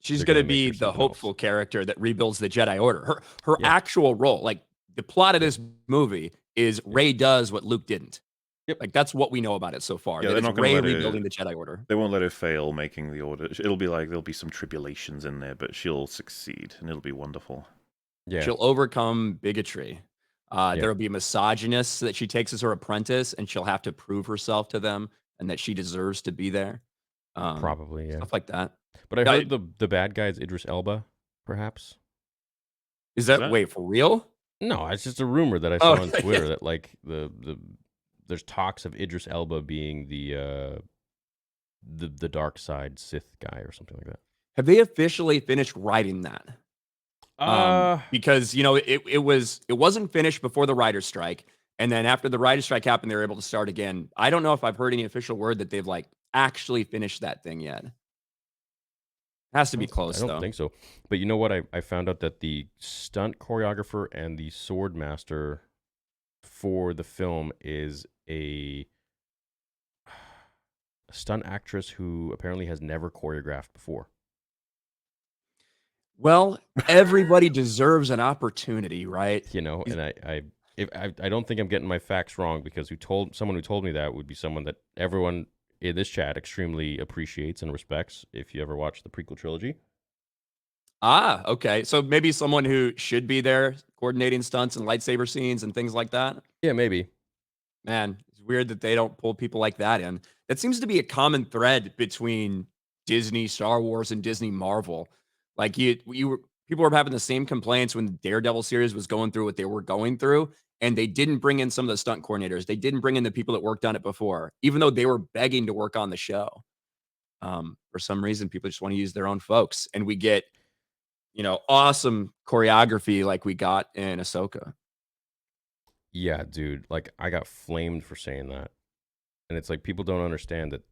she's They're going to gonna make be her the something else. hopeful character that rebuilds the Jedi Order. Her Yeah. actual role, like the plot of this movie, is Rey does what Luke didn't. Yep. Like that's what we know about it so far. Yeah, that they're it's not gonna Rey let rebuilding it. the Jedi Order. They won't let her fail making the order. It'll be like there'll be some tribulations in there, but she'll succeed, and it'll be wonderful. Yeah. She'll overcome bigotry. Yeah. There'll be misogynists that she takes as her apprentice, and she'll have to prove herself to them and that she deserves to be there. Probably, yeah. Stuff like that. But I Yeah, heard the bad guy is Idris Elba, perhaps. Is that that- wait for real? No, it's just a rumor that I saw on Twitter that like there's talks of Idris Elba being the dark side Sith guy or something like that. Have they officially finished writing that? Because it wasn't finished before the writer's strike, and then after the writer's strike happened, they were able to start again. I don't know if I've heard any official word that they've like actually finished that thing yet. Has to be close, I don't though. think so. But you know what? I found out that the stunt choreographer and the sword master for the film is a stunt actress who apparently has never choreographed before. Well, everybody deserves an opportunity, right? And I don't think I'm getting my facts wrong, because someone who told me that would be someone that everyone in this chat extremely appreciates and respects if you ever watch the prequel trilogy. Ah, okay. So maybe someone who should be there coordinating stunts and lightsaber scenes and things like that. Yeah, maybe. Man, it's weird that they don't pull people like that in. That seems to be a common thread between Disney, Star Wars, and Disney Marvel. Like people were having the same complaints when the Daredevil series was going through what they were going through, and they didn't bring in some of the stunt coordinators. They didn't bring in the people that worked on it before, even though they were begging to work on the show. For some reason, people just want to use their own folks, and we get, awesome choreography like we got in Ahsoka. Yeah, dude. Like, I got flamed for saying that. And it's like, people don't understand that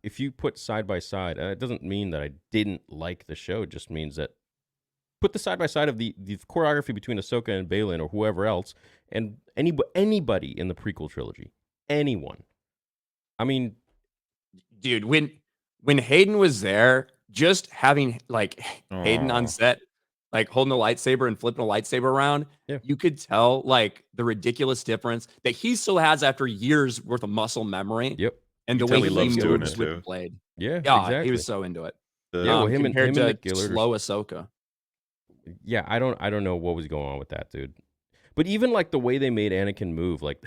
if you put side by side, and it doesn't mean that I didn't like the show, it just means that put the side by side of the choreography between Ahsoka and Balin or whoever else, and anybody in the prequel trilogy. Anyone. I mean, Dude, when Hayden was there, just having like Hayden on set, like holding a lightsaber and flipping a lightsaber around, you could tell like the ridiculous difference that he still has after years worth of muscle memory. Yep. And the way he moves with the blade. Yeah, yeah, exactly. he was so into it. Yeah, well, him compared and to Nick Gillard slow Ahsoka. Yeah, I don't know what was going on with that, dude. But even like the way they made Anakin move, like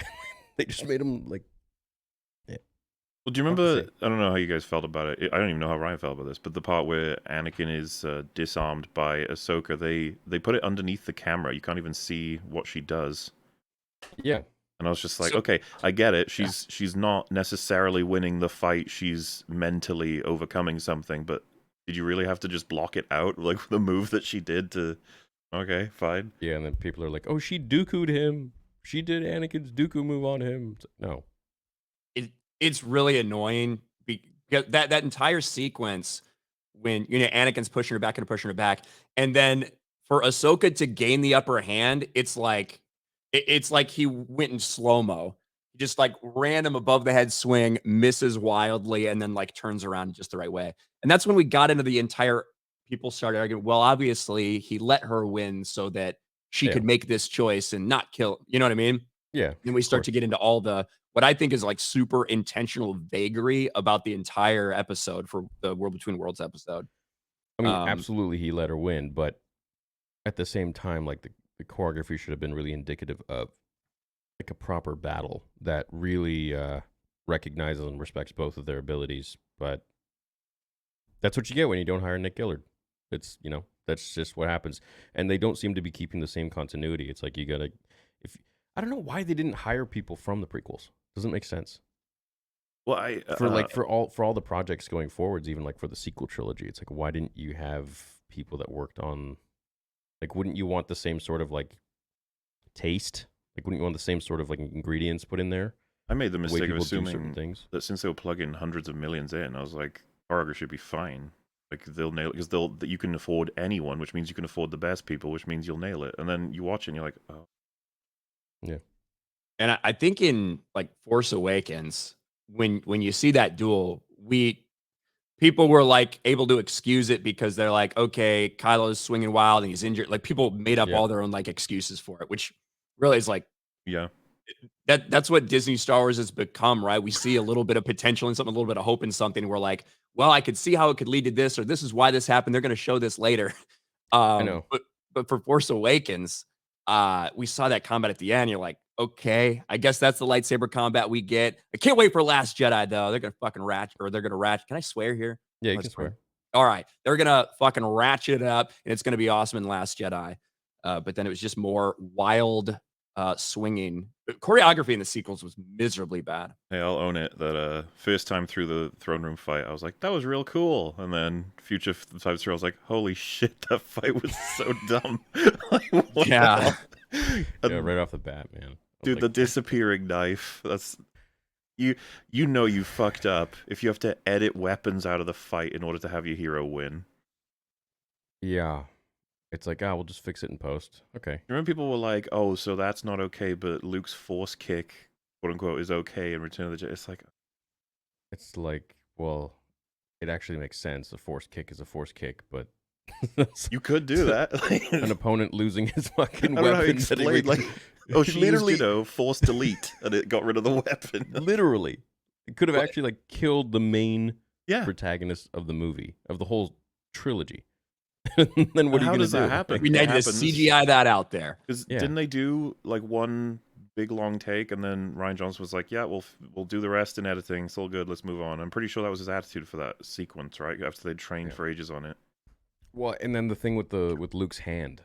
they just made him like. Well, do you remember? I don't know how you guys felt about it. I don't even know how Ryan felt about this, but the part where Anakin is disarmed by Ahsoka, they put it underneath the camera. You can't even see what she does. Yeah. And I was just like, okay, I get it. She's not necessarily winning the fight. She's mentally overcoming something. But did you really have to just block it out, like the move that she did to? Okay, fine. Yeah, and then people are like, "Oh, she Dooku'd him. She did Anakin's Dooku move on him." It's like, no. It's really annoying because that entire sequence when Anakin's pushing her back and pushing her back, and then for Ahsoka to gain the upper hand, it's like he went in slow-mo. Just like random above the head swing, misses wildly, and then like turns around just the right way. And that's when we got into the entire people started arguing, well, obviously he let her win so that she could make this choice and not kill. You know what I mean? Yeah. And we start to get into all the what I think is like super intentional vagary about the entire episode for the World Between Worlds episode. I mean, absolutely he let her win, but at the same time, like the choreography should have been really indicative of like a proper battle that really recognizes and respects both of their abilities. But that's what you get when you don't hire Nick Gillard. It's, that's just what happens. And they don't seem to be keeping the same continuity. It's like you gotta, I don't know why they didn't hire people from the prequels. Doesn't make sense. Well, for all the projects going forwards, even like for the sequel trilogy, it's like, why didn't you have people that worked on, like, wouldn't you want the same sort of like taste? Like, wouldn't you want the same sort of like ingredients put in there? I made the mistake of assuming that since they'll plug in hundreds of millions in, I was like, choreography should be fine. Like they'll nail it because you can afford anyone, which means you can afford the best people, which means you'll nail it. And then you watch it and you're like, oh. Yeah. And I think in like Force Awakens, when you see that duel, people were like able to excuse it because they're like, okay, Kylo's swinging wild and he's injured. Like people made up Yeah. all their own like excuses for it, which really is like Yeah. that's what Disney Star Wars has become, right? We see a little bit of potential in something, a little bit of hope in something. And we're like, well, I could see how it could lead to this, or this is why this happened. They're going to show this later. I know. But for Force Awakens, we saw that combat at the end. You're like, okay, I guess that's the lightsaber combat we get. I can't wait for Last Jedi though. They're gonna fucking ratchet, or they're gonna ratchet. Can I swear here? Yeah, you Let's can swear. All right, they're gonna fucking ratchet it up, and it's gonna be awesome in Last Jedi. But then it was just more wild swinging. Choreography in the sequels was miserably bad. Hey, I'll own it. That first time through the throne room fight, I was like, that was real cool. And then future times through, I was like, holy shit, that fight was so dumb. Like, what the Yeah. hell? Yeah, right off the bat, man. I was Dude, like, the disappearing knife. That's you know you fucked up if you have to edit weapons out of the fight in order to have your hero win. yeah. It's like, we'll just fix it in post. Okay. Remember people were like, oh, so that's not okay, but Luke's force kick, quote unquote, is okay in Return of the Jedi. It's like, well, it actually makes sense. A force kick is a force kick, but you could do that. an opponent losing his fucking I don't know how to weapon. that he explain, would- like, oh, she literally, used, force delete, and it got rid of the weapon. literally, it could have Well- actually like killed the main Yeah. protagonist of the movie, of the whole trilogy. And then what are you How gonna does do? that happen? We It need to happens. CGI that out there. Because Yeah. didn't they do like one big long take, and then Ryan Johnson was like, "Yeah, we'll do the rest in editing. It's all good. Let's move on." I'm pretty sure that was his attitude for that sequence, right? After they trained Yeah. for ages on it. Well, and then the thing with Luke's hand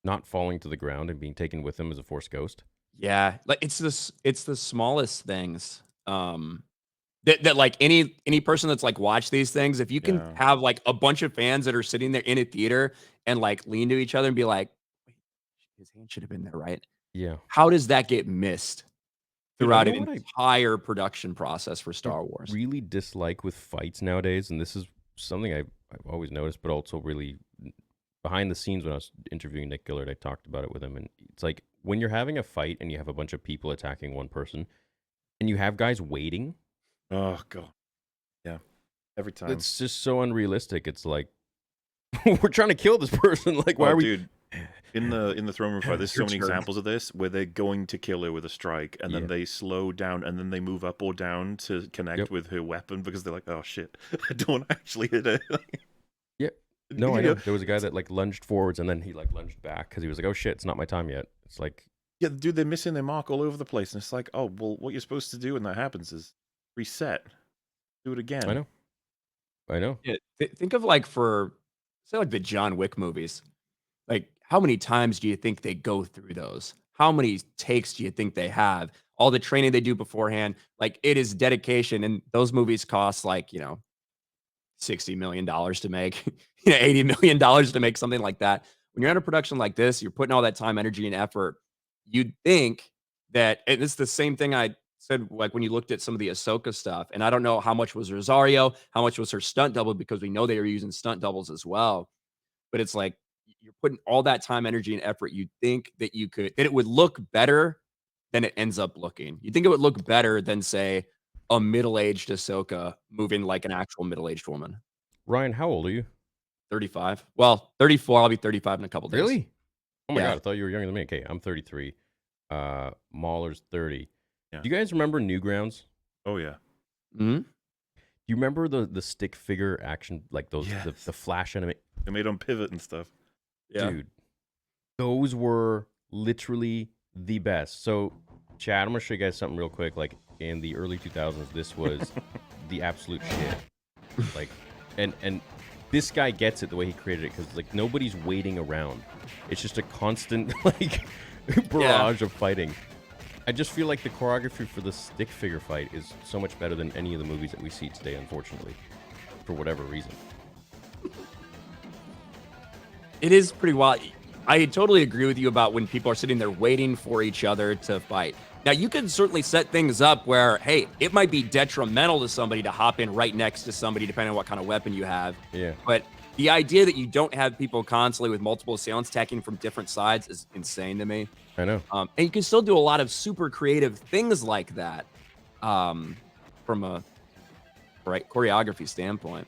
not falling to the ground and being taken with him as a force ghost. Yeah, like it's the smallest things. That like any person that's like watched these things, if you can Yeah. have like a bunch of fans that are sitting there in a theater and like lean to each other and be like, wait, his hand should have been there, right? Yeah. How does that get missed Dude, throughout you an know what entire production process for Star Wars? Really dislike with fights nowadays, and this is something I've always noticed, but also really behind the scenes when I was interviewing Nick Gillard, I talked about it with him, and it's like when you're having a fight and you have a bunch of people attacking one person, and you have guys waiting. Oh god. Yeah. Every time. It's just so unrealistic. It's like we're trying to kill this person. Like, why Oh, are we? dude, in the throne room fight, there's so Your many turn. examples of this where they're going to kill her with a strike, and Yeah. then they slow down, and then they move up or down to connect Yep. with her weapon because they're like, "Oh shit, I don't want to actually hit her." Yeah. No, I know. There was a guy that like lunged forwards and then he like lunged back because he was like, "Oh shit, it's not my time yet." It's like, Yeah, dude, they're missing their mark all over the place, and it's like, oh, well, what you're supposed to do when that happens is reset, do it again. I know. Yeah, think of like for say like the John Wick movies. Like how many times do you think they go through those? How many takes do you think they have? All the training they do beforehand, like it is dedication, and those movies cost like $60 million to make, $80 million to make something like that. When you're in a production like this, you're putting all that time, energy, and effort. You'd think that, and it's the same thing I said, like when you looked at some of the Ahsoka stuff, and I don't know how much was Rosario, how much was her stunt double, because we know they were using stunt doubles as well. But it's like you're putting all that time, energy, and effort. You'd think that that it would look better than it ends up looking. You think it would look better than, say, a middle-aged Ahsoka moving like an actual middle-aged woman. Ryan, how old are you? 35. Well, 34. I'll be 35 in a couple days. Really? Oh my Yeah. god, I thought you were younger than me. Okay, I'm 33. MauLer's 30. Yeah. Do you guys remember Newgrounds? Oh yeah, Mhm. You remember the stick figure action, like those Yes. the flash anime? they made them pivot and stuff. Yeah. Dude, those were literally the best. So, Chad, I'm gonna show you guys something real quick. Like in the early 2000s, this was the absolute shit. Like, and this guy gets it the way he created it because like nobody's waiting around. It's just a constant like barrage of fighting. I just feel like the choreography for the stick figure fight is so much better than any of the movies that we see today, unfortunately, for whatever reason. It is pretty wild. I totally agree with you about when people are sitting there waiting for each other to fight. Now, you can certainly set things up where, hey, it might be detrimental to somebody to hop in right next to somebody, depending on what kind of weapon you have. Yeah. But the idea that you don't have people constantly with multiple assailants attacking from different sides is insane to me. I know. And you can still do a lot of super creative things like that from a choreography standpoint.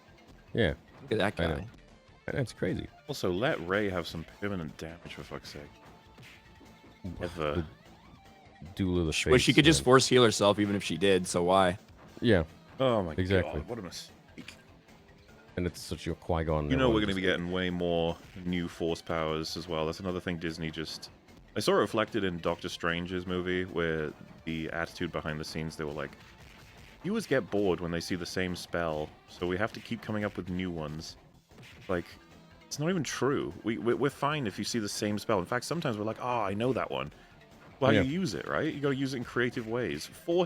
Yeah, Look at that I guy. know. That's crazy. Also, let Rey have some permanent damage, for fuck's sake. Ever. The duel of the fates. Well, she could just man. force heal herself even if she did, so why? Yeah, Oh my Exactly. god, what a mistake. and it's such a Qui-Gon. You know we're everyone going to be just- getting way more new Force powers as well. That's another thing Disney just... I saw it reflected in Doctor Strange's movie, where the attitude behind the scenes, they were like, viewers get bored when they see the same spell, so we have to keep coming up with new ones. Like, it's not even true. We're fine if you see the same spell. In fact, sometimes we're like, oh, I know that one. Well, Yeah. you use it, right? You gotta use it in creative ways. You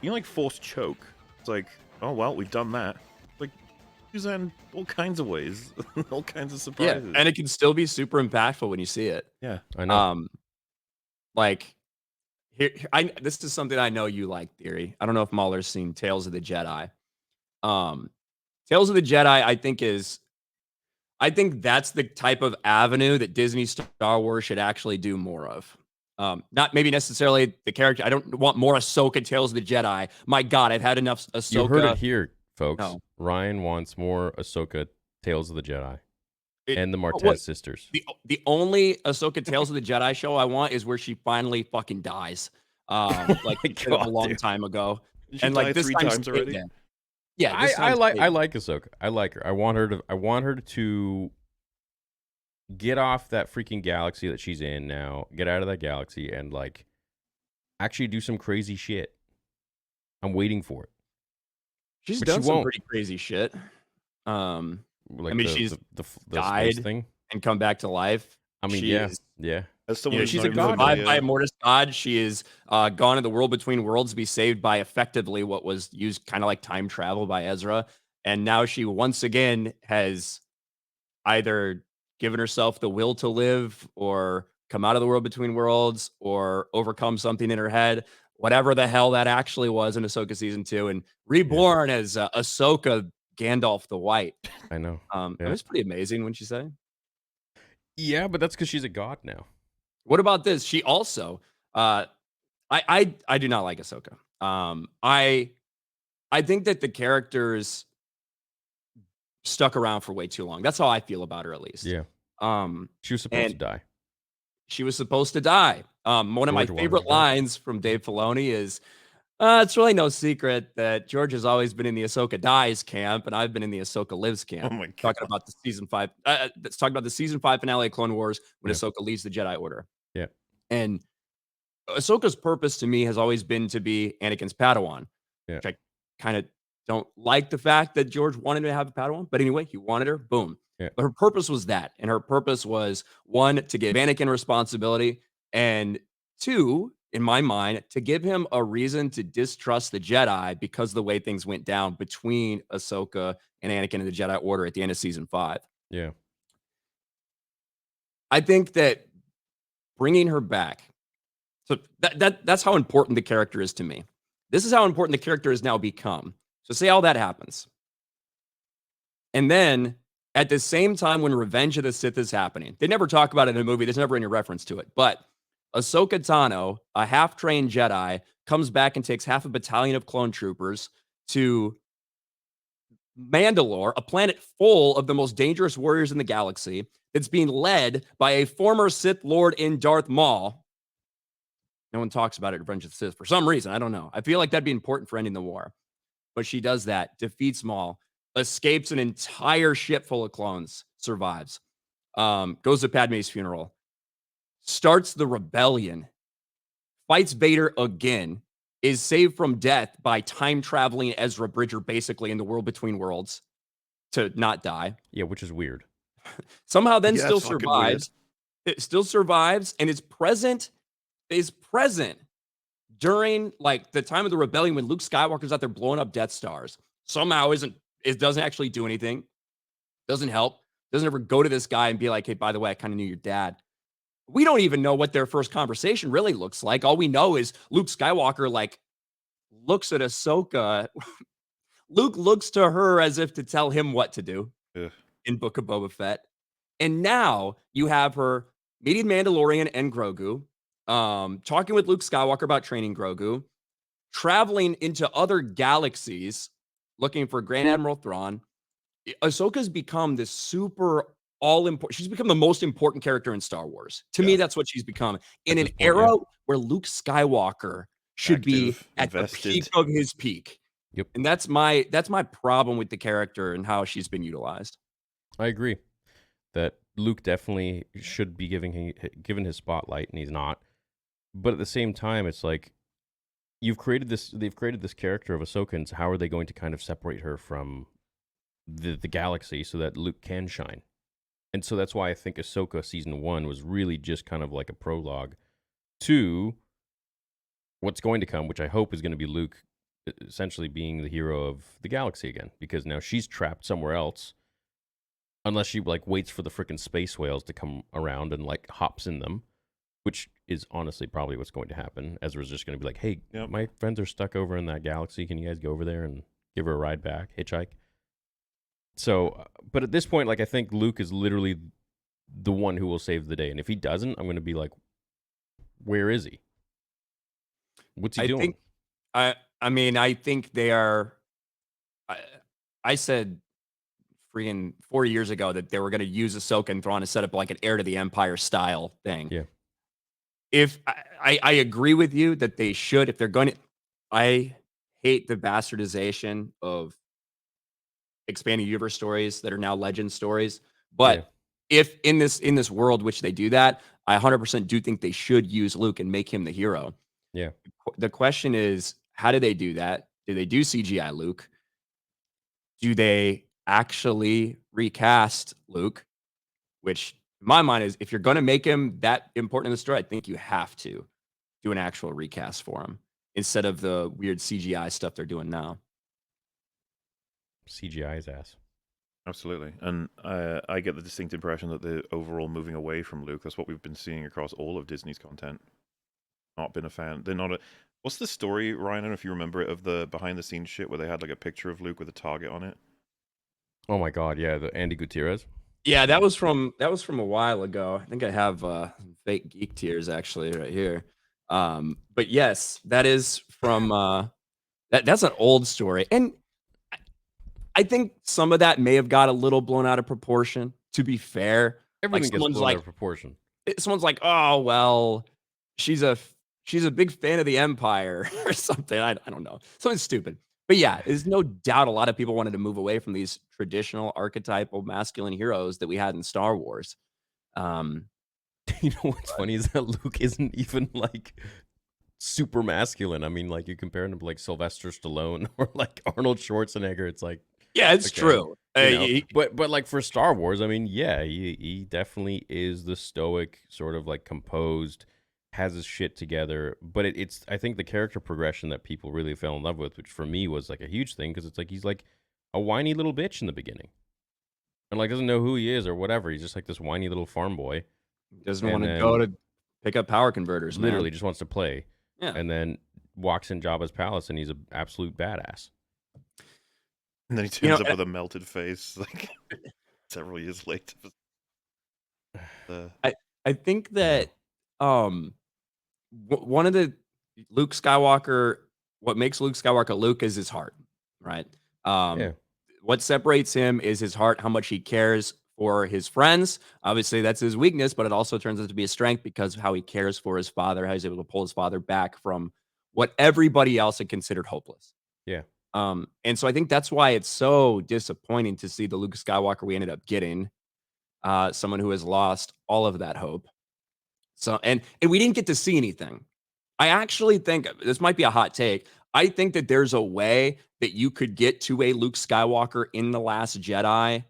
know, like Force Choke. It's like, oh, well, we've done that. Like, use that in all kinds of ways. All kinds of Yeah, surprises. and it can still be super impactful when you see it. Yeah. I know. Like this is something I know you like, Theory. I don't know if MauLer's seen Tales of the Jedi. Tales of the Jedi, I think that's the type of avenue that Disney Star Wars should actually do more of. Not maybe necessarily the character. I don't want more Ahsoka Tales of the Jedi. My God, I've had enough Ahsoka. You heard it here, folks. No. Ryan wants more Ahsoka Tales of the Jedi and the Martez what- sisters. The only Ahsoka Tales of the Jedi show I want is where she finally fucking dies. Like my instead of a God, long dude. time ago. Did she And die like this 3 time times stay already? dead. Yeah, this I time like stay I like Ahsoka. I like her. I want her to get off that freaking galaxy that she's in now. Get out of that galaxy and like actually do some crazy shit. I'm waiting for it. She's But done she some won't. pretty crazy shit. Like mean, the, she's the died. space thing. And come back to life. I mean, She yeah, is- yeah. As You someone know, who's she's not a even god. survived by familiar- a Mortis god. She is gone in the world between worlds to be saved by effectively what was used kind of like time travel by Ezra. And now she once again has either given herself the will to live or come out of the world between worlds or overcome something in her head, whatever the hell that actually was in Ahsoka season 2, and reborn as Ahsoka Gandalf the White. I know. It was pretty amazing when she said. Yeah, but that's because she's a god now. What about this? She also, I do not like Ahsoka. I think that the characters stuck around for way too long. That's how I feel about her, at least. Yeah, she was supposed to and die. she was supposed to die. One of my George wanted favorite her to die. lines from Dave Filoni is, it's really no secret that George has always been in the Ahsoka dies camp, and I've been in the Ahsoka lives camp. Oh my god. Talking about the season 5. Let's talk about the season 5 finale of Clone Wars when Yeah. Ahsoka leaves the Jedi Order. Yeah. And Ahsoka's purpose to me has always been to be Anakin's Padawan. Yeah. Which I kind of don't like the fact that George wanted to have a Padawan, but anyway, he wanted her. Boom. Yeah. But her purpose was that, and her purpose was 1, to give Anakin responsibility, and 2, in my mind, to give him a reason to distrust the Jedi because of the way things went down between Ahsoka and Anakin and the Jedi Order at the end of season 5. Yeah, I think that bringing her back, so that's how important the character is to me. This is how important the character has now become. So say all that happens. And then at the same time when Revenge of the Sith is happening, they never talk about it in a movie. There's never any reference to it. But Ahsoka Tano, a half-trained Jedi, comes back and takes half a battalion of clone troopers to Mandalore, a planet full of the most dangerous warriors in the galaxy, that's being led by a former Sith Lord in Darth Maul. No one talks about it in Revenge of the Sith for some reason. I don't know. I feel like that'd be important for ending the war. But she does that, defeats Maul, escapes an entire ship full of clones, survives, goes to Padme's funeral, starts the rebellion, fights Vader again, is saved from death by time-traveling Ezra Bridger, basically in the world between worlds, to not die. yeah, which is weird. Somehow then Yeah, still fucking survives. It still survives and is present during like the time of the rebellion when Luke Skywalker's out there blowing up Death Stars. Somehow it doesn't actually do anything. Doesn't help. Doesn't ever go to this guy and be like, hey, by the way, I kind of knew your dad. We don't even know what their first conversation really looks like. All we know is Luke Skywalker like looks at Ahsoka. Luke looks to her as if to tell him what to do Ugh. in Book of Boba Fett. And now you have her meeting Mandalorian and Grogu, talking with Luke Skywalker about training Grogu, traveling into other galaxies looking for Grand Admiral Thrawn. Ahsoka's become this super all important. She's become the most important character in Star Wars. To me, that's what she's become. In At an this point, era yeah. where Luke Skywalker should be Active, at the invested. peak of his peak. Yep. And that's my problem with the character and how she's been utilized. I agree that Luke definitely should be given his spotlight, and he's not. But at the same time, it's like they've created this character of Ahsoka, and so how are they going to kind of separate her from the galaxy so that Luke can shine? And so that's why I think Ahsoka season 1 was really just kind of like a prologue to what's going to come, which I hope is going to be Luke essentially being the hero of the galaxy again, because now she's trapped somewhere else, unless she like waits for the freaking space whales to come around and like hops in them, which is honestly probably what's going to happen. Ezra's just going to be like, hey, my friends are stuck over in that galaxy. Can you guys go over there and give her a ride back, hitchhike? So, but at this point, like, I think Luke is literally the one who will save the day. And if he doesn't, I'm going to be like, where is he? What's he doing? I mean, I think they are. I said freaking 4 years ago that they were going to use Ahsoka and Thrawn to set up like an heir to the Empire style thing. Yeah. If I agree with you that they should, if they're going to, I hate the bastardization of expanding universe stories that are now legend stories. But if in this world which they do that, I 100% do think they should use Luke and make him the hero. Yeah. The question is, how do they do that? Do they do CGI Luke? Do they actually recast Luke? Which, in my mind, is if you're going to make him that important in the story, I think you have to do an actual recast for him instead of the weird CGI stuff they're doing now. CGI's ass. Absolutely. And I get the distinct impression that they're overall moving away from Luke. That's what we've been seeing across all of Disney's content. Not been a fan. They're not a... What's the story, Ryan? I don't know if you remember it, of the behind-the-scenes shit where they had like a picture of Luke with a target on it. Oh my god, yeah, the Andy Gutierrez. Yeah, that was from a while ago. I think I have fake geek tears actually right here. But yes, that is from that's an old story. And I think some of that may have got a little blown out of proportion, to be fair. Everything gets blown out of proportion. Someone's like, "Oh, well, she's a big fan of the Empire," or something. I don't know. Something stupid. But yeah, there's no doubt a lot of people wanted to move away from these traditional archetypal masculine heroes that we had in Star Wars. You know what's funny is that Luke isn't even like super masculine. I mean, like you compare him to like Sylvester Stallone or like Arnold Schwarzenegger. It's like, yeah, it's true. But like for Star Wars, I mean, yeah, he definitely is the stoic, sort of like composed, has his shit together. But it's I think the character progression that people really fell in love with, which for me was like a huge thing, because it's like he's like a whiny little bitch in the beginning, and like doesn't know who he is or whatever. He's just like this whiny little farm boy. Doesn't want to go to pick up power converters. Literally just wants to play. Yeah. And then walks in Jabba's palace, and he's an absolute badass. And then he turns up with a melted face, like several years later. I think that one of the Luke Skywalker, what makes Luke Skywalker Luke is his heart, right? What separates him is his heart, how much he cares for his friends. Obviously, that's his weakness, but it also turns out to be a strength because of how he cares for his father, how he's able to pull his father back from what everybody else had considered hopeless. Yeah. And so I think that's why it's so disappointing to see the Luke Skywalker we ended up getting, someone who has lost all of that hope. So, and we didn't get to see anything. I actually think this might be a hot take. I think that there's a way that you could get to a Luke Skywalker in The Last Jedi.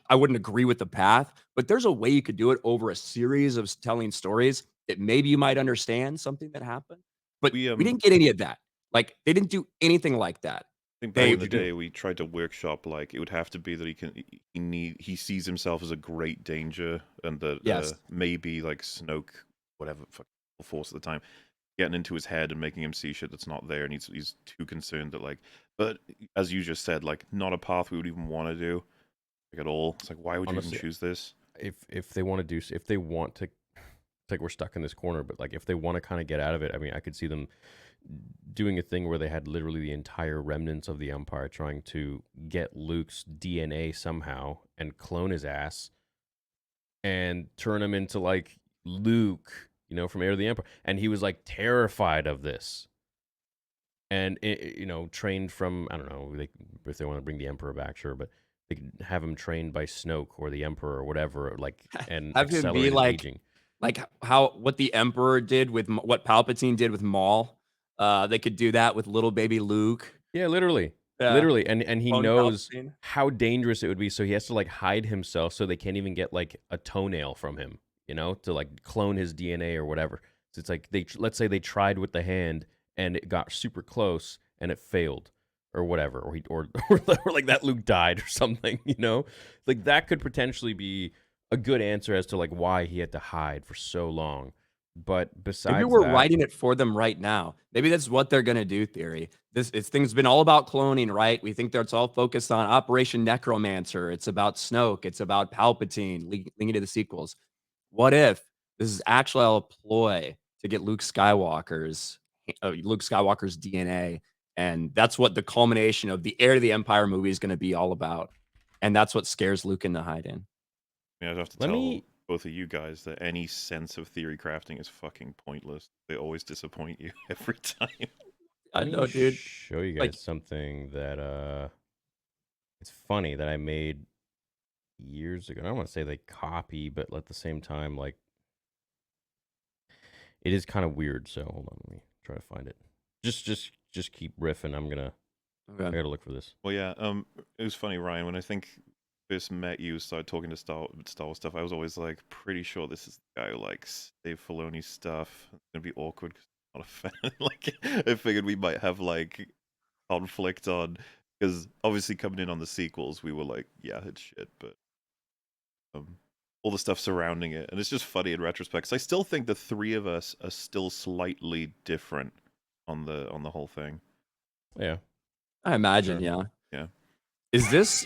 I wouldn't agree with the path, but there's a way you could do it over a series of telling stories that maybe you might understand something that happened. But we didn't get any of that. Like, they didn't do anything like that. I think back in the day, we tried to workshop, like, it would have to be that he sees himself as a great danger, and that maybe, like, Snoke, whatever, Force at the time, getting into his head and making him see shit that's not there, and he's too concerned that, like, but as you just said, like, not a path we would even want to do, like, at all. It's like, why would you even choose this? If they want to it's like we're stuck in this corner, but like if they want to kind of get out of it, I mean, I could see them doing a thing where they had literally the entire remnants of the Empire trying to get Luke's DNA somehow and clone his ass and turn him into like Luke, from Heir of the Empire. And he was like terrified of this. And, trained from, I don't know, if they want to bring the Emperor back, sure, but they could have him trained by Snoke or the Emperor or whatever, and Have him accelerate be his like aging. what the Emperor did with what Palpatine did with Maul. They could do that with little baby Luke. Yeah, literally. Yeah, Literally. And he clone knows Palpatine. how dangerous it would be, so he has to like hide himself so they can't even get like a toenail from him, to like clone his DNA or whatever. So it's like let's say they tried with the hand and it got super close and it failed or whatever, or like that Luke died or something, like that could potentially be a good answer as to like why he had to hide for so long. But besides Maybe we're that, writing it for them right now. Maybe that's what they're gonna do. Theory. Thing's been all about cloning, right? We think that's all focused on Operation Necromancer. It's about Snoke. It's about Palpatine leading to the sequels. What if this is actually a ploy to get Luke Skywalker's DNA, and that's what the culmination of the Heir to the Empire movie is going to be all about, and that's what scares Luke into hiding. Yeah, I'd have to Let tell me- both of you guys that any sense of theory crafting is fucking pointless. They always disappoint you every time. I let me know, dude. show you guys Like- something that it's funny that I made years ago. I don't want to say they copy, but at the same time, like it is kind of weird. So hold on, let me try to find it. Just keep riffing. I gotta look for this. Well, yeah, it was funny, Ryan. When I think first met you, started talking to Star Wars stuff, I was always like pretty sure this is the guy who likes Dave Filoni stuff. It's gonna be awkward because I'm not a fan. Like, I figured we might have like conflict on, because obviously coming in on the sequels, we were like, yeah, it's shit, but all the stuff surrounding it, and it's just funny in retrospect. 'Cause I still think the three of us are still slightly different on the whole thing. Yeah. I imagine, Sure. Yeah. Is this?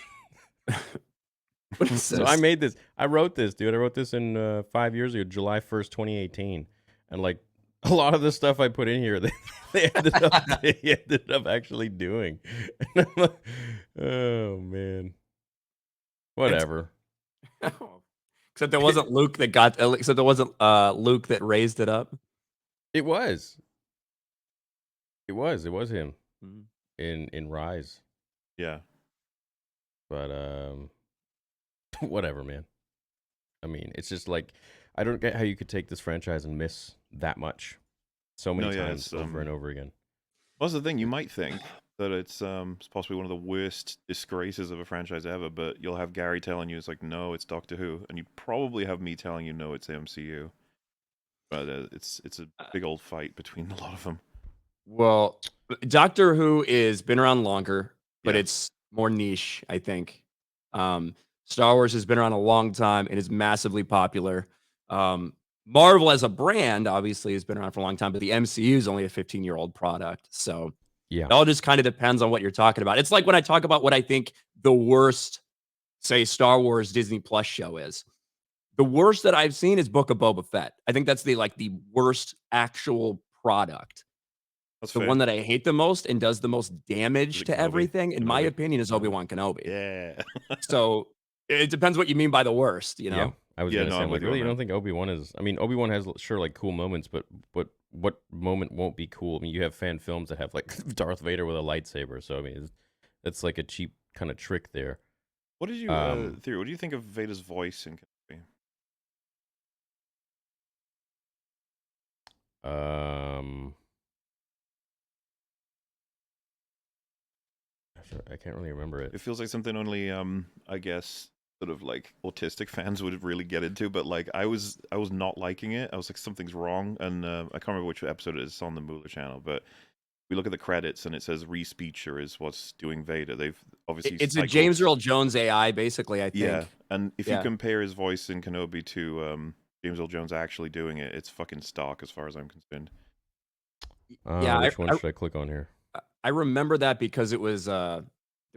What is So this? I made this. I wrote this, dude. I wrote this in 5 years ago, July 1st, 2018, and like a lot of the stuff I put in here, they ended up actually doing. And I'm like, oh man, whatever. Except there wasn't Luke that Luke that raised it up. It was him Mhm. in Rise, Yeah. but whatever, man. I mean, it's just like I don't get how you could take this franchise and miss that much so many No, yeah, times it's, over and over again. Well, that's the thing. You might think that it's possibly one of the worst disgraces of a franchise ever, but you'll have Gary telling you it's like, no, it's Doctor Who, and you probably have me telling you, no, it's the MCU. But it's a big old fight between a lot of them. Well, Doctor Who is been around longer, but Yeah. it's more niche, I think. Star Wars has been around a long time and is massively popular. Marvel as a brand obviously has been around for a long time, but the MCU is only a 15-year-old product. So Yeah. it all just kind of depends on what you're talking about. It's like when I talk about what I think the worst, say, Star Wars Disney Plus show is. The worst that I've seen is Book of Boba Fett. I think that's the worst actual product. That's The fair. one that I hate the most and does the most damage Is it to Kenobi? everything, in my Kenobi? opinion, is Kenobi. Obi-Wan Kenobi. Yeah. So it depends what you mean by the worst, you know? Yeah, I was Yeah, gonna no, say, I'm I'm with like, you really, on you don't that. think Obi-Wan is? I mean, Obi-Wan has sure like cool moments, but what moment won't be cool? I mean, you have fan films that have like Darth Vader with a lightsaber, so I mean, that's like a cheap kind of trick there. What did you, Theory, what do you think of Vader's voice in Kenobi? I can't really remember it. It feels like something only, I guess, sort of like autistic fans would really get into, but like I was not liking it. I was like, something's wrong, and I can't remember which episode it is. It's on the MauLer channel, but we look at the credits and it says Reese Beecher is what's doing Vader. They've obviously It's a cycled- James Earl Jones AI, basically, I think. Yeah, and if you Yeah. compare his voice in Kenobi to James Earl Jones actually doing it, it's fucking stock as far as I'm concerned. Yeah, Which one should I click on here? I remember that because it was there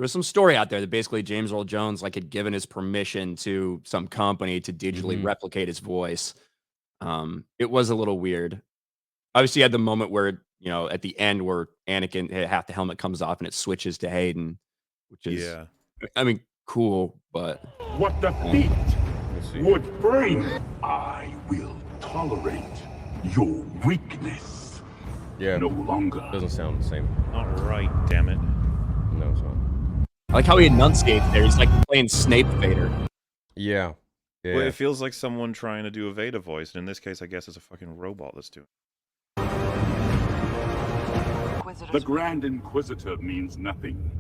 was some story out there that basically James Earl Jones had given his permission to some company to digitally Mhm. replicate his voice. It was a little weird. Obviously, you had the moment where you know, at the end where Anakin, half the helmet comes off and it switches to Hayden, which is, I mean, cool, but what the feat would bring, I will tolerate your weakness. Yeah. No longer. Doesn't sound the same. All right, damn it. No, it's not. I like how he enunciates there. He's like playing Snape Vader. Yeah. Yeah. Well, it feels like someone trying to do a Vader voice, and in this case, I guess it's a fucking robot that's doing it. The Grand Inquisitor means nothing.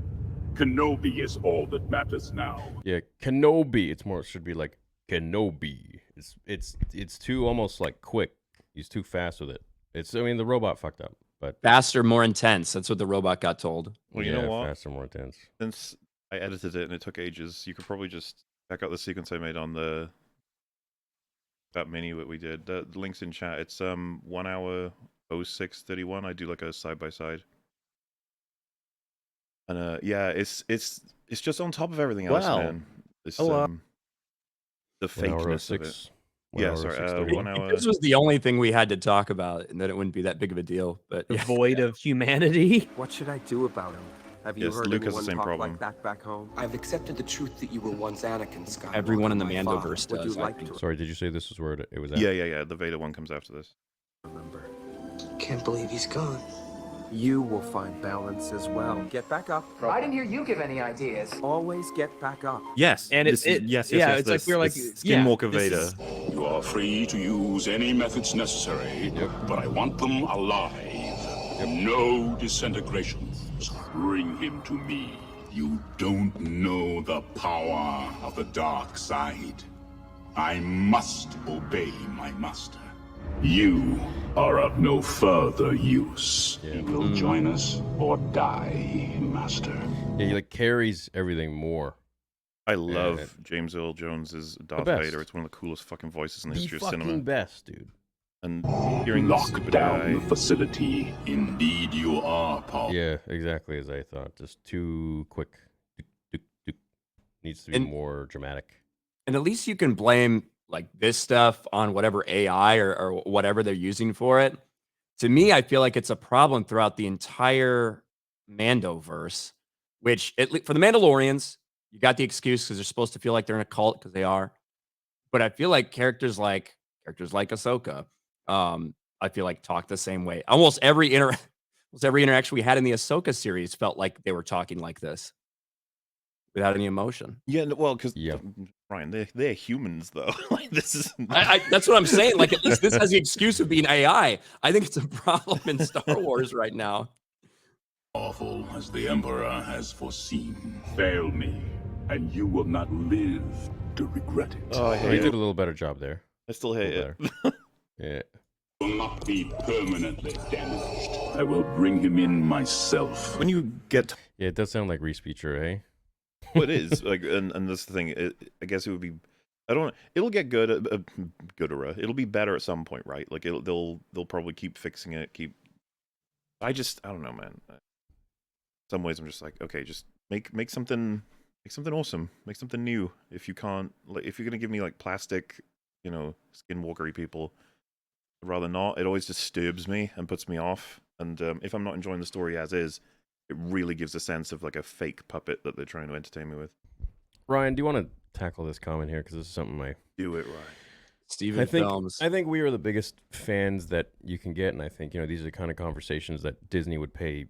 Kenobi is all that matters now. Yeah, Kenobi. It should be like Kenobi. It's too almost like quick. He's too fast with it. I mean, the robot fucked up, but Faster, more intense. That's what the robot got told. Well, you know what? Faster, more intense. Since I edited it and it took ages, you could probably just check out the sequence I made on that mini that we did. The link's in chat. It's 1 hour 06:31. I do like a side by side. And yeah, it's just on top of everything else, man. It's the fakeness of it. Yeah, sorry. 1 hour. This was the only thing we had to talk about, and then it wouldn't be that big of a deal. But the void of humanity. What should I do about him? Have you heard Luke has anyone the same talk problem. like that back home? I've accepted the truth that you were once Anakin Skywalker. Everyone in the my Mandoverse father. Would does. you like to Sorry, did you say this is where it was at? Yeah. The Vader one comes after this. remember? Can't believe he's gone. You will find balance as well. Get back up. I didn't hear you give any ideas. Always get back up. Yes, And yes. it's like we're like Skinwalker Vader. You are free to use any methods necessary, but I want them alive. No disintegrations. Bring him to me. You don't know the power of the dark side. I must obey my master. You are of no further use. You will join us or die, master. Yeah, he like carries everything more. I love James Earl Jones's Darth Vader. It's one of the coolest fucking voices in the history of cinema. The best, dude. And hearing Lock the down the facility. Indeed, you are, Paul. Yeah, exactly as I thought. Just too quick. Needs to be more dramatic. And at least you can blame like this stuff on whatever AI or whatever they're using for it. To me, I feel like it's a problem throughout the entire Mandoverse, which for the Mandalorians, you got the excuse because they're supposed to feel like they're in a cult because they are. But I feel like characters like Ahsoka, I feel like talk the same way. Almost every interaction we had in the Ahsoka series felt like they were talking like this without any emotion. Yeah, well, because Ryan, they're humans though. Like this is. That's what I'm saying. Like at least this has the excuse of being AI. I think it's a problem in Star Wars right now. Awful as the Emperor has foreseen. Fail me, and you will not live to regret it. Oh, I He hate did it. a little better job there. I still hate it. Yeah. Will not be permanently damaged. I will bring him in myself. When you get Yeah, it does sound like Reese Beecher, eh? what is like, and that's the thing. I guess it would be. I don't. It'll get good. Gooder. It'll be better at some point, right? Like they'll probably keep fixing it. I don't know, man. Some ways I'm just like, okay, just make something awesome, make something new. If you can't, like, if you're gonna give me like plastic, skinwalkery people, I'd rather not. It always disturbs me and puts me off. And if I'm not enjoying the story as is, it really gives a sense of like a fake puppet that they're trying to entertain me with. Ryan, do you want to tackle this comment here? Because this is something I Do it right. Steven Films. I think we are the biggest fans that you can get, and I think these are the kind of conversations that Disney would pay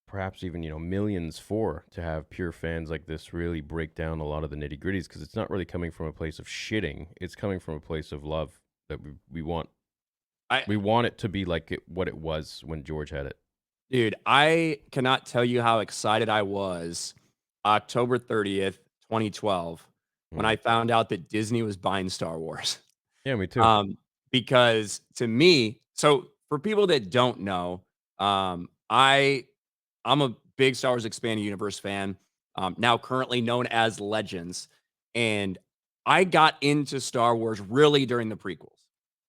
perhaps even millions for, to have pure fans like this really break down a lot of the nitty gritties, because it's not really coming from a place of shitting. It's coming from a place of love that we want. We want it to be like what it was when George had it. Dude, I cannot tell you how excited I was October 30th, 2012, when I found out that Disney was buying Star Wars. Yeah, me too. Because to me, so for people that don't know, I'm a big Star Wars Expanded Universe fan, now currently known as Legends. And I got into Star Wars really during the prequels.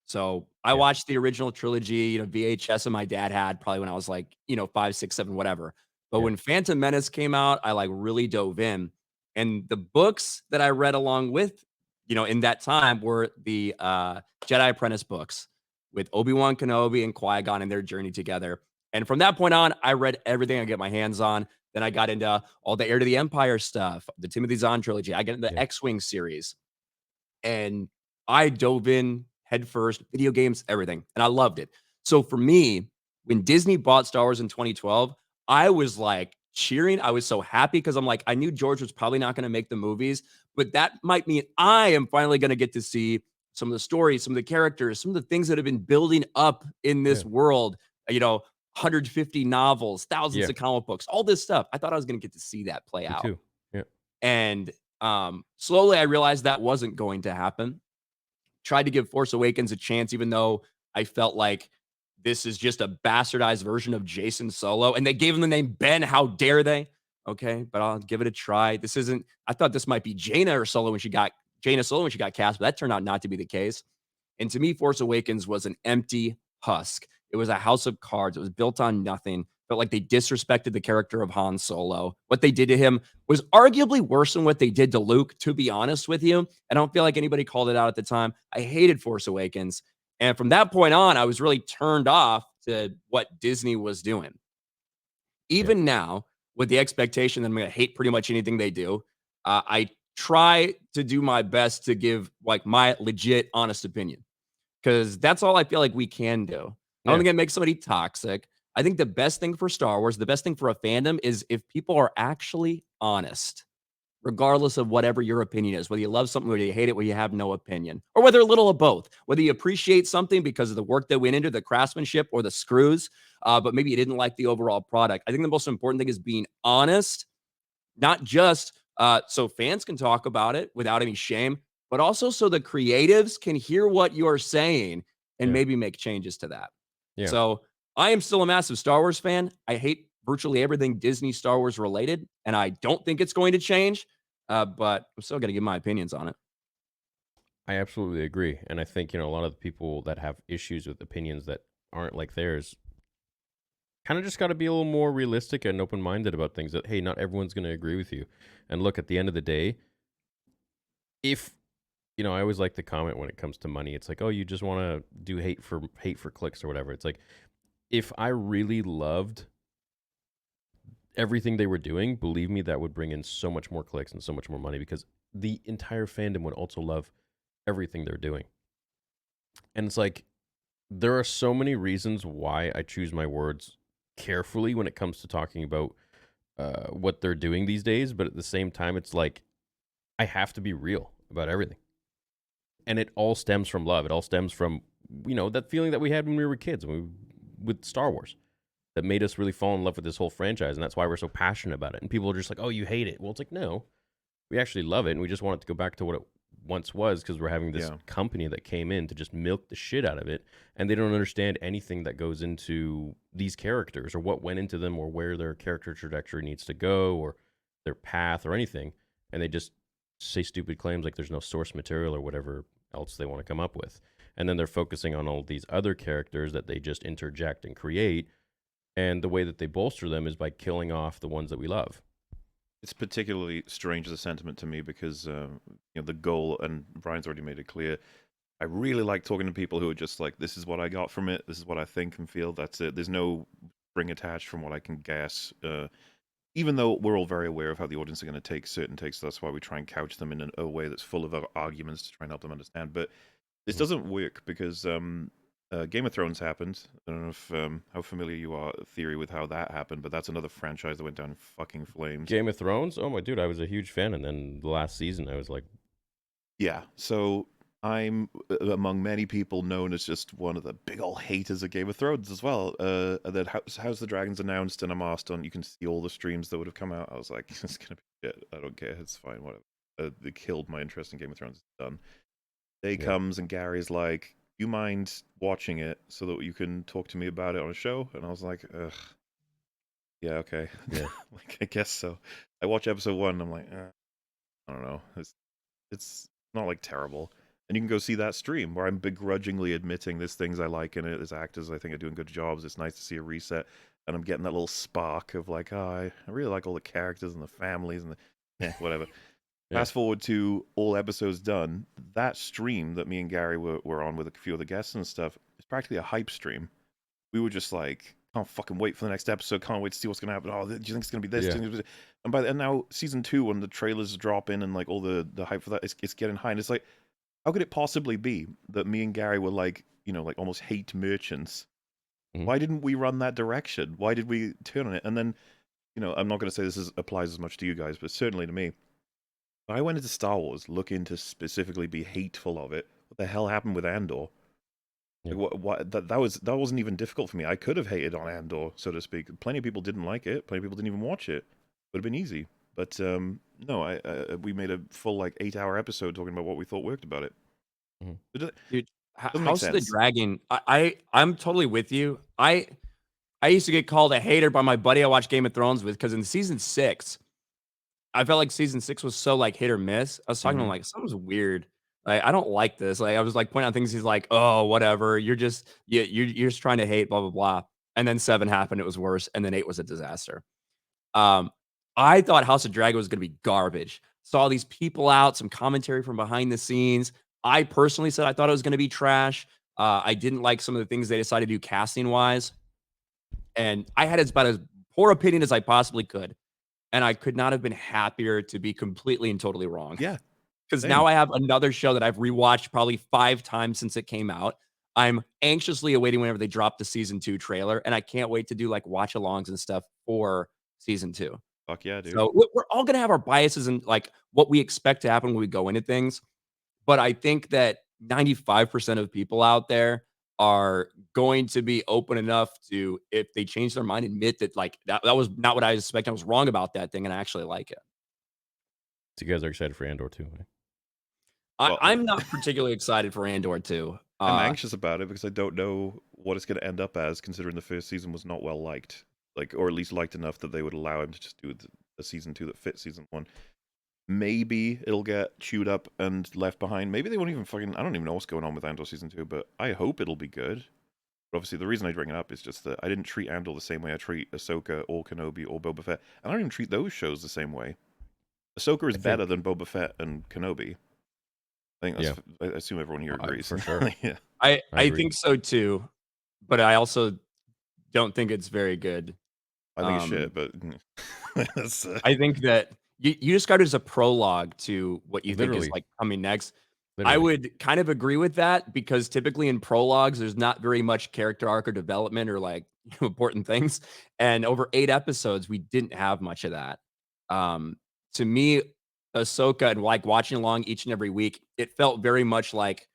So I watched the original trilogy, VHS, and my dad had probably when I was like, 5, 6, 7, whatever. But when Phantom Menace came out, I like really dove in. And the books that I read along with, in that time were the Jedi Apprentice books, with Obi-Wan Kenobi and Qui-Gon and their journey together. And from that point on, I read everything I get my hands on. Then I got into all the Heir to the Empire stuff, the Timothy Zahn trilogy. I get into the X-Wing series. And I dove in headfirst, video games, everything. And I loved it. So for me, when Disney bought Star Wars in 2012, I was like cheering. I was so happy because I'm like, I knew George was probably not going to make the movies, but that might mean I am finally going to get to see some of the stories, some of the characters, some of the things that have been building up in this world, 150 novels, thousands of comic books, all this stuff. I thought I was going to get to see that play out. Too. Yeah. And slowly I realized that wasn't going to happen. Tried to give Force Awakens a chance, even though I felt like this is just a bastardized version of Jason Solo. And they gave him the name Ben. How dare they? Okay, but I'll give it a try. This isn't, I thought this might be Jaina Solo when she got cast, but that turned out not to be the case. And to me, Force Awakens was an empty husk. It was a house of cards. It was built on nothing. Felt like they disrespected the character of Han Solo. What they did to him was arguably worse than what they did to Luke, to be honest with you. I don't feel like anybody called it out at the time. I hated Force Awakens. And from that point on, I was really turned off to what Disney was doing. Even now, with the expectation that I'm going to hate pretty much anything they do, I try to do my best to give like my legit, honest opinion, because that's all I feel like we can do. I don't think it makes somebody toxic. I think the best thing for Star Wars, the best thing for a fandom is if people are actually honest, regardless of whatever your opinion is, whether you love something, whether you hate it, whether you have no opinion, or whether a little of both, whether you appreciate something because of the work that went into the craftsmanship or the screws, but maybe you didn't like the overall product. I think the most important thing is being honest, not just so fans can talk about it without any shame, but also so the creatives can hear what you're saying and maybe make changes to that. Yeah. So I am still a massive Star Wars fan. I hate virtually everything Disney Star Wars related, and I don't think it's going to change, but I'm still going to give my opinions on it. I absolutely agree. And I think, a lot of the people that have issues with opinions that aren't like theirs kind of just got to be a little more realistic and open-minded about things that, hey, not everyone's going to agree with you. And look, at the end of the day, if, I always like the comment when it comes to money. It's like, oh, you just want to do hate for clicks or whatever. It's like, if I really loved everything they were doing, believe me, that would bring in so much more clicks and so much more money because the entire fandom would also love everything they're doing. And it's like, there are so many reasons why I choose my words carefully when it comes to talking about what they're doing these days. But at the same time, it's like, I have to be real about everything. And it all stems from love. It all stems from, that feeling that we had when we were kids with Star Wars that made us really fall in love with this whole franchise. And that's why we're so passionate about it. And people are just like, oh, you hate it. Well, it's like, no, we actually love it. And we just want it to go back to what it once was because we're having this company that came in to just milk the shit out of it. And they don't understand anything that goes into these characters or what went into them or where their character trajectory needs to go or their path or anything. And they just say stupid claims like there's no source material or whatever else they want to come up with. And then they're focusing on all these other characters that they just interject and create. And the way that they bolster them is by killing off the ones that we love. It's particularly strange as a sentiment to me because, the goal, and Brian's already made it clear, I really like talking to people who are just like, this is what I got from it, this is what I think and feel, that's it. There's no string attached from what I can guess. Even though we're all very aware of how the audience are going to take certain takes, that's why we try and couch them in a way that's full of arguments to try and help them understand. But this doesn't work because Game of Thrones happened. I don't know if how familiar you are, theory, with how that happened, but that's another franchise that went down in fucking flames. Game of Thrones? Oh my dude, I was a huge fan, and then the last season I was like... Yeah, so I'm, among many people, known as just one of the big old haters of Game of Thrones as well. That House of the Dragons announced, and I'm asked on, you can see all the streams that would have come out. I was like, it's gonna be shit. I don't care. It's fine. Whatever. They killed my interest in Game of Thrones. It's done. Day comes, and Gary's like, you mind watching it so that you can talk to me about it on a show? And I was like, ugh. Yeah, okay. Yeah. Like, I guess so. I watch episode 1, and I'm like, I don't know. It's not like terrible. And you can go see that stream where I'm begrudgingly admitting there's things I like in it. There's actors I think are doing good jobs. It's nice to see a reset. And I'm getting that little spark of like, I really like all the characters and the families and whatever. Fast forward to all episodes done. That stream that me and Gary were on with a few of the guests and stuff is practically a hype stream. We were just like, can't fucking wait for the next episode. Can't wait to see what's going to happen. Oh, do you think it's going to be this? Yeah. And by and now season 2, when the trailers drop in and like all the hype for that, it's getting high. And it's like, how could it possibly be that me and Gary were like, like almost hate merchants? Mhm. Why didn't we run that direction? Why did we turn on it? And then, I'm not going to say this applies as much to you guys, but certainly to me. I went into Star Wars looking to specifically be hateful of it. What the hell happened with Andor? Yeah. Like, that wasn't even difficult for me. I could have hated on Andor, so to speak. Plenty of people didn't like it. Plenty of people didn't even watch it. Would have been easy. But no, we made a full 8-hour episode talking about what we thought worked about it. Dude, doesn't make House of the sense. Dragon. I'm totally with you. I used to get called a hater by my buddy I watched Game of Thrones with, because in season 6, I felt like season 6 was so hit or miss. I was talking to him something's weird. I don't like this. I was pointing out things. He's like, oh, whatever. You're just you're just trying to hate, blah blah blah. And then 7 happened. It was worse. And then 8 was a disaster. I thought House of Dragon was going to be garbage. Saw these people out, some commentary from behind the scenes. I personally said I thought it was going to be trash. I didn't like some of the things they decided to do casting wise. And I had about as poor opinion as I possibly could. And I could not have been happier to be completely and totally wrong. Yeah. Because now I have another show that I've rewatched probably 5 times since it came out. I'm anxiously awaiting whenever they drop the season 2 trailer. And I can't wait to do watch alongs and stuff for season 2. Fuck yeah, dude. So we're all going to have our biases and what we expect to happen when we go into things. But I think that 95% of people out there are going to be open enough to, if they change their mind, admit that that was not what I was expecting. I was wrong about that thing, and I actually like it. So you guys are excited for Andor too, right? I'm not particularly excited for Andor 2. I'm anxious about it because I don't know what it's going to end up as, considering the first season was not well liked. Or at least liked enough that they would allow him to just do a season 2 that fits season 1. Maybe it'll get chewed up and left behind. Maybe they won't even I don't even know what's going on with Andor season 2, but I hope it'll be good. But obviously, the reason I bring it up is just that I didn't treat Andor the same way I treat Ahsoka or Kenobi or Boba Fett. And I don't even treat those shows the same way. Ahsoka is better than Boba Fett and Kenobi. I think that's, I assume everyone here agrees. For sure. Yeah. I think so too, but I also don't think it's very good. I think it's shit, but that's, I think that you described it as a prologue to what you think is coming next. Literally. I would kind of agree with that, because typically in prologues, there's not very much character arc or development or important things. And over 8 episodes, we didn't have much of that. To me, Ahsoka and watching along each and every week, it felt very much like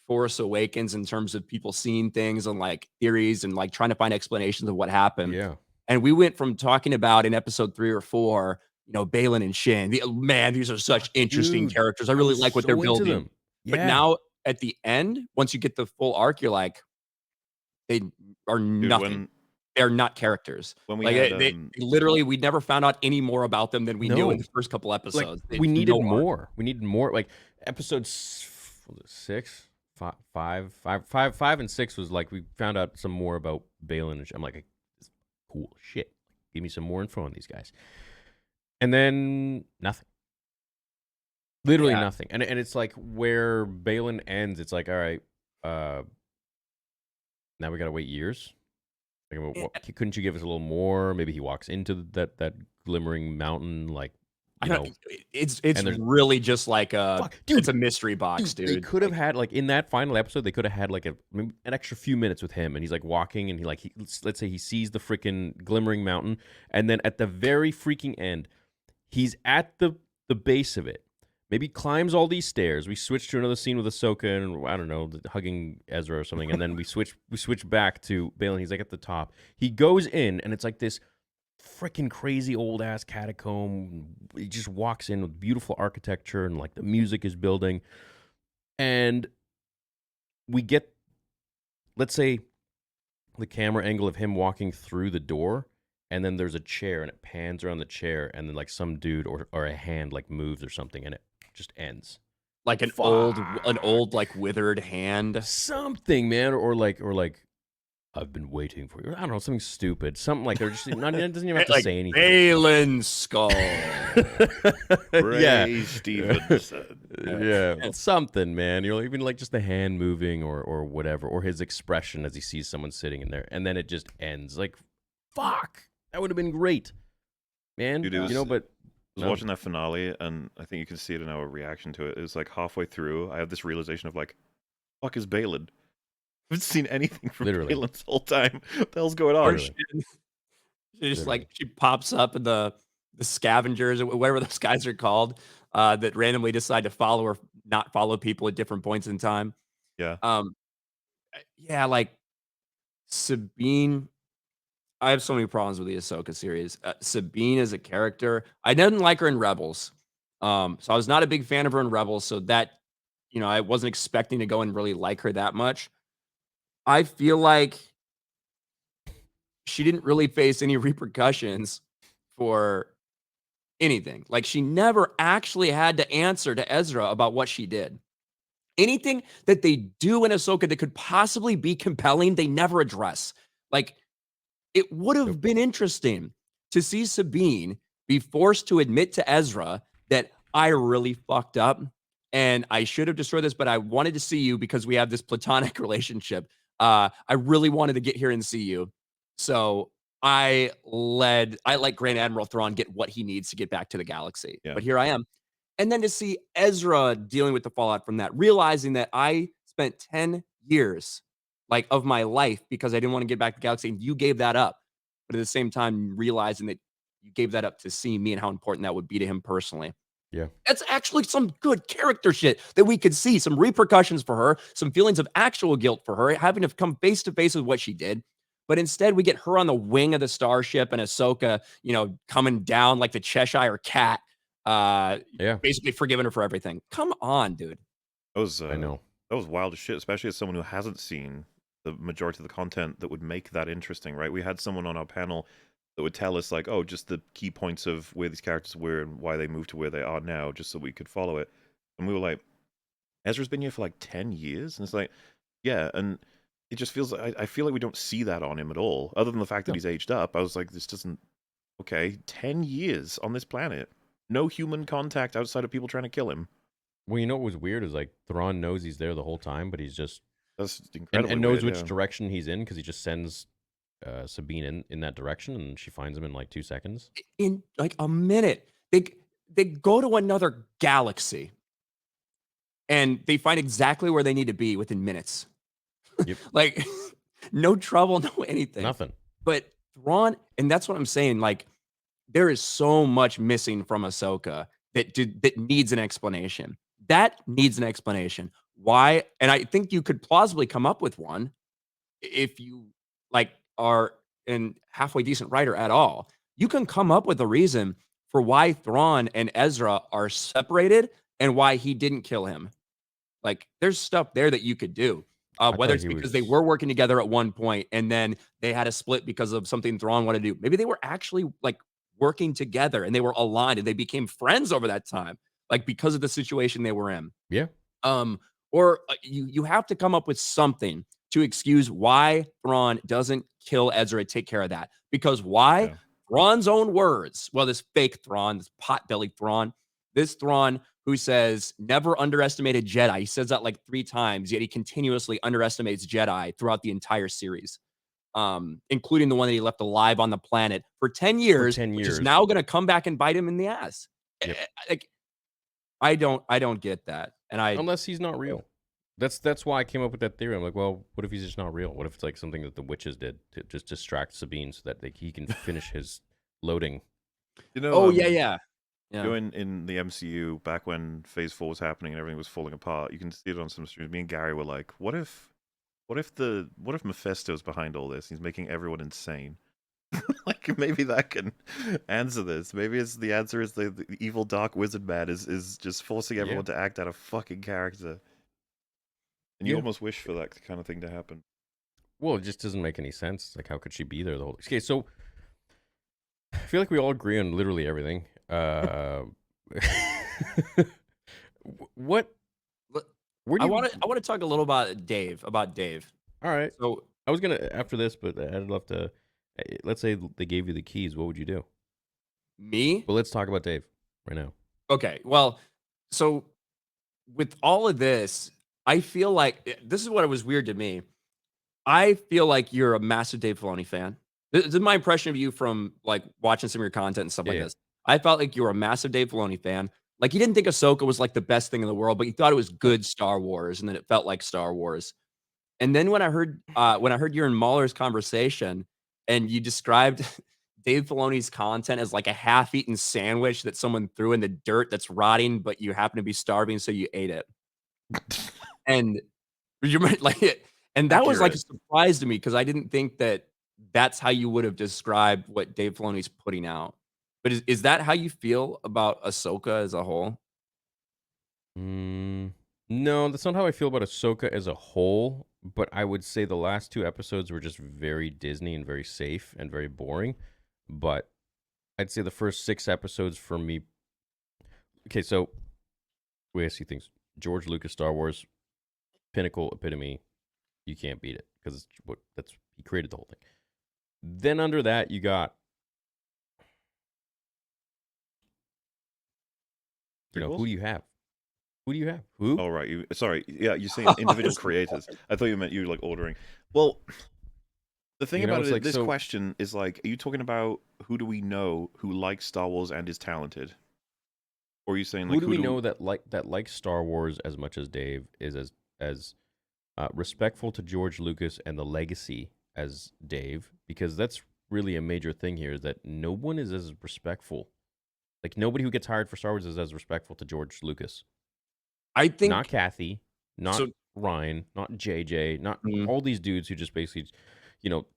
Force Awakens in terms of people seeing things and theories and trying to find explanations of what happened. Yeah. And we went from talking about in episode 3 or 4, Balin and Shin. Man, these are such interesting characters. I really like what they're building. Yeah. But now at the end, once you get the full arc, you're like, they are nothing. They're not characters. When we they literally, we never found out any more about them than we knew in the first couple episodes. We needed more. We needed more. Episode 6, 5 and 6 was we found out some more about Balin and I'm like, cool shit. Give me some more info on these guys. And then nothing. Literally nothing. And it's where Balin ends, it's all right, now we gotta wait years. Couldn't you give us a little more? Maybe he walks into that glimmering mountain, it's really just it's a mystery box, dude. They could have had in that final episode, they could have had an extra few minutes with him, and he's walking, and he let's say he sees the freaking glimmering mountain, and then at the very freaking end, he's at the base of it. Maybe climbs all these stairs. We switch to another scene with Ahsoka and I don't know, hugging Ezra or something, and then we switch back to Balin. He's at the top. He goes in, and it's this freaking crazy old ass catacomb. He just walks in with beautiful architecture, and the music is building, and we get, let's say, the camera angle of him walking through the door. And then there's a chair, and it pans around the chair, and then some dude or a hand moves or something, and it just ends. An old withered hand. Something, man, or I've been waiting for you. I don't know, something stupid. Something like they're just not, it doesn't even have to Like say anything. Balin's skull. Ray Stevenson. Yeah, something, man. You know, even like just the hand moving or whatever, or his expression as he sees someone sitting in there, and then it just ends. Like, fuck, that would have been great, man. Dude, it was- you know, but I was watching that finale, and I think you can see it in our reaction to it. It was like halfway through, I had this realization of like, fuck is Balin? I haven't seen anything from Literally. Balin this whole time. What the hell's going on? Literally. She just like she pops up in the scavengers or whatever those guys are called that randomly decide to follow or not follow people at different points in time. Yeah. Yeah, like Sabine. I have so many problems with the Ahsoka series. Sabine as a character, I didn't like her in Rebels. So I was not a big fan of her in Rebels. So that, I wasn't expecting to go and really like her that much. I feel like she didn't really face any repercussions for anything. Like she never actually had to answer to Ezra about what she did. Anything that they do in Ahsoka that could possibly be compelling, they never address. Like it would have been interesting to see Sabine be forced to admit to Ezra that I really fucked up and I should have destroyed this, but I wanted to see you because we have this platonic relationship. I really wanted to get here and see you. So I let Grand Admiral Thrawn get what he needs to get back to the galaxy. Yeah. But here I am. And then to see Ezra dealing with the fallout from that, realizing that I spent 10 years of my life because I didn't want to get back to the galaxy, and you gave that up. But at the same time, realizing that you gave that up to see me and how important that would be to him personally. Yeah. That's actually some good character shit that we could see, some repercussions for her, some feelings of actual guilt for her, having to come face to face with what she did. But instead, we get her on the wing of the starship and Ahsoka, coming down like the Cheshire cat, basically forgiving her for everything. Come on, dude. That was, I know. That was wild as shit, especially as someone who hasn't seen the majority of the content that would make that interesting, right? We had someone on our panel that would tell us, like, oh, just the key points of where these characters were and why they moved to where they are now, just so we could follow it. And we were like, Ezra's been here for like 10 years? And it's like, yeah, and it just feels like, I feel like we don't see that on him at all, other than the fact that he's aged up. I was like, this doesn't, okay, 10 years on this planet. No human contact outside of people trying to kill him. Well, you know what was weird is like Thrawn knows he's there the whole time, but he's just That's incredible. and knows weird, which direction he's in because he just sends Sabine in that direction, and she finds him in like 2 seconds. In like a minute. They go to another galaxy and they find exactly where they need to be within minutes. Yep. Like no trouble, no anything. Nothing. But Thrawn, and that's what I'm saying, like there is so much missing from Ahsoka that needs an explanation. That needs an explanation. Why? And I think you could plausibly come up with one if you are an halfway decent writer at all. You can come up with a reason for why Thrawn and Ezra are separated and why he didn't kill him. Like there's stuff there that you could do. Whether it's because they were working together at one point and then they had a split because of something Thrawn wanted to do. Maybe they were actually working together and they were aligned and they became friends over that time, because of the situation they were in. Yeah. Or you have to come up with something to excuse why Thrawn doesn't kill Ezra, take care of that. Because why? Yeah. Thrawn's own words. Well, this fake Thrawn, this pot-bellied Thrawn, this Thrawn who says never underestimate a Jedi. He says that 3 times, yet he continuously underestimates Jedi throughout the entire series, including the one that he left alive on the planet for 10 years, which is now going to come back and bite him in the ass. Yep. I don't get that. And unless he's not real. That's why I came up with that theory. I'm like, well, what if he's just not real? What if it's like something that the witches did to just distract Sabine so that he can finish his loading? You know, oh yeah. You know, in the MCU, back when Phase 4 was happening and everything was falling apart, you can see it on some streams. Me and Gary were like, what if Mephisto's behind all this? He's making everyone insane. Like maybe that can answer this. Maybe the answer is the evil dark wizard man is just forcing everyone to act out a fucking character. And you almost wish for that kind of thing to happen. Well, it just doesn't make any sense. Like, how could she be there the whole? Okay, so I feel like we all agree on literally everything. What? I want to talk a little about Dave. All right. So I was gonna after this, but I'd love to. Let's say they gave you the keys. What would you do? Me? But let's talk about Dave right now. Okay. Well, so with all of this, I feel like this is what was weird to me. I feel like you're a massive Dave Filoni fan. This is my impression of you from like watching some of your content and stuff Yeah, like yeah. this. I felt like you were a massive Dave Filoni fan. Like you didn't think Ahsoka was like the best thing in the world, but you thought it was good Star Wars, and then it felt like Star Wars. And then when I heard you and MauLer's conversation, and you described Dave Filoni's content as like a half-eaten sandwich that someone threw in the dirt that's rotting, but you happen to be starving, so you ate it. And you might like it, and that was like a Accurate. surprise to me because I didn't think that that's how you would have described what Dave Filoni's putting out. But is that how you feel about Ahsoka as a whole? No, that's not how I feel about Ahsoka as a whole. But I would say the last 2 episodes were just very Disney and very safe and very boring. But I'd say the first 6 episodes for me. Okay, so the way I see things, George Lucas, Star Wars, pinnacle epitome. You can't beat it because he created the whole thing. Then under that, you got who Prequels? do you have? Who do you have? Who? Oh right, sorry. Yeah, you're saying individual creators. I thought you meant you were like ordering. Well, the thing about it's it, like, this so question is like, are you talking about who do we know who likes Star Wars and is talented, or are you saying like who do we know that likes Star Wars as much as Dave is as respectful to George Lucas and the legacy as Dave? Because that's really a major thing here, is that no one is as respectful. Like nobody who gets hired for Star Wars is as respectful to George Lucas. I think Not Kathy, not so. Ryan, not JJ, not Mhm. all these dudes who just basically,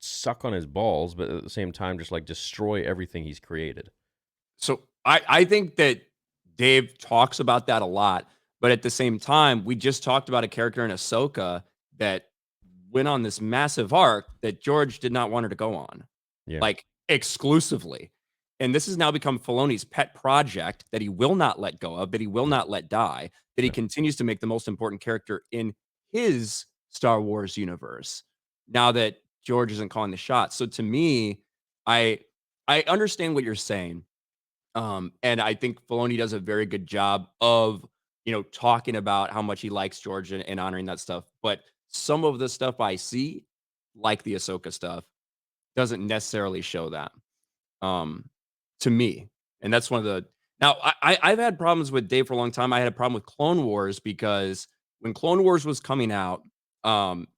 suck on his balls, but at the same time just like destroy everything he's created. So I think that Dave talks about that a lot, but at the same time, we just talked about a character in Ahsoka that went on this massive arc that George did not want her to go on, Yeah. like exclusively. And this has now become Filoni's pet project that he will not let go of, that he will not let die, that he Yeah. continues to make the most important character in his Star Wars universe. Now that George isn't calling the shots. So to me, I I understand what you're saying. And I think Filoni does a very good job of, talking about how much he likes George and honoring that stuff. But some of the stuff I see, like the Ahsoka stuff, doesn't necessarily show that um, to me. And that's one of the now I've had problems with Dave for a long time. I had a problem with Clone Wars because when Clone Wars was coming out,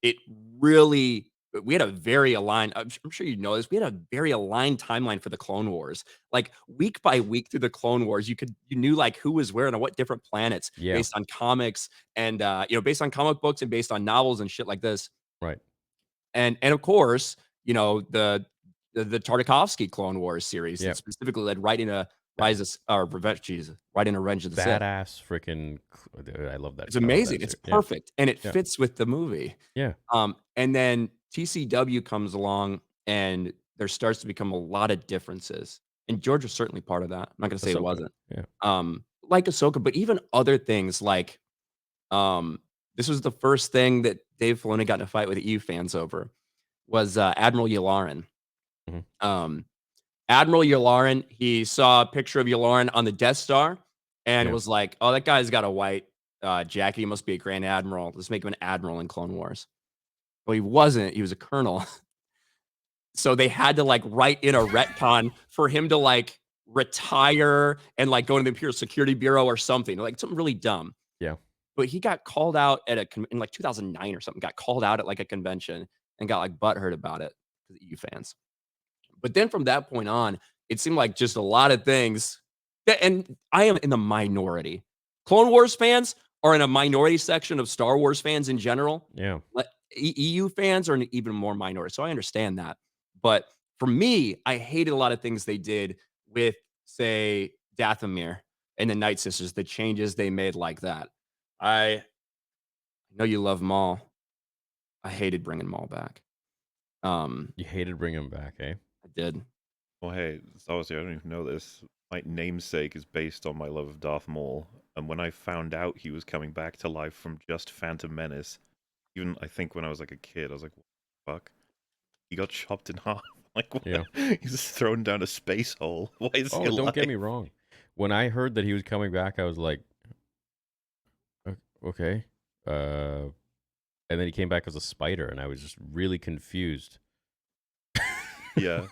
it really we had a very aligned. I'm sure you know this. We had a very aligned timeline for the Clone Wars. Like week by week through the Clone Wars, you knew like who was where and on what different planets Yeah. based on comics and based on comic books and based on novels and shit like this. Right. And of course, the Tartakovsky Clone Wars series Yeah. that specifically led right into Rise of or Revenge, Jesus, right into Revenge of the Sith. Badass freaking I love that. It's I love that amazing. It's series. Yeah. perfect, and it Yeah. fits with the movie. Yeah. And then TCW comes along, and there starts to become a lot of differences. And George was certainly part of that. I'm not gonna say it Ahsoka. wasn't. Yeah. Like Ahsoka, but even other things like, this was the first thing that Dave Filoni got in a fight with EU fans over was Admiral Yularen. Mhm. Admiral Yularen, he saw a picture of Yularen on the Death Star and Yeah. was like, "Oh, that guy's got a white jacket. He must be a Grand Admiral. Let's make him an Admiral in Clone Wars." Well, he wasn't. He was a Colonel. So they had to like write in a retcon for him to like retire and like go into the Imperial Security Bureau or something, like something really dumb. Yeah. But he got called out at in like 2009 or something. Got called out at like a convention and got like butthurt about it because EU fans. But then from that point on, it seemed like just a lot of things and I am in the minority. Clone Wars fans are in a minority section of Star Wars fans in general. Yeah. EU fans are an even more minority. So I understand that. But for me, I hated a lot of things they did with, say, Dathomir and the Night Sisters, the changes they made like that. I know you love Maul. I hated bringing Maul back. You hated bringing him back, eh? I did. Well, hey, obviously I don't even know this. My namesake is based on my love of Darth Maul, and when I found out he was coming back to life from just Phantom Menace, even I think when I was like a kid, I was like, fuck? He got chopped in half. Like, what? Yeah. He's just thrown down a space hole. Why is he Oh, alive? don't get me wrong. When I heard that he was coming back, I was like, okay. And then he came back as a spider, and I was just really confused. Yeah.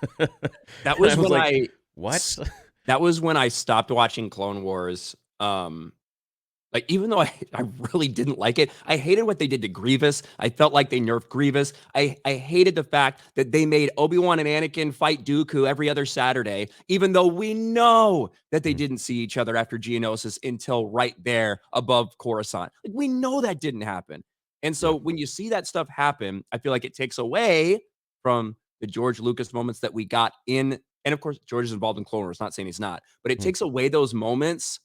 That was I was when like, what? That was when I stopped watching Clone Wars. Like, even though I really didn't like it, I hated what they did to Grievous. I felt like they nerfed Grievous. I hated the fact that they made Obi-Wan and Anakin fight Dooku every other Saturday, even though we know that they didn't see each other after Geonosis until right there above Coruscant. Like, we know that didn't happen. And so when you see that stuff happen, I feel like it takes away from the George Lucas moments that we got in. And of course, George is involved in Clone Wars, not saying he's not, but it takes away those moments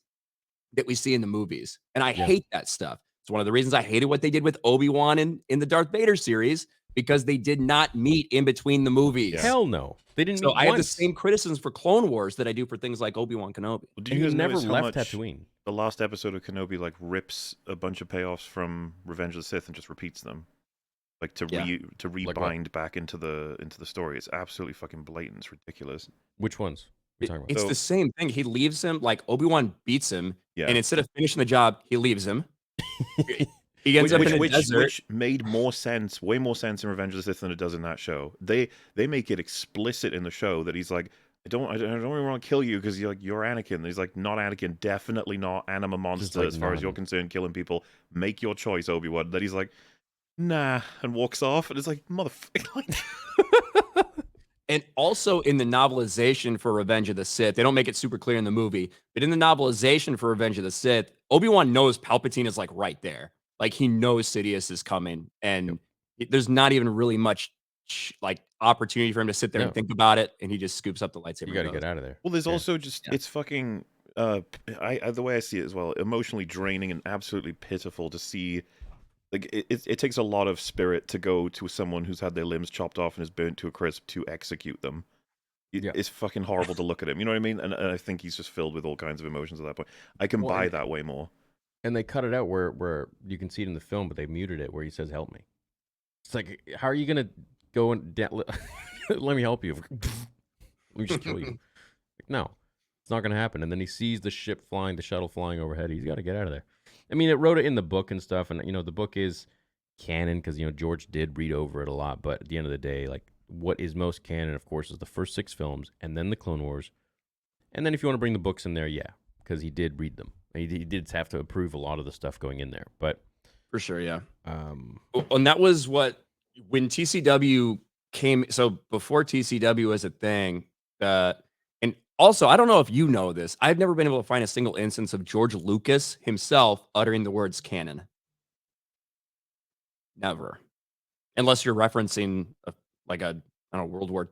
that we see in the movies. And I hate that stuff. It's one of the reasons I hated what they did with Obi-Wan in the Darth Vader series, because they did not meet in between the movies. Hell no. They didn't So meet I have the once. same criticisms for Clone Wars that I do for things like Obi-Wan Kenobi. Well, did And you he guys never notice how left much Tatooine. the last episode of Kenobi like rips a bunch of payoffs from Revenge of the Sith and just repeats them, like to rebind back into the story? It's absolutely fucking blatant. It's ridiculous. Which ones? What are you talking about? It's the same thing. He leaves him, like Obi-Wan beats him, and instead of finishing the job, he leaves him. He ends up in a desert. Which made more sense, way more sense in Revenge of the Sith than it does in that show. They make it explicit in the show that he's like, I don't really want to kill you because you're Anakin. And he's like, not Anakin, definitely not anima monster. As far as you're concerned, killing people. Make your choice, Obi-Wan. Then he's like, nah, and walks off. And it's like, motherfucker. And also in the novelization for Revenge of the Sith, they don't make it super clear in the movie, but in the novelization for Revenge of the Sith, Obi-Wan knows Palpatine is like right there. Like, he knows Sidious is coming, and there's not even really much like opportunity for him to sit there and think about it, and he just scoops up the lightsaber. You got to get out of there. Well, there's also just it's fucking the way I see it as well, emotionally draining and absolutely pitiful to see. Like, it takes a lot of spirit to go to someone who's had their limbs chopped off and is burnt to a crisp to execute them. It's fucking horrible to look at him. You know what I mean? And I think he's just filled with all kinds of emotions at that point. I can buy that way more. And they cut it out where you can see it in the film, but they muted it where he says, help me. It's like, how are you going to go and... let me help you. Let me just kill you. Like, no, it's not going to happen. And then he sees the ship flying, the shuttle flying overhead. He's got to get out of there. I mean, it wrote it in the book and stuff, and, the book is canon because, George did read over it a lot, but at the end of the day, like, what is most canon, of course, is the first 6 films, and then the Clone Wars. And then if you want to bring the books in there, yeah, because he did read them. He did have to approve a lot of the stuff going in there, but... For sure, yeah. And that was when TCW came, so before TCW was a thing, and also, I don't know if you know this, I've never been able to find a single instance of George Lucas himself uttering the words canon. Never. Unless you're referencing World War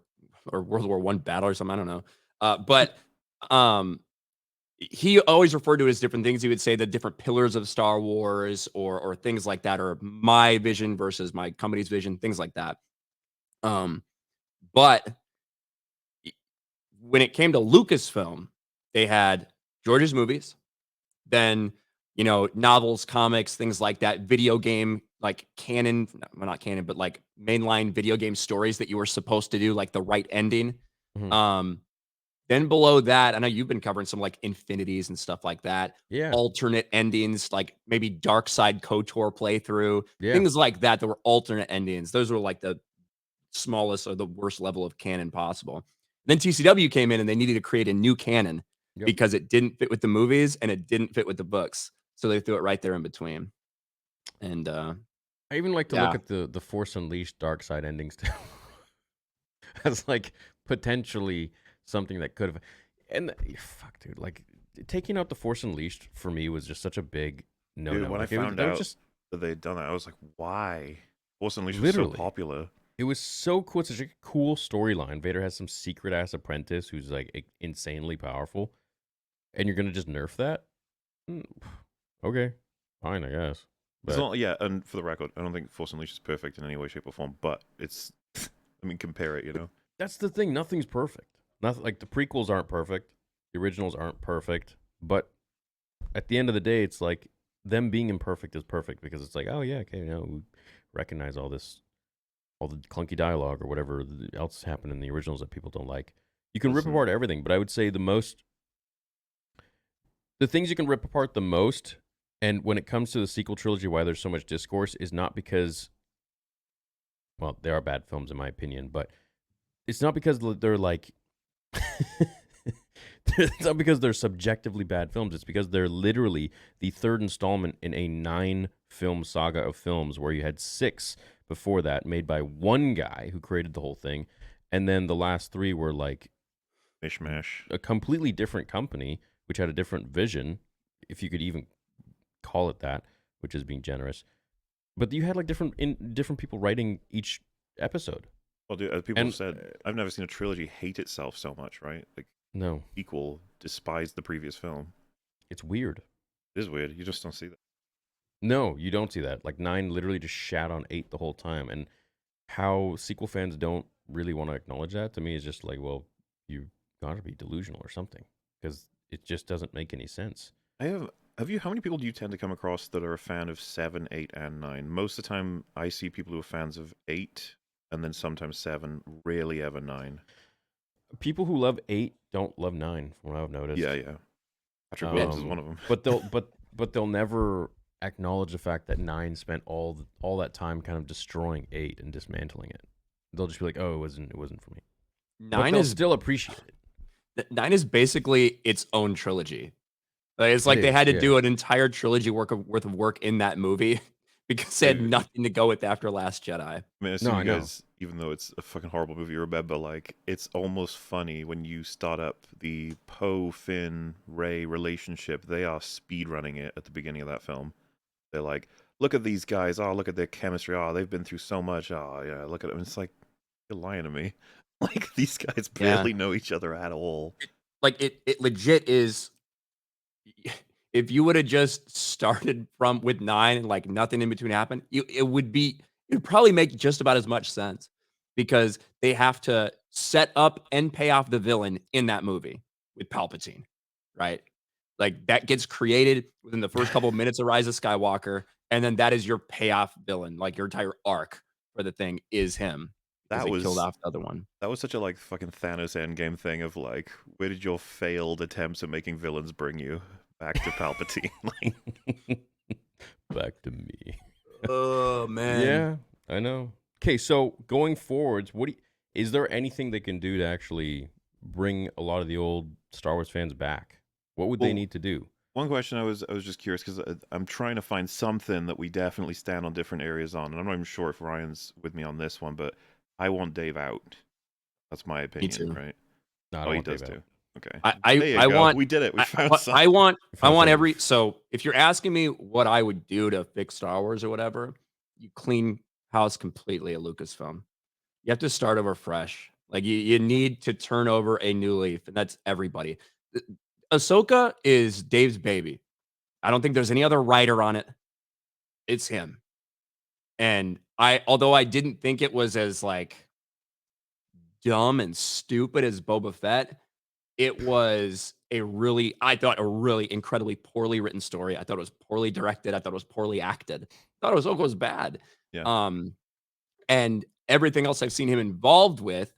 I battle or something, I don't know. But he always referred to it as different things. He would say the different pillars of Star Wars or things like that, or my vision versus my company's vision, things like that. But when it came to Lucasfilm, they had George's movies, then, novels, comics, things like that, video game, like canon, well, not canon, but like mainline video game stories that you were supposed to do, like the right ending. Mm-hmm. Then below that, I know you've been covering some like infinities and stuff like that. Yeah. Alternate endings, like maybe Dark Side KOTOR playthrough, Yeah. things like that were alternate endings. Those were like the smallest or the worst level of canon possible. Then TCW came in and they needed to create a new canon because it didn't fit with the movies and it didn't fit with the books. So they threw it right there in between. And I even like to look at the Force Unleashed Dark Side endings too. As like potentially something that could have, and fuck, dude, like taking out the Force Unleashed for me was just such a big no-no. Dude, when like, I found out that they'd done that, I was like, why? Force Unleashed was so popular. It was so cool. It's such a cool storyline. Vader has some secret ass apprentice who's like insanely powerful, and you're gonna just nerf that? Okay, fine, I guess. But... It's not, and for the record, I don't think Force Unleashed is perfect in any way, shape, or form. But it's, I mean, compare it. That's the thing. Nothing's perfect. Nothing like the prequels aren't perfect. The originals aren't perfect. But at the end of the day, it's like them being imperfect is perfect because it's like, oh yeah, okay, we recognize all this all the clunky dialogue or whatever else happened in the originals that people don't like. You can rip Listen. apart everything, but I would say the things you can rip apart the most, and when it comes to the sequel trilogy, why there's so much discourse is not because, well, they are bad films in my opinion, but it's not because they're like, it's not because they're subjectively bad films. It's because they're literally the third installment in a 9-film saga of films where you had 6 before that made by one guy who created the whole thing. And then the last 3 were like Mishmash. a completely different company, which had a different vision, if you could even call it that, which is being generous. But you had like different people writing each episode. Well, dude, as people have said, I've never seen a trilogy hate itself so much, right? Like, No, equal despised the previous film. it's weird. It is weird. You just don't see that. No, you don't see that. Like 9 literally just shat on 8 the whole time. And how sequel fans don't really want to acknowledge that, to me, is just like, well, you gotta be delusional or something, because it just doesn't make any sense. How many people do you tend to come across that are a fan of 7, 8, and 9? Most of the time, I see people who are fans of 8, and then sometimes 7, rarely ever 9. People who love 8 don't love 9, from what I've noticed. Yeah. Patrick Williams is one of them. But they'll never acknowledge the fact that 9 spent all that time kind of destroying 8 and dismantling it. They'll just be like, "Oh, it wasn't for me." 9 is is still appreciate it. 9 is basically its own trilogy. Like, it's like they had to do an entire trilogy worth of work in that movie because they had nothing to go with after Last Jedi. I mean, I assume you guys, even though it's a fucking horrible movie, you remember, like, it's almost funny when you start up the Poe, Finn, Rey relationship. They are speedrunning it at the beginning of that film. They're like, look at these guys. Oh, look at their chemistry. Oh, they've been through so much. Oh, yeah, look at them. It's like, you're lying to me. Like, these guys barely know each other at all. It legit is. If you would have just started with 9 and like nothing in between happened, it would probably make just about as much sense, because they have to set up and pay off the villain in that movie with Palpatine, right? Like, that gets created within the first couple of minutes of Rise of Skywalker, and then that is your payoff villain. Like, your entire arc for the thing is him. They killed off the other one. That was such a like fucking Thanos Endgame thing of like, where did your failed attempts at making villains bring you? Back to Palpatine. Back to me. Oh man. Yeah, I know. Okay, so going forwards, is there anything they can do to actually bring a lot of the old Star Wars fans back? What would they need to do? One question I was just curious, because I'm trying to find something that we definitely stand on different areas on, and I'm not even sure if Ryan's with me on this one, but I want Dave out. That's my opinion, too. right? No, he does too. Okay. I want. We did it. We found something. I want So if you're asking me what I would do to fix Star Wars or whatever, you clean house completely at Lucasfilm. You have to start over fresh. Like, you need to turn over a new leaf, and that's everybody. Ahsoka is Dave's baby. I don't think there's any other writer on it. It's him. And although I didn't think it was as like dumb and stupid as Boba Fett, it was I thought a really incredibly poorly written story. I thought it was poorly directed. I thought it was poorly acted. I thought Ahsoka was bad. Yeah. And everything else I've seen him involved with,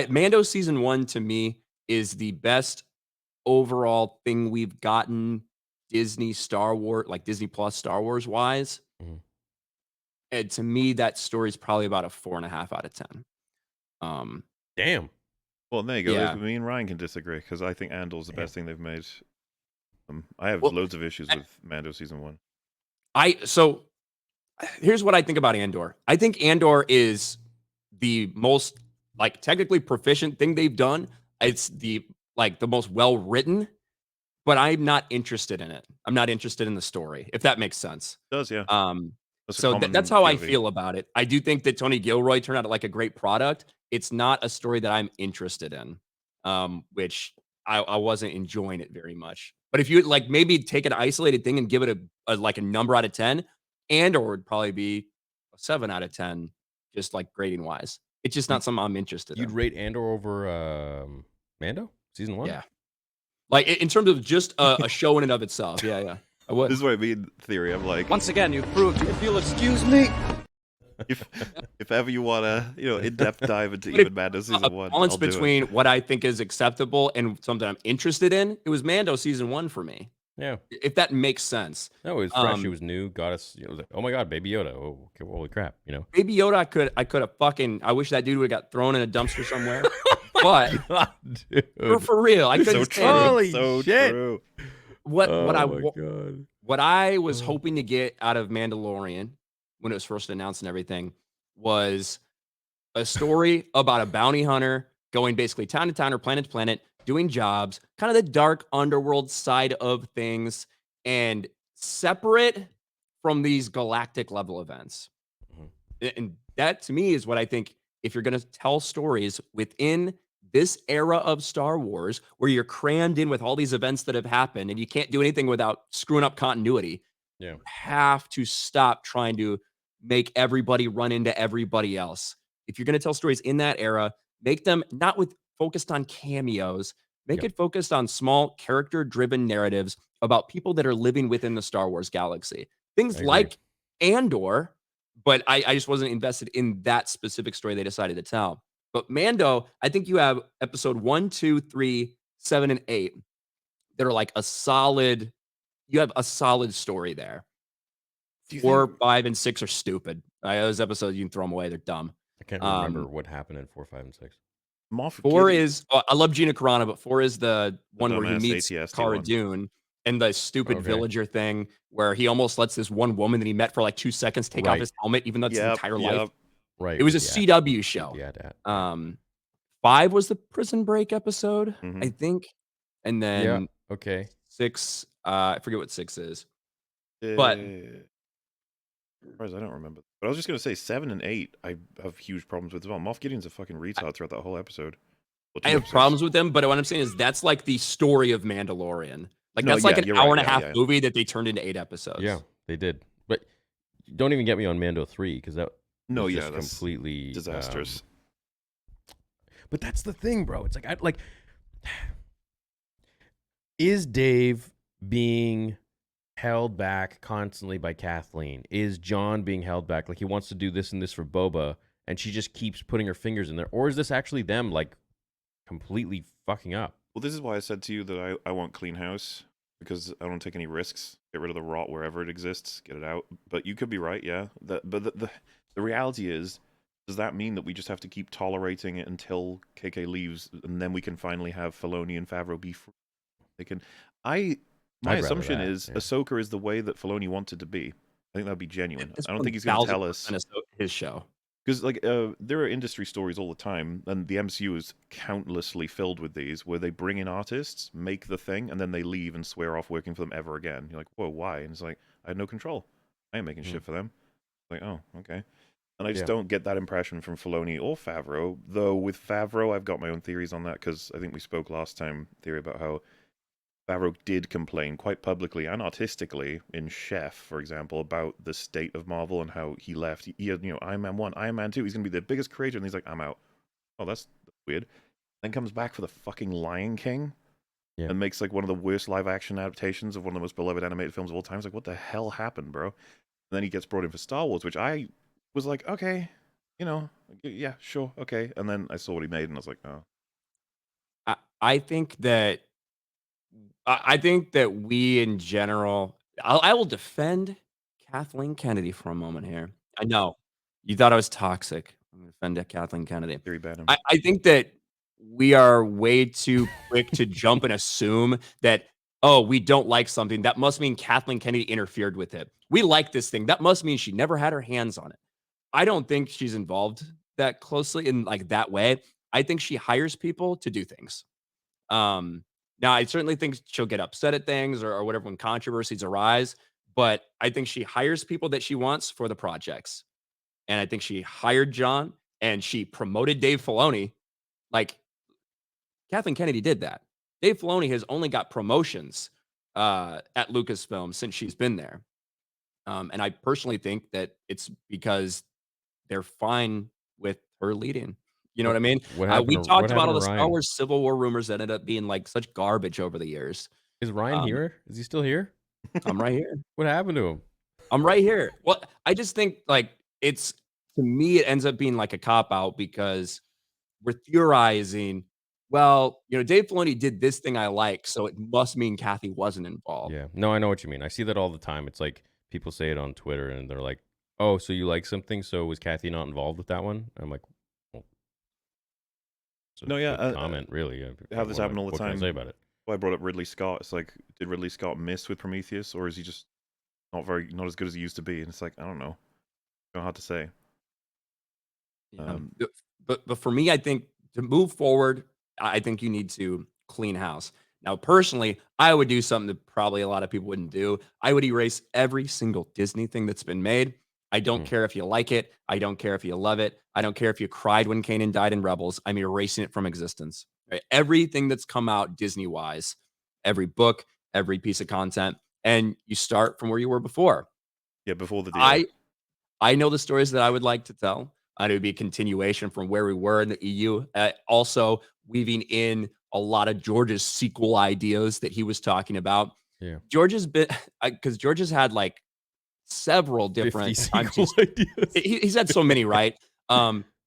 Mando season 1 to me is the best overall thing we've gotten Disney Star Wars, like Disney Plus Star Wars wise. Mhm. And to me, that story is probably about a 4.5 out of 10. Damn. Well, there you go. Yeah. Me and Ryan can disagree, because I think Andor's the best thing they've made. I have loads of issues with Mando season 1. So here's what I think about Andor. I think Andor is the most like technically proficient thing they've done. It's the most well written, but I'm not interested in it. I'm not interested in the story, if that makes sense. It does, yeah. That's how I feel about it. I do think that Tony Gilroy turned out like a great product. It's not a story that I'm interested in, which I wasn't enjoying it very much. But if you like maybe take an isolated thing and give it a number out of 10, Andor would probably be a 7 out of 10, just like grading wise. It's just not something I'm interested in. You'd rate Andor over Mando season 1? Yeah. Like in terms of just a show in and of itself. Yeah. I would. This is what I mean, theory. I'm like, Once again, you've proved, if you'll excuse me. if ever you want to, in-depth dive into But if even Mando a season 1, balance I'll do it. between what I think is acceptable and something I'm interested in, it was Mando season 1 for me. Yeah. If that makes sense. No, it was fresh. It was new. Got us. It was like, oh my god, Baby Yoda. Oh, okay, holy crap! Baby Yoda, I could have fucking. I wish that dude would have got thrown in a dumpster somewhere. But God, dude. for real, I So couldn't true. stand it. Holy so shit. true. What Oh I my god. what I was hoping to get out of Mandalorian when it was first announced and everything was a story about a bounty hunter going basically town to town or planet to planet, doing jobs, kind of the dark underworld side of things, and separate from these galactic level events. And that to me is what I think if you're going to tell stories within this era of Star Wars, where you're crammed in with all these events that have happened and you can't do anything without screwing up continuity, Yeah. you have to stop trying to make everybody run into everybody else. If you're going to tell stories in that era, make them not with focused on cameos, make Yep. it focused on small character-driven narratives about people that are living within the Star Wars galaxy. Things I agree. like Andor, but I just wasn't invested in that specific story they decided to tell. But Mando, I think you have episode 1, 2, 3, 7, and 8 that are like you have a solid story there. Do you 4, think- 5, and 6 are stupid. Those episodes, you can throw them away. They're dumb. I can't remember what happened in 4, 5, and 6. Moff 4 Gideon- is, I love Gina Carano, but 4 is the one where he dumbass meets ATST Cara one. Dune and the stupid Okay. villager thing where he almost lets this one woman that he met for like 2 seconds take off Right. his helmet, even though it's his entire life. Right. It was a yeah. CW show. Yeah, that. 5 was the prison break episode, Mhm. I think. And Yeah. then Okay. 6, I forget what 6 is. But- I don't remember. But I was just gonna say 7 and 8. I have huge problems with as well. Moff Gideon's a fucking retard throughout that whole episode. Well, I 2 have episodes. problems with them, but what I'm saying is that's like the story of Mandalorian. Like No, that's like yeah, an you're hour right, and a half yeah. movie that they turned into 8 episodes. Yeah, they did. But don't even get me on Mando 3 because that No, was yeah, just that's completely disastrous. But that's the thing, bro. It's like, is Dave being held back constantly by Kathleen? Is John being held back? Like he wants to do this and this for Boba, and she just keeps putting her fingers in there? Or is this actually them like completely fucking up? Well, this is why I said to you that I want clean house, because I don't take any risks. Get rid of the rot wherever it exists. Get it out. But you could be right, yeah. But the reality is, does that mean that we just have to keep tolerating it until KK leaves, and then we can finally have Filoni and Favreau be free? They can. My I'd rather assumption that, is yeah. Ahsoka is the way that Filoni wanted to be. I think that'd be genuine. It's I don't think he's going to tell 1000% us. his show. Because there are industry stories all the time, and the MCU is countlessly filled with these, where they bring in artists, make the thing, and then they leave and swear off working for them ever again. You're like, whoa, why? And it's like, I had no control. I ain't making shit for them. Like, oh, okay. And I just don't get that impression from Filoni or Favreau. Though with Favreau, I've got my own theories on that, because I think we spoke last time, theory about how Favreau did complain quite publicly and artistically in Chef, for example, about the state of Marvel and how he left. He had, Iron Man 1, Iron Man 2, he's going to be the biggest creator, and he's like, I'm out. Oh, that's weird. Then comes back for the fucking Lion King and makes like one of the worst live-action adaptations of one of the most beloved animated films of all time. It's like, what the hell happened, bro? And then he gets brought in for Star Wars, which I was like, okay, yeah, sure, okay. And then I saw what he made, and I was like, oh. I think that we in general, I will defend Kathleen Kennedy for a moment here. I know you thought I was toxic. I'm going to defend Kathleen Kennedy. Theory banned him. I think that we are way too quick to jump and assume that, oh, we don't like something. That must mean Kathleen Kennedy interfered with it. We like this thing. That must mean she never had her hands on it. I don't think she's involved that closely in like that way. I think she hires people to do things. Now, I certainly think she'll get upset at things or whatever when controversies arise, but I think she hires people that she wants for the projects. And I think she hired John and she promoted Dave Filoni. Like, Kathleen Kennedy did that. Dave Filoni has only got promotions at Lucasfilm since she's been there. And I personally think that it's because they're fine with her leading. You know what I mean? What We happened to- talked what about all happened the to Star Ryan? Wars Civil War rumors that ended up being like such garbage over the years. Is Ryan here? Is he still here? I'm right here. What happened to him? I'm right here. Well, I just think like it's to me, it ends up being like a cop out because we're theorizing, well, Dave Filoni did this thing I like, so it must mean Kathy wasn't involved. Yeah. No, I know what you mean. I see that all the time. It's like people say it on Twitter and they're like, "Oh, so you like something? So was Kathy not involved with that one?" I'm like, well, it's a No, yeah, good comment, really. have this happen all the what time. Can I say about it? Well, I brought up Ridley Scott. It's like, did Ridley Scott miss with Prometheus, or is he just not as good as he used to be? And it's like, I don't know. It's hard to say. But for me, I think to move forward, I think you need to clean house. Now, personally, I would do something that probably a lot of people wouldn't do. I would erase every single Disney thing that's been made. I don't care if you like it. I don't care if you love it. I don't care if you cried when Kanan died in Rebels. I'm erasing it from existence. Right? Everything that's come out Disney-wise, every book, every piece of content, and you start from where you were before. Yeah, before the deal. I know the stories that I would like to tell. It would be a continuation from where we were in the EU. Also, weaving in a lot of George's sequel ideas that he was talking about. Yeah. George's been, because George has had like several different sequel ideas. He's had so many, right?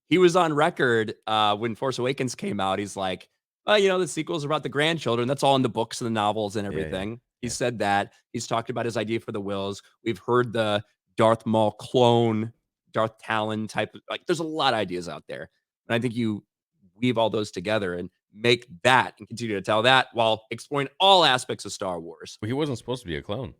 He was on record when Force Awakens came out. He's like, the sequels are about the grandchildren. That's all in the books and the novels and everything. Yeah. He said that. He's talked about his idea for the Wills. We've heard the Darth Maul clone, Darth Talon type of, like, there's a lot of ideas out there. And I think you weave all those together and make that and continue to tell that while exploring all aspects of Star Wars. Well, he wasn't supposed to be a clone.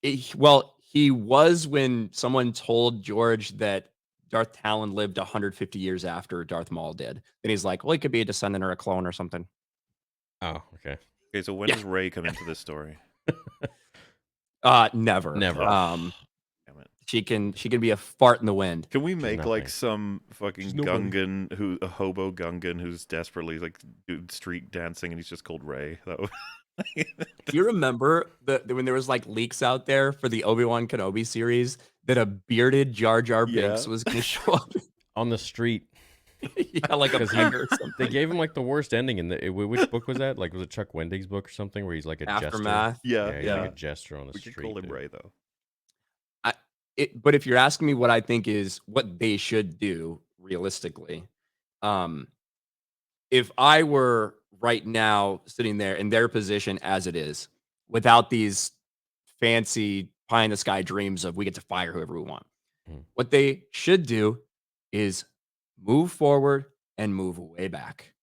He was when someone told George that Darth Talon lived 150 years after Darth Maul did. Then he's like, well, he could be a descendant or a clone or something. Oh, okay. Okay, so when does Rey come into this story? Never. Never. Damn it. She can be a fart in the wind. Can we make like nothing. some fucking She's nobody. Gungan, a hobo Gungan who's desperately like doing street dancing, and he's just called Rey? That would... Do you remember when there was like leaks out there for the Obi-Wan Kenobi series that a bearded Jar Jar Binks was going to show up on the street? Yeah, like a peg or something. They gave him like the worst ending in which book was that? Like, was it Chuck Wendig's book or something where he's like a Aftermath? Jester? Yeah, like a jester on the we street. could call him Rey though. But if you're asking me what I think is what they should do realistically, if I were right now sitting there in their position as it is, without these fancy pie in the sky dreams of we get to fire whoever we want, what they should do is move forward and move way back.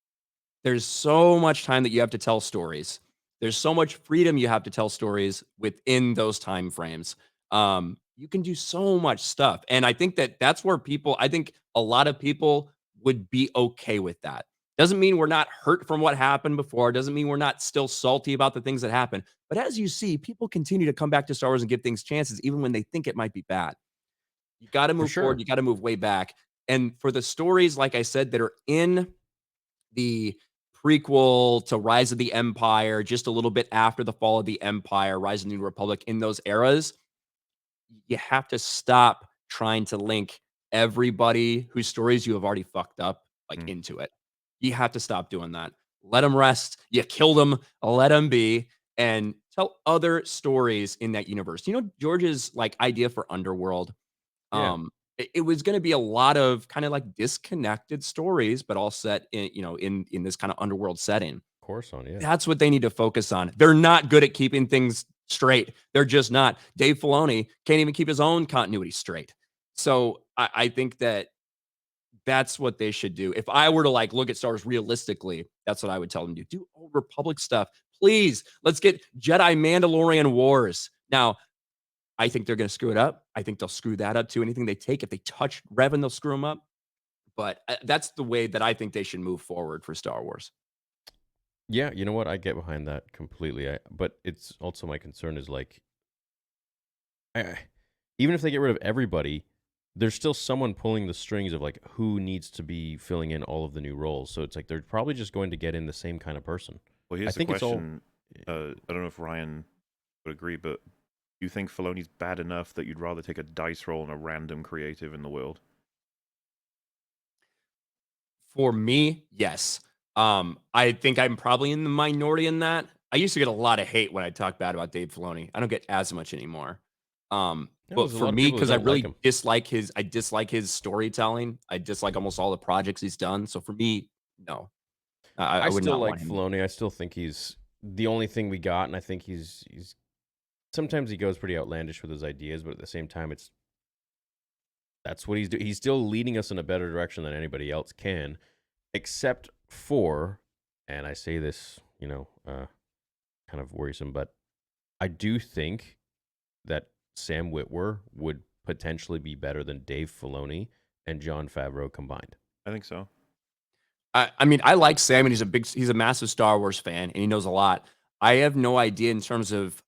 There's so much time that you have to tell stories. There's so much freedom you have to tell stories within those time frames. You can do so much stuff. And I think that's where I think a lot of people would be okay with that. Doesn't mean we're not hurt from what happened before. Doesn't mean we're not still salty about the things that happened. But as you see, people continue to come back to Star Wars and give things chances, even when they think it might be bad. You got to move forward. You got to move way back. And for the stories, like I said, that are in the prequel to Rise of the Empire, just a little bit after the fall of the Empire, Rise of the New Republic, in those eras, you have to stop trying to link everybody whose stories you have already fucked up into it. You have to stop doing that. Let them rest. You kill them. Let them be. And tell other stories in that universe. George's like idea for Underworld. It was going to be a lot of kind of like disconnected stories, but all set in this kind of underworld setting. Yeah. That's what they need to focus on. They're not good at keeping things straight. They're just not. Dave Filoni can't even keep his own continuity straight. So I think that's what they should do. If I were to like look at Star Wars realistically, that's what I would tell them to do. Old Republic stuff. Please, let's get Jedi Mandalorian Wars. Now, I think they're going to screw it up. I think they'll screw that up too. Anything they take, if they touch Revan, they'll screw them up. But that's the way that I think they should move forward for Star Wars. Yeah, you know what? I get behind that completely. But it's also my concern is like, even if they get rid of everybody, there's still someone pulling the strings of like who needs to be filling in all of the new roles. So it's like they're probably just going to get in the same kind of person. Well, here's the question. I don't know if Ryan would agree, but do you think Filoni's bad enough that you'd rather take a dice roll on a random creative in the world? For me, yes. I think I'm probably in the minority in that. I used to get a lot of hate when I talk bad about Dave Filoni. I don't get as much anymore. But for me, because I really dislike his storytelling. I dislike almost all the projects he's done. So for me, no, I would still not like want him. Filoni. I still think he's the only thing we got, and I think he's sometimes he goes pretty outlandish with his ideas, but at the same time, that's what he's doing. He's still leading us in a better direction than anybody else can, except for, and I say this, kind of worrisome, but I do think that Sam Witwer would potentially be better than Dave Filoni and Jon Favreau combined. I think so. I mean, I like Sam, and he's a massive Star Wars fan, and he knows a lot. I have no idea in terms of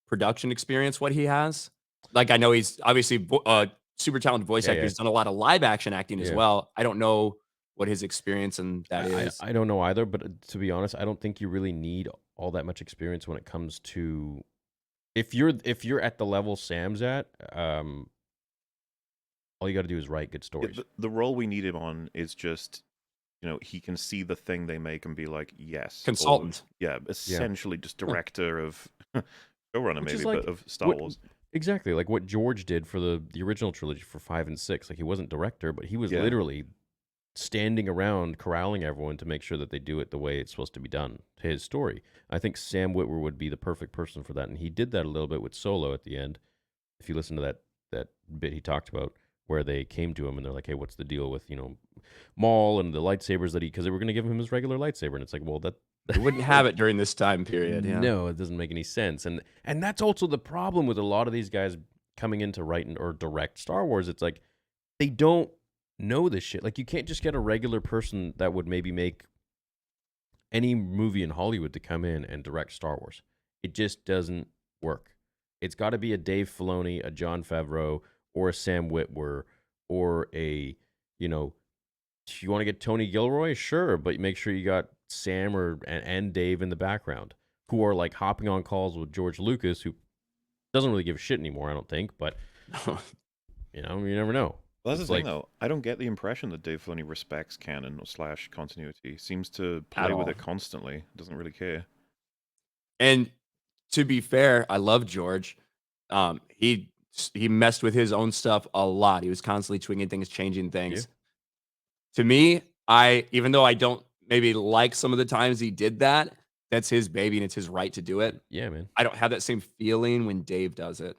production experience what he has. Like, I know he's obviously super talented voice actor. Yeah. He's done a lot of live action acting as well. I don't know what his experience in that is. I don't know either, but to be honest, I don't think you really need all that much experience when it comes to if you're at the level Sam's at. All you got to do is write good stories. The role we need him on is just, he can see the thing they make and be like, yes, consultant. Essentially just director of showrunner maybe, like, but of Star Wars. Exactly, like what George did for the original trilogy for 5 and 6. Like, he wasn't director, but he was literally standing around corralling everyone to make sure that they do it the way it's supposed to be done to his story. I think Sam Witwer would be the perfect person for that, and he did that a little bit with Solo at the end. If you listen to that bit he talked about, where they came to him and they're like, hey, what's the deal with, Maul and the lightsabers because they were going to give him his regular lightsaber. And it's like, well, they wouldn't have it during this time period. Yeah. No, it doesn't make any sense. And that's also the problem with a lot of these guys coming in to write or direct Star Wars. It's like, they don't know this shit. Like, you can't just get a regular person that would maybe make any movie in Hollywood to come in and direct Star Wars. It just doesn't work. It's got to be a Dave Filoni, a Jon Favreau, or a Sam Witwer, or a, you want to get Tony Gilroy? Sure, but make sure you got Sam and Dave in the background, who are like hopping on calls with George Lucas, who doesn't really give a shit anymore, I don't think, but, you never know. Well, that's the thing, though. I don't get the impression that Dave Filoni respects canon / continuity. He seems to play with it constantly. Doesn't really care. And to be fair, I love George. He messed with his own stuff a lot. He was constantly tweaking things, changing things. Yeah. To me, even though I don't maybe like some of the times he did that, that's his baby and it's his right to do it. Yeah, man. I don't have that same feeling when Dave does it.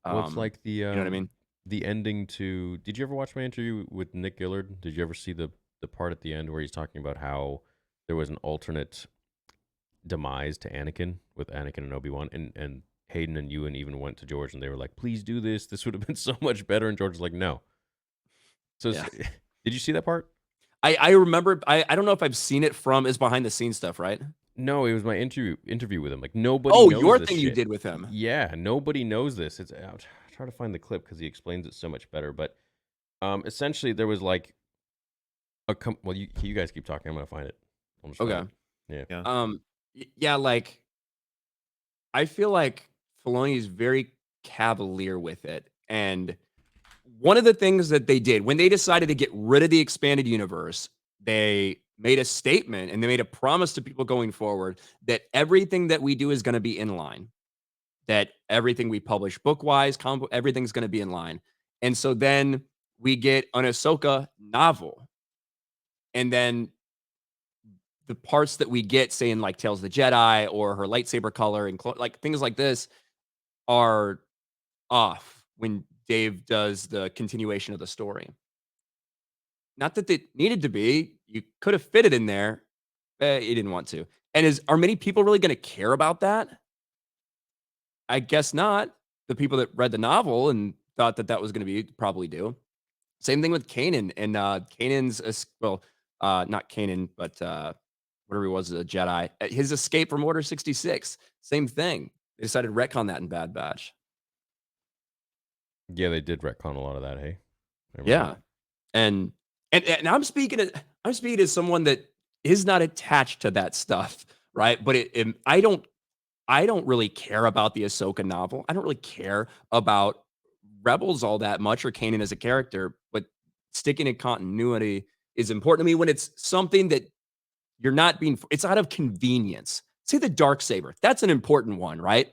Well, it's like the you know what I mean? The ending to. Did you ever watch my interview with Nick Gillard? Did you ever see the part at the end where he's talking about how there was an alternate demise to Anakin with Anakin and Obi-Wan, and Hayden and Ewan even went to George and they were like, please do this. This would have been so much better. And George was like, no. So did you see that part? I remember. I don't know if I've seen it from his behind the scenes stuff, right? No, it was my interview with him. Like, nobody knows your this thing shit. you did with him. Yeah, nobody knows this. I'll try to find the clip because he explains it so much better. But essentially, there was like well, you guys keep talking. I'm gonna find it. Okay. Yeah. Yeah. Like, I feel like Filoni is very cavalier with it, and one of the things that they did when they decided to get rid of the expanded universe, they made a statement and they made a promise to people going forward that everything that we do is going to be in line, that everything we publish book-wise, everything's going to be in line. And so then we get an Ahsoka novel. And then the parts that we get, saying like Tales of the Jedi or her lightsaber color and like things like this are off when Dave does the continuation of the story. Not that they needed to be. You could have fit it in there. You didn't want to. And are many people really going to care about that? I guess not. The people that read the novel and thought that was going to be probably do. Same thing with Kanan and Kanan's, not Kanan, but whatever he was, a Jedi. His escape from Order 66. Same thing. They decided to retcon that in Bad Batch. Yeah, they did retcon a lot of that. Hey. Yeah, and I'm speaking as someone that is not attached to that stuff, right? But I don't really care about the Ahsoka novel. I don't really care about Rebels all that much or Kanan as a character. But sticking in continuity is important to me when it's something that you're not being. It's out of convenience. Say the Darksaber. That's an important one, right?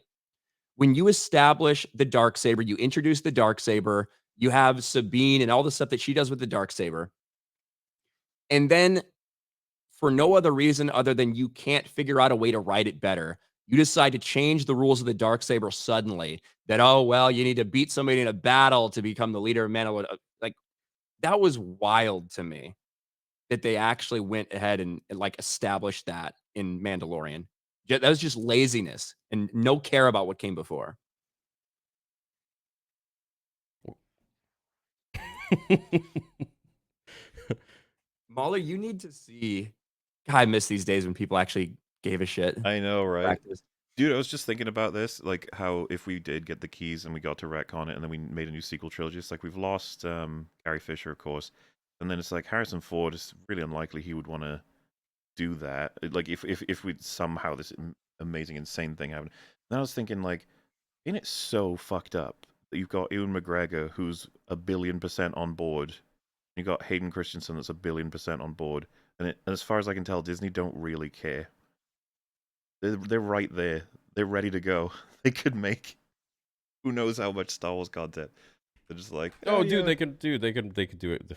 when you establish the Darksaber, you introduce the Darksaber, you have Sabine and all the stuff that she does with the Darksaber. And then for no other reason other than you can't figure out a way to write it better, you decide to change the rules of the Darksaber suddenly. That, oh, well, you need to beat somebody in a battle to become the leader of Mandalorian. Like, that was wild to me that they actually went ahead and like established that in Mandalorian. That was just laziness and no care about what came before. MauLer, you need to see. God, I miss these days when people actually gave a shit. I know, right? Practice. Dude, I was just thinking about this, like how if we did get the keys and we got to retcon it and then we made a new sequel trilogy, it's like we've lost Carrie Fisher, of course, and then it's like Harrison Ford is really unlikely he would want to do that. Like if we somehow this amazing, insane thing happened. Then I was thinking, like, ain't it so fucked up that you've got Ewan McGregor who's 1,000,000,000% on board, you got Hayden Christensen that's 1,000,000,000% on board, and as far as I can tell, Disney don't really care. They're right there. They're ready to go. They could make who knows how much Star Wars content. They're just like, oh, yeah. dude, they could do it. They could do it.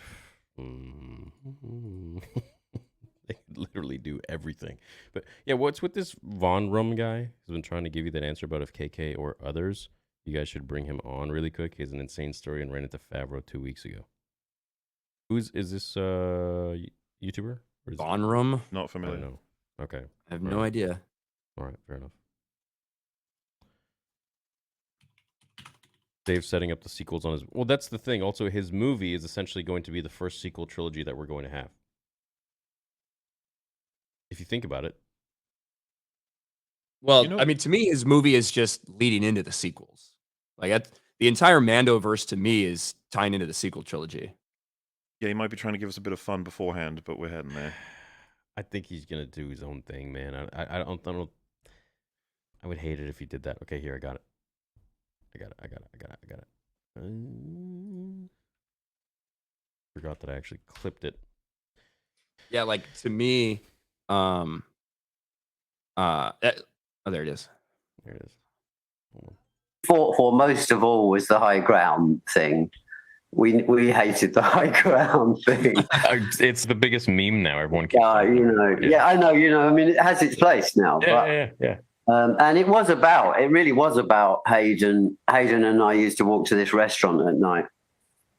They could literally do everything. But yeah, what's with this Von Rum guy? He's been trying to give you that answer about if KK or others. You guys should bring him on really quick. He has an insane story and ran into Favreau 2 weeks ago. Is this YouTuber? Von Rum? Not familiar. No. Okay. I have no idea. All right, fair enough. Dave's setting up the sequels on his... Well, that's the thing. Also, his movie is essentially going to be the first sequel trilogy that we're going to have. If you think about it. Well, I mean, to me, his movie is just leading into the sequels. Like, the entire Mandoverse, to me, is tying into the sequel trilogy. Yeah, he might be trying to give us a bit of fun beforehand, but we're heading there. I think he's going to do his own thing, man. I don't... I would hate it if he did that. Okay, here, I got it. I got it. Forgot that I actually clipped it. Yeah, like, to me, oh, there it is. There it is. For most of all was the high ground thing. We hated the high ground thing. It's the biggest meme now. Everyone keeps I know, I mean, it has its place now. Yeah. And it really was about Hayden. Hayden and I used to walk to this restaurant at night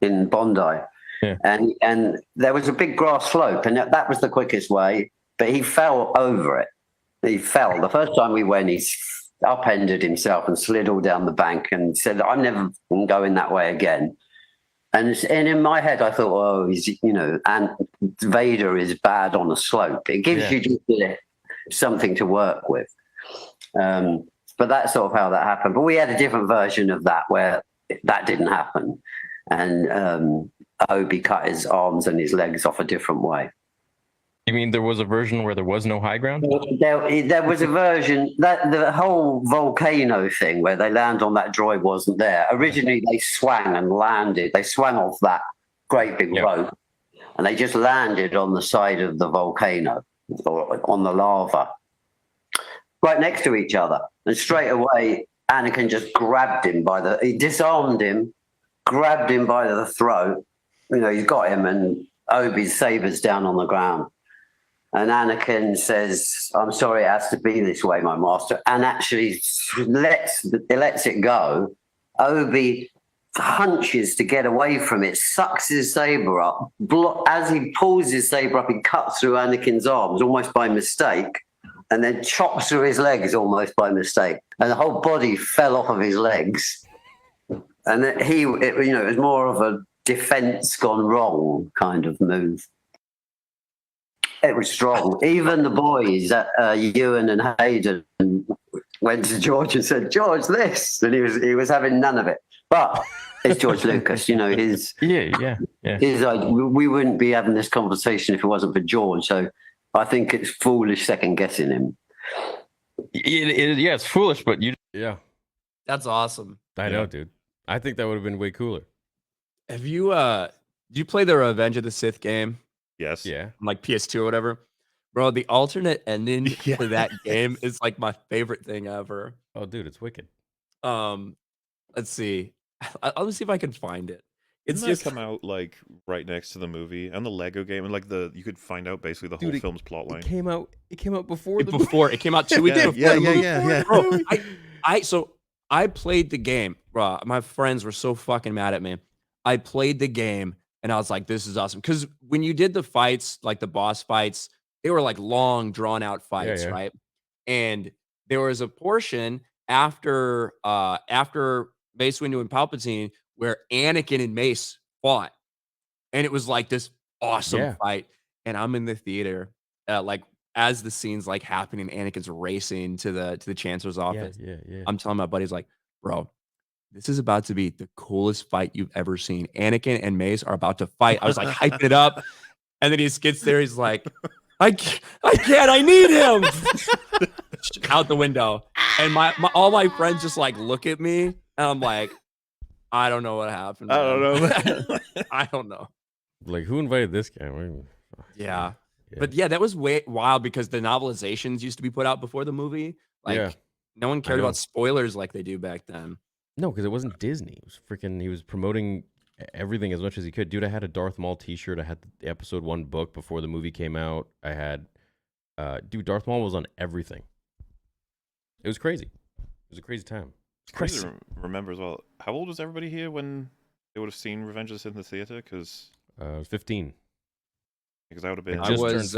in Bondi. Yeah. And there was a big grass slope, and that was the quickest way, but he fell over it. He fell. The first time we went, he upended himself and slid all down the bank and said, I'm never going that way again. And in my head, I thought, oh, and Vader is bad on a slope. It gives you just something to work with. But that's sort of how that happened. But we had a different version of that where that didn't happen. And Obi cut his arms and his legs off a different way. You mean there was a version where there was no high ground? There was a version that the whole volcano thing where they land on that droid wasn't there. Originally, they swung and landed. They swung off that great big rope, and they just landed on the side of the volcano or on the lava, right next to each other. And straight away, Anakin just grabbed him he disarmed him, grabbed him by the throat. He's got him, and Obi's saber's down on the ground. And Anakin says, I'm sorry it has to be this way, my master, and actually lets it go. Obi hunches to get away from it, sucks his saber up. As he pulls his saber up, he cuts through Anakin's arms almost by mistake, and then chops through his legs almost by mistake. And the whole body fell off of his legs. And it was more of a defense gone wrong kind of move. It was strong. Even the boys, Ewan and Hayden, went to George and said, "George, this," and he was having none of it. But it's George Lucas, his. Yeah. We wouldn't be having this conversation if it wasn't for George. So I think it's foolish second guessing him. It's foolish, but That's awesome. I know, dude. I think that would have been way cooler. Have you did you play the Revenge of the Sith game? Yes. Yeah. On, like PS2 or whatever? Bro, the alternate ending to that game is like my favorite thing ever. Oh, dude, it's wicked. Let's see. I'll see if I can find it. It's Didn't just that come out like right next to the movie and the Lego game, and like you could find out basically the whole Dude, film's plot line. It came out before the before it came out 2 weeks Yeah, before the movie. yeah. Bro, I played the game. Bro, my friends were so fucking mad at me. I played the game and I was like, this is awesome. Because when you did the fights, like the boss fights, they were like long, drawn out fights, yeah. right? And there was a portion after Mace Windu and Palpatine where Anakin and Mace fought. And it was like this awesome Yeah. fight. And I'm in the theater, like as the scene's like happening, Anakin's racing to the Chancellor's office. Yeah. I'm telling my buddies, like, bro, this is about to be the coolest fight you've ever seen. Anakin and Mace are about to fight. I was like hyping it up. And then he gets there. He's like, I can't, I need him. Out the window. And all my friends just like look at me. And I'm like, I don't know what happened. I don't know. I don't know. Like, who invited this guy? Yeah. But yeah, that was way wild because the novelizations used to be put out before the movie. Like, no one cared about spoilers like they do back then. No, because it wasn't Disney. It was freaking. He was promoting everything as much as he could. Dude, I had a Darth Maul T-shirt. I had the Episode 1 book before the movie came out. I had, dude, Darth Maul was on everything. It was crazy. It was a crazy time. It's crazy to remember as well. How old was everybody here when they would have seen Revenge of the Sith in the theater? Because I was 15. Because I would have been. I was.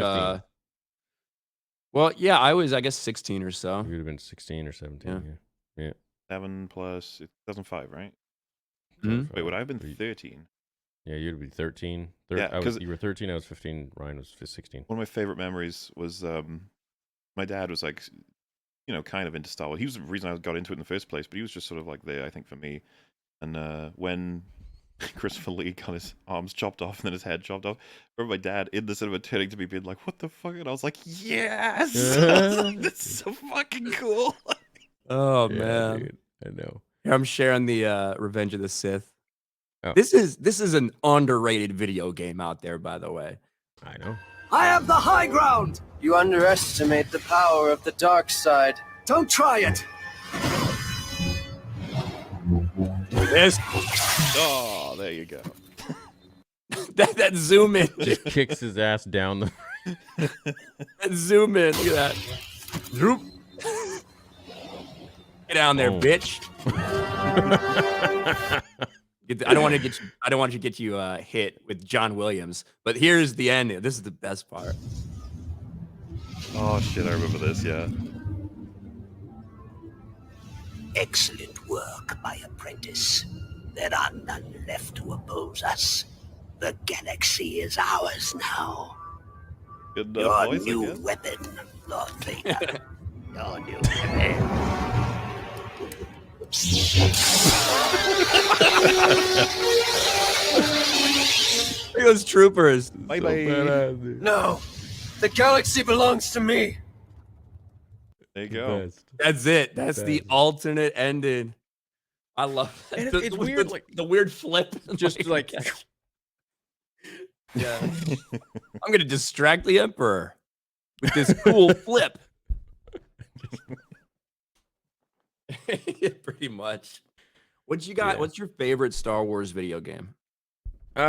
Well, yeah, I was, I guess, 16 or so. You would have been 16 or 17. Yeah. 7 plus 2005, right? Mm-hmm. Wait, would I have been 13? Yeah, you'd be 13. Yeah, you were 13. I was 15. Ryan was 16. One of my favorite memories was my dad was like, kind of into Star Wars. He was the reason I got into it in the first place, but he was just sort of like there, I think, for me. And when Christopher Lee got his arms chopped off and then his head chopped off, I remember my dad in the cinema turning to me being like, what the fuck? And I was like, yes! That's so fucking cool. Oh, man. Dude, I know. Here I'm sharing the Revenge of the Sith. Oh. This is an underrated video game out there, by the way. I know. I have the high ground! You underestimate the power of the dark side. Don't try it! This. Oh, there you go. that zoom in. Just kicks his ass down the. That zoom in. Look at that. Droop. Get down there, bitch. I don't want to get you hit with John Williams. But here's the end. This is the best part. Oh shit! I remember this. Yeah. Excellent work, my apprentice. There are none left to oppose us. The galaxy is ours now. Good Your voice, new weapon, Lord Vader. Your new weapon. Look at those troopers. Bye. No, the galaxy belongs to me. There you go. That's it. That's the alternate ending. I love that. And it's weird, like the weird flip. Just like yeah. I'm gonna distract the Emperor with this cool flip. Pretty much. What you got? Yeah. What's your favorite Star Wars video game? We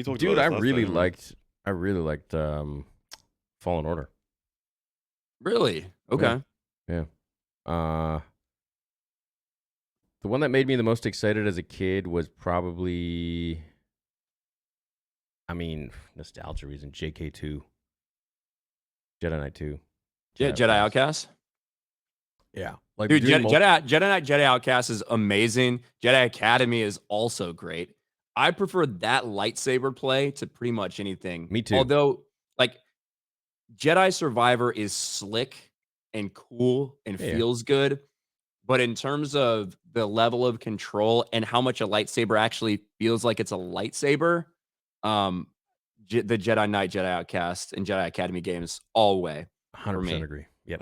talked dude, about I this really last time. liked Fallen Order. Really? Okay. Yeah. The one that made me the most excited as a kid was probably, nostalgia reason, JK2. Jedi Knight 2. Yeah, Jedi Outcast. Yeah. Like, dude, Jedi Knight, Jedi Outcast is amazing. Jedi Academy is also great. I prefer that lightsaber play to pretty much anything. Me too. Although, like, Jedi Survivor is slick and cool and feels good. But in terms of the level of control and how much a lightsaber actually feels like it's a lightsaber, the Jedi Knight, Jedi Outcast, and Jedi Academy games all way. 100% agree. Yep.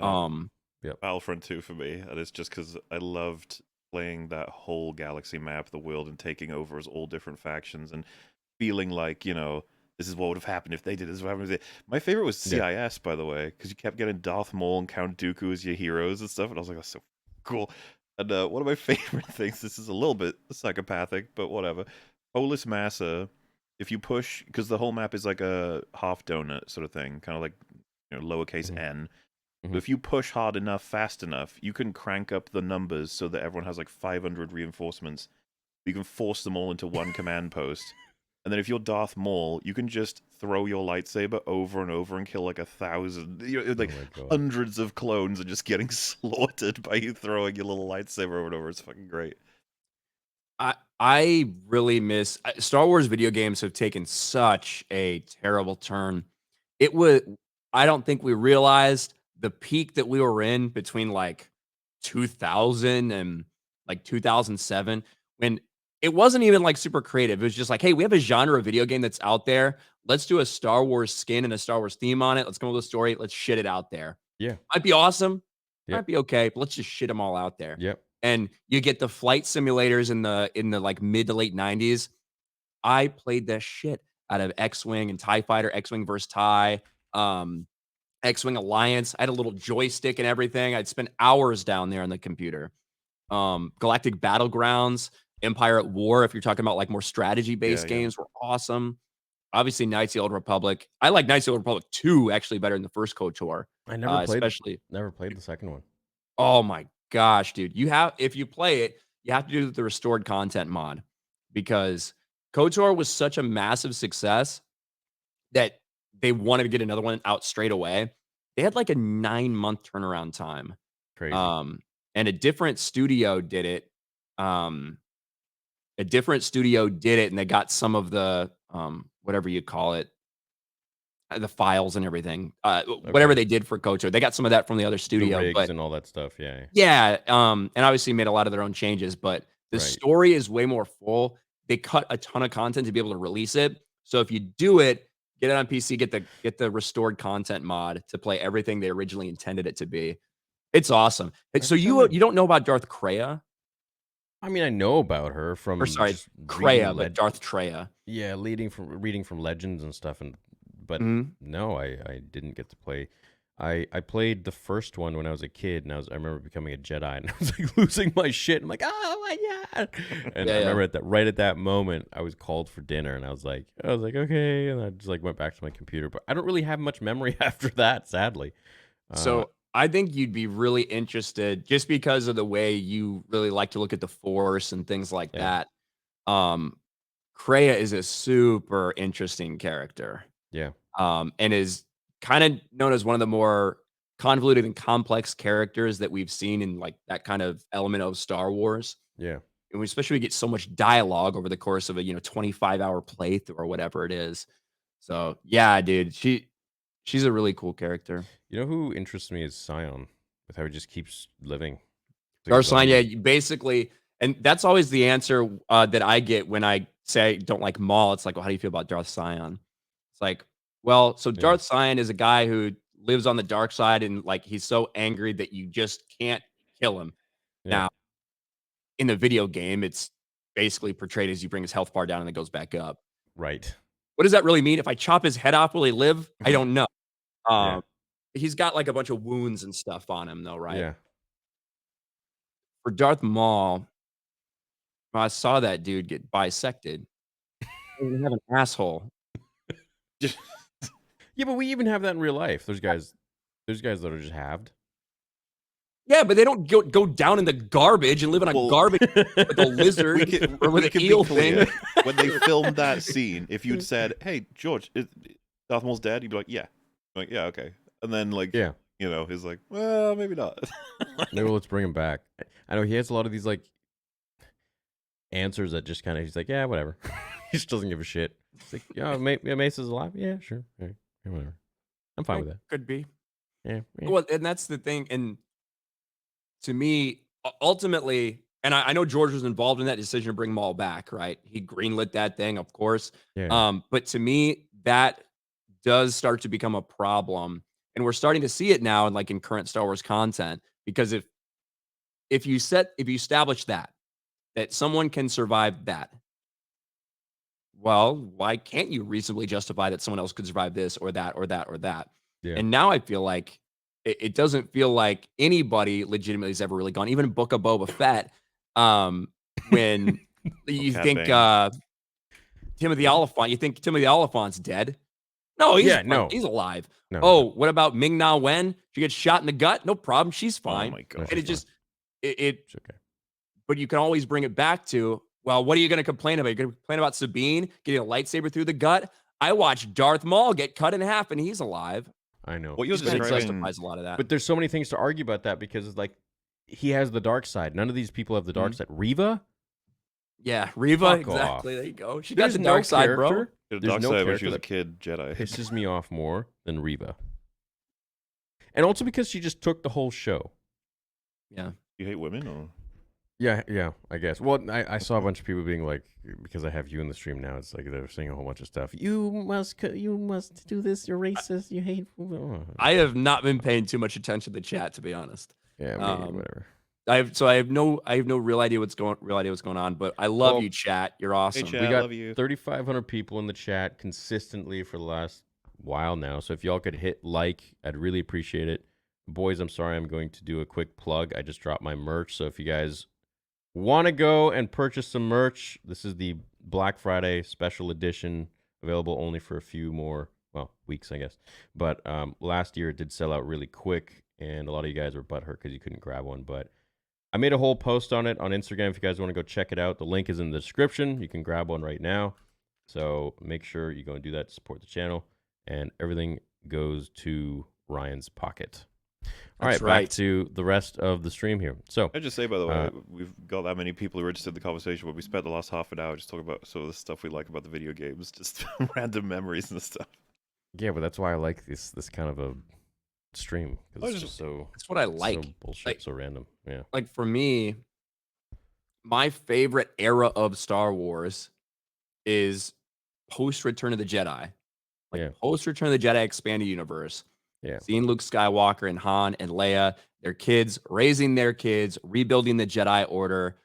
Battlefront 2 for me, and it's just because I loved playing that whole galaxy map, the world, and taking over as all different factions and feeling like, this is what would have happened if they did this. My favorite was CIS, by the way, because you kept getting Darth Maul and Count Dooku as your heroes and stuff, and I was like, that's so cool. And one of my favorite things, this is a little bit psychopathic, but whatever. Polis Massa, if you push, because the whole map is like a half donut sort of thing, kind of like lowercase n. But if you push hard enough, fast enough, you can crank up the numbers so that everyone has like 500 reinforcements. You can force them all into one command post. And then if you're Darth Maul, you can just throw your lightsaber over and over and kill like 1,000. Like hundreds of clones are just getting slaughtered by you throwing your little lightsaber over and over. It's fucking great. I really miss Star Wars video games have taken such a terrible turn. I don't think we realized the peak that we were in between like 2000 and like 2007 when it wasn't even like super creative. It was just like, hey, we have a genre of video game that's out there. Let's do a Star Wars skin and a Star Wars theme on it. Let's come up with a story. Let's shit it out there. Yeah. Might be awesome. Might be okay, but let's just shit them all out there. Yep. And you get the flight simulators in the like mid to late 90s. I played the shit out of X-Wing and TIE Fighter, X-Wing versus TIE, X-Wing Alliance. I had a little joystick and everything. I'd spend hours down there on the computer. Galactic Battlegrounds, Empire at War, if you're talking about like more strategy-based games, were awesome. Obviously, Knights of the Old Republic. I like Knights of the Old Republic 2 actually better than the first KOTOR. I never played the second one. Oh my gosh, dude. If you play it, you have to do the restored content mod because KOTOR was such a massive success that they wanted to get another one out straight away. They had like a 9-month turnaround time. Crazy. And a different studio did it. And they got some of the whatever you call it, the files and everything. Whatever they did for KOTOR, they got some of that from the other studio, the rigs but and all that stuff. Yeah. Yeah. And obviously made a lot of their own changes, but the story is way more full. They cut a ton of content to be able to release it. So if you do it, get it on PC, get the restored content mod to play everything they originally intended it to be. It's awesome. So you don't know about Darth Kreia? I mean, I know about her from Kreia, but Darth Treya. Yeah, reading from legends and stuff, but no, I didn't get to play. I played the first one when I was a kid, and I remember becoming a Jedi, and I was like losing my shit. I'm like, oh my god! And I remember right at that moment, I was called for dinner, and I was like, okay, and I just like went back to my computer. But I don't really have much memory after that, sadly. So I think you'd be really interested just because of the way you really like to look at the Force and things like that. Kreia is a super interesting character. Yeah. And is kind of known as one of the more convoluted and complex characters that we've seen in like that kind of element of Star Wars. Yeah. And especially we get so much dialogue over the course of a 25-hour playthrough or whatever it is. So yeah, dude, she's a really cool character. You know who interests me is Sion, with how he just keeps living. Darth Sion, yeah, basically, and that's always the answer that I get when I say I don't like Maul. It's like, well, how do you feel about Darth Sion? It's like, well, so Darth Sion is a guy who lives on the dark side, and like he's so angry that you just can't kill him. Yeah. Now, in the video game, it's basically portrayed as you bring his health bar down and it goes back up. Right. What does that really mean? If I chop his head off, will he live? I don't know. He's got like a bunch of wounds and stuff on him, though, right? Yeah. For Darth Maul, I saw that dude get bisected. He didn't have an asshole. Yeah, but we even have that in real life. There's guys that are just halved. Yeah, but they don't go down in the garbage and live in a garbage with a lizard or with an eel thing. When they filmed that scene, if you'd said, "Hey, George, Darth Maul's dead," you'd be like, "Yeah," like, "Yeah, okay." And then, like, he's like, "Well, maybe not." Maybe let's bring him back. I know he has a lot of these like answers that just kind of he's like, "Yeah, whatever." He just doesn't give a shit. It's like, "Yeah, Mace is alive. Yeah, sure, yeah, whatever. I'm fine with that." Could be. Yeah. Well, and that's the thing, and to me, ultimately, and I know George was involved in that decision to bring Maul back, right? He greenlit that thing, of course. Yeah. But to me, that does start to become a problem. And we're starting to see it now in current Star Wars content. Because if you establish that someone can survive that, well, why can't you reasonably justify that someone else could survive this or that or that or that? Yeah. And now I feel like it doesn't feel like anybody legitimately has ever really gone. Even Book of Boba Fett, when you Cat think Bane. Timothy Oliphant, you think Timothy Oliphant's dead. No, he's fine. no. He's alive. No, Oh, what about Ming Na Wen? She gets shot in the gut. No problem. She's Oh fine. my god. And it just it It's okay. but you can always bring it back to, well, what are you going to complain about? You're going to complain about Sabine getting a lightsaber through the gut? I watched Darth Maul get cut in half and he's alive. I know. What you're But it describing, justifies a lot of that. But there's so many things to argue about that because it's like he has the dark side. None of these people have the dark side. Reva? Yeah, Reva, Fuck exactly. off. There you go. She There's got the no dark side, bro. character- the There's dark no side when character she was a that kid Jedi. pisses me off more than Reva. And also because she just took the whole show. Yeah. You hate women, or Yeah, I guess. Well, I saw a bunch of people being like, because I have you in the stream now, it's like they're saying a whole bunch of stuff. You must do this. You're racist. You hate. I have not been paying too much attention to the chat, to be honest. Yeah, whatever. I have no real idea what's going on, but I love Well, you, chat. You're awesome. chat. We I got love you. 3,500 people in the chat consistently for the last while now. So if y'all could hit like, I'd really appreciate it. Boys, I'm sorry, I'm going to do a quick plug. I just dropped my merch. So if you guys want to go and purchase some merch, this is the Black Friday special edition, available only for a few more, weeks, I guess. But last year it did sell out really quick, and a lot of you guys were butthurt because you couldn't grab one. But I made a whole post on it on Instagram. If you guys want to go check it out, the link is in the description. You can grab one right now. So make sure you go and do that to support the channel, and everything goes to Ryan's pocket. All right, back to the rest of the stream here. So I just say, by the way, we've got that many people who registered the conversation, but we spent the last half an hour just talking about some of the stuff we like about the video games, just random memories and stuff. Yeah, but that's why I like this kind of a stream, because it's just so. That's what I like. So bullshit, so random. Yeah. Like for me, my favorite era of Star Wars is post Return of the Jedi. Post Return of the Jedi expanded universe. Yeah. Seeing Luke Skywalker and Han and Leia, their kids, raising their kids, rebuilding the Jedi Order,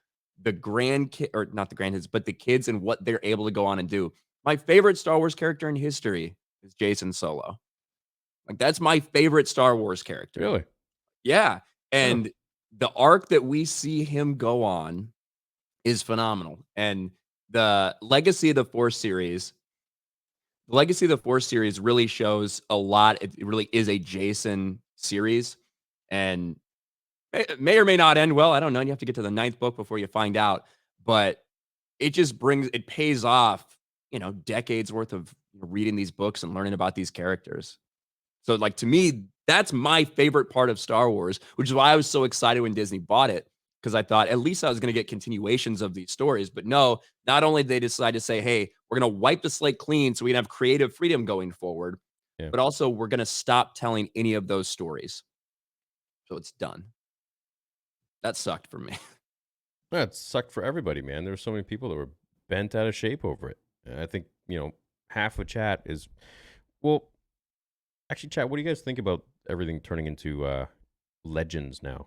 the not the grandkids, but the kids and what they're able to go on and do. My favorite Star Wars character in history is Jason Solo. Like, that's my favorite Star Wars character. Really? Yeah. And the arc that we see him go on is phenomenal. And the Legacy of the Force series really shows a lot. It really is a Jason series, and it may or may not end well. I don't know. You have to get to the 9th book before you find out, but it just it pays off, decades worth of reading these books and learning about these characters. So, like, to me, that's my favorite part of Star Wars, which is why I was so excited when Disney bought it, because I thought at least I was going to get continuations of these stories. But no, not only did they decide to say, hey, we're going to wipe the slate clean so we can have creative freedom going forward, but also we're going to stop telling any of those stories. So it's done. That sucked for me. That sucked for everybody, man. There were so many people that were bent out of shape over it. And I think, half of chat is, well, actually, chat, what do you guys think about everything turning into legends now?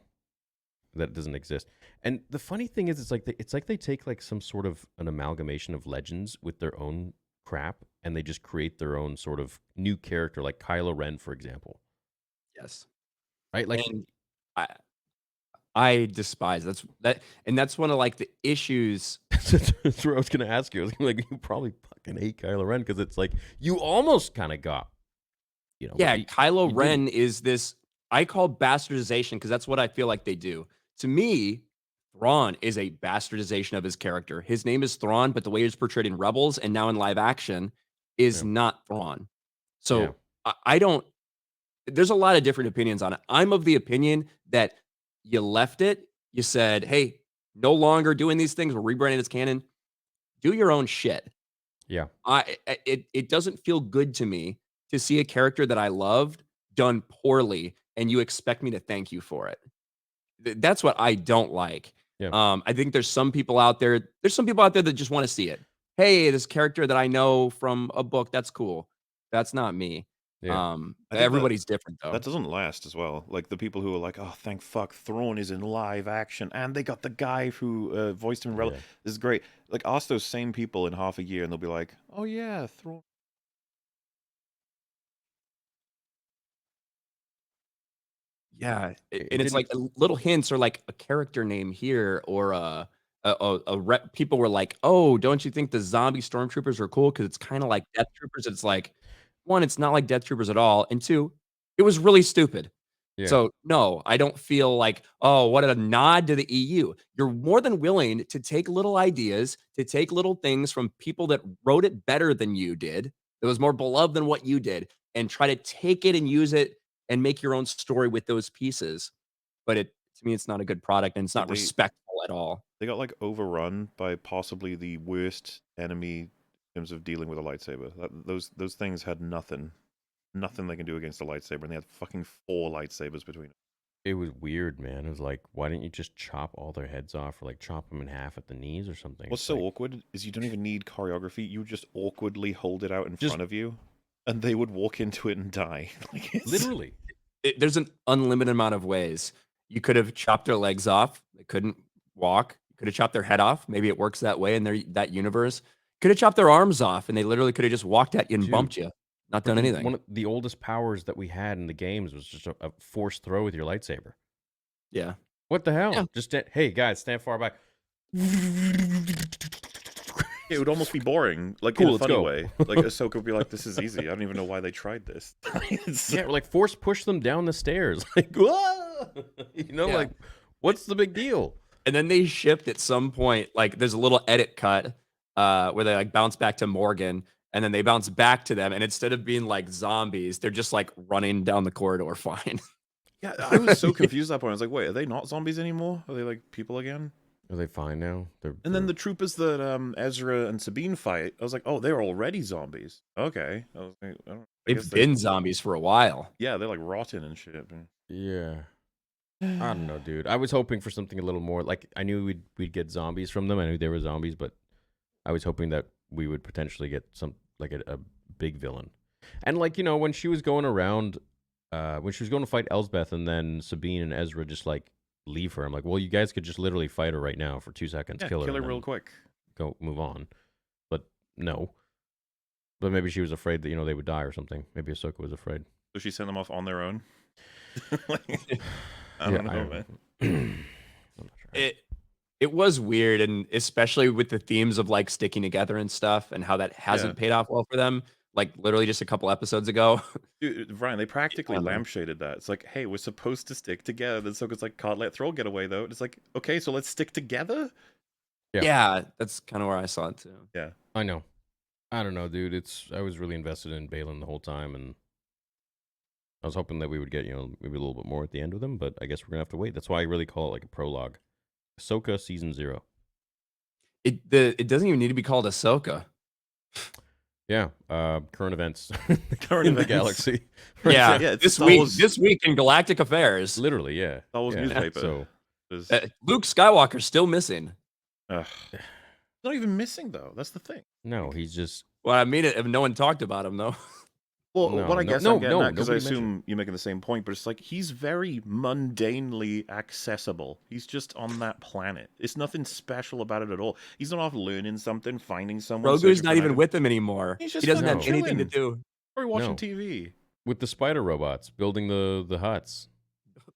That doesn't exist. And the funny thing is, it's like they take like some sort of an amalgamation of legends with their own crap, and they just create their own sort of new character, like Kylo Ren, for example. Yes. Right? Like, and I despise that, and that's one of like the issues. That's what I was gonna ask you. I was like, you probably fucking hate Kylo Ren because it's like you almost kind of got, Yeah, Kylo Ren is this. I call bastardization because that's what I feel like they do. To me, Thrawn is a bastardization of his character. His name is Thrawn, but the way he's portrayed in Rebels and now in live action is not Thrawn. So I don't. There's a lot of different opinions on it. I'm of the opinion that you left it. You said, hey, no longer doing these things. We're rebranding as canon. Do your own shit. Yeah. It doesn't feel good to me to see a character that I loved done poorly, and you expect me to thank you for it. That's what I don't like. Yeah. I think there's some people out there. There's some people out there that just want to see it. Hey, this character that I know from a book, that's cool. That's not me. Yeah. Everybody's different though. That doesn't last as well. Like the people who are like, "Oh, thank fuck, Thrawn is in live action, and they got the guy who voiced him in Rebels. This is great." Like, ask those same people in half a year, and they'll be like, "Oh yeah, Thrawn." Yeah, It and it's didn't. like little hints or like a character name here or people were like, "Oh, don't you think the zombie stormtroopers are cool? Because it's kind of like Death Troopers." It's like, one, it's not like Death Troopers at all, and two, it was really stupid. Yeah. So no, I don't feel like, oh, what a nod to the EU. You're more than willing to take little ideas, to take little things from people that wrote it better than you did, that was more beloved than what you did, and try to take it and use it and make your own story with those pieces. But to me, it's not a good product and it's not respectful at all. They got like overrun by possibly the worst enemy in terms of dealing with a lightsaber. Those things had nothing they can do against a lightsaber, and they had fucking 4 lightsabers between them. It was weird, man. It was like, why didn't you just chop all their heads off, or like chop them in half at the knees or something? What's so awkward is you don't even need choreography. You just awkwardly hold it out in front of you, and they would walk into it and die. Literally. There's an unlimited amount of ways. You could have chopped their legs off. They couldn't walk. You could have chopped their head off. Maybe it works that way in that universe. Could have chopped their arms off, and they literally could have just walked at you and bumped you. Not done anything. One of the oldest powers that we had in the games was just a forced throw with your lightsaber. Yeah. What the hell? Yeah. Just hey guys, stand far back. It would almost be boring, like cool, in a funny way. Like Ahsoka would be like, "This is easy. I don't even know why they tried this." Yeah, like force push them down the stairs. Like, whoa! Like, what's the big deal? And then they shipped at some point, like there's a little edit cut where they like bounce back to Morgan, and then they bounce back to them, and instead of being like zombies, they're just like running down the corridor fine. Yeah, I was so confused at that point. I was like, wait, are they not zombies anymore? Are they like people again? Are they fine now? And then the troopers that Ezra and Sabine fight, I was like, oh, they're already zombies. Okay. I was like, They've been zombies for a while. Yeah, they're like rotten and shit. Yeah. I don't know, dude. I was hoping for something a little more. Like, I knew we'd get zombies from them. I knew they were zombies, but I was hoping that we would potentially get some like a big villain. And like, when she was going around, when she was going to fight Elsbeth, and then Sabine and Ezra just like leave her. I'm like, well, you guys could just literally fight her right now for 2 seconds, kill her real quick, go move on. But no. But maybe she was afraid that they would die or something. Maybe Ahsoka was afraid. So she sent them off on their own. I don't know, man. It was weird, and especially with the themes of like sticking together and stuff, and how that hasn't paid off well for them. Like literally just a couple episodes ago. Dude, Ryan, they practically lampshaded that. It's like, hey, we're supposed to stick together. Then Ahsoka's like, can't let Thrawn get away though. And it's like, okay, so let's stick together. Yeah, that's kind of where I saw it too. Yeah, I know. I don't know, dude. I was really invested in Balin the whole time, and I was hoping that we would get maybe a little bit more at the end with him. But I guess we're gonna have to wait. That's why I really call it like a prologue. Ahsoka season 0. It doesn't even need to be called Ahsoka. Yeah, current events current in events. the galaxy. Yeah, this week in galactic affairs. Literally, yeah. Star Wars newspaper. So Luke Skywalker's still missing. Not even missing though. That's the thing. No, he's just. Well, I mean, if no one talked about him though. Well, what I guess I'm getting at, because I assume mentioned. you're making the same point, but it's like he's very mundanely accessible. He's just on that planet. It's nothing special about it at all. He's not off learning something, finding someone. Grogu's not even with him anymore. He doesn't have anything to do. Or watching TV. With the spider robots, building the huts.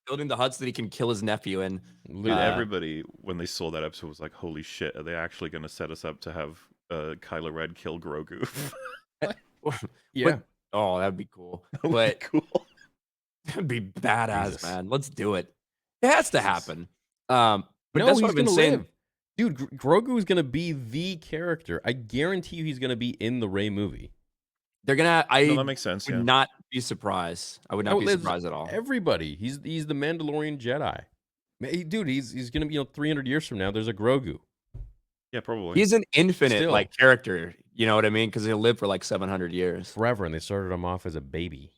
Building the huts that he can kill his nephew in. Everybody, when they saw that episode, was like, holy shit, are they actually going to set us up to have Kylo Ren kill Grogu? Yeah. Oh, that'd be cool. But cool. That'd be badass, man. Let's do it. It has to happen. But no, that's what I've been saying. Live. Dude, Grogu is gonna be the character. I guarantee you, he's gonna be in the Rey movie. They're gonna. that makes sense. Would not be surprised. I would not be surprised at all. Everybody, he's the Mandalorian Jedi. Dude, he's gonna be 300 years from now. There's a Grogu. Yeah, probably. He's an infinite character. You know what I mean? Because he'll live for like 700 years. Forever, and they started him off as a baby.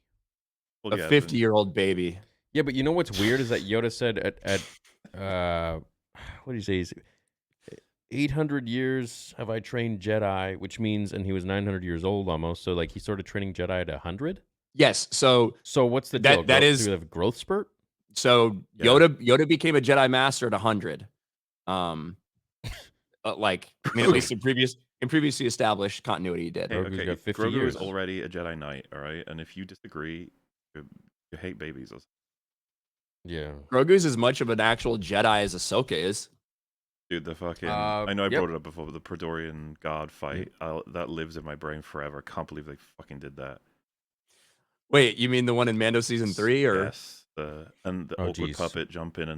Well, a 50-year-old baby. Yeah, but you know what's weird is that Yoda said at what did he say? 800 years have I trained Jedi, which means, and he was 900 years old almost. So like he started training Jedi at 100. Yes. So what's the deal? That is a growth spurt. So Yoda became a Jedi Master at 100. At least in previously established continuity, he did. Hey, okay, Grogu is already a Jedi Knight, all right? And if you disagree, you hate babies. Yeah. Grogu's as much of an actual Jedi as Ahsoka is. Dude, the fucking... I know I Yep. brought it up before, but the Praetorian Guard fight, that lives in my brain forever. I can't believe they fucking did that. Wait, you mean the one in Mando season 3, or? Yes. And the Oh, awkward geez. puppet jumping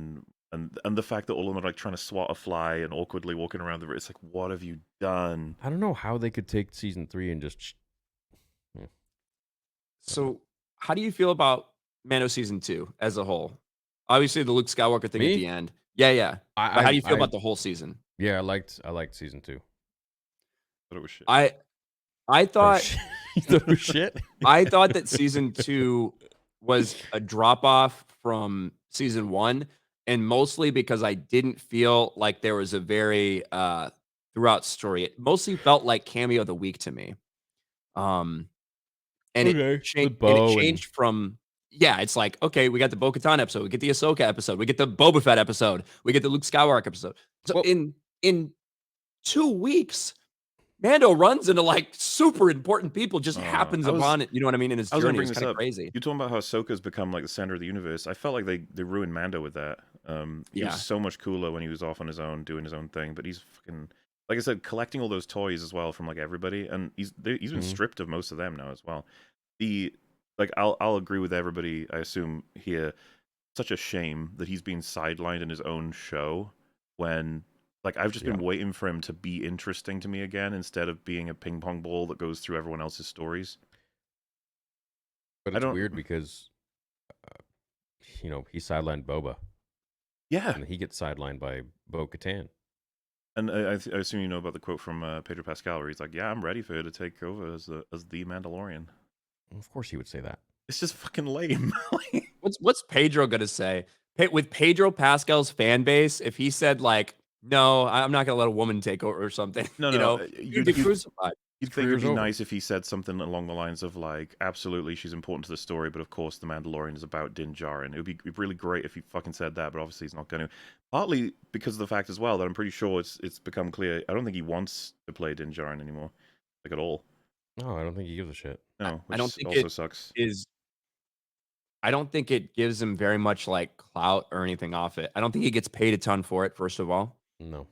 and the fact that all of them are like trying to swat a fly and awkwardly walking around the room. It's like, what have you done? I don't know how they could take season 3 and just. So, how do you feel about Mando season 2 as a whole? Obviously, the Luke Skywalker thing at Me? the end. Yeah, yeah. But how do you feel I- about the whole season? Yeah, I liked season 2. But it was shit. I Oh, thought shit. You thought it was shit. I thought that season 2 was a drop off from season 1, and mostly because I didn't feel like there was a very throughout story. It mostly felt like cameo of the week to me. And Okay, it changed. with Bo and- Changed from it's like, okay, we got the Bo-Katan episode, we get the Ahsoka episode, we get the Boba Fett episode, we get the Luke Skywalker episode. So Well- in 2 weeks, Mando runs into like super important people, just happens upon it. You know what I mean? In his I was gonna journey, bring it's this kind of up. crazy. You're talking about how Ahsoka's become like the center of the universe. I felt like they ruined Mando with that. He Yeah. was so much cooler when he was off on his own, doing his own thing. But he's fucking, like I said, collecting all those toys as well from like everybody, and he's been stripped of most of them now as well. I'll agree with everybody. I assume here, such a shame that he's being sidelined in his own show when. Like, I've just been waiting for him to be interesting to me again instead of being a ping pong ball that goes through everyone else's stories. But it's weird because, he sidelined Boba. Yeah. And he gets sidelined by Bo-Katan. And I assume you know about the quote from Pedro Pascal where he's like, yeah, I'm ready for her to take over as the Mandalorian. Of course he would say that. It's just fucking lame. What's Pedro gonna say? With Pedro Pascal's fan base, if he said like, no, I'm not gonna let a woman take over or something. No, you'd get crucified. You'd think it'd be nice if he said something along the lines of like, absolutely, she's important to the story, but of course the Mandalorian is about Din Djarin. It would be really great if he fucking said that, but obviously he's not going to. Partly because of the fact as well that I'm pretty sure it's become clear. I don't think he wants to play Din Djarin anymore, like at all. No, I don't think he gives a shit. No, I don't think also it sucks. I don't think it gives him very much like clout or anything off it. I don't think he gets paid a ton for it, first of all. No.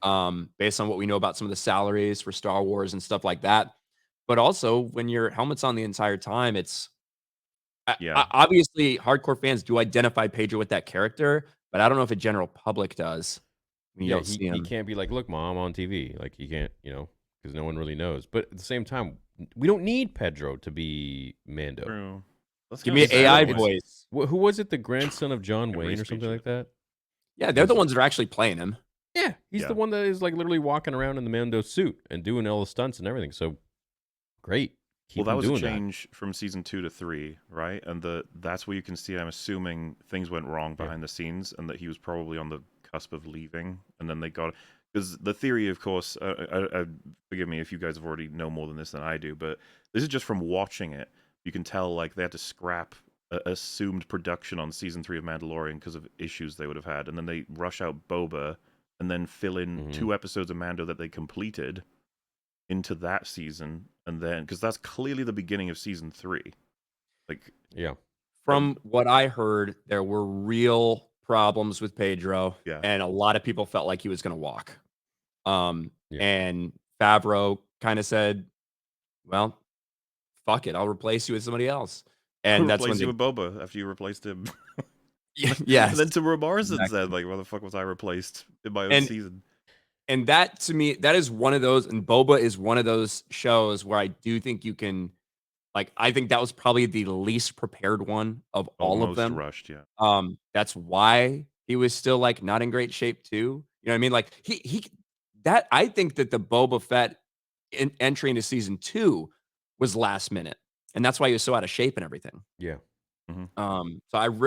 Based on what we know about some of the salaries for Star Wars and stuff like that. But also, when your helmet's on the entire time, it's obviously hardcore fans do identify Pedro with that character, but I don't know if a general public does. You don't see him. He can't be like, look, Mom, on TV. Like, he can't, because no one really knows. But at the same time, we don't need Pedro to be Mando. True. Give me an AI voice. Who was it? The grandson of John Wayne or something like that? Yeah, they're the ones that are actually playing him. Yeah, he's the one that is like literally walking around in the Mando suit and doing all the stunts and everything. So great. Well, that was a change from season 2 to 3, right? And that's where you can see, I'm assuming, things went wrong behind the scenes and that he was probably on the cusp of leaving. And then they got... Because the theory, of course, forgive me if you guys have already know more than this than I do, but this is just from watching it. You can tell like they had to scrap assumed production on season 3 of Mandalorian because of issues they would have had. And then they rush out Boba and then fill in 2 episodes of Mando that they completed into that season, and then because that's clearly the beginning of season 3. Like, from what I heard, there were real problems with Pedro, and a lot of people felt like he was going to walk. And Favreau kind of said, "Well, fuck it, I'll replace you with somebody else." And that's when you with Boba after you replaced him. Yes. And then to Morrison said, like, "Why the fuck was I replaced in my own season?" And that, to me, that is one of those, and Boba is one of those shows where I do think you can, like, I think that was probably the least prepared one of all of them. Rushed, yeah. That's why he was still, like, not in great shape, too. You know what I mean? Like, I think that the Boba Fett entry into season 2 was last minute, and that's why he was so out of shape and everything. Yeah. So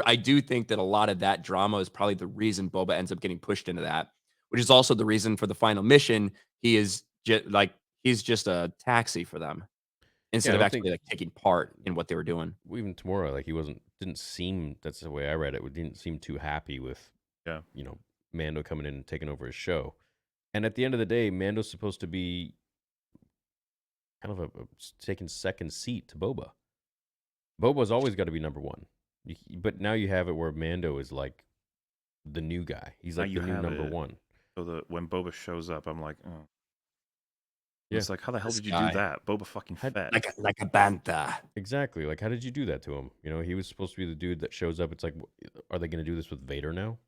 I do think that a lot of that drama is probably the reason Boba ends up getting pushed into that, which is also the reason for the final mission. He is he's just a taxi for them instead of actually like taking part in what they were doing. Even tomorrow, like he didn't seem, that's the way I read it, didn't seem too happy with, Mando coming in and taking over his show. And at the end of the day, Mando's supposed to be kind of a taking second seat to Boba. Boba's always got to be number one. But now you have it where Mando is like the new guy. He's Now like you the new have number it. one. So that when Boba shows up, I'm like, oh. Yeah. It's like, how the hell This did you guy. do that? Boba fucking Fett. Like a bantha. Exactly. Like, how did you do that to him? You know, he was supposed to be the dude that shows up. It's like, are they going to do this with Vader now?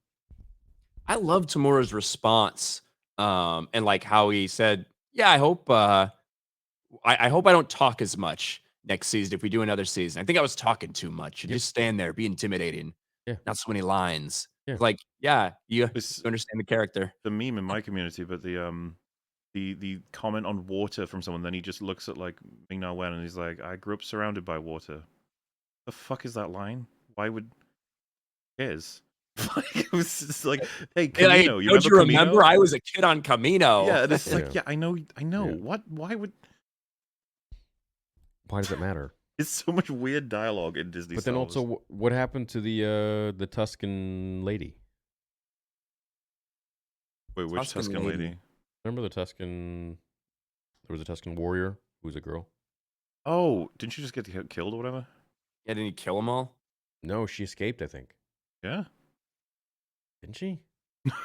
I love Tamura's response, and like how he said, "Yeah, I hope I hope I don't talk as much next season if we do another season. I think I was talking too much. You just stand there, be intimidating, Yeah. not so many lines." Yeah. Like, yeah, you It's understand the character. the meme in my community, but the comment on water from someone, then he just looks at like Ming-Na Wen and he's like, I grew up surrounded by water. The fuck is that line? Why would cares? It was just like, hey, Camino, you don't you remember? Camino? I was a kid on Camino. Yeah, and it's like, Yeah. yeah, I know. Yeah. What? Why does it matter? It's so much weird dialogue in Disney. But then also, what happened to the Tuscan lady? Wait, which Tuscan lady? Remember the Tuscan? There was a Tuscan warrior who was a girl. Oh, didn't she just get killed or whatever? Yeah, didn't he kill them all? No, she escaped, I think. Yeah. Didn't she?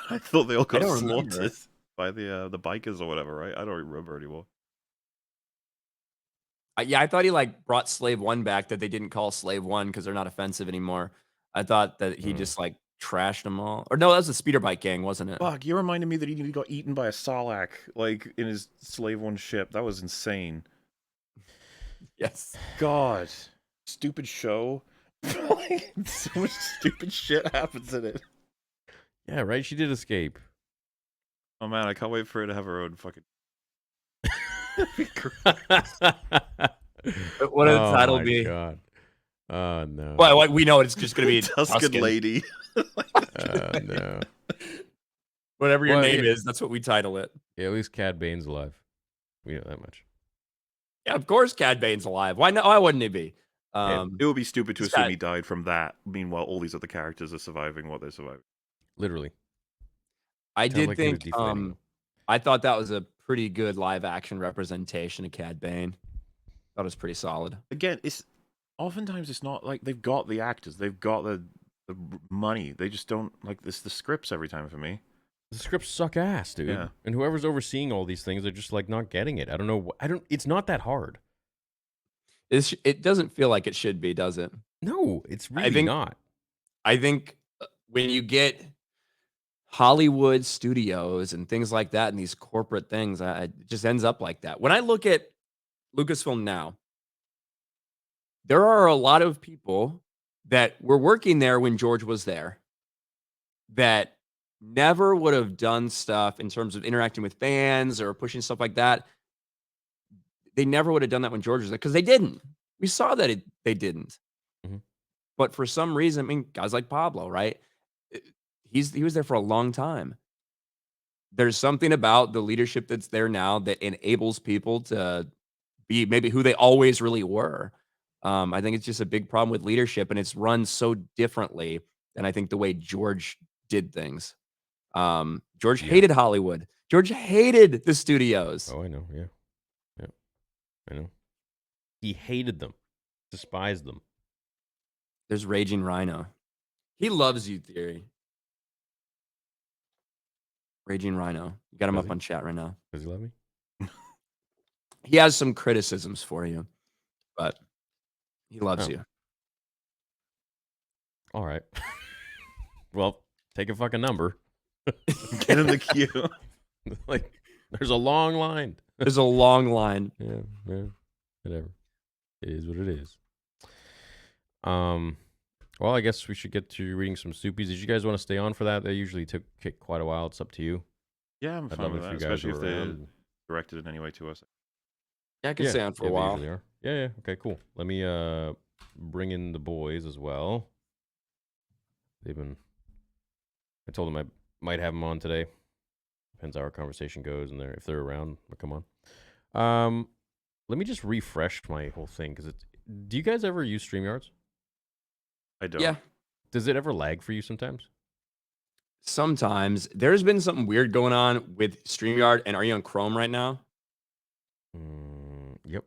I thought they all got don't remember. slaughtered by the bikers or whatever, right? I don't remember anymore. Yeah, I thought he like brought Slave One back that they didn't call Slave One because they're not offensive anymore. I thought that he just like trashed them all. Or no, that was the speeder bike gang, wasn't it? Fuck, you reminded me that he got eaten by a Sarlacc, like, in his Slave One ship. That was insane. Yes. God. Stupid show. Like, so much stupid shit happens in it. Yeah, right. She did escape. Oh man, I can't wait for her to have her own fucking... What would the title my be? God. Oh no. Well, we know it's just going to be Tuscan lady. No. Whatever your Well, name yeah. is, that's what we title it. Yeah, at least Cad Bane's alive. We know that much. Yeah, of course Cad Bane's alive. Why not? Why wouldn't he be? It would be stupid to he's assume got- he died from that. Meanwhile, all these other characters are surviving what they're surviving. Literally. I Sounds did like he was think deflating them. I thought that was a pretty good live action representation of Cad Bane. Thought it was pretty solid. Again, oftentimes it's not like they've got the actors, they've got the money. They just don't like this. The scripts every time for me. The scripts suck ass, dude. Yeah. And whoever's overseeing all these things, they're just like not getting it. I don't know. It's not that hard. It doesn't feel like it should be, does it? No, it's really not. I think when you get Hollywood studios and things like that and these corporate things, it just ends up like that. When I look at Lucasfilm now, there are a lot of people that were working there when George was there that never would have done stuff in terms of interacting with fans or pushing stuff like that. They never would have done that when George was there because they didn't. We saw that they didn't. Mhm. But for some reason, I mean, guys like Pablo, right? He was there for a long time. There's something about the leadership that's there now that enables people to be maybe who they always really were. I think it's just a big problem with leadership, and it's run so differently than I think the way George did things. George hated Hollywood. George hated the studios. Oh, I know. Yeah. Yeah. I know. He hated them, despised them. There's Raging Rhino. He loves you, Theory. Raging Rhino. You got him Does up he? on chat right now. Does he love me? He has some criticisms for you, but he loves Oh. you. All right. Well, take a fucking number. Get in the queue. Like, there's a long line. There's a long line. Yeah. Whatever. It is what it is. Well, I guess we should get to reading some soupies. Did you guys want to stay on for that? They usually took quite a while. It's up to you. Yeah, I'm I'd fine love with if that, you guys especially were if they around. directed it anyway to us. Yeah, I can stay on for a they while. usually are. Yeah. Okay, cool. Let me bring in the boys as well. I told them I might have them on today. Depends how our conversation goes, and if they're around, they'll come on. Let me just refresh my whole thing because do you guys ever use StreamYards? I don't. Yeah. Does it ever lag for you sometimes? Sometimes. There's been something weird going on with StreamYard. And are you on Chrome right now? Yep.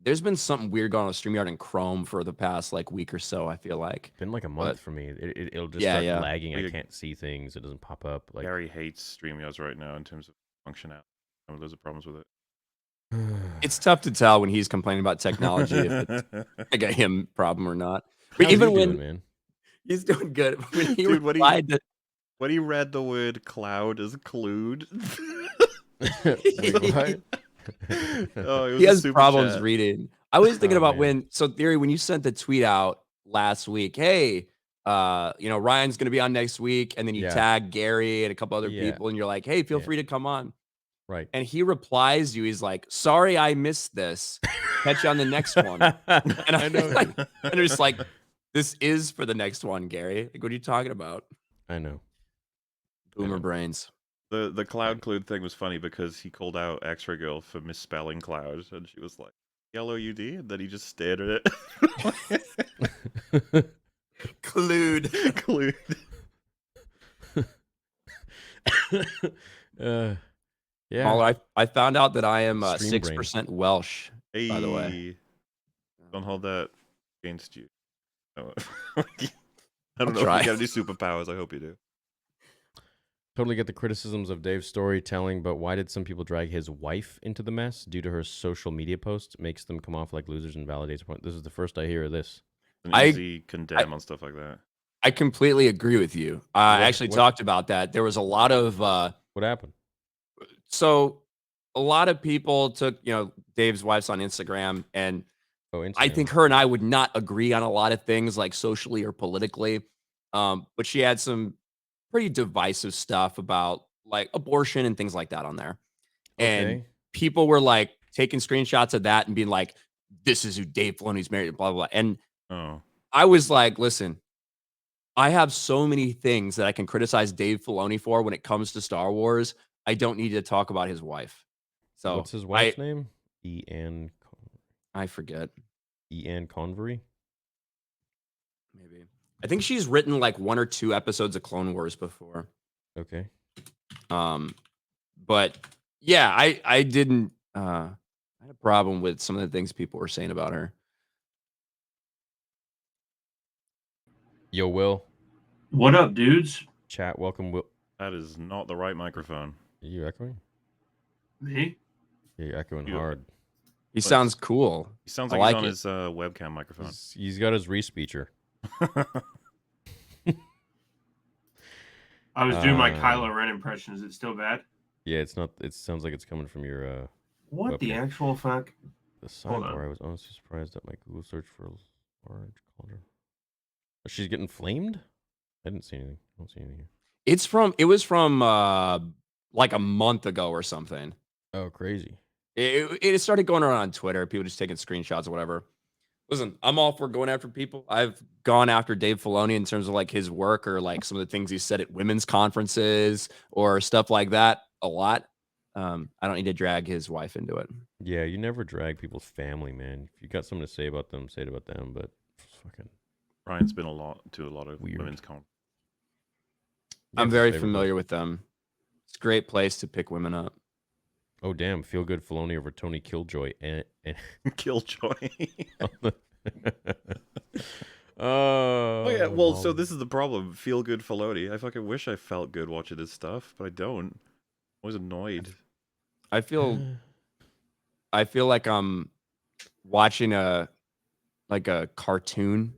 there's been something weird going on with StreamYard and Chrome for the past like week or so. I feel like Been like a month for me. It'll just Yeah, start yeah. lagging. I can't see things. It doesn't pop up. Like Gary hates StreamYards right now in terms of functionality. There's problems with it. it's tough to tell when he's complaining about technology if it's like a him problem or not. But how's even he when doing, man? he's doing good, when he Dude, replied to when he read the word cloud as clued. Wait, what? Oh, it was he a has super problems chat. reading. I was thinking Oh, about man. Theory, when you sent the tweet out last week, hey, Ryan's gonna be on next week, and then you Yeah. tag Gary and a couple other Yeah. people, and you're like, hey, feel Yeah. free to come on. Right. And he replies you, he's like, sorry, I missed this. Catch you on the next one. And I know. and I'm just like, this is for the next one, Gary. Like, what are you talking about? I know. Boomer brains. The cloud clued thing was funny because he called out X-Ray Girl for misspelling cloud, and she was like, "L-O-U-D," and then he just stared at it. Clued. Clued. Yeah. Mauler, I found out that I am Stream 6% Welsh, Hey, by the way. don't hold that against you. No. I don't know try. if you got any superpowers. I hope you do. Totally get the criticisms of Dave's storytelling, but why did some people drag his wife into the mess due to her social media posts? Makes them come off like losers and validates point. This is the first I hear of this. An easy condemn on stuff like that. I completely agree with you. I actually talked about that. There was a lot of what happened? So a lot of people took, Dave's wife's on Instagram, and I think her and I would not agree on a lot of things like socially or politically. But she had some pretty divisive stuff about like abortion and things like that on there. And people were like taking screenshots of that and being like, this is who Dave Filoni's married, blah, blah, blah. And I was like, listen, I have so many things that I can criticize Dave Filoni for when it comes to Star Wars. I don't need to talk about his wife. So what's his wife's name? I forget. Ian Convery? Maybe. I think she's written like 1 or 2 episodes of Clone Wars before. Okay. But yeah, I didn't I had a problem with some of the things people were saying about her. Yo, Will. What up, dudes? Chat, welcome, Will. That is not the right microphone. Are you echoing? Me? Yeah, you're echoing hard. He sounds cool. He sounds I like like he's on his webcam microphone. He's got his re-speecher. I was doing my Kylo Ren impression. Is it still bad? Yeah, it's not. It sounds like it's coming from your. What the actual fuck? The sidebar. I was honestly surprised at my Google search for a large cauldron. She's getting flamed. I didn't see anything. I don't see anything here. It was from like a month ago or something. Oh, crazy. It started going around on Twitter. People just taking screenshots or whatever. Listen, I'm all for going after people. I've gone after Dave Filoni in terms of like his work or like some of the things he said at women's conferences or stuff like that a lot. I don't need to drag his wife into it. Yeah, you never drag people's family, man. If you got something to say about them, say it about them. But fucking Ryan's been to a lot of women's conferences. I'm very familiar with them. It's a great place to pick women up. Oh damn! Feel good Filoni over Tony Killjoy and Killjoy. Oh yeah. Well, so this is the problem. Feel good Filoni. I fucking wish I felt good watching this stuff, but I don't. I was annoyed. I feel like I'm watching a cartoon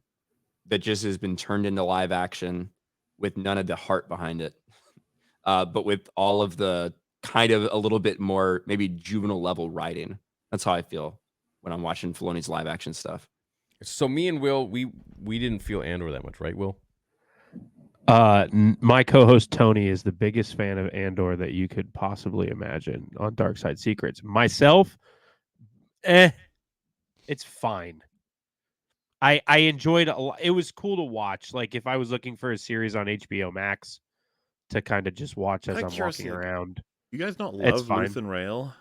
that just has been turned into live action with none of the heart behind it, but with all of the kind of a little bit more maybe juvenile level writing. That's how I feel when I'm watching Filoni's live action stuff. So me and Will, we didn't feel Andor that much, right, Will? My co-host Tony is the biggest fan of Andor that you could possibly imagine on Dark Side Secrets. Myself, it's fine. I enjoyed a lot. It was cool to watch. Like if I was looking for a series on HBO Max to kind of just watch as I'm walking around. You guys not It's love fine. Luthen Rail?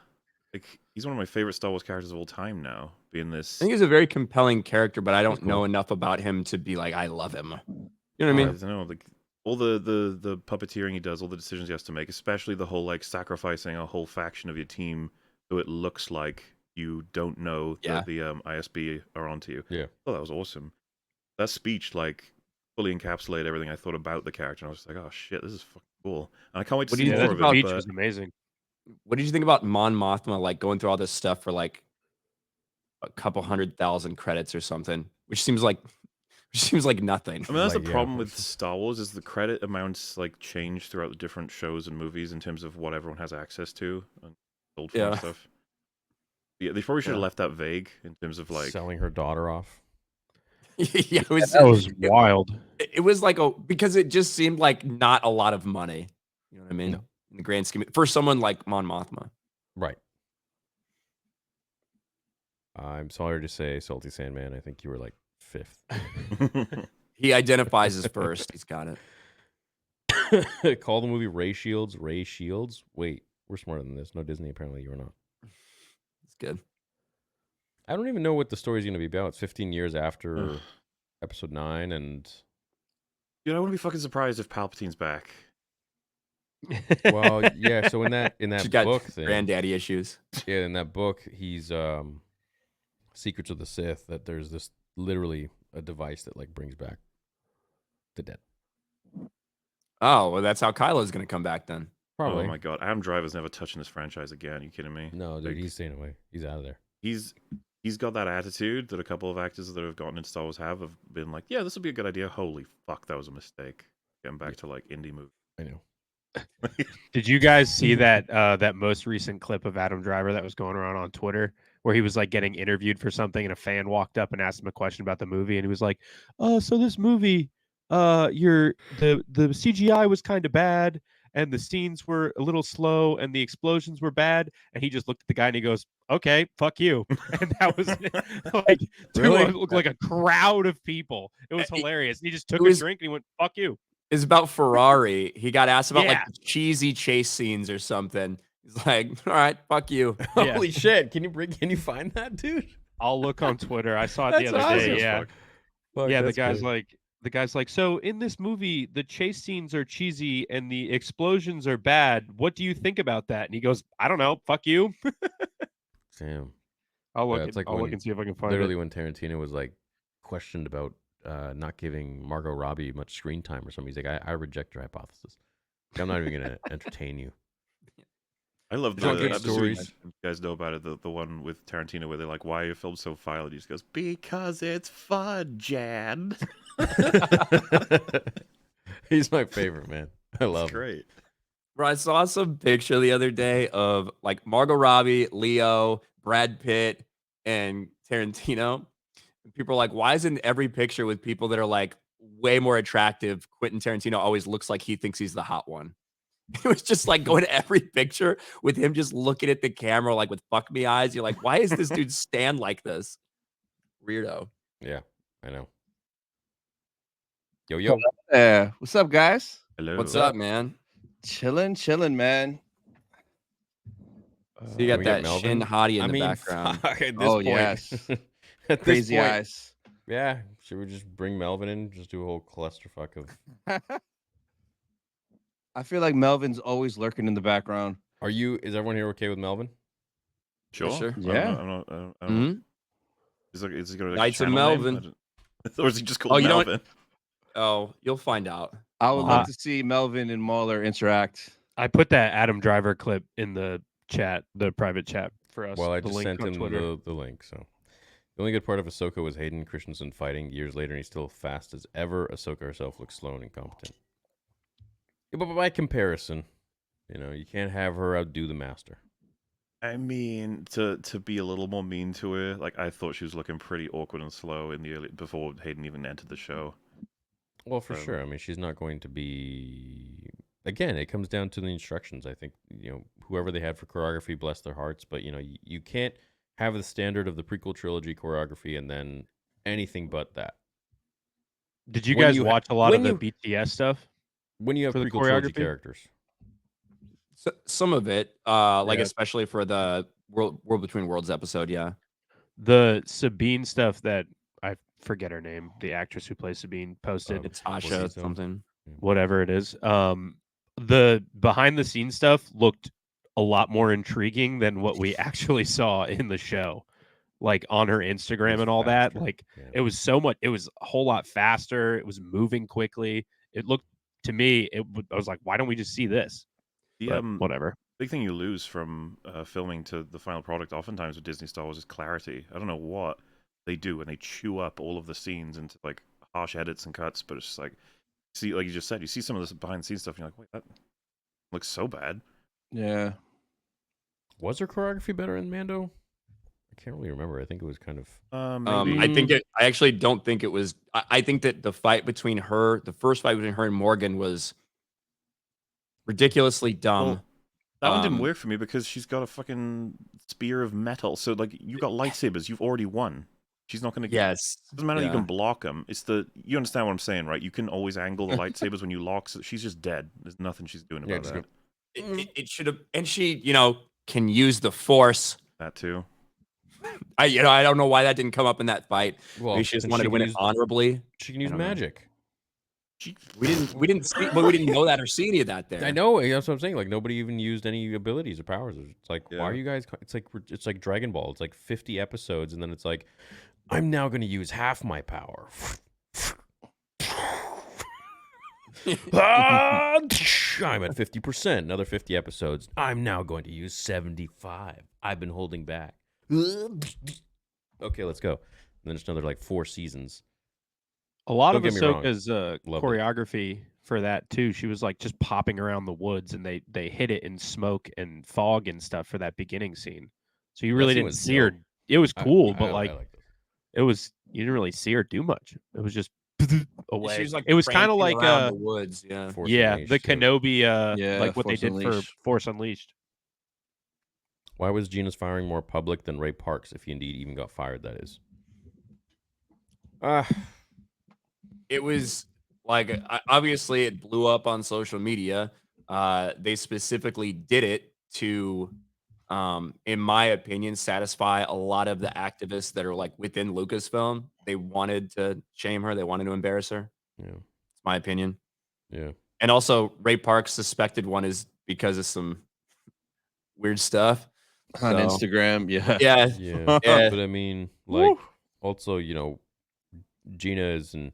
Like he's one of my favorite Star Wars characters of all time now. Being this, I think he's a very compelling character, but I don't know enough about him to be like, I love him. You know what I mean? I don't know, like all the puppeteering he does, all the decisions he has to make, especially the whole like sacrificing a whole faction of your team so it looks like you don't know that the ISB are onto you. Yeah. Oh, that was awesome. That speech like fully encapsulated everything I thought about the character, and I was like, oh shit, this is fucking cool. And I can't wait to see more of it. Speech But was amazing. What did you think about Mon Mothma like going through all this stuff for like a couple 100,000 credits or something, which seems like nothing. I mean, that's Like, the yeah. problem with Star Wars is the credit amounts like change throughout the different shows and movies in terms of what everyone has access to and sold for and Yeah. stuff. Yeah, they probably should have left that vague in terms of like selling her daughter off. Yeah, That was wild. It was like because it just seemed like not a lot of money. You know what I mean? No. In the grand scheme, for someone like Mon Mothma. Right. I'm sorry to say, Salty Sandman, I think you were like 5th. He identifies as first. He's got it. Call the movie Ray Shields. Ray Shields. Wait, we're smarter than this. No, Disney, apparently you are not. It's good. I don't even know what the story's going to be about. It's 15 years after episode 9, and dude, I wouldn't be fucking surprised if Palpatine's back. well, yeah. So in that She's got book thing, granddaddy issues. yeah, in that book, he's Secrets of the Sith. That there's this literally a device that like brings back the dead. Oh, well, that's how Kylo's going to come back then. Probably. Oh my god, Adam Driver's never touching this franchise again. You kidding me? No, dude, Like, he's staying away. He's out of there. He's got that attitude that a couple of actors that have gotten into Star Wars have been like, yeah, this would be a good idea. Holy fuck, that was a mistake. Getting back to like indie movies. I know. Did you guys see that most recent clip of Adam Driver that was going around on Twitter where he was like getting interviewed for something and a fan walked up and asked him a question about the movie and he was like, so this movie, the CGI was kind of bad and the scenes were a little slow and the explosions were bad, and he just looked at the guy and he goes, okay, fuck you. And that was like Really? it looked like a crowd of people. It was hilarious. And he just took it a was- drink and he went, fuck you. It's about Ferrari. He got asked about Yeah. like the cheesy chase scenes or something. He's like, all right, fuck you. Yeah. Holy shit! Can you find that, dude? I'll look on Twitter. I saw it the That's other awesome. day. As Yeah. fuck. Fuck, Yeah, the that's guy's like, so in this movie, the chase scenes are cheesy and the explosions are bad. What do you think about that? And he goes, I don't know. Fuck you. Damn. I'll look. Yeah, it's like I'll look when- and see if I can find Literally, it. when Tarantino was like questioned about not giving Margot Robbie much screen time or something, he's like, I reject your hypothesis. I'm not even going to entertain you. I love There's the good episode, stories. you guys know about it, the one with Tarantino where they're like, why are your films so violent? He just goes, because it's fun, Jan. He's my favorite, man. I love That's him. great. Bro, I saw some picture the other day of like Margot Robbie, Leo, Brad Pitt, and Tarantino. And people are like, why isn't every picture with people that are like way more attractive? Quentin Tarantino always looks like he thinks he's the hot one. It was just like going to every picture with him just looking at the camera like with fuck me eyes. You're like, why is this dude stand like this? Weirdo. Yeah, I know. Yo. Yeah. What's up, guys? Hello. What's up, man? Chilling, man. So you got we get that Melvin? shin hottie in I the mean, background. fuck, at this Oh, point, yes. at this Crazy point, eyes. yeah. Should we just bring Melvin in? Just do a whole clusterfuck of. I feel like Melvin's always lurking in the background. Is everyone here okay with Melvin? Sure. sure. Yeah. I'm not, I don't, Mhm. Is he going to Knights of Melvin. Or is he just called Oh, you don't- Melvin? Oh, you'll find out. I would love to see Melvin and MauLer interact. I put that Adam Driver clip in the chat, the private chat for us. Well, I the just link sent on in Twitter. the link. So the only good part of Ahsoka was Hayden Christensen fighting years later, and he's still fast as ever. Ahsoka herself looks slow and incompetent. Yeah, but by comparison, you can't have her outdo the master. I mean, to be a little more mean to her, like I thought she was looking pretty awkward and slow in the early before Hayden even entered the show. Well, for sure. I mean, she's not going to be. Again, it comes down to the instructions. I think whoever they had for choreography, bless their hearts. But you can't have the standard of the prequel trilogy choreography and then anything but that. Did you when guys you- watch a lot of when the BTS stuff? When you have For the prequel trilogy choreography? characters, So, some of it, like Yeah. especially for the World Between Worlds episode, yeah. The Sabine stuff that I forget her name, the actress who plays Sabine, posted. It's Asha something. Whatever it is. The behind the scenes stuff looked a lot more intriguing than what we actually saw in the show, like on her Instagram and all that. Like it was so much. It was a whole lot faster. It was moving quickly. It looked to me. I was like, why don't we just see this? But whatever. Big thing you lose from filming to the final product, oftentimes with Disney Star Wars, is clarity. I don't know what they do when they chew up all of the scenes into like harsh edits and cuts, but it's just like, see, like you just said, you see some of this behind the scenes stuff, and you're like, wait, that looks so bad. Yeah. Was her choreography better in Mando? I can't really remember. I think it was kind of. Maybe. I actually don't think it was. I think that the fight between her, the first fight between her and Morgan, was ridiculously dumb. Well, that one didn't work for me because she's got a fucking spear of metal. So like, you got lightsabers, you've already won. She's not going to get... Yes. Doesn't matter, you can block them. It's the... You understand what I'm saying, right? You can always angle the lightsabers when you lock, so she's just dead. There's nothing she's doing about that. It should have... And she, can use the Force. That too. I don't know why that didn't come up in that fight. Well, maybe she just wanted to win it honorably. She can use magic. We didn't see, but we didn't know that or see any of that there. I know, that's what I'm saying. Like nobody even used any abilities or powers. It's like, why are you guys? It's like Dragon Ball. It's like 50 episodes, and then it's like, I'm now going to use half my power. I'm at 50%. Another 50 episodes. I'm now going to use 75. I've been holding back. Okay, let's go. And then it's another like 4 seasons. A lot of Ahsoka's choreography for that too. She was like just popping around the woods, and they hid it in smoke and fog and stuff for that beginning scene. So you really didn't see her. It was cool, but like it was, you didn't really see her do much. It was just away. She was, like, it was kind of like the woods, yeah. The Kenobi, like what they did for Force Unleashed. Why was Gina's firing more public than Ray Park's, if he indeed even got fired? That is. It was like, obviously it blew up on social media. They specifically did it to, in my opinion, satisfy a lot of the activists that are like within Lucasfilm. They wanted to shame her. They wanted to embarrass her. Yeah. It's my opinion. Yeah. And also Ray Park's suspected one is because of some weird stuff. On Instagram. Yeah. Yeah. Yeah. But I mean, like, also, Gina is an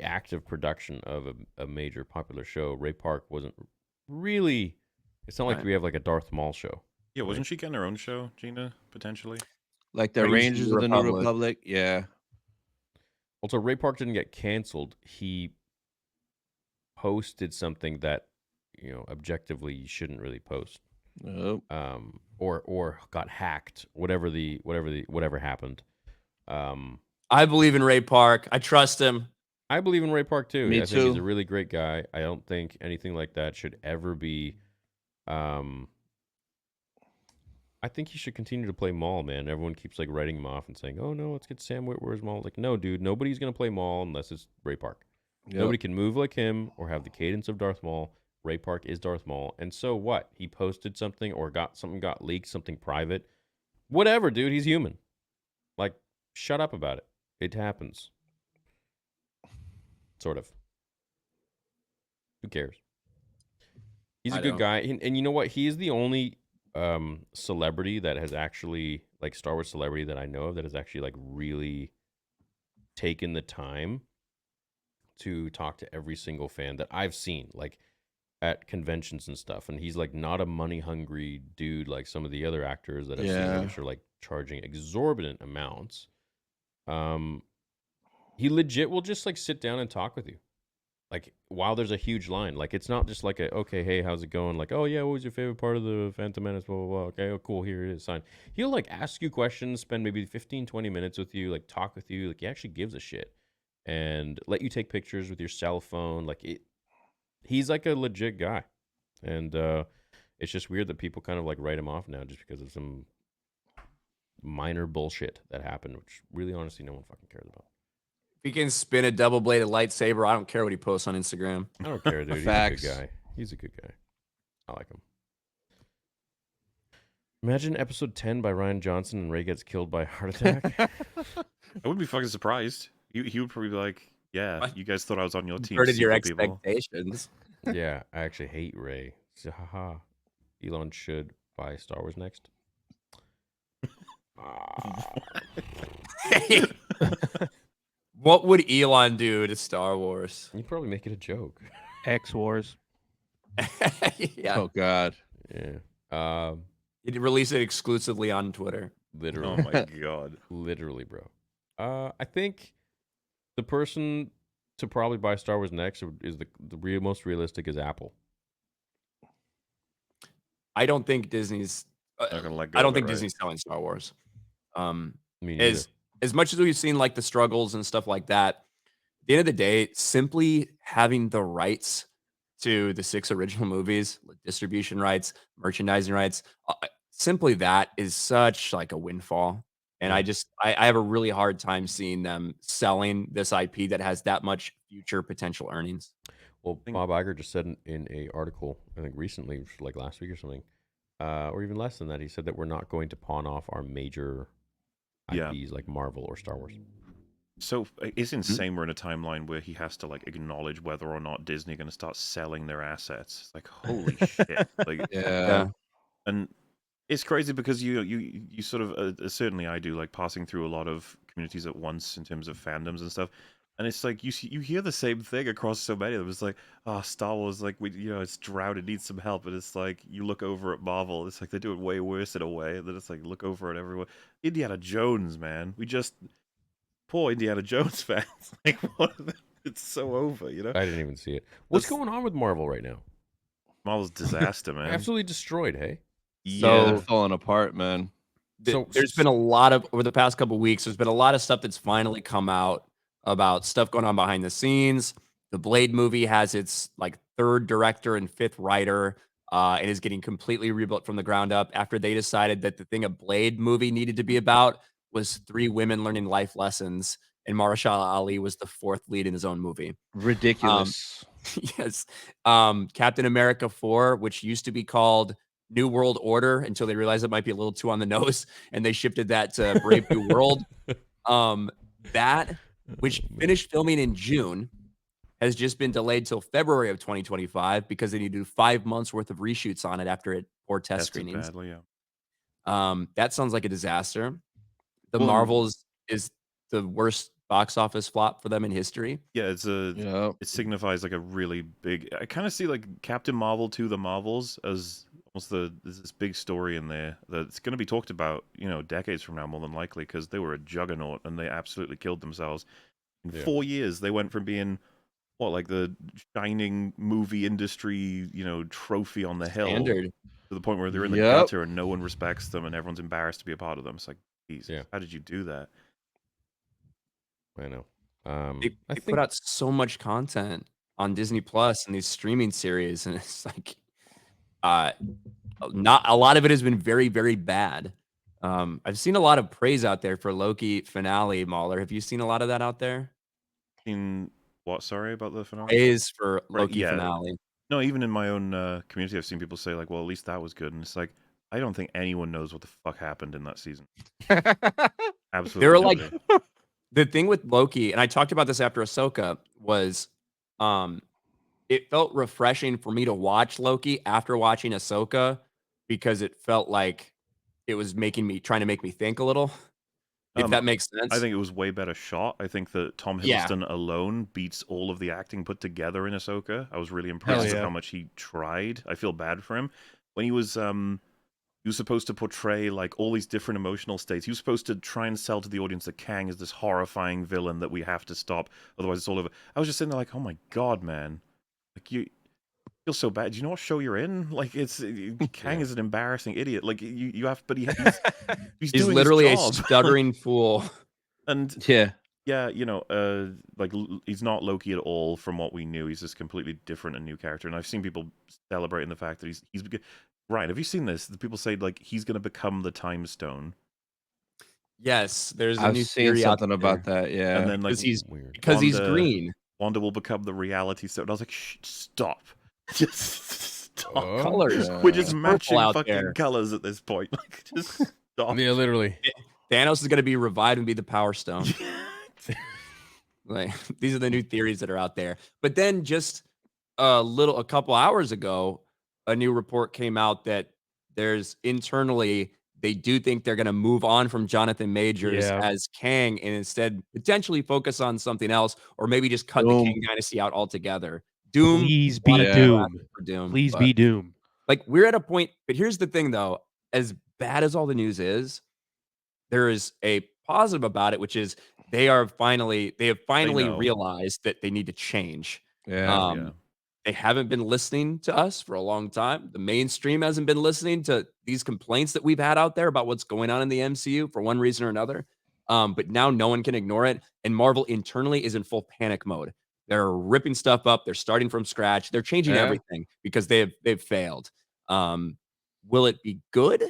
active production of a major popular show. Ray Park wasn't really. It's not like we have like a Darth Maul show. Yeah, wasn't she getting her own show, Gina, potentially? Like the Rangers of the New Republic? Yeah. Also, Ray Park didn't get canceled. He posted something that, objectively you shouldn't really post. Nope. Or got hacked. Whatever happened. I believe in Ray Park. I trust him. I believe in Ray Park too. Me I too. think he's a really great guy. I don't think anything like that should ever be. I think he should continue to play Maul, man. Everyone keeps like writing him off and saying, "Oh no, let's get Sam Witwer's Maul." Like, no, dude, nobody's gonna play Maul unless it's Ray Park. Yep. Nobody can move like him or have the cadence of Darth Maul. Ray Park is Darth Maul, and so what? He posted something or got leaked, something private. Whatever, dude. He's human. Like, shut up about it. It happens. Sort of. Who cares? He's a good guy. And you know what? He is the only celebrity that has actually, like, Star Wars celebrity that I know of that has actually, like, really taken the time to talk to every single fan that I've seen, like, at conventions and stuff. And he's, like, not a money-hungry dude like some of the other actors that I've seen, which are, like, charging exorbitant amounts. He legit will just like sit down and talk with you, like while there's a huge line. Like it's not just like okay, hey, how's it going? Like, oh yeah, what was your favorite part of the Phantom Menace? Blah blah blah. Okay, oh cool, here it is. Sign. He'll like ask you questions, spend maybe 15-20 minutes with you, like talk with you. Like he actually gives a shit, and let you take pictures with your cell phone. Like it, he's like a legit guy, and it's just weird that people kind of like write him off now just because of some minor bullshit that happened, which really honestly no one fucking cares about. If he can spin a double-bladed lightsaber, I don't care what he posts on Instagram. I don't care, dude. Facts. He's a good guy. He's a good guy. I like him. Imagine episode 10 by Rian Johnson and Rey gets killed by a heart attack. I wouldn't be fucking surprised. He would probably be like, yeah, you guys thought I was on your team. Inverted your expectations. Yeah, I actually hate Rey. So, haha. Elon should buy Star Wars next. What would Elon do to Star Wars? You'd probably make it a joke. X Wars. Yeah. Oh God. Yeah. He'd release it exclusively on Twitter. Literally. Oh my god. Literally, bro. I think the person to probably buy Star Wars next is the most realistic is Apple. I don't think Disney's. Not gonna let go I don't of it, think right? Disney's selling Star Wars. Me neither. As much as we've seen like the struggles and stuff like that, at the end of the day, simply having the rights to the 6 original movies, distribution rights, merchandising rights, simply that is such like a windfall. And I have a really hard time seeing them selling this IP that has that much future potential earnings. Well, Bob Iger just said in a article, I think recently, like last week or something, or even less than that, he said that we're not going to pawn off our major IPs like Marvel or Star Wars. So it's insane we're in a timeline where he has to like acknowledge whether or not Disney are going to start selling their assets. It's like, holy shit. Like, Yeah. And it's crazy because you sort of certainly I do like passing through a lot of communities at once in terms of fandoms and stuff. And it's like you hear the same thing across so many of them. It's like, oh, Star Wars, like it's drought, it needs some help. And it's like you look over at Marvel, it's like they do it way worse in a way. And then it's like look over at everyone. Indiana Jones, man. Poor Indiana Jones fans. Like what? It's so over, you know. I didn't even see it. What's going on with Marvel right now? Marvel's disaster, man. Absolutely destroyed. Hey. Yeah, they're falling apart, man. There's been a lot of over the past couple of weeks. There's been a lot of stuff that's finally come out about stuff going on behind the scenes. The Blade movie has its like 3rd director and 5th writer, and is getting completely rebuilt from the ground up after they decided that the thing a Blade movie needed to be about was 3 women learning life lessons, and Mahershala Ali was the 4th lead in his own movie. Ridiculous. Yes. Captain America 4, which used to be called New World Order until they realized it might be a little too on the nose, and they shifted that to Brave New World. That, which finished filming in June, has just been delayed till February of 2025 because they need to do 5 months worth of reshoots on it after it or test screenings. Badly, yeah. That sounds like a disaster. The Marvels is the worst box office flop for them in history. Yeah, it signifies like a really big. I kind of see like Captain Marvel 2: The Marvels as almost there's this big story in there that's going to be talked about, decades from now more than likely, because they were a juggernaut and they absolutely killed themselves. In 4 years, they went from being like the shining movie industry, trophy on the hill, Standard, to the point where they're in the gutter and no one respects them and everyone's embarrassed to be a part of them. It's like, Jesus, how did you do that? I know. They put out so much content on Disney Plus and these streaming series, and it's like, not a lot of it has been very, very bad. I've seen a lot of praise out there for Loki finale. MauLer, have you seen a lot of that out there? Seen what? Sorry about the finale. Praise for Loki finale. No, even in my own community, I've seen people say like, "Well, at least that was good," and it's like, I don't think anyone knows what the fuck happened in that season. Absolutely, they were like, the thing with Loki, and I talked about this after Ahsoka, was, it felt refreshing for me to watch Loki after watching Ahsoka because it felt like it was trying to make me think a little. If that makes sense. I think it was way better shot. I think that Tom Hiddleston alone beats all of the acting put together in Ahsoka. I was really impressed with how much he tried. I feel bad for him. When he was supposed to portray like all these different emotional states. He was supposed to try and sell to the audience that Kang is this horrifying villain that we have to stop, otherwise it's all over. I was just sitting there like, oh my god, man. Like you feel so bad. Do you know what show you're in? Like Kang is an embarrassing idiot. Like you have, but he's he's doing literally his a job. stuttering fool. And like he's not Loki at all from what we knew. He's this completely different and new character. And I've seen people celebrating the fact that he's Ryan, have you seen this? The people say like he's going to become the Time Stone. Yes, there's a I've new seen theory something out about that. Yeah, and then like because he's green. Wanda will become the reality stone. And I was like, shh, stop, just stop. Colors. We're just matching out fucking there. colors at this point. Like, just stop. Yeah, literally. Thanos is going to be revived and be the Power Stone. Like these are the new theories that are out there. But then just a couple hours ago, a new report came out that there's internally they do think they're going to move on from Jonathan Majors as Kang and instead potentially focus on something else, or maybe just cut the Kang dynasty out altogether. Doom, Please be Doom. for Doom. Please but, be Doom. Like we're at a point, but here's the thing though, as bad as all the news is, there is a positive about it, which is they have finally realized that they need to change. They haven't been listening to us for a long time. The mainstream hasn't been listening to these complaints that we've had out there about what's going on in the MCU for one reason or another. But now no one can ignore it. And Marvel internally is in full panic mode. They're ripping stuff up. They're starting from scratch. They're changing everything because they've failed. Will it be good?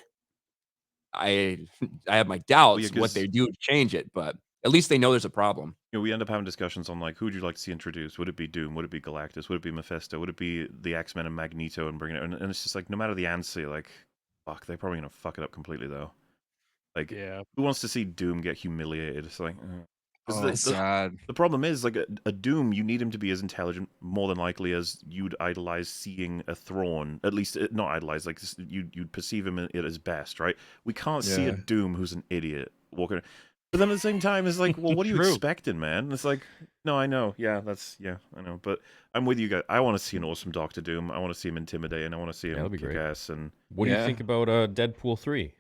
I have my doubts what they do to change it, but at least they know there's a problem. We end up having discussions on like, who would you like to see introduced? Would it be Doom? Would it be Galactus? Would it be Mephisto? Would it be the X-Men and Magneto and bring it? And it's just like, no matter the answer, like, fuck, they're probably gonna fuck it up completely though. Like, who wants to see Doom get humiliated? It's like, God. The problem is, like, a Doom, you need him to be as intelligent, more than likely, as you'd idolize seeing a Thrawn. At least, not idolize, like, you'd perceive him at his best, right? We can't see a Doom who's an idiot walking. But then at the same time, it's like, well, what are you expecting, man? It's like, no, I know. Yeah, I know. But I'm with you guys. I want to see an awesome Doctor Doom. I want to see him intimidating. I want to see him kick ass. And what do you think about Deadpool 3?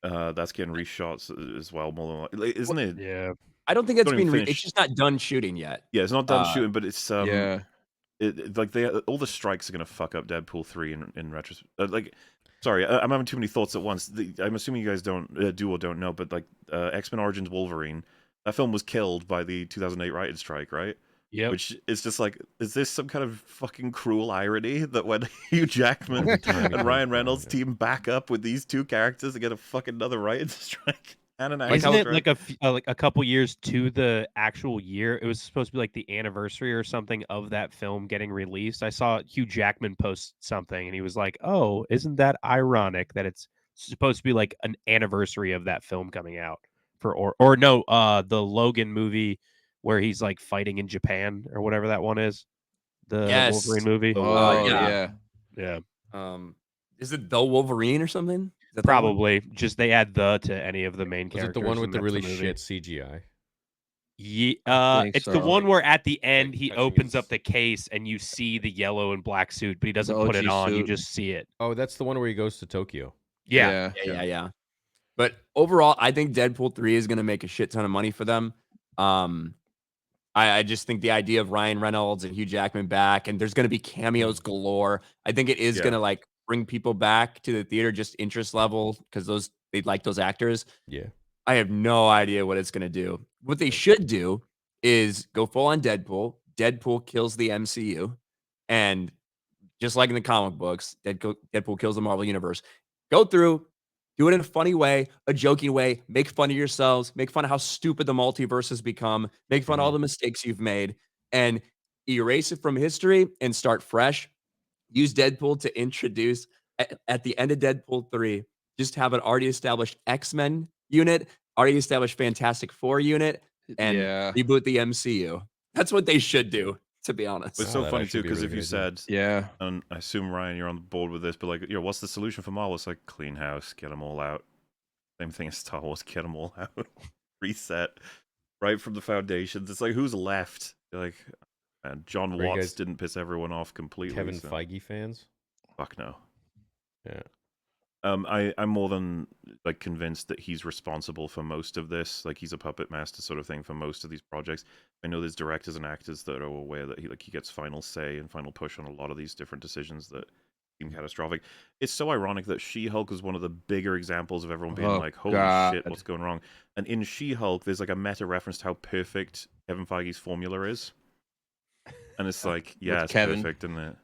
That's getting reshots as well, more than likely, isn't it? Yeah. I don't think it's been. It's just not done shooting yet. Yeah, it's not done shooting, but it's like all the strikes are gonna fuck up Deadpool 3 in retrospect. Like, sorry, I'm having too many thoughts at once. I'm assuming you guys don't do or don't know, but like X-Men Origins Wolverine, that film was killed by the 2008 writers' strike, right? Yeah. Which is just like, is this some kind of fucking cruel irony that when Hugh Jackman and Ryan Reynolds team back up with these two characters to get a fucking another writers' strike? Isn't it like a couple years to the actual year? It was supposed to be like the anniversary or something of that film getting released. I saw Hugh Jackman post something and he was like, "Oh, isn't that ironic that it's supposed to be like an anniversary of that film coming out for or no, the Logan movie where he's like fighting in Japan or whatever that one is, the Wolverine movie." Yeah. Is it The Wolverine or something? Probably. Just they add the to any of the main Is characters. it the one with the really shit CGI? Yeah, it's the one where at the end he opens up the case and you see the yellow and black suit, but he doesn't put it on. You just see it. Oh, that's the one where he goes to Tokyo. Yeah. But overall, I think Deadpool 3 is going to make a shit ton of money for them. I just think the idea of Ryan Reynolds and Hugh Jackman back, and there's going to be cameos galore. I think it is going to like bring people back to the theater, just interest level, because they like those actors. Yeah. I have no idea what it's going to do. What they should do is go full on Deadpool. Deadpool kills the MCU. And just like in the comic books, Deadpool kills the Marvel Universe. Go through, do it in a funny way, a joking way, make fun of yourselves, make fun of how stupid the multiverse has become, make fun of all the mistakes you've made, and erase it from history and start fresh. Use Deadpool to introduce, at the end of Deadpool 3, just have an already established X-Men unit, already established Fantastic Four unit, and reboot the MCU. That's what they should do, to be honest. It's so funny, too, because if you said, and I assume, Ryan, you're on board with this, but like, what's the solution for Marvel? It's like, clean house, get them all out. Same thing as Star Wars, get them all out. Reset right from the foundations. It's like, who's left? You're like, man, John Watts didn't piss everyone off completely. Kevin Feige fans? Fuck no. Yeah. I'm more than like convinced that he's responsible for most of this. Like, he's a puppet master sort of thing for most of these projects. I know there's directors and actors that are aware that he gets final say and final push on a lot of these different decisions that seem catastrophic. It's so ironic that She-Hulk is one of the bigger examples of everyone being like, holy shit, what's going wrong? And in She-Hulk, there's like a meta reference to how perfect Kevin Feige's formula is. And it's like, yeah, it's perfect, isn't it?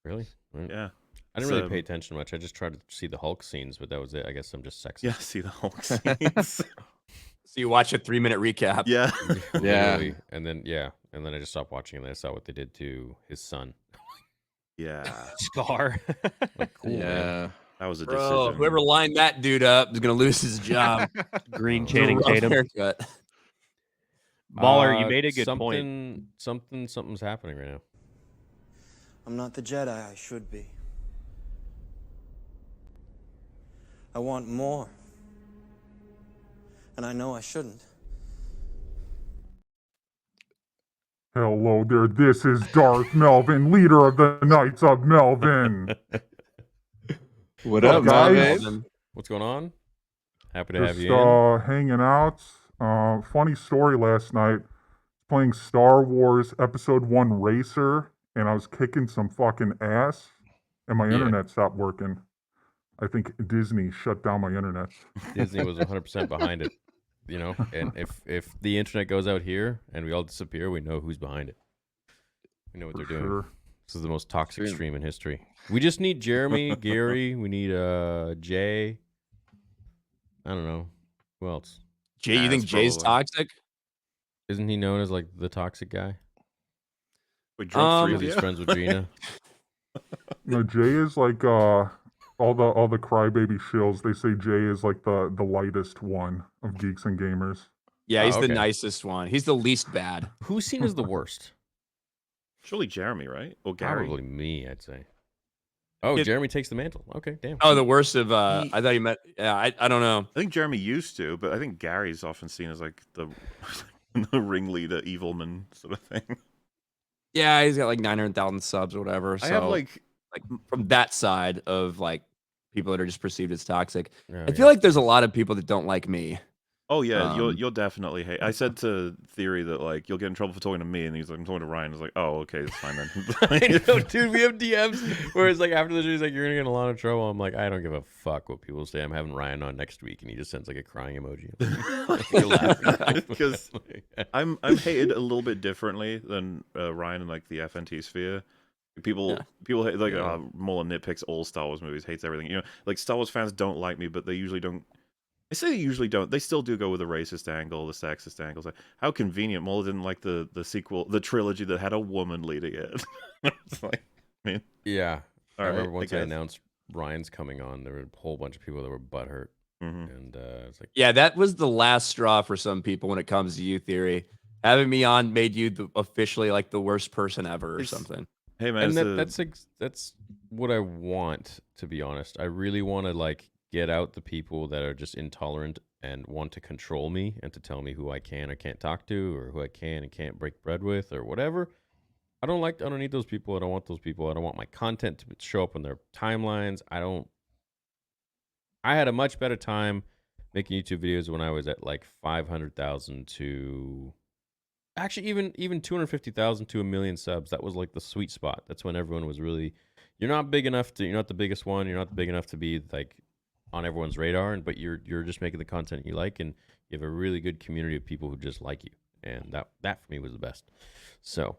Really? Right. Yeah. I didn't really pay attention much. I just tried to see the Hulk scenes, but that was it. I guess I'm just sexist. Yeah, see the Hulk scenes. So you watch a 3-minute recap. Yeah. Literally. And then I just stopped watching and then I saw what they did to his son. Yeah. Scar. Like, cool, man. That was a decision. Whoever lined that dude up is going to lose his job. Green Channing Tatum. Haircut. MauLer, you made a good point. Something's happening right now. I'm not the Jedi I should be. I want more. And I know I shouldn't. Hello there, this is Darth Melvin, leader of the Knights of Melvin. What up, guys? Melvin? What's going on? Happy to have Just you in. hanging out. Funny story last night. Playing Star Wars Episode 1 Racer, and I was kicking some fucking ass, and my internet stopped working. I think Disney shut down my internet. Disney was 100% behind it, you know. And if the internet goes out here and we all disappear, we know who's behind it. We know what they're doing. Sure. This is the most toxic stream in history. We just need Jeremy, Gary. We need Jay. I don't know who else. Jay, you think Jay's toxic? Isn't he known as like the toxic guy? We drunk three of He's you. friends with Gina. No, Jay is like all the crybaby shills. They say Jay is like the lightest one of geeks and gamers. Yeah, he's Oh, the okay. nicest one. He's the least bad. Who's seen as the worst? Surely Jeremy, right? Or Gary? Probably me, I'd say. Oh, Jeremy takes the mantle. Okay, damn. Oh, the worst of I thought you meant. Yeah, I don't know. I think Jeremy used to, but I think Gary's often seen as like the ringleader, evilman sort of thing. Yeah, he's got like 900,000 subs or whatever. So I have like from that side of like people that are just perceived as toxic. Yeah, I feel like there's a lot of people that don't like me. Oh yeah, you'll definitely hate. I said to Theory that like you'll get in trouble for talking to me, and he's like, I'm talking to Ryan. I was like, oh okay, it's fine then. I know, dude. We have DMs where it's like after the show, he's like, "You're gonna get in a lot of trouble." I'm like, I don't give a fuck what people say. I'm having Ryan on next week, and he just sends like a crying emoji. Because I'm hated a little bit differently than Ryan in like the FNT sphere. People hate, like MauLer nitpicks all Star Wars movies, hates everything. You know, like Star Wars fans don't like me, but they usually don't. I say they usually don't. They still do go with the racist angle, the sexist angle. It's like, how convenient. MauLer didn't like the sequel, the trilogy that had a woman leading it. It's like, I mean, Yeah, I all remember right, once I guess. announced Ryan's coming on, there were a whole bunch of people that were butthurt, and it's like, Yeah, that was the last straw for some people when it comes to you, Theory. Having me on made you officially like the worst person ever or something. Hey man, and that's what I want, to be honest. I really want to like get out the people that are just intolerant and want to control me and to tell me who I can or can't talk to, or who I can and can't break bread with, or whatever. I don't need those people. I don't want those people. I don't want my content to show up on their timelines. I had a much better time making YouTube videos when I was at like 500,000 to actually even 250,000 to 1 million subs. That was like the sweet spot. That's when everyone was really, you're not the biggest one. You're not big enough to be like on everyone's radar, but you're just making the content you like, and you have a really good community of people who just like you. And that for me was the best. So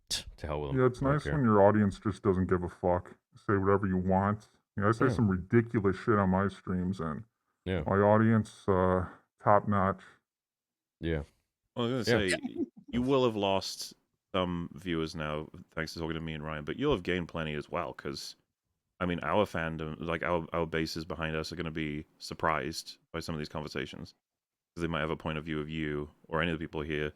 to hell with them. Yeah, it's nice when your audience just doesn't give a fuck. Say whatever you want. You know, I say some ridiculous shit on my streams, and my audience, top notch. Yeah. I was gonna say, you will have lost some viewers now, thanks to talking to me and Ryan, but you'll have gained plenty as well, because I mean, our fandom, like our bases behind us, are going to be surprised by some of these conversations, because they might have a point of view of you or any of the people here.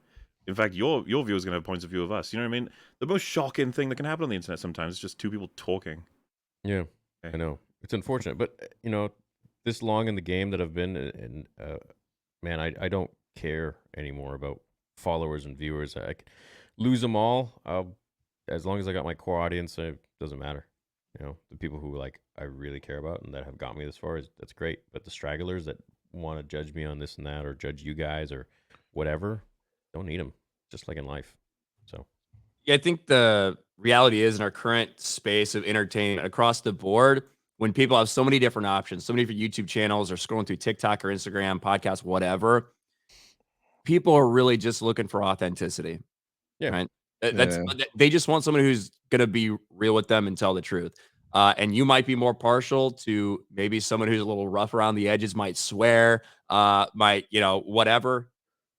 In fact, your viewers are going to have points of view of us. You know what I mean? The most shocking thing that can happen on the internet sometimes is just two people talking. Yeah, I know. It's unfortunate, but you know, this long in the game that I've been, and man, I don't care anymore about followers and viewers. I lose them all. As long as I got my core audience, it doesn't matter. You know, the people who like I really care about and that have got me this far, that's great. But the stragglers that want to judge me on this and that, or judge you guys or whatever, don't need them. Just like in life. So yeah, I think the reality is in our current space of entertainment across the board, when people have so many different options, so many different YouTube channels, or scrolling through TikTok or Instagram, podcasts, whatever, people are really just looking for authenticity. Yeah. Right. They just want someone who's going to be real with them and tell the truth. And you might be more partial to maybe someone who's a little rough around the edges, might swear, might, whatever.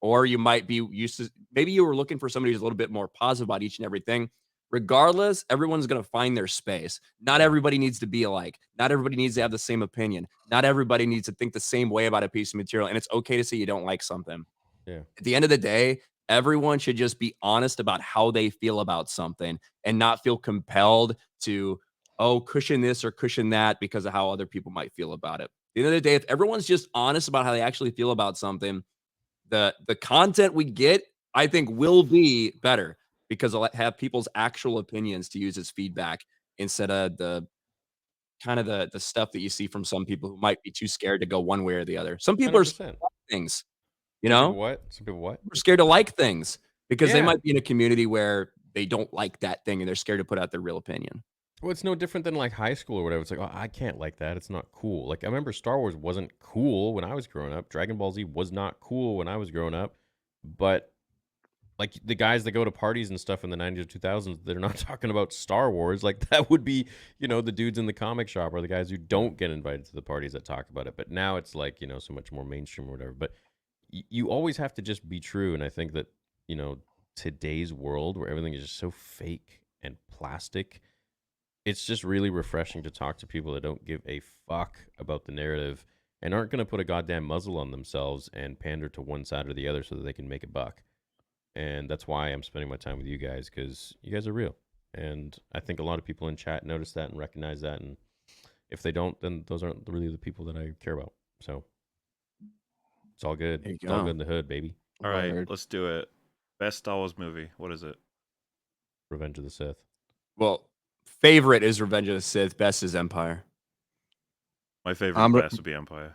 Or you might be used to, maybe you were looking for somebody who's a little bit more positive about each and everything. Regardless, everyone's going to find their space. Not everybody needs to be alike. Not everybody needs to have the same opinion. Not everybody needs to think the same way about a piece of material. And it's okay to say you don't like something. Yeah. At the end of the day, everyone should just be honest about how they feel about something and not feel compelled to, cushion this or cushion that because of how other people might feel about it. the end of the day, if everyone's just honest about how they actually feel about something, the content we get, I think, will be better because it'll have people's actual opinions to use as feedback instead of the kind of the stuff that you see from some people who might be too scared to go one way or the other. Some people are 100%. scared to like things, you Some know? people what? Some people what? Are scared to like things because they Yeah. might be in a community where they don't like that thing and they're scared to put out their real opinion. Well, it's no different than like high school or whatever. It's like, oh, I can't like that. It's not cool. Like I remember Star Wars wasn't cool when I was growing up. Dragon Ball Z was not cool when I was growing up. But like the guys that go to parties and stuff in the 90s or 2000s, they're not talking about Star Wars. Like that would be, you know, the dudes in the comic shop or the guys who don't get invited to the parties that talk about it. But now it's like, you know, so much more mainstream or whatever. But you always have to just be true. And I think that, you know, today's world where everything is just so fake and plastic, it's just really refreshing to talk to people that don't give a fuck about the narrative and aren't going to put a goddamn muzzle on themselves and pander to one side or the other so that they can make a buck. And that's why I'm spending my time with you guys, because you guys are real. And I think a lot of people in chat notice that and recognize that. And if they don't, then those aren't really the people that I care about. So it's all good. It's all good in the hood, baby. All right, let's do it. Best Star Wars movie. What is it? Revenge of the Sith. Well, favorite is Revenge of the Sith. Best is Empire. My favorite best would be Empire.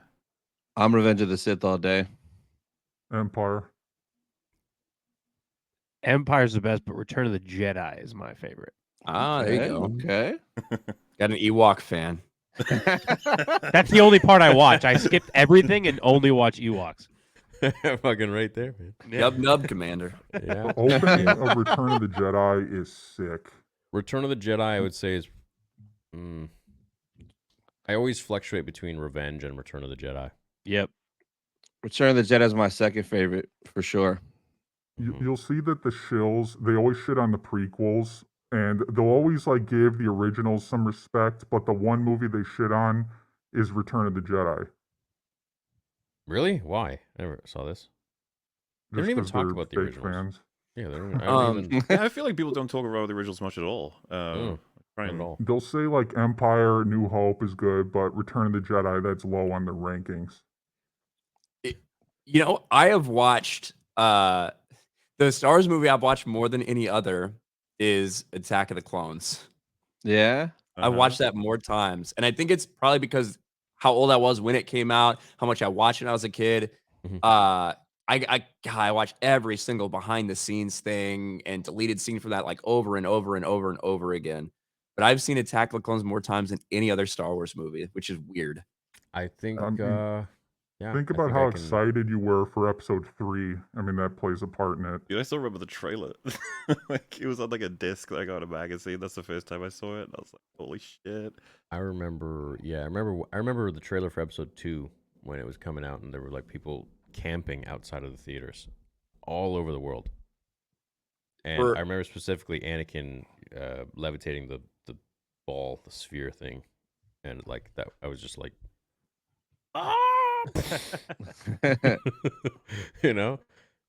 I'm Revenge of the Sith all day. Empire. Empire's the best, but Return of the Jedi is my favorite. Ah, there you go. Okay. Got an Ewok fan. That's the only part I watch. I skipped everything and only watch Ewoks. Fucking right there, man. Nub, Commander. Yeah. The opening of Return of the Jedi is sick. Return of the Jedi, I would say, is. I always fluctuate between Revenge and Return of the Jedi. Yep. Return of the Jedi is my second favorite for sure. You'll see that the shills, they always shit on the prequels, and they'll always like give the originals some respect, but the one movie they shit on is Return of the Jedi. Really? Why? I never saw this. They don't even talk about the originals. Fans. Yeah, they don't, I don't even... Yeah, I feel like people don't talk about the originals much at all. Not at all. They'll say like Empire, New Hope is good, but Return of the Jedi, that's low on the rankings. You know, I have watched the Star Wars movie I've watched more than any other is Attack of the Clones. Yeah. I've watched that more times. And I think it's probably because how old I was when it came out, how much I watched it when I was a kid. I watched every single behind the scenes thing and deleted scene from that like over and over and over and over again. But I've seen Attack of the Clones more times than any other Star Wars movie, which is weird. I think yeah. Think about how excited you were for episode 3. I mean, that plays a part in it. Dude, I still remember the trailer. Like it was on like a disc that I got in a magazine. That's the first time I saw it. And I was like, holy shit. I remember the trailer for episode 2 when it was coming out, and there were like people camping outside of the theaters all over the world. And I remember specifically Anakin levitating the ball, the sphere thing. And like that, I was just like, ah! You know?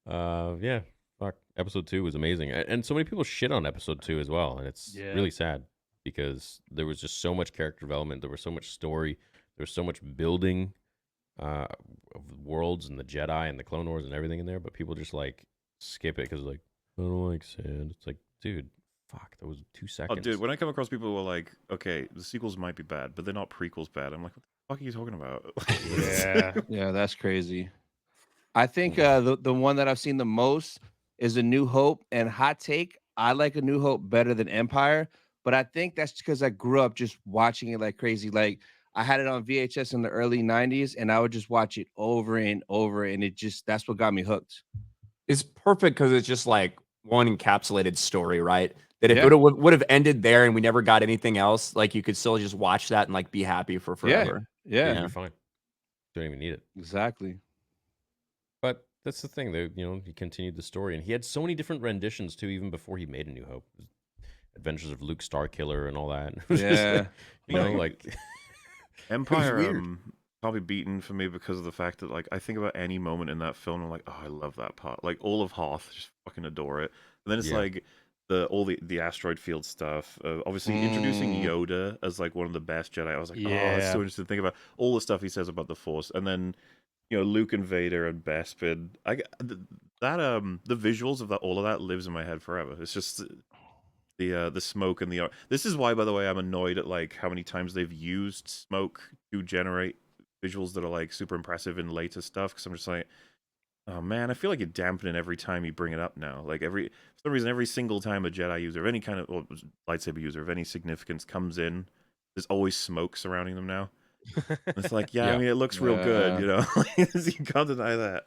Yeah. Fuck. Episode 2 was amazing. And so many people shit on episode 2 as well. And it's really sad because there was just so much character development. There was so much story. There was so much building of the worlds and the Jedi and the Clone Wars and everything in there. But people just like skip it because like, I don't like sand. It's like, dude, fuck, that was 2 seconds. Oh, dude, when I come across people who are like, okay, the sequels might be bad, but they're not prequels bad. I'm like, what the fuck are you talking about? Yeah, that's crazy. I think the one that I've seen the most is A New Hope. And hot take, I like A New Hope better than Empire, but I think that's because I grew up just watching it like crazy. Like I had it on VHS in the early 90s, and I would just watch it over and over, and that's what got me hooked. It's perfect because it's just like one encapsulated story, right? That if it would have ended there and we never got anything else, like you could still just watch that and like be happy for forever. Yeah. You're fine. Don't even need it. Exactly. But that's the thing, though. You know, he continued the story, and he had so many different renditions too, even before he made A New Hope. Adventures of Luke Starkiller and all that. Yeah. You know, like Empire can't be beaten for me because of the fact that like I think about any moment in that film, I'm like, oh, I love that part. Like all of Hoth, just fucking adore it. And then it's like all the asteroid field stuff. Obviously, introducing Yoda as like one of the best Jedi. I was like, oh, it's so interesting to think about all the stuff he says about the Force, and then Luke and Vader and Bespin. The visuals of that, all of that lives in my head forever. It's just the smoke and the art. This is why, by the way, I'm annoyed at like how many times they've used smoke to generate visuals that are like super impressive in later stuff. Because I'm just like, oh man, I feel like you're dampening every time you bring it up now. Like for some reason, every single time a Jedi user of any kind of lightsaber user of any significance comes in, there's always smoke surrounding them now. It's like, I mean, it looks real good, you can't deny that.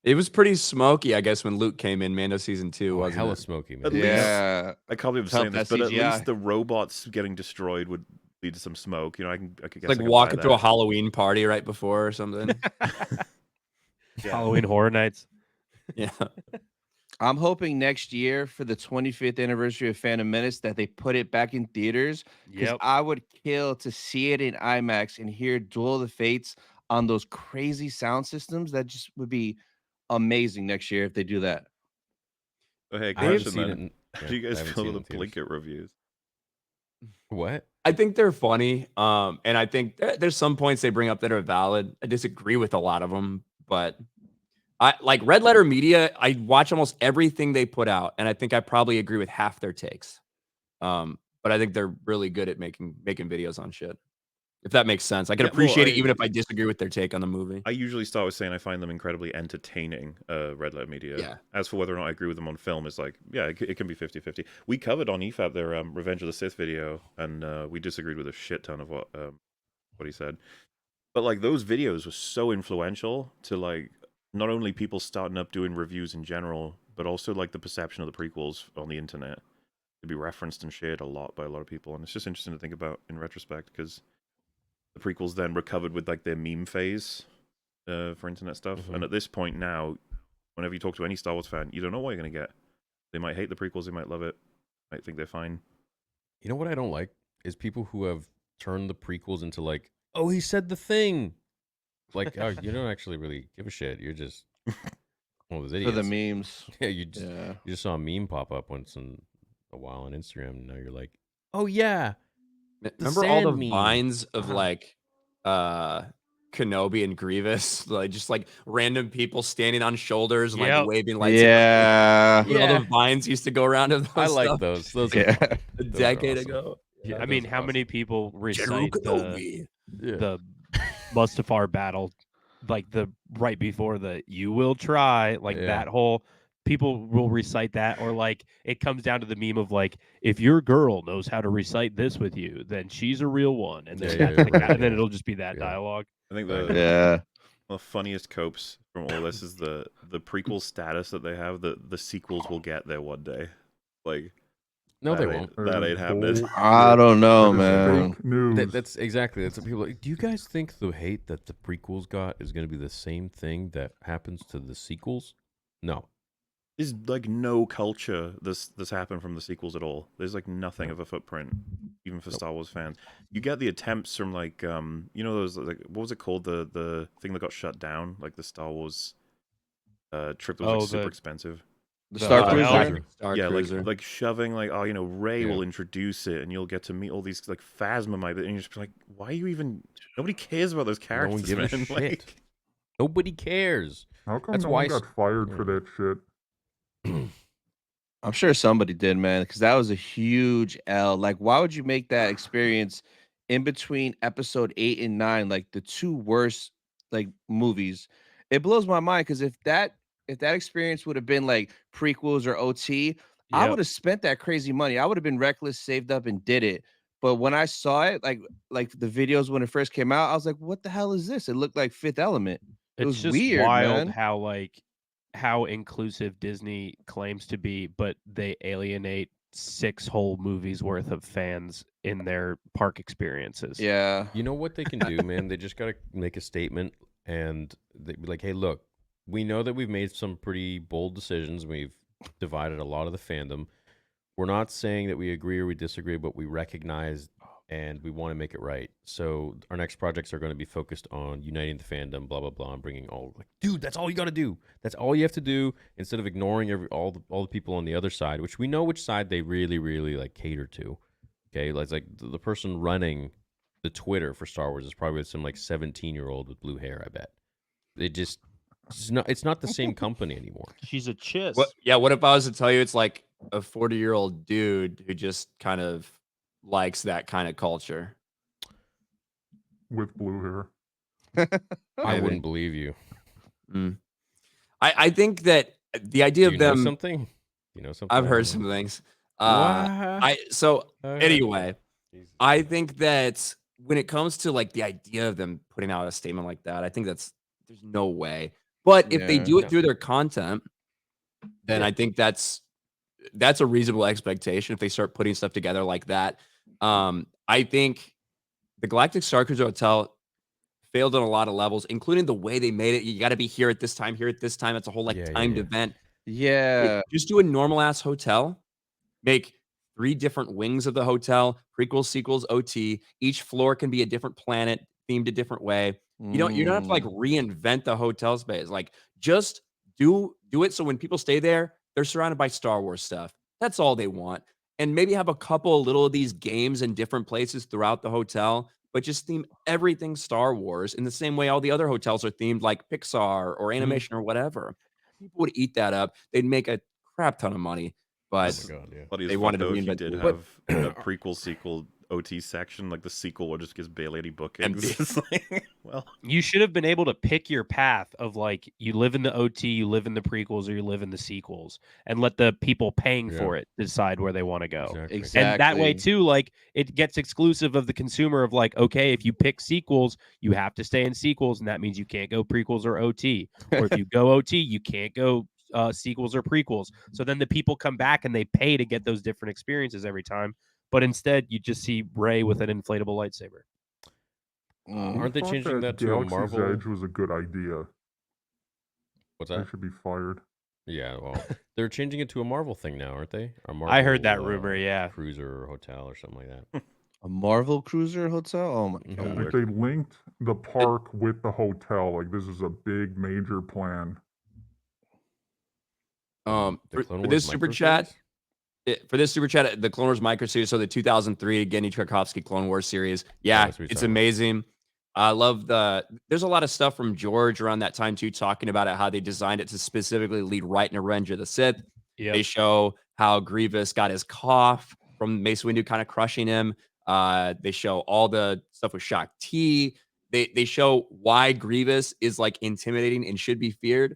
It was pretty smoky, I guess, when Luke came in Mando season 2, wasn't hella it? smoky, man. At least, I can't believe I'm saying this, but at least the robots getting destroyed would lead to some smoke. I could guess Like walking to a Halloween party right before or something. Halloween Horror Nights. Yeah. I'm hoping next year for the 25th anniversary of Phantom Menace that they put it back in theaters, because I would kill to see it in IMAX and hear Duel of the Fates on those crazy sound systems. That just would be amazing next year if they do that. Oh, hey, I haven't question seen then. it. Do you guys I haven't feel seen the it in theaters. blanket reviews? What? I think they're funny. And I think there's some points they bring up that are valid. I disagree with a lot of them, but I like Red Letter Media. I watch almost everything they put out, and I think I probably agree with half their takes. But I think they're really good at making videos on shit. If that makes sense. I can appreciate it even if I disagree with their take on the movie. I usually start with saying I find them incredibly entertaining, Red Letter Media. Yeah. As for whether or not I agree with them on film, is like, it can be 50-50. We covered on EFAP their Revenge of the Sith video, and we disagreed with a shit ton of what he said. But like those videos were so influential to like not only people starting up doing reviews in general, but also like the perception of the prequels on the internet to be referenced and shared a lot by a lot of people. And it's just interesting to think about in retrospect, because the prequels then recovered with like their meme phase for internet stuff. And at this point now, whenever you talk to any Star Wars fan, you don't know what you're going to get. They might hate the prequels, they might love it, might think they're fine. You know what I don't like is people who have turned the prequels into like, oh, he said the thing. Like, oh, you don't actually really give a shit. You're just one of those idiots. For the memes. Yeah, you just saw a meme pop up once in a while on Instagram, and now you're like, oh yeah. Remember all the vines of like Kenobi and Grievous, like just like random people standing on shoulders and like waving lights. Yeah. All the vines used to go around of those. I like those. Those are fun. A decade ago. Yeah, I mean, how many people recite the Mustafar battle, like the right before the "you will try," like that whole. People will recite that, or like it comes down to the meme of like, if your girl knows how to recite this with you, then she's a real one, and then and then it'll just be that dialogue. I think the funniest copes from all this is the prequel status that they have. The sequels will get there one day. Like, no, they won't. That ain't happening. I don't know, man. That's exactly. That's what people like. Do you guys think the hate that the prequels got is going to be the same thing that happens to the sequels? No. There's like no culture this happened from the sequels at all. There's like nothing of a footprint, even for Star Wars fans. You get the attempts from like those like what was it called, the thing that got shut down, like the Star Wars trip that was like super expensive. The Star Cruiser. Cruiser. Like shoving like Rey will introduce it and you'll get to meet all these like Phasma, and you're just like, why are you even? Nobody cares about those characters. No one gives a shit. Nobody cares. How come no one got fired for that shit? I'm sure somebody did, man, because that was a huge L. Like, why would you make that experience in between episode 8 and 9, like the two worst like movies? It blows my mind, because if that experience would have been like prequels or OT, I would have spent that crazy money. I would have been reckless, saved up, and did it. But when I saw it, like the videos when it first came out, I was like, what the hell is this? It looked like Fifth Element. It was just weird, wild, man. how inclusive Disney claims to be, but they alienate 6 whole movies worth of fans in their park experiences. Yeah. You know what they can do, man? They just got to make a statement and they be like, hey, look, we know that we've made some pretty bold decisions. We've divided a lot of the fandom. We're not saying that we agree or we disagree, but we recognize and we want to make it right. So our next projects are going to be focused on uniting the fandom, blah blah blah, and bringing all like, dude, that's all you got to do. That's all you have to do instead of ignoring all the people on the other side, which we know which side they really like cater to. Okay, like the person running the Twitter for Star Wars is probably some like 17-year-old with blue hair. I bet it's not the same company anymore. She's a chiss. What if I was to tell you it's like a 40-year-old dude who just kind of likes that kind of culture with blue hair? I wouldn't believe you. I think that the idea of them something. You know something. I've heard some things. Anyway, I think that when it comes to like the idea of them putting out a statement like that, I think there's no way. But if they do it through their content, then I think that's a reasonable expectation if they start putting stuff together like that. I think the Galactic Star Cruiser Hotel failed on a lot of levels, including the way they made it. You got to be here at this time, here at this time. It's a whole timed event. Yeah. Just do a normal ass hotel. Make 3 different wings of the hotel, prequels, sequels, OT. Each floor can be a different planet, themed a different way. You don't have to like reinvent the hotel space. Like just do it so when people stay there, they're surrounded by Star Wars stuff. That's all they want. And maybe have a couple little of these games in different places throughout the hotel, but just theme everything Star Wars in the same way all the other hotels are themed like Pixar or animation or whatever. People would eat that up. They'd make a crap ton of money. But they wanted to reinvent. Did have a prequel sequel OT section, like the sequel would just gives Bailey bookends. It's like, well, you should have been able to pick your path of like you live in the OT, you live in the prequels, or you live in the sequels, and let the people paying for it decide where they want to go. Exactly. And that way too, like it gets exclusive of the consumer of like, okay, if you pick sequels, you have to stay in sequels, and that means you can't go prequels or OT. Or if you go OT, you can't go sequels or prequels. So then the people come back and they pay to get those different experiences every time. But instead, you just see Rey with an inflatable lightsaber. Aren't they changing that to a Marvel? Edge was a good idea. What's that? They should be fired. Yeah, well, they're changing it to a Marvel thing now, aren't they? A Marvel, I heard that rumor. Yeah, cruiser hotel or something like that. A Marvel cruiser hotel? Oh my god! Like they linked the park with the hotel. Like this is a big major plan. For this super chat, the Clone Wars micro series, so the 2003 Genny Tarkovsky Clone Wars series. Yeah, it's amazing. I love there's a lot of stuff from George around that time too, talking about how they designed it to specifically lead right in Revenge of the Sith. Yep. They show how Grievous got his cough from Mace Windu kind of crushing him. They show all the stuff with Shaq T. They show why Grievous is like intimidating and should be feared.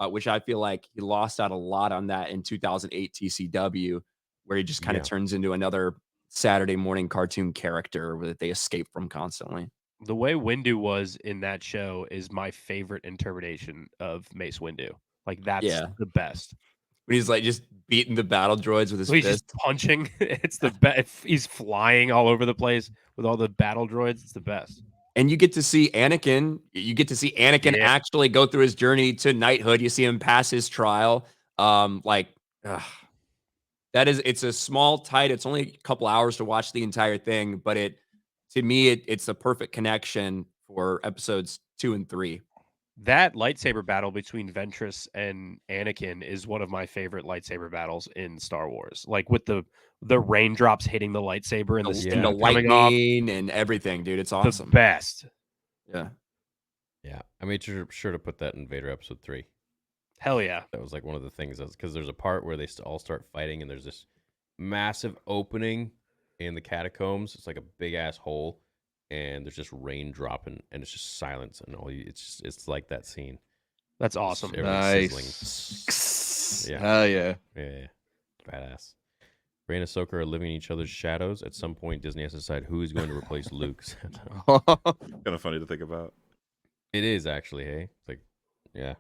Which I feel like he lost out a lot on that in 2008 TCW, where he just kind of turns into another Saturday morning cartoon character that they escape from constantly. The way Windu was in that show is my favorite interpretation of Mace Windu. Like that's the best. When he's like just beating the battle droids with his fist. Just punching. It's the best. He's flying all over the place with all the battle droids. It's the best. And you get to see Anakin. You get to see Anakin actually go through his journey to knighthood. You see him pass his trial. It's a small, tight. It's only a couple hours to watch the entire thing, but to me, it's the perfect connection for episodes 2 and 3. That lightsaber battle between Ventress and Anakin is one of my favorite lightsaber battles in Star Wars. Like with the raindrops hitting the lightsaber and the lightning and everything, dude. It's awesome. The best. Yeah. Yeah. I made sure to put that in Vader episode 3. Hell yeah. That was like one of the things, because there's a part where they all start fighting and there's this massive opening in the catacombs. It's like a big ass hole. And there's just rain dropping, and it's just silence, and it's like that scene. That's awesome. Nice. Yeah. Badass. Rey and Ahsoka are living in each other's shadows. At some point, Disney has to decide who is going to replace Luke. Kind of funny to think about. It is actually, hey. It's like, yeah.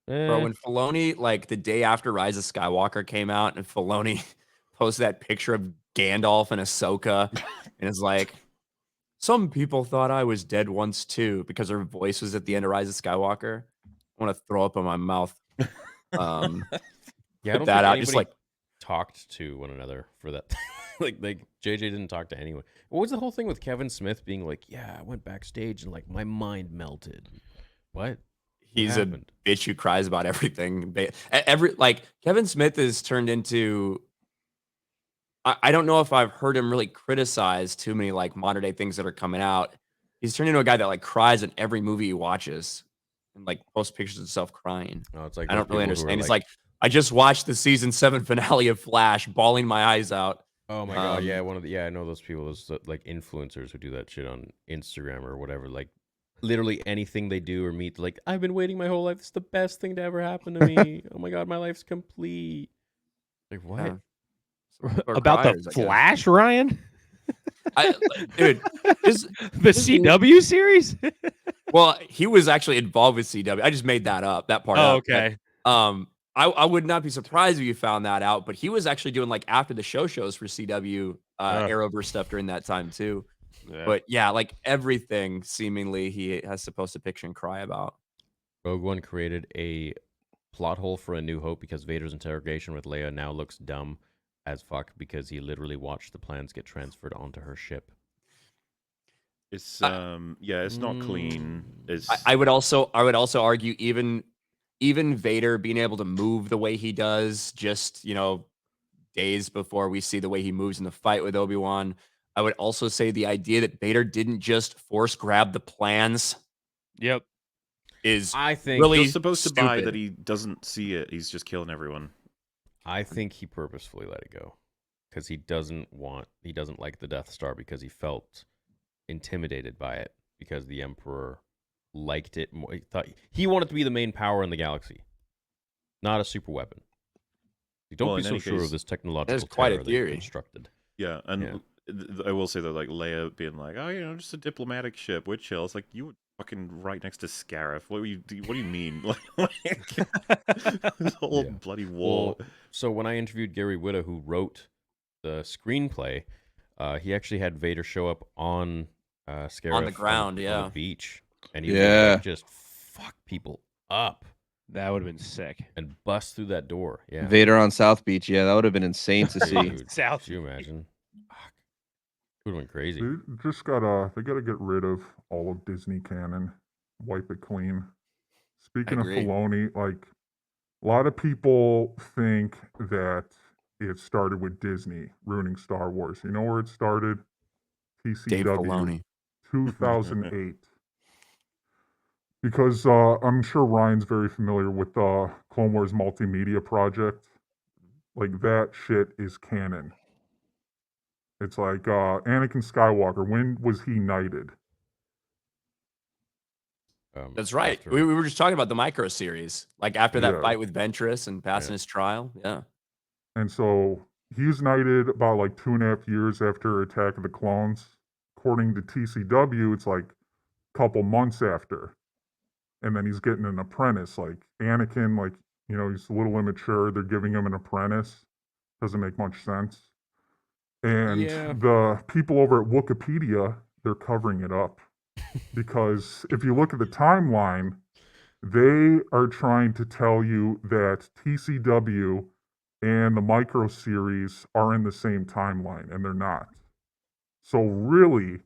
Bro, when Filoni, like the day after Rise of Skywalker came out, and Filoni posted that picture of Gandalf and Ahsoka, and it's like, some people thought I was dead once too, because her voice was at the end of Rise of Skywalker. I want to throw up in my mouth. Yeah, I don't that think out, just like talked to one another for that like JJ didn't talk to anyone. What was the whole thing with Kevin Smith being like, yeah, I went backstage and like my mind melted? What? He's a bitch who cries about everything. Like Kevin Smith has turned into. I don't know if I've heard him really criticize too many like modern day things that are coming out. He's turned into a guy that like cries in every movie he watches and like posts pictures of himself crying. Oh, it's like I don't really understand. He's like, like, I just watched the season 7 finale of Flash, bawling my eyes out. oh my god, yeah, I know those people, those like influencers who do that shit on Instagram or whatever. Like, literally anything they do or meet, like, I've been waiting my whole life. It's the best thing to ever happen to me. Oh my god, my life's complete. Like, what? Yeah. About the Flash, Ryan? Dude, the CW series? Well, he was actually involved with CW. I just made that up, that part. Oh, up. okay. But, I would not be surprised if you found that out, but he was actually doing like after the shows for CW Arrowverse stuff during that time too. Yeah. But yeah, like everything seemingly he has to post a picture and cry about. Rogue One created a plot hole for A New Hope because Vader's interrogation with Leia now looks dumb as fuck because he literally watched the plans get transferred onto her ship. It's it's not clean. I would also argue even Vader being able to move the way he does, just days before we see the way he moves in the fight with Obi-Wan. I would also say the idea that Vader didn't just force grab the plans. Yep. Is I think really you're supposed stupid. to buy that he doesn't see it. He's just killing everyone. I think he purposefully let it go because he doesn't like the Death Star because he felt intimidated by it because the Emperor liked it more. He wanted to be the main power in the galaxy, not a super weapon. Don't be so sure of this technological That's quite a terror that theory. constructed. Yeah, and I will say that, like, Leia being like, oh, just a diplomatic ship, we're chill. It's like, you were fucking right next to Scarif. What do you mean? This whole bloody war. Well, so when I interviewed Gary Whitta, who wrote the screenplay, he actually had Vader show up on Scarif on the ground, on the beach, and he would just fuck people up. That would have been sick. And bust through that door. Yeah. Vader on South Beach. Yeah, that would have been insane to see. Dude, South. Could you imagine? It would have been crazy. They gotta get rid of all of Disney canon, wipe it clean. Speaking of Filoni, like, a lot of people think that it started with Disney ruining Star Wars. You know where it started? TCW, Dave Filoni. 2008. Because I'm sure Ryan's very familiar with the Clone Wars multimedia project. Like, that shit is canon. It's like Anakin Skywalker. When was he knighted? That's right. We were just talking about the micro series, like after that fight with Ventress and passing his trial. Yeah. And so he's knighted about like 2.5 years after Attack of the Clones. According to TCW, it's like a couple months after. And then he's getting an apprentice. Like Anakin, like, he's a little immature. They're giving him an apprentice. Doesn't make much sense. And the people over at Wikipedia, they're covering it up. Because if you look at the timeline, they are trying to tell you that TCW and the micro series are in the same timeline, and they're not. So really,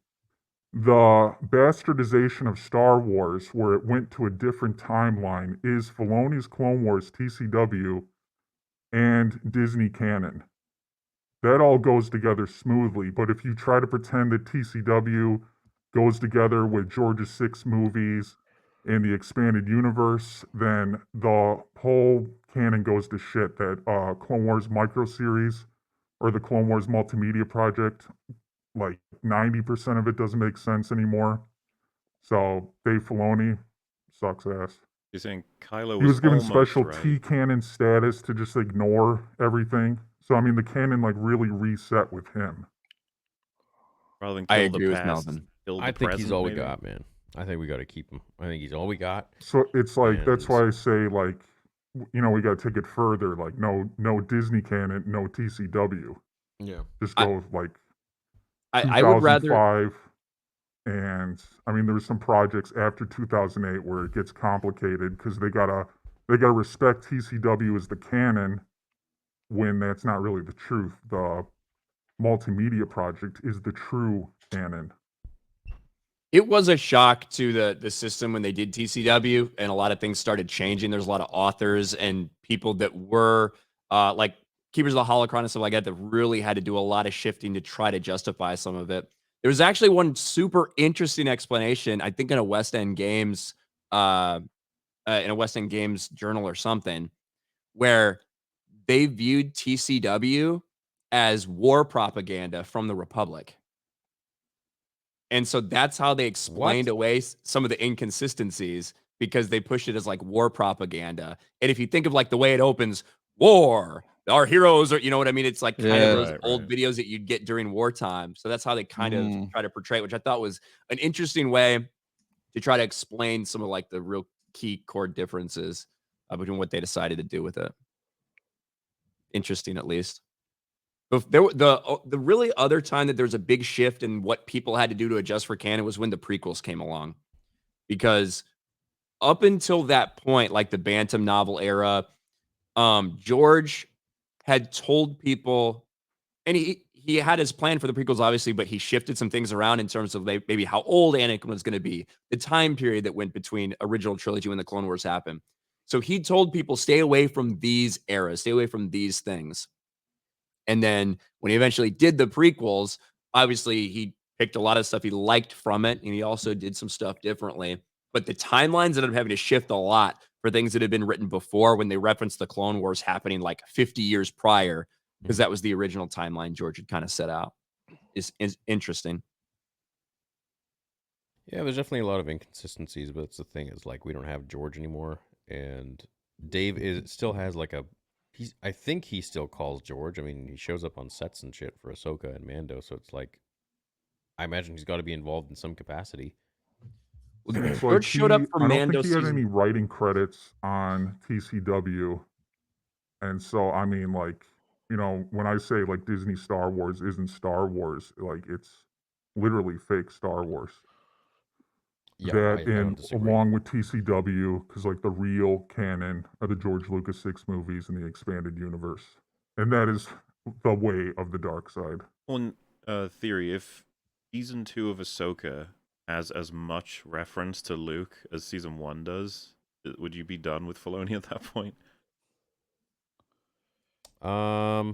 the bastardization of Star Wars, where it went to a different timeline, is Filoni's Clone Wars TCW and Disney canon. That all goes together smoothly, but if you try to pretend that TCW goes together with George's 6 movies and the expanded universe, then the whole canon goes to shit. That Clone Wars micro series or the Clone Wars multimedia project, like 90% of it doesn't make sense anymore. So Dave Filoni sucks ass. You're saying Kylo he was given almost special right. T-canon status to just ignore everything. So I mean, the canon like really reset with him. Rather than I kill agree the with past, Melvin. kill the I think he's present, all we maybe? got, man. I think we got to keep him. I think he's all we got. So it's like, And- that's why I say, like, we got to take it further. Like, no Disney canon, no TCW. Yeah. Just go like I would rather. 2005. And I mean, there were some projects after 2008 where it gets complicated because they gotta respect TCW as the canon when that's not really the truth. The multimedia project is the true canon. It was a shock to the system when they did TCW, and a lot of things started changing. There's a lot of authors and people that were like Keepers of the Holocron and stuff like that really had to do a lot of shifting to try to justify some of it. There was actually one super interesting explanation, I think, in a West End Games journal or something, where they viewed TCW as war propaganda from the Republic. And so that's how they explained away some of the inconsistencies, because they pushed it as like war propaganda. And if you think of like the way it opens, war, our heroes are, you know what I mean? It's like kind of those old videos that you'd get during wartime. So that's how they kind of try to portray it, which I thought was an interesting way to try to explain some of like the real key core differences between what they decided to do with it. Interesting, at least. But the really other time that there was a big shift in what people had to do to adjust for canon was when the prequels came along. Because up until that point, like the Bantam novel era, George had told people, and he had his plan for the prequels, obviously, but he shifted some things around in terms of maybe how old Anakin was going to be, the time period that went between original trilogy when the Clone Wars happened. So he told people, stay away from these eras, stay away from these things. And then when he eventually did the prequels, obviously he picked a lot of stuff he liked from it, and he also did some stuff differently. But the timelines ended up having to shift a lot for things that had been written before, when they referenced the Clone Wars happening like 50 years prior, because that was the original timeline George had kind of set out. Is interesting. Yeah, there's definitely a lot of inconsistencies, but it's the thing is, like, we don't have George anymore, and Dave still has like I think he still calls George. I mean, he shows up on sets and shit for Ahsoka and Mando, so it's like, I imagine he's got to be involved in some capacity. George showed up for Mando. I don't think he had any writing credits on TCW, and so I mean, like, you know, when I say like Disney Star Wars isn't Star Wars, like it's literally fake Star Wars. Yeah, along with TCW, because like the real canon are the George Lucas 6 movies in the expanded universe, and that is the way of the dark side. On theory, if season 2 of Ahsoka has as much reference to Luke as season 1 does, would you be done with Filoni at that point? Yeah,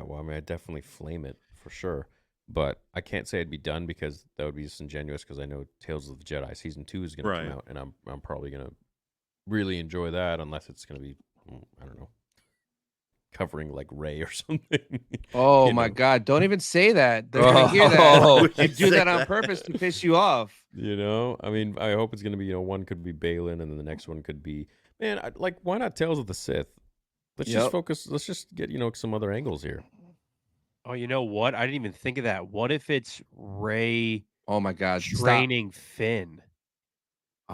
well, I mean, I'd definitely flame it for sure, but I can't say I'd be done, because that would be disingenuous, because I know Tales of the Jedi season 2 is going to come out, and I'm probably going to really enjoy that, unless it's going to be, I don't know, covering like Rey or something. Oh my God! Don't even say that. They're gonna hear that. They do that on purpose to piss you off. You know, I mean, I hope it's going to be, you know, one could be Balin, and then the next one could be, man, like, why not Tales of the Sith? Let's just focus. Let's just get, you know, some other angles here. Oh, you know what? I didn't even think of that. What if it's Rey? Oh my God! Training Finn,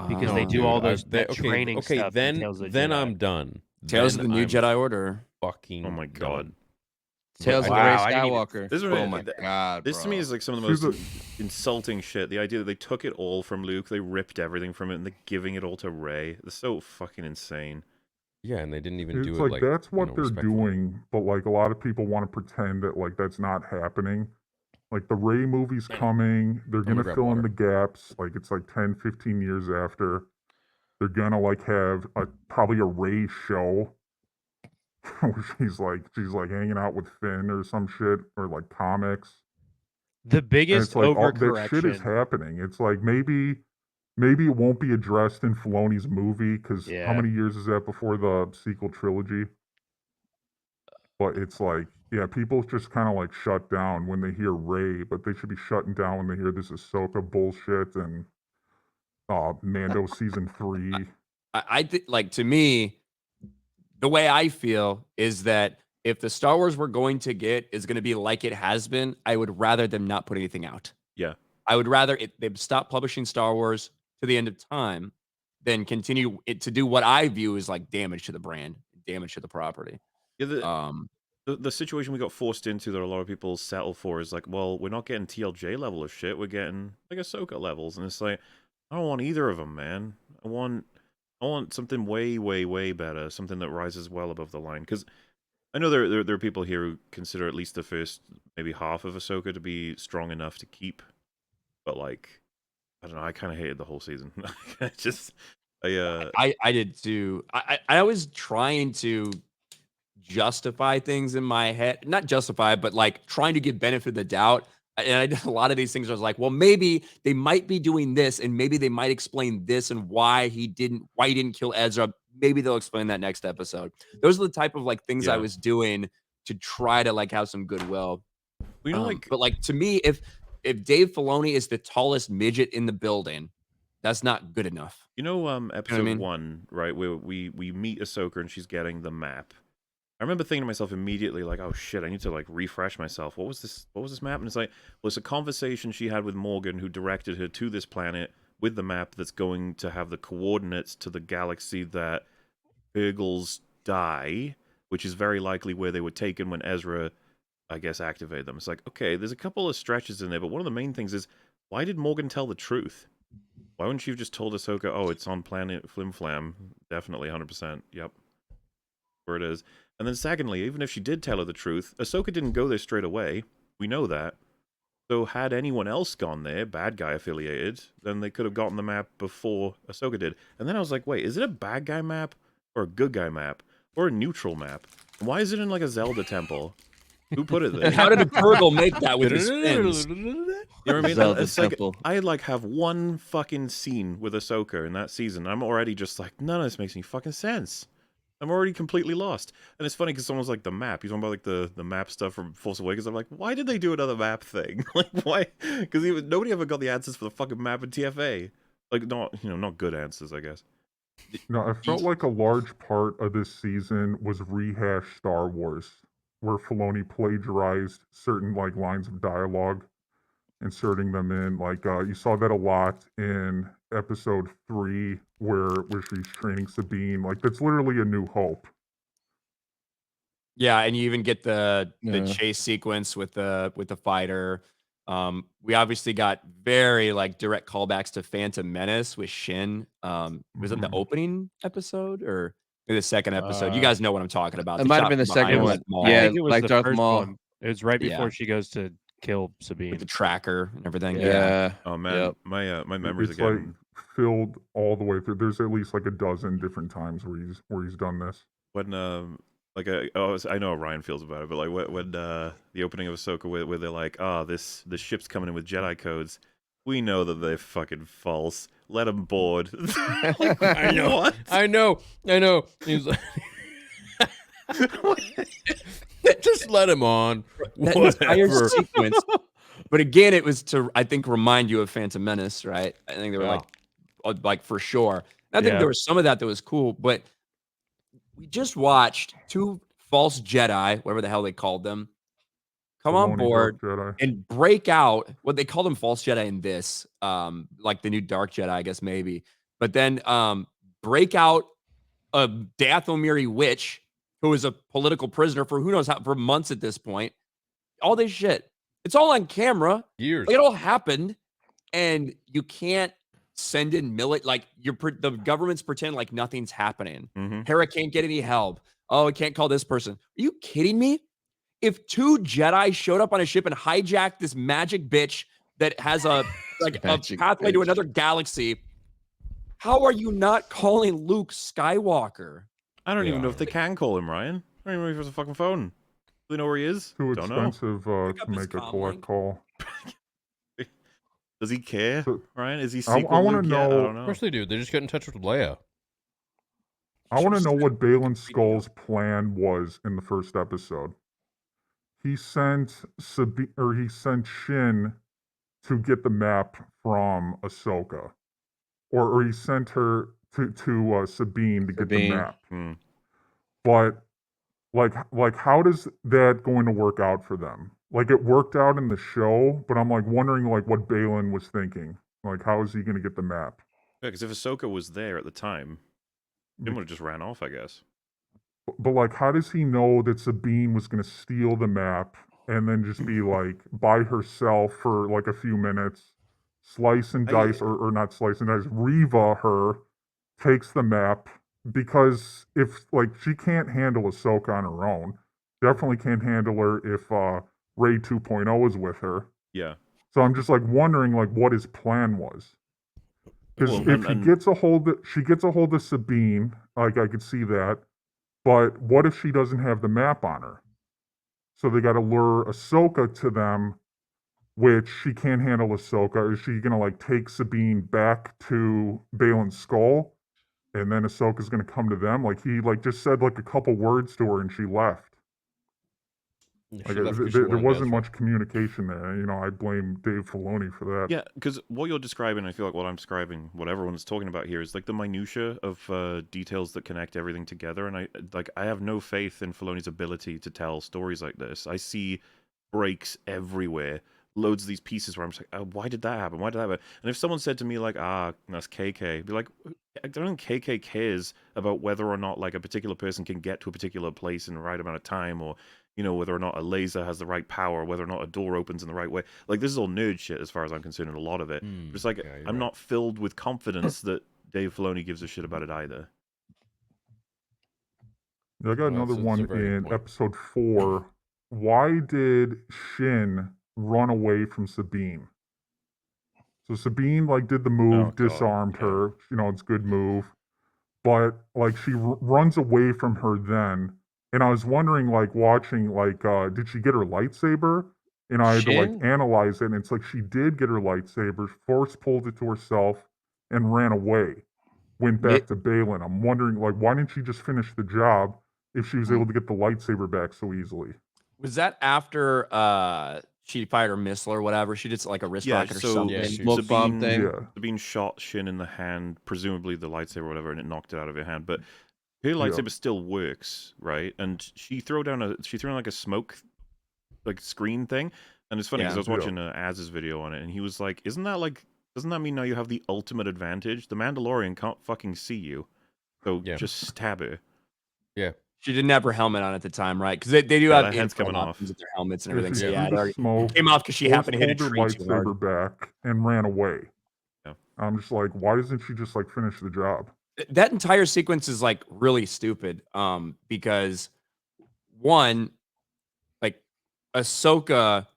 because they do all those training stuff. Then I'm done. Tales of the New Jedi Order. Fucking. Oh my God. Tales of Rey Skywalker. Oh my God! This to me is like some of the most insulting shit. The idea that they took it all from Luke, they ripped everything from it, and they're giving it all to Rey. It's so fucking insane. Yeah, and they didn't even do It's it like that's what they're doing, but like a lot of people want to pretend that like that's not happening. Like the Rey movie's coming, they're gonna fill in the gaps. Like it's like 10, 15 years after. They're gonna like have probably a Rey show where she's like hanging out with Finn or some shit, or like comics. The biggest overcorrection. That shit is happening. It's like maybe it won't be addressed in Filoni's movie, because how many years is that before the sequel trilogy? But it's like, yeah, people just kind of like shut down when they hear Rey, but they should be shutting down when they hear this Ahsoka bullshit and Mando season 3. I think, like, to me, the way I feel is that if the Star Wars we're going to get is going to be like it has been, I would rather them not put anything out. Yeah. I would rather they stop publishing Star Wars to the end of time than continue it to do what I view as like damage to the brand, damage to the property. Yeah, the situation we got forced into that a lot of people settle for is like, well, we're not getting TLJ level of shit, we're getting like Ahsoka levels, and it's like, I don't want either of them, man. I want I want something way, way, way better. Something that rises well above the line. Because I know there are people here who consider at least the first maybe half of Ahsoka to be strong enough to keep. But like, I don't know. I kind of hated the whole season. I did too. I was trying to justify things in my head, not justify, but like trying to give benefit of the doubt. And I did a lot of these things. I was like, well, maybe they might be doing this, and maybe they might explain this and why he didn't kill Ezra. Maybe they'll explain that next episode. Those are the type of like things I was doing to try to like have some goodwill. You know, but like to me, if Dave Filoni is the tallest midget in the building, that's not good enough. You know, episode I mean? 1, right, where we meet Ahsoka and she's getting the map. I remember thinking to myself immediately, like, oh shit, I need to like refresh myself. What was this map? And it's like, well, it's a conversation she had with Morgan, who directed her to this planet with the map that's going to have the coordinates to the galaxy that Urgles die, which is very likely where they were taken when Ezra, I guess, activated them. It's like, okay, there's a couple of stretches in there, but one of the main things is, why did Morgan tell the truth? Why wouldn't she have just told Ahsoka, oh, it's on planet Flim Flam? Definitely, 100%. Yep. Where it is. And then secondly, even if she did tell her the truth, Ahsoka didn't go there straight away. We know that. So had anyone else gone there, bad guy affiliated, then they could have gotten the map before Ahsoka did. And then I was like, wait, is it a bad guy map? Or a good guy map? Or a neutral map? Why is it in like a Zelda temple? Who put it there? And how did a Purgle make that with his fins? You know what I mean? Zelda It's like, temple. I like have one fucking scene with Ahsoka in that season. I'm already just like, none of this makes any fucking sense. I'm already completely lost. And it's funny because someone's like, the map. You're talking about like the map stuff from Force Awakens. I'm like, why did they do another map thing? Like, why? Because nobody ever got the answers for the fucking map in TFA. Like, not good answers, I guess. No, I felt like a large part of this season was rehashed Star Wars, where Filoni plagiarized certain like lines of dialogue, inserting them in. Like you saw that a lot in episode 3, where she's training Sabine. Like that's literally A New Hope. Yeah, and you even get the Yeah. chase sequence with the fighter. We obviously got very like direct callbacks to Phantom Menace with Shin. Was it the opening episode or the second episode? You guys know what I'm talking about. It The might have shot been the from behind second with one. Maul. Yeah, I think it was like the Darth first Maul. one. It was right before Yeah. she goes to kill Sabine. With the tracker and everything. Yeah. Oh man, Yep. my memories It's again. like filled all the way through. There's at least like a dozen different times where he's done this. When like I know how Ryan feels about it, but like when the opening of Ahsoka where they're like, the ship's coming in with Jedi codes, we know that they're fucking false. Let them board. Like, I know. what? I know. He's like, just let him on. That entire Whatever. sequence. But again, it was to, I think, remind you of Phantom Menace, right? I think they were like for sure. And I think there was some of that was cool, but we just watched 2 false Jedi, whatever the hell they called them, come on Filoni, board Dark Jedi. and break out. What they called them false Jedi in this, like the new Dark Jedi, I guess maybe. But then break out a Dathomiri witch who is a political prisoner for who knows how for months at this point. All this shit. It's all on camera. Years. Like, it all happened, and you can't send in like the government's pretend like nothing's happening. Hera can't get any help. Oh, I can't call this person. Are you kidding me? If 2 Jedi showed up on a ship and hijacked this magic bitch that has a pathway to another galaxy, how are you not calling Luke Skywalker? I don't even know if they can call him, Ryan. I don't even know if he has a fucking phone. Do they know where he is? Too Don't know. expensive to make a collect call. Does he care, Ryan? Is he I sequel want Luke to yet? I know. don't Of know. course they do. They just get in touch with Leia. I want to know what Balin Skull's plan was in the first episode. He sent he sent Shin to get the map from Ahsoka, or he sent her to Sabine to get the map. But like how does that going to work out for them? Like it worked out in the show, but I'm like wondering like what Balin was thinking. Like how is he going to get the map? Yeah, because if Ahsoka was there at the time, he would have just ran off, I guess. But like, how does he know that Sabine was going to steal the map and then just be like by herself for like a few minutes, slice and dice, or not slice and dice, Reva her, takes the map, because if like she can't handle Ahsoka on her own, definitely can't handle her if Rey 2.0 is with her. Yeah. So I'm just like wondering like what his plan was. Because Well, if she gets a hold of Sabine, like I could see that. But what if she doesn't have the map on her? So they got to lure Ahsoka to them, which she can't handle Ahsoka. Is she gonna like take Sabine back to Balin's skull, and then Ahsoka's gonna come to them? Like he like just said like a couple words to her and she left. Like, there wasn't much communication there. You know, I blame Dave Filoni for that. Yeah, because what you're describing, I feel like what I'm describing, what everyone's talking about here, is like the minutia of details that connect everything together. And I have no faith in Filoni's ability to tell stories like this. I see breaks everywhere, loads of these pieces where I'm just like, oh, why did that happen? Why did that happen? And if someone said to me like, that's KK, I'd be like, I don't think KK cares about whether or not like a particular person can get to a particular place in the right amount of time, or you know, whether or not a laser has the right power, whether or not a door opens in the right way. Like, this is all nerd shit as far as I'm concerned, and a lot of it. It's like, I'm not filled with confidence that Dave Filoni gives a shit about it either. I got another one in episode 4. Why did Shin run away from Sabine? So Sabine, like, did the move, disarmed her. You know, it's a good move. But, like, she runs away from her then. And I was wondering, like, watching, like, did she get her lightsaber? And I had to, like, analyze it. And it's like she did get her lightsaber, force pulled it to herself, and ran away. Went back to Balin. I'm wondering, like, why didn't she just finish the job if she was able to get the lightsaber back so easily? Was that after she fired her missile or whatever? She did like a wrist rocket or something. Sabine shot Shin in the hand, presumably the lightsaber or whatever, and it knocked it out of her hand. But her lightsaber still works, right? And she threw down like a smoke like screen thing. And it's funny because I was watching Az's video on it, and he was like, doesn't that mean now you have the ultimate advantage? The Mandalorian can't fucking see you. So just stab her. Yeah. She didn't have her helmet on at the time, right? Because they do have heads coming off with their helmets and everything. So Smoke, came off because she happened to hit a pulled tree her too hard. lightsaber back and ran away. Yeah. I'm just like, why doesn't she just like finish the job? That entire sequence is like really stupid. Because one, like Ahsoka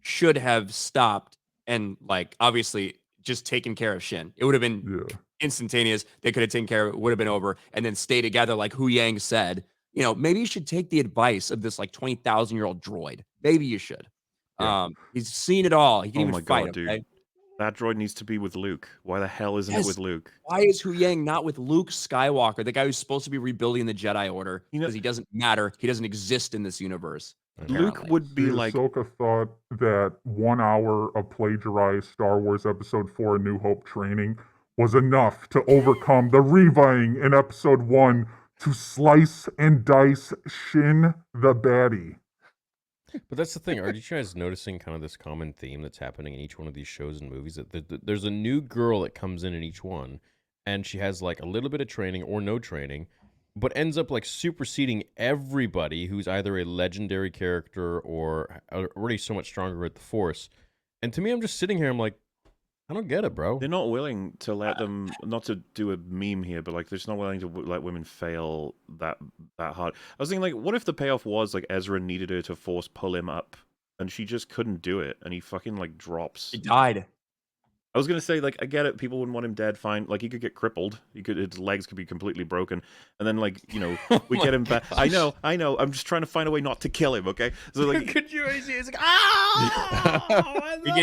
should have stopped and like obviously just taken care of Shin. It would have been instantaneous. They could have taken care of it, would have been over, and then stay together, like Hu Yang said. You know, maybe you should take the advice of this like 20,000-year-old droid. Maybe you should. He's seen it all. He can even fight. Dude. Okay? That droid needs to be with Luke. Why the hell isn't it with Luke? Why is Hu Yang not with Luke Skywalker, the guy who's supposed to be rebuilding the Jedi Order? Because he doesn't matter. He doesn't exist in this universe. Luke would be like... Ahsoka thought that 1 hour of plagiarized Star Wars Episode 4 A New Hope training was enough to overcome the revying in Episode 1 to slice and dice Shin the baddie. But that's the thing. Are you guys noticing kind of this common theme that's happening in each one of these shows and movies? That there's a new girl that comes in each one, and she has like a little bit of training or no training, but ends up like superseding everybody who's either a legendary character or already so much stronger with the Force. And to me, I'm just sitting here, I'm like, I don't get it, bro. They're not willing to let them, not to do a meme here, but like they're just not willing to let women fail that hard. I was thinking, like, what if the payoff was like Ezra needed her to force pull him up, and she just couldn't do it, and he fucking like drops. He died. I was gonna say, like, I get it. People wouldn't want him dead. Fine. Like, he could get crippled. His legs could be completely broken, and then, like, you know, we get him back. I know. I'm just trying to find a way not to kill him. Okay. So like, could you? He's like,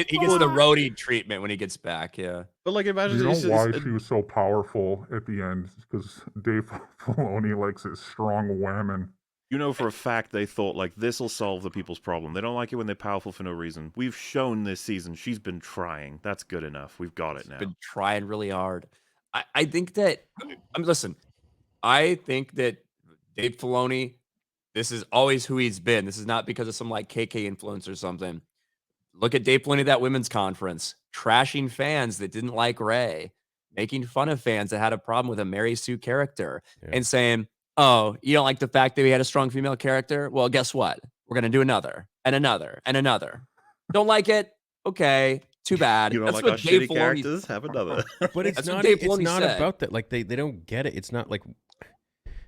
he gets the roadie treatment when he gets back. Yeah. But like, imagine you know why she was so powerful at the end? Because Dave Filoni likes his strong whammon. You know for a fact they thought, like, this'll solve the people's problem. They don't like it when they're powerful for no reason. We've shown this season she's been trying. That's good enough. We've got it now. Been trying really hard. I think that, listen, I think that Dave Filoni, this is always who he's been. This is not because of some, like, KK influence or something. Look at Dave Filoni at that women's conference, trashing fans that didn't like Rey, making fun of fans that had a problem with a Mary Sue character, and saying, oh, you don't like the fact that we had a strong female character? Well, guess what? We're going to do another and another and another. Don't like it? Okay. Too bad. You don't That's like what our Dave shitty Filoni- characters? Have another. But it's That's what not. Dave It's Filoni not said. about that. Like they don't get it. It's not like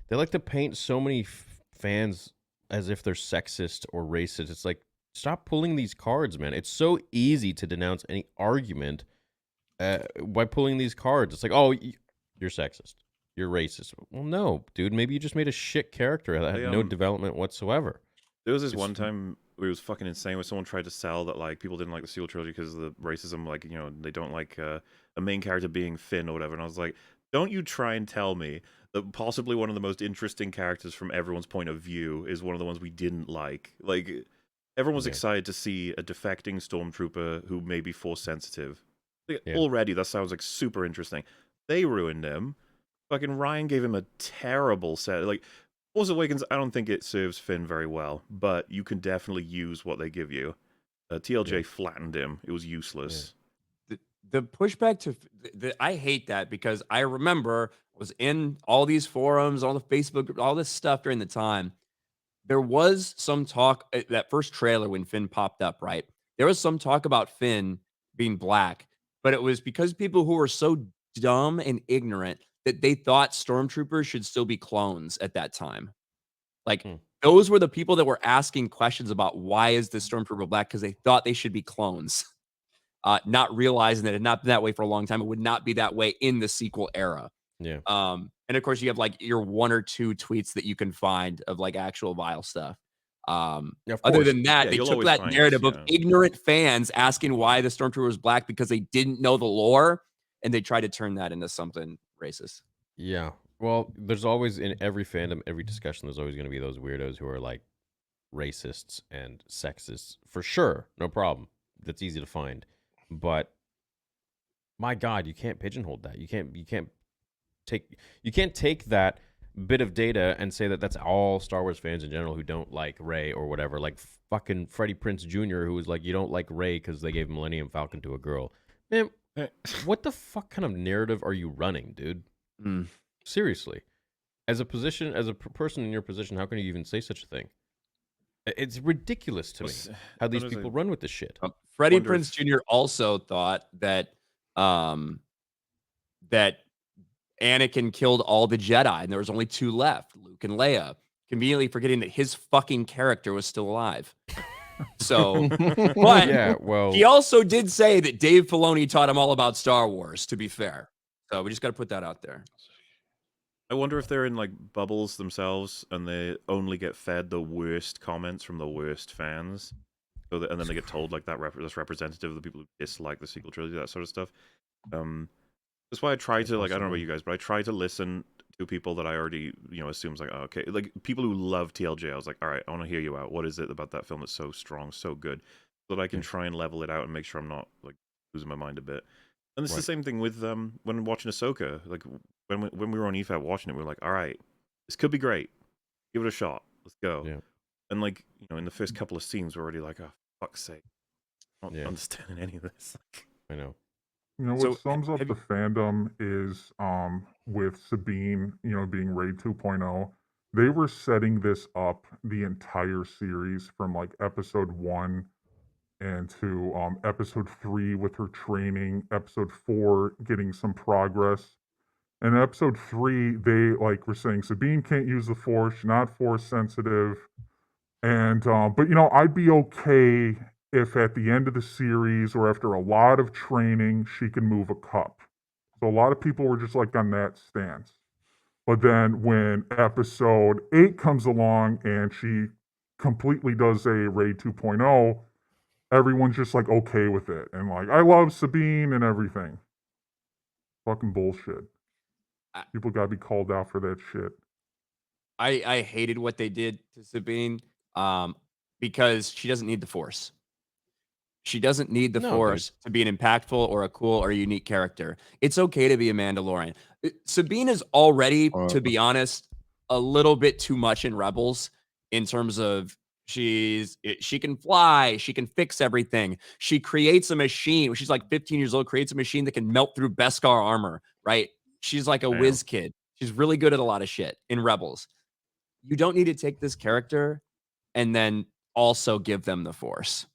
they like to paint so many fans as if they're sexist or racist. It's like, stop pulling these cards, man. It's so easy to denounce any argument by pulling these cards. It's like, oh, you're sexist, you're racist. Well, no, dude. Maybe you just made a shit character that had no development whatsoever. There was this one time where it was fucking insane where someone tried to sell that like people didn't like the sequel trilogy because of the racism, like, you know, they don't like a main character being Finn or whatever. And I was like, don't you try and tell me that possibly one of the most interesting characters from everyone's point of view is one of the ones we didn't like. Like, everyone was excited to see a defecting stormtrooper who may be force sensitive. Like, already, that sounds like super interesting. They ruined him. Fucking Ryan gave him a terrible set. Like, Force Awakens, I don't think it serves Finn very well, but you can definitely use what they give you. TLJ flattened him. It was useless. The pushback to I hate that because I remember I was in all these forums, all the Facebook, all this stuff during the time. There was some talk that first trailer when Finn popped up, right? There was some talk about Finn being black, but it was because people who were so dumb and ignorant that they thought stormtroopers should still be clones at that time. Like those were the people that were asking questions about why is this stormtrooper black, because they thought they should be clones. Not realizing that it had not been that way for a long time. It would not be that way in the sequel era. Yeah. And of course, you have like your 1 or 2 tweets that you can find of like actual vile stuff. Other than that, they took that narrative of ignorant fans asking why the stormtrooper was black because they didn't know the lore, and they tried to turn that into something racist. Yeah. Well, there's always, in every fandom, every discussion, there's always going to be those weirdos who are like racists and sexist. For sure. No problem. That's easy to find. But my God, you can't pigeonhole that. You can't take that bit of data and say that that's all Star Wars fans in general who don't like Rey or whatever. Like fucking Freddie Prinze Jr., who was like, you don't like Rey because they gave Millennium Falcon to a girl. Man, what the fuck kind of narrative are you running, dude? Seriously. As a person in your position, how can you even say such a thing? It's ridiculous to me how these people run with this shit. Freddie Prinze Jr. also thought that that Anakin killed all the Jedi and there was only 2 left, Luke and Leia, conveniently forgetting that his fucking character was still alive. So, but yeah, well, he also did say that Dave Filoni taught him all about Star Wars, to be fair. So we just got to put that out there. I wonder if they're in like bubbles themselves and they only get fed the worst comments from the worst fans. So that, and then they get told like that's representative of the people who dislike the sequel trilogy, that sort of stuff. That's why I try to, like, I don't know about you guys, but I try to listen to people that I already, assume like, oh, okay, like people who love TLJ. I was like, all right, I want to hear you out. What is it about that film that's so strong, so good, so that I can try and level it out and make sure I'm not like losing my mind a bit. And it's the same thing with when watching Ahsoka. Like when we were on EFAT watching it, we were like, all right, this could be great. Give it a shot. Let's go. Yeah. And like, in the first couple of scenes, we're already like, oh, fuck's sake, I'm not understanding any of this. I know. What sums up the fandom is with Sabine, being Raid 2.0, they were setting this up the entire series from like episode 1 and to episode 3 with her training, episode 4 getting some progress. And episode 3, they like were saying Sabine can't use the Force, she's not Force sensitive. And but I'd be okay if at the end of the series or after a lot of training, she can move a cup. So a lot of people were just like on that stance. But then when episode 8 comes along and she completely does a Raid 2.0, everyone's just like okay with it. And like, I love Sabine and everything. Fucking bullshit. People gotta be called out for that shit. I hated what they did to Sabine because she doesn't need the Force. She doesn't need the Force to be an impactful or a cool or a unique character. It's okay to be a Mandalorian. Sabine is already, to be honest, a little bit too much in Rebels in terms of she can fly, she can fix everything. She creates a machine. She's like 15 years old, creates a machine that can melt through Beskar armor, right? She's like a whiz kid. She's really good at a lot of shit in Rebels. You don't need to take this character and then also give them the Force.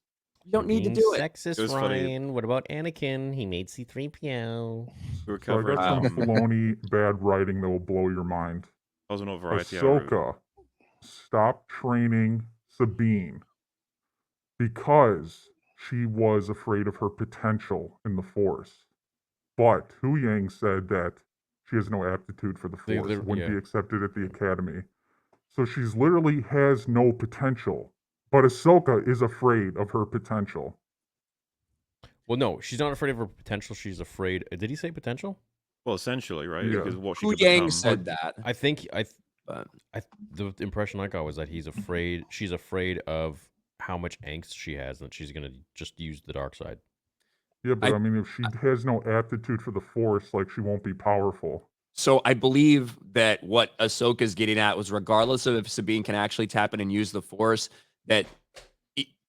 You don't need to do it. Sexist, It was funny. Ryan. What about Anakin? He made C-3PO. We were So I covering. got some Filoni bad writing that will blow your mind. I was on variety hour. Ahsoka stopped training Sabine because she was afraid of her potential in the Force. But Hu Yang said that she has no aptitude for the They Force, lit- wouldn't yeah. be accepted at the Academy. So she's literally has no potential. But Ahsoka is afraid of her potential. Well, no, she's not afraid of her potential. She's afraid. Did he say potential? Well, essentially, right? Yeah. Because what she Hu could Yang become. said that. I think But the impression I got was that he's afraid. She's afraid of how much angst she has, and that she's gonna just use the dark side. Yeah, but I- I mean, if she has no aptitude for the Force, like, she won't be powerful. So I believe that what Ahsoka's getting at was, regardless of if Sabine can actually tap in and use the Force, that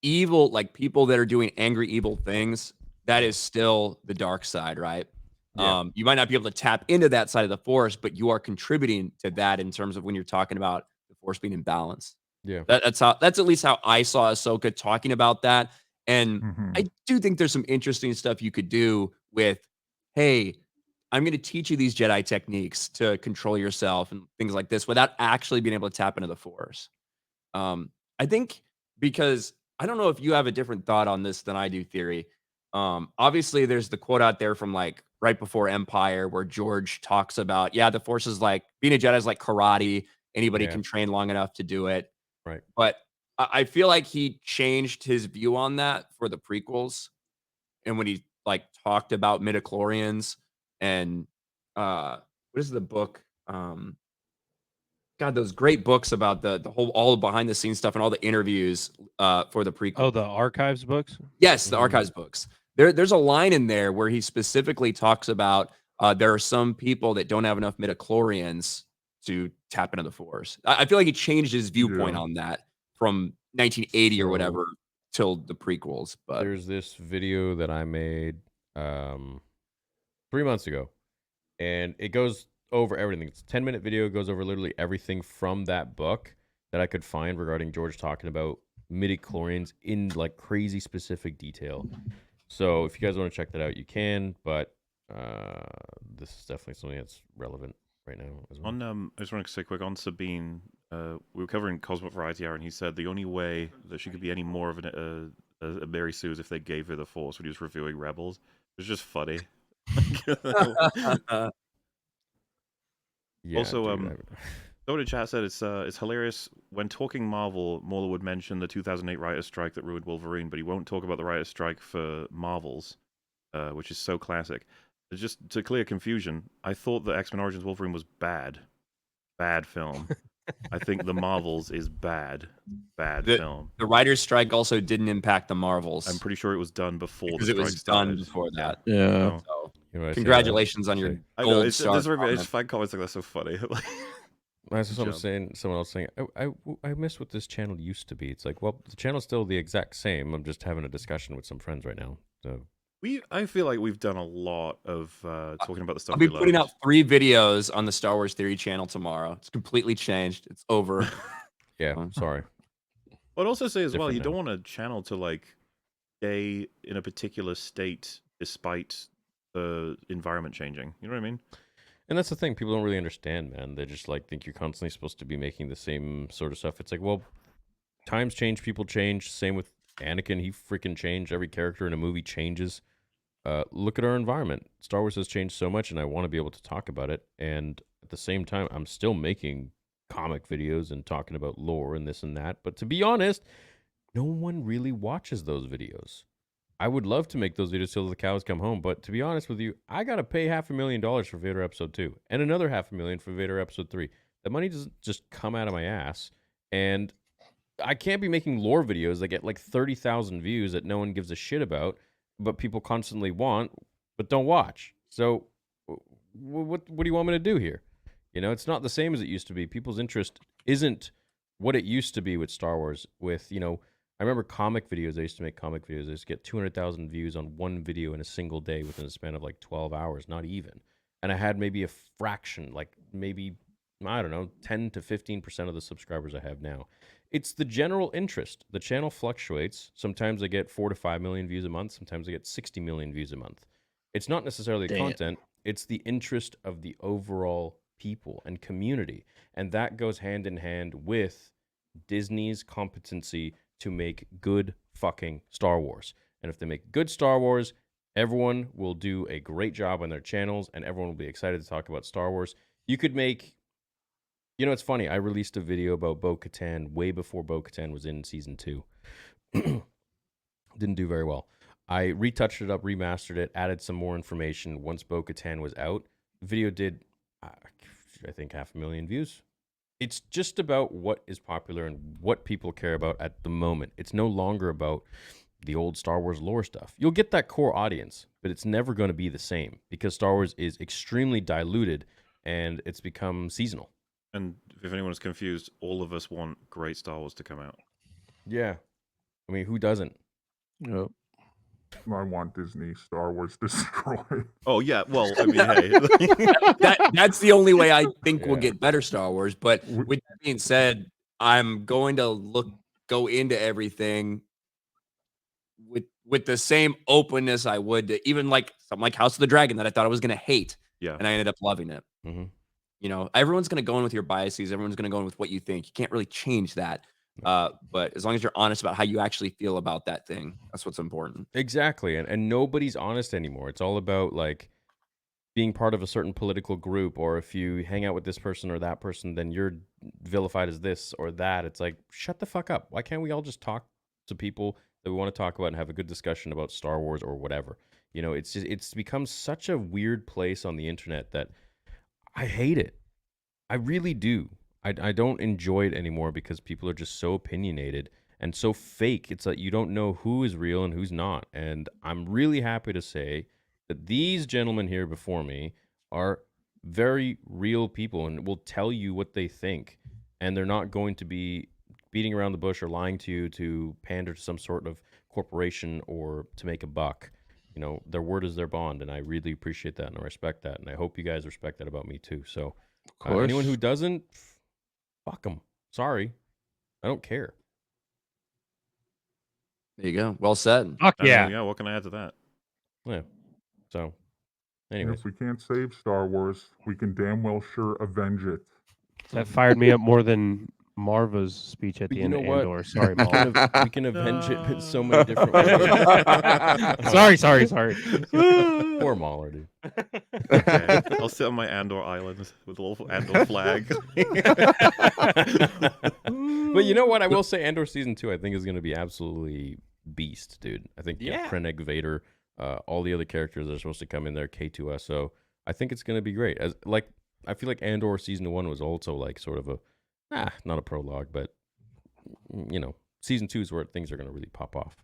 evil, like people that are doing angry, evil things, that is still the dark side, right? Yeah. You might not be able to tap into that side of the Force, but you are contributing to that in terms of when you're talking about the Force being in balance. Yeah. That's at least how I saw Ahsoka talking about that. And Mhm. I do think there's some interesting stuff you could do with, hey, I'm going to teach you these Jedi techniques to control yourself and things like this without actually being able to tap into the Force. I think because I don't know if you have a different thought on this than I do, Theory. Obviously, there's the quote out there from like right before Empire where George talks about, yeah, the Force is like being a Jedi is like karate. Anybody Yeah. can train long enough to do it. Right. But I feel like he changed his view on that for the prequels. And when he like talked about midichlorians and what is the book? God, those great books about the whole all behind the scenes stuff and all the interviews for the prequel. Oh, the archives books? Yes, the archives books. There's a line in there where he specifically talks about there are some people that don't have enough midichlorians to tap into the Force. I feel like he changed his viewpoint Yeah. on that from 1980 or So- whatever till the prequels. But There's this video that I made 3 months ago, and it goes over everything. It's a 10-minute video. It goes over literally everything from that book that I could find regarding George talking about midichlorians in like crazy specific detail. So if you guys want to check that out, you can. But this is definitely something that's relevant right now as well. On I just want to say quick on Sabine. We were covering Cosmic Variety Hour, and he said the only way that she could be any more of a Mary Sue is if they gave her the Force when he was reviewing Rebels. It was just funny. Yeah, Also, dude, Soda Chat said it's hilarious when talking Marvel. MauLer would mention the 2008 writer's strike that ruined Wolverine, but he won't talk about the writer's strike for Marvels, which is so classic. Just to clear confusion, I thought that X-Men Origins Wolverine was bad film. I think the Marvels is bad film. the writer's strike also didn't impact the Marvels. I'm pretty sure it was done before because the it strike was done started. before that. Yeah. So, So you know what I say, congratulations on your I know gold it's star. there's comment. fan comments like that's so funny. That's what I'm job. saying. Someone else saying, I miss what this channel used to be. It's like, well, the channel's still the exact same. I'm just having a discussion with some friends right now. So I feel like we've done a lot of talking about the stuff I'll be we putting out loved. 3 videos on the Star Wars Theory channel tomorrow. It's completely changed. It's over. yeah, sorry. I'd also say as well, Different you now. don't want a channel to like stay in a particular state despite the environment changing. You know what I mean? And that's the thing. People don't really understand, man. They just like think you're constantly supposed to be making the same sort of stuff. It's like, well, times change, people change. Same with Anakin. He freaking changed. Every character in a movie changes. Look at our environment. Star Wars has changed so much, and I want to be able to talk about it. And at the same time, I'm still making comic videos and talking about lore and this and that. But to be honest, no one really watches those videos. I would love to make those videos till the cows come home, but to be honest with you, I gotta pay $500,000 for Vader Episode 2 and another $500,000 for Vader Episode 3. The money doesn't just come out of my ass, and I can't be making lore videos that get like 30,000 views that no one gives a shit about, but people constantly want, but don't watch. So, what do you want me to do here? You know, it's not the same as it used to be. People's interest isn't what it used to be with Star Wars. With, you know, I remember comic videos. I used to make comic videos. I used to get 200,000 views on one video in a single day within a span of like 12 hours, not even. And I had maybe a fraction, like maybe I don't know, 10 to 15% of the subscribers I have now. It's the general interest. The channel fluctuates. Sometimes I get 4 to 5 million views a month. Sometimes I get 60 million views a month. It's not necessarily the content. It's the interest of the overall people and community. And that goes hand in hand with Disney's competency to make good fucking Star Wars. And if they make good Star Wars, everyone will do a great job on their channels and everyone will be excited to talk about Star Wars. You could make... You know, it's funny. I released a video about Bo-Katan way before Bo-Katan was in season 2. Didn't do very well. I retouched it up, remastered it, added some more information once Bo-Katan was out. The video did, I think, 500,000 views. It's just about what is popular and what people care about at the moment. It's no longer about the old Star Wars lore stuff. You'll get that core audience, but it's never going to be the same because Star Wars is extremely diluted and it's become seasonal. And if anyone's confused, all of us want great Star Wars to come out. Yeah. I mean, who doesn't? Nope. I want Disney Star Wars destroyed. Oh, yeah. Well, I mean, hey. That's the only way I think we'll get better Star Wars. But with that being said, I'm going to go into everything with the same openness I would to even like something like House of the Dragon that I thought I was going to hate. Yeah. And I ended up loving it. Mm-hmm. You know, everyone's going to go in with your biases. Everyone's going to go in with what you think. You can't really change that. But as long as you're honest about how you actually feel about that thing, that's what's important. Exactly. And nobody's honest anymore. It's all about like being part of a certain political group, or if you hang out with this person or that person, then you're vilified as this or that. It's like, shut the fuck up. Why can't we all just talk to people that we want to talk about and have a good discussion about Star Wars or whatever? You know, it's become such a weird place on the internet that I hate it. I really do. I don't enjoy it anymore because people are just so opinionated and so fake. It's like you don't know who is real and who's not. And I'm really happy to say that these gentlemen here before me are very real people and will tell you what they think. And they're not going to be beating around the bush or lying to you to pander to some sort of corporation or to make a buck. You know, their word is their bond, and I really appreciate that and I respect that. And I hope you guys respect that about me too. So anyone who doesn't, fuck them. Sorry. I don't care. There you go. Well said. Fuck yeah. Yeah, what can I add to that? Yeah. So, And anyways. if we can't save Star Wars, we can damn well sure avenge it. That fired me up more than Marva's speech at the end of Andor. Sorry, Maul. We can avenge it in so many different ways. Sorry. Poor MauLer, dude. Okay. I'll sit on my Andor island with a little Andor flag. But you know what? I will say Andor Season 2, I think, is going to be absolutely beast, dude. I think Krennic, Vader, all the other characters that are supposed to come in there, K2S. So I think it's going to be great. I feel like Andor Season 1 was also like sort of not a prologue, but, you know, Season 2 is where things are going to really pop off.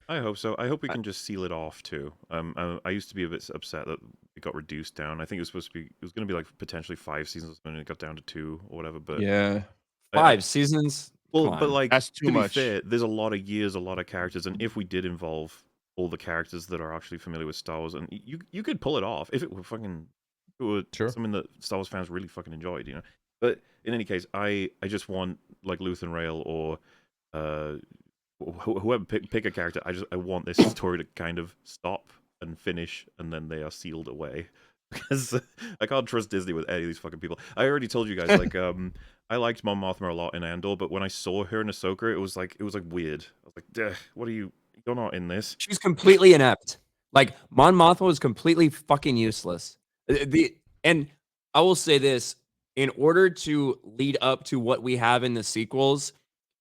I hope so. I hope we can just seal it off too. I used to be a bit upset that it got reduced down. I think it was going to be like potentially 5 seasons, and it got down to 2 or whatever. But yeah, 5 seasons. Well, but like that's too much. Be fair, there's a lot of years, a lot of characters, and if we did involve all the characters that are actually familiar with Star Wars, and you could pull it off if it were something that Star Wars fans really fucking enjoyed, you know. But in any case, I just want like Luth and Rail or whoever pick a character. I want this story to kind of stop and finish, and then they are sealed away. Because I can't trust Disney with any of these fucking people. I already told you guys, like, I liked Mon Mothma a lot in Andor, but when I saw her in Ahsoka, it was like weird. I was like, what are you? You're not in this. She's completely inept. Like Mon Mothma was completely fucking useless. And I will say this: in order to lead up to what we have in the sequels,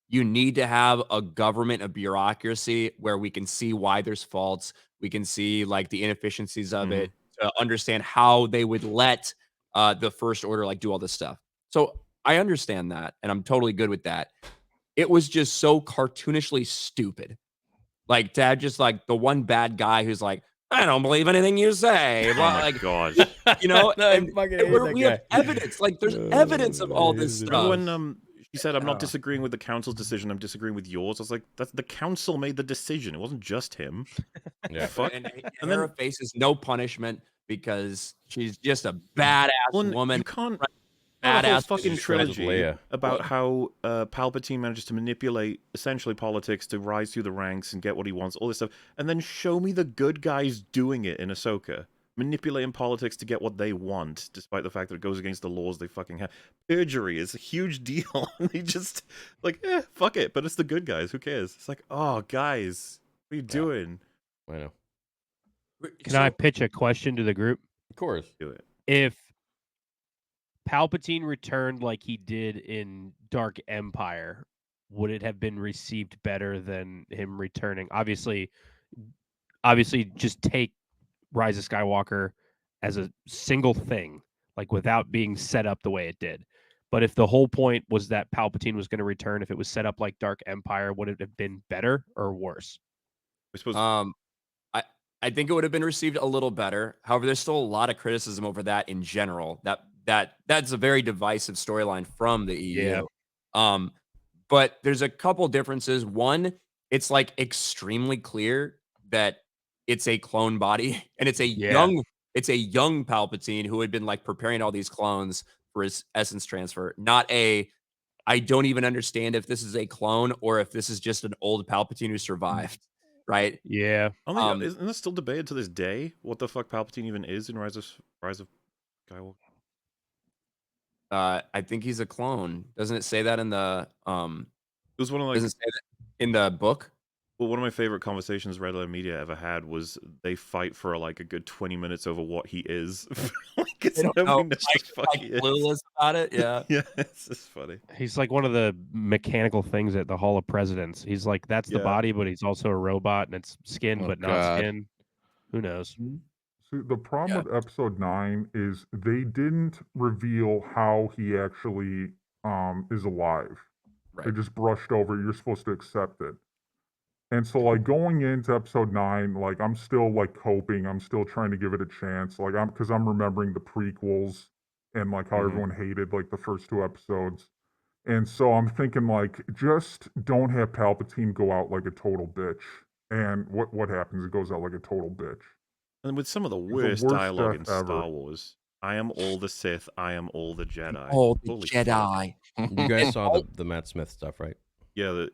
you need to have a government, a bureaucracy where we can see why there's faults. We can see like the inefficiencies of it. To understand how they would let the First Order like do all this stuff. So I understand that, and I'm totally good with that. It was just so cartoonishly stupid. Like to have just like the one bad guy who's like, I don't believe anything you say. Oh my god. You know, and we have evidence. Like there's evidence of all this stuff. When she said, I'm not disagreeing with the council's decision, I'm disagreeing with yours. I was like, the council made the decision. It wasn't just him. Yeah. Fuck. And her faces no punishment because she's just a badass woman. You can't No, the whole badass fucking vision. trilogy Leia. about how Palpatine manages to manipulate essentially politics to rise through the ranks and get what he wants, all this stuff, and then show me the good guys doing it in Ahsoka, manipulating politics to get what they want, despite the fact that it goes against the laws they fucking have. Perjury is a huge deal. They just like, fuck it, but it's the good guys. Who cares? It's like, oh, guys, what are you doing? I know. Can I pitch a question to the group? Of course. Do it. If Palpatine returned like he did in Dark Empire, would it have been received better than him returning? Obviously, just take Rise of Skywalker as a single thing, like without being set up the way it did. But if the whole point was that Palpatine was going to return, if it was set up like Dark Empire, would it have been better or worse? I suppose. I think it would have been received a little better. However, there's still a lot of criticism over that in general. That's a very divisive storyline from the EU. Yeah. But there's a couple differences. One, it's like extremely clear that it's a clone body, and it's a young Palpatine who had been like preparing all these clones for his essence transfer. Not a, I don't even understand if this is a clone or if this is just an old Palpatine who survived. Right? Yeah. Isn't that still debated to this day? What the fuck Palpatine even is in Rise of Skywalker? I think he's a clone. Doesn't it say that in the It was one of doesn't it say that in the book? Well, one of my favorite conversations Red Letter Media ever had was they fight for like a good 20 minutes over what he is. Like, it's nobody knows the fuck he is. Clueless about it. Yeah. Yeah, it's just funny. He's like one of the mechanical things at the Hall of Presidents. He's like, that's the body, but he's also a robot, and it's skin, but not skin. Who knows? See, the problem with Episode 9 is they didn't reveal how he actually is alive. Right. They just brushed over. You're supposed to accept it. And so, like, going into Episode 9, like, I'm still, like, coping. I'm still trying to give it a chance. Like, because I'm remembering the prequels and, like, how everyone hated, like, the first 2 episodes. And so I'm thinking, like, just don't have Palpatine go out like a total bitch. And what happens? It goes out like a total bitch. And with some of the It's worst the worst dialogue in death Star ever. Wars. I am all the Sith. I am all the Jedi. All the Holy Jedi. fuck. You guys saw the Matt Smith stuff, right? Yeah,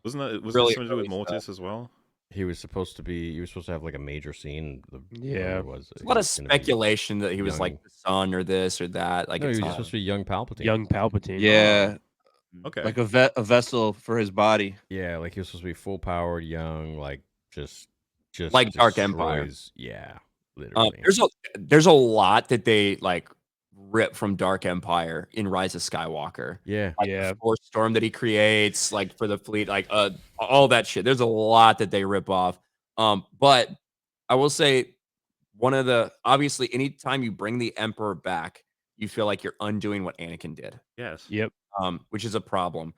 was Really it something to do early with Mortis stuff. as well? He was supposed to have like a major scene. Yeah. Was There's a lot of speculation that he was young. like the son or this or that. Like, No, he it's was not- supposed to be young Palpatine. Young Palpatine. Yeah, Okay. like a vessel for his body. Yeah, like he was supposed to be full powered, young, like just Like Dark Empire. destroys- Yeah, literally. there's a lot that they like rip from Dark Empire in Rise of Skywalker. Yeah. Like the Force Storm that he creates, like for the fleet, like all that shit. There's a lot that they rip off. But I will say obviously anytime you bring the Emperor back, you feel like you're undoing what Anakin did. Yes. Yep. Which is a problem.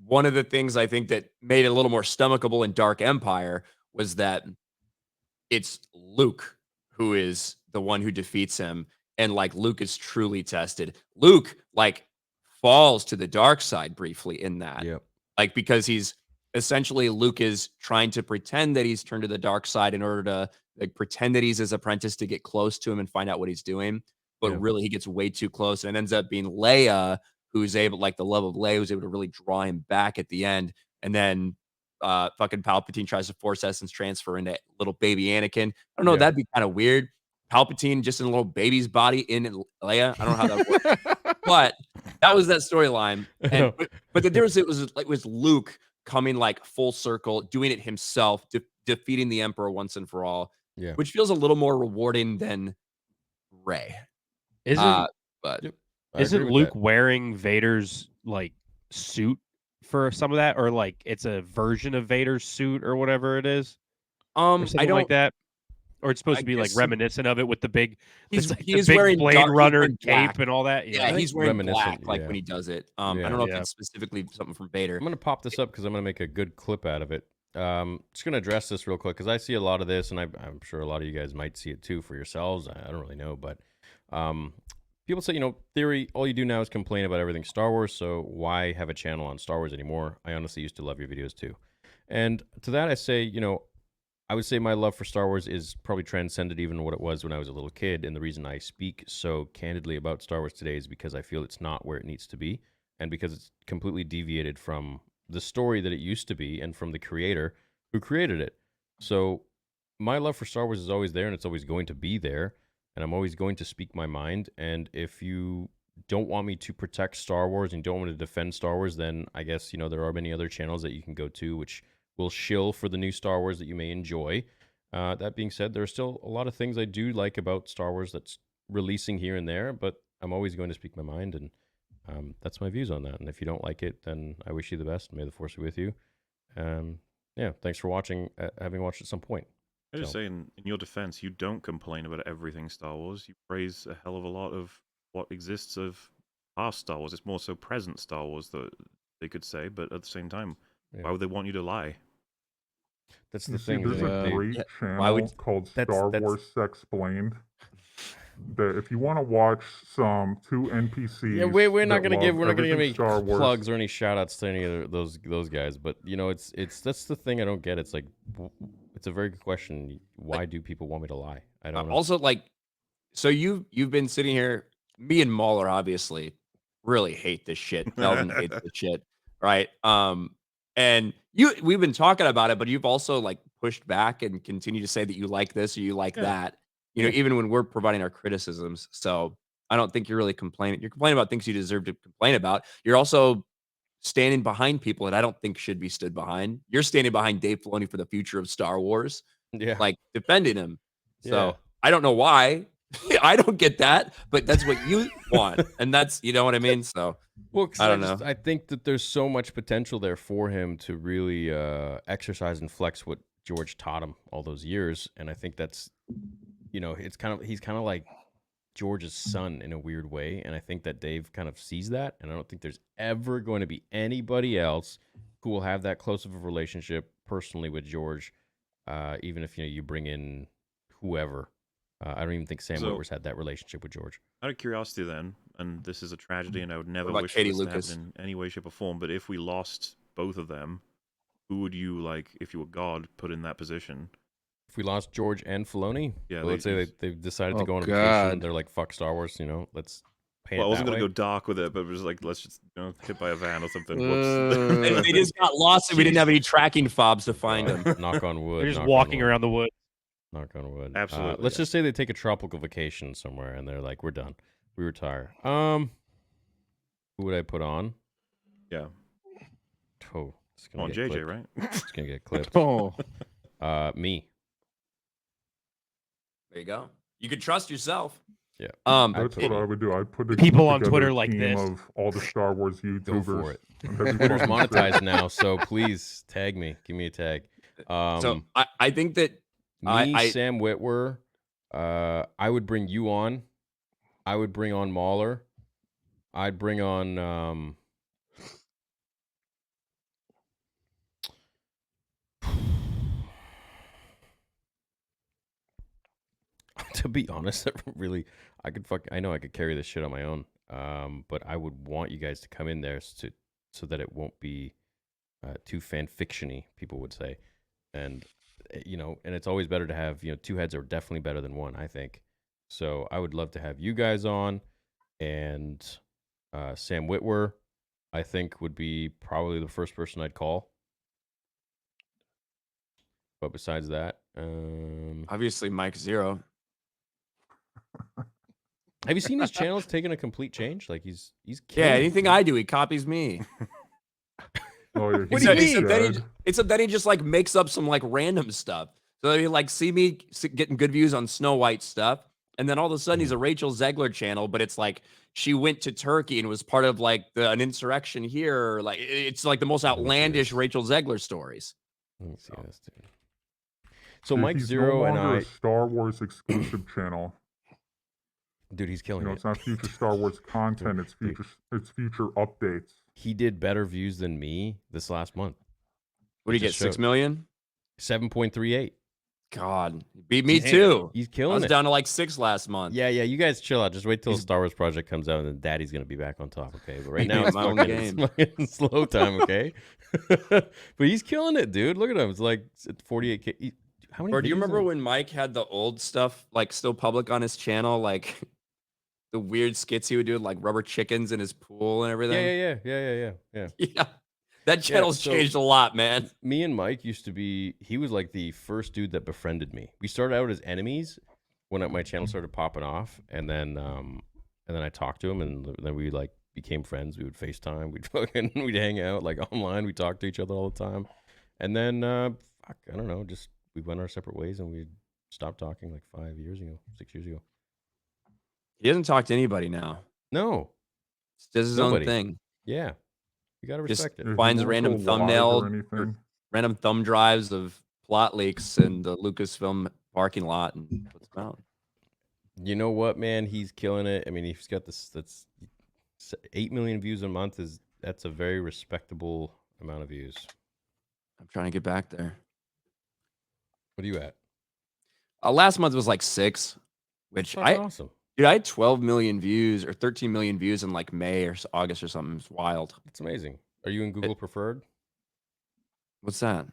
One of the things I think that made it a little more stomachable in Dark Empire was that it's Luke who is the one who defeats him. And like Luke is truly tested. Luke like falls to the dark side briefly in that. Yep. Like, because he's essentially Luke is trying to pretend that he's turned to the dark side in order to like pretend that he's his apprentice to get close to him and find out what he's doing. But really he gets way too close and ends up being Leia, who's able, like the love of Leia, who's able to really draw him back at the end. And then fucking Palpatine tries to force essence transfer into little baby Anakin. I don't know, that'd be kind of weird. Palpatine just in a little baby's body in Leia. I don't know how that works. But that was that storyline. And but the difference it was Luke coming like full circle, doing it himself, defeating the Emperor once and for all. Yeah. Which feels a little more rewarding than Rey. Isn't with Luke that. wearing Vader's like suit for some of that, or like it's a version of Vader's suit or whatever it is? Or something I don't like that. Or it's supposed I to be like guess- reminiscent of it with the big, He's like he is the big wearing Blade dark- he's Runner wearing black. cape and all that. Yeah, he's wearing reminiscent, black like yeah. when he does it. I Yeah. don't know if Yeah. it's specifically something from Vader. I'm gonna pop this up because I'm gonna make a good clip out of it. Just gonna address this real quick because I see a lot of this, and I'm sure a lot of you guys might see it too for yourselves. I don't really know, but people say, theory, all you do now is complain about everything Star Wars, so why have a channel on Star Wars anymore? I honestly used to love your videos too. And to that I say, I would say my love for Star Wars is probably transcended even what it was when I was a little kid. And the reason I speak so candidly about Star Wars today is because I feel it's not where it needs to be, and because it's completely deviated from the story that it used to be and from the creator who created it. So my love for Star Wars is always there, and it's always going to be there, and I'm always going to speak my mind. And if you don't want me to protect Star Wars and don't want to defend Star Wars, then I guess, there are many other channels that you can go to which will shill for the new Star Wars that you may enjoy. That being said, there are still a lot of things I do like about Star Wars that's releasing here and there, but I'm always going to speak my mind, and that's my views on that. And if you don't like it, then I wish you the best. May the Force be with you. Yeah, thanks for watching, having watched at some point. I just say, in your defense, you don't complain about everything Star Wars. You praise a hell of a lot of what exists of past Star Wars. It's more so present Star Wars that they could say, but at the same time, why would they want you to lie? That's the thing. There's a great channel called Star Wars Explained. That if you want to watch some two NPCs, we're not gonna give any Star Wars plugs or any shout outs to any of those guys, but it's that's the thing I don't get. It's like, it's a very good question. Why do people want me to lie? I don't know. Also, so you've been sitting here. Me and MauLer obviously really hate this shit. Melvin hates this shit, right? And we've been talking about it, but you've also pushed back and continue to say that you like this or you like that. Even when we're providing our criticisms. So I don't think you're really complaining. You're complaining about things you deserve to complain about. You're also standing behind people that I don't think should be stood behind. You're standing behind Dave Filoni for the future of Star Wars. Yeah. Defending him. So Yeah. I don't know why. I don't get that, but that's what you want. And that's, you know what I mean? So I don't know. I think that there's so much potential there for him to really exercise and flex what George taught him all those years. And I think that's, he's kind of like George's son in a weird way. And I think that Dave kind of sees that. And I don't think there's ever going to be anybody else who will have that close of a relationship personally with George. Even if, you bring in whoever. I don't even think Sam Witwer's had that relationship with George. Out of curiosity then, and this is a tragedy and I would never about wish Katie this to Lucas? happen in any way, shape or form, but if we lost both of them, who would you, if you were God, put in that position? If we lost George and Filoni, Yeah, let's say they've decided to go on a God. vacation. They're like, fuck Star Wars, let's paint Well, I it wasn't that going to way. go dark with it, but it was let's just hit by a van or something. They just got lost and we didn't have any tracking fobs to find them. Knock on wood. They're just knock on walking wood. around the woods. Knock on wood. Absolutely, Let's yeah. just say they take a tropical vacation somewhere and they're like, we're done. We retire. Who would I put on? Yeah. Oh, it's On gonna get JJ, clipped. right? It's gonna get clipped. Oh, Me. There you go. You could trust yourself. Yeah. That's what I would do. I'd put People on together Twitter a like team this. of all the Star Wars YouTubers. Go for it. And that'd be Twitter's fucking sick. monetized now, so please tag me. Give me a tag. So I think that Me, Sam Witwer. I would bring you on. I would bring on MauLer. I'd bring on. To be honest, really, I know I could carry this shit on my own. But I would want you guys to come in there so that it won't be too fan fiction-y, people would say. And and it's always better to have, two heads are definitely better than one, I think. So I would love to have you guys on, and Sam Witwer, I think, would be probably the first person I'd call. But besides that, obviously Mike Zero. have you seen his channel's taken a complete change? Like he's Yeah, killing it. anything I do, he copies me. Oh, yeah, He said that he just makes up some random stuff. So he see me getting good views on Snow White stuff, and then all of a sudden he's a Rachel Zegler channel, but it's she went to Turkey and was part of an insurrection here. It's the most outlandish Rachel Zegler stories. Let me see this, dude. So Dude, Mike he's Zero no and longer I, a Star Wars exclusive channel. dude, he's killing it. It's not future Star Wars content. It's future updates. He did better views than me this last month. What do you get? Just 6 showed. million? 7.38. God, beat me Damn. too. He's I killing was it. down to 6 last month. Yeah, you guys chill out. Just wait till Star Wars Project comes out, and then Daddy's gonna be back on top. Okay, but right now it's My own fucking slow time. Okay, but he's killing it, dude. Look at him. It's 48K. How many? Or do you videos remember are- when Mike had the old stuff like still public on his channel, like the weird skits he would do with like rubber chickens in his pool and everything? Yeah. Yeah. That channel's so- changed a lot, man. Me and Mike used to be. He was like the first dude that befriended me. We started out as enemies when my channel started popping off, and then I talked to him, and then we like became friends. We would FaceTime. We'd hang out like online. We talked to each other all the time, and then I don't know, just we went our separate ways, and we stopped talking like 6 years ago. He doesn't talk to anybody now. No, He does his Nobody. own thing. Yeah, you gotta Just respect it. He finds won't random go live or thumbnail, anything. random thumb drives of plot leaks in the Lucasfilm parking lot and puts them out. You know what, man? He's killing it. I mean, he's got this. That's 8 million views a month. That's a very respectable amount of views. I'm trying to get back there. What are you at? Last month was like 6, which That's awesome. Dude, I had 12 million views or 13 million views in like May or August or something. It's wild. It's amazing. Are you in Google Preferred? What's that?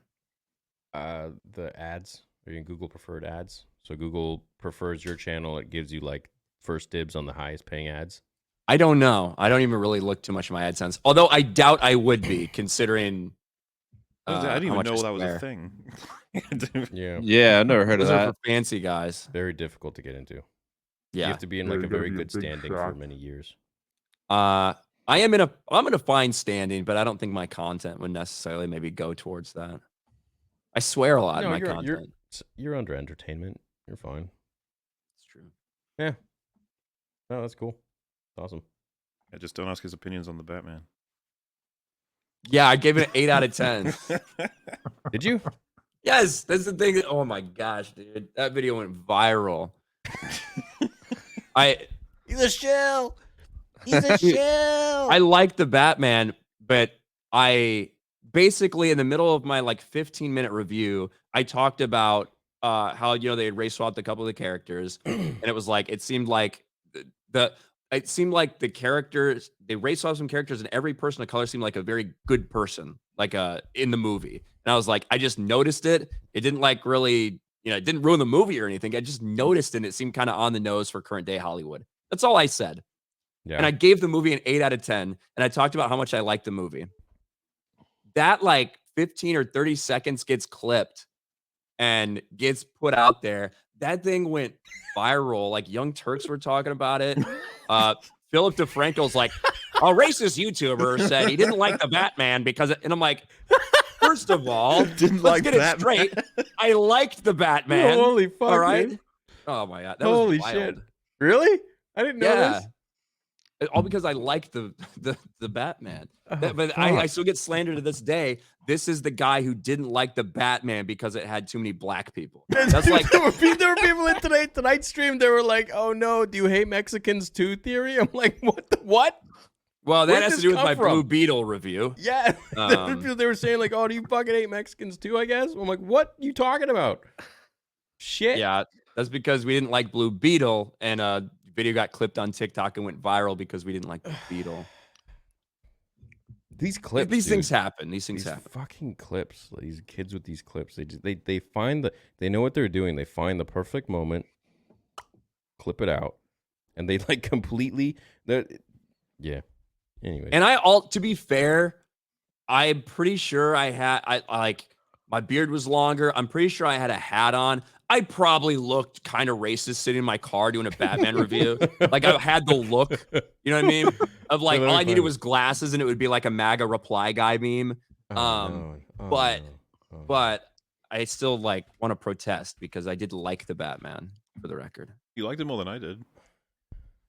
The ads. Are you in Google Preferred ads? So Google prefers your channel. It gives you like first dibs on the highest paying ads. I don't know. I don't even really look too much at my AdSense. Although I doubt I would be, considering. I didn't how even much I know that was a swear. thing. Yeah, I never heard of Those are that. for fancy guys. Very difficult to get into. Yeah. You have to be in Yeah, like you a gotta very be a good big standing for shot. many years. I'm in a fine standing, but I don't think my content would necessarily maybe go towards that. I swear a lot in my content. You're under entertainment. You're fine. It's true. Yeah. No, that's cool. It's awesome. I just don't ask his opinions on the Batman. Yeah, I gave it an 8 out of 10. Did you? Yes, that's the thing. Oh my gosh, dude, that video went viral. He's a shell. He's a shell. I like the Batman, but I basically in the middle of my like 15-minute review, I talked about how they had race swapped a couple of the characters, and it was like it seemed like the characters they race swapped some characters, and every person of color seemed like a very good person, like in the movie. And I was like, I just noticed it. It didn't like really, it didn't ruin the movie or anything. I just noticed it, and it seemed kind of on the nose for current day Hollywood. That's all I said. Yeah. And I gave the movie an 8 out of 10, and I talked about how much I liked the movie. That like 15 or 30 seconds gets clipped and gets put out there. That thing went viral. Like Young Turks were talking about it. Philip DeFranco's like, a racist YouTuber said he didn't like the Batman because, and I'm like, first of all, let's get it straight. I liked the Batman. Holy fuck! All right. Dude. Oh my god. That Holy was wild. shit! Really? I didn't know this. All because I like the Batman. Oh, But I still get slandered to this day. This is the guy who didn't like the Batman because it had too many black people. That's like there were people in tonight's stream. They were like, "Oh no, do you hate Mexicans too?" Theory. I'm like, what? Well, that Where'd has to this do with come my from? Blue Beetle review. Yeah, they were saying like, "Oh, do you fucking hate Mexicans too?" I guess. I'm like, what are you talking about? Shit. Yeah, that's because we didn't like Blue Beetle, and video got clipped on TikTok and went viral because we didn't like Blue Beetle. These clips, These dude. things happen. These things happen. Fucking clips. These kids with these clips, they find they know what they're doing. They find the perfect moment, clip it out, and they like completely. Yeah. Anyway. And to be fair, I'm pretty sure I like my beard was longer. I'm pretty sure I had a hat on. I probably looked kind of racist sitting in my car doing a Batman review. Like I had the look, you know what I mean? Of like all I needed was glasses and it would be like a MAGA reply guy meme. But I still like want to protest because I did like the Batman for the record. You liked it more than I did.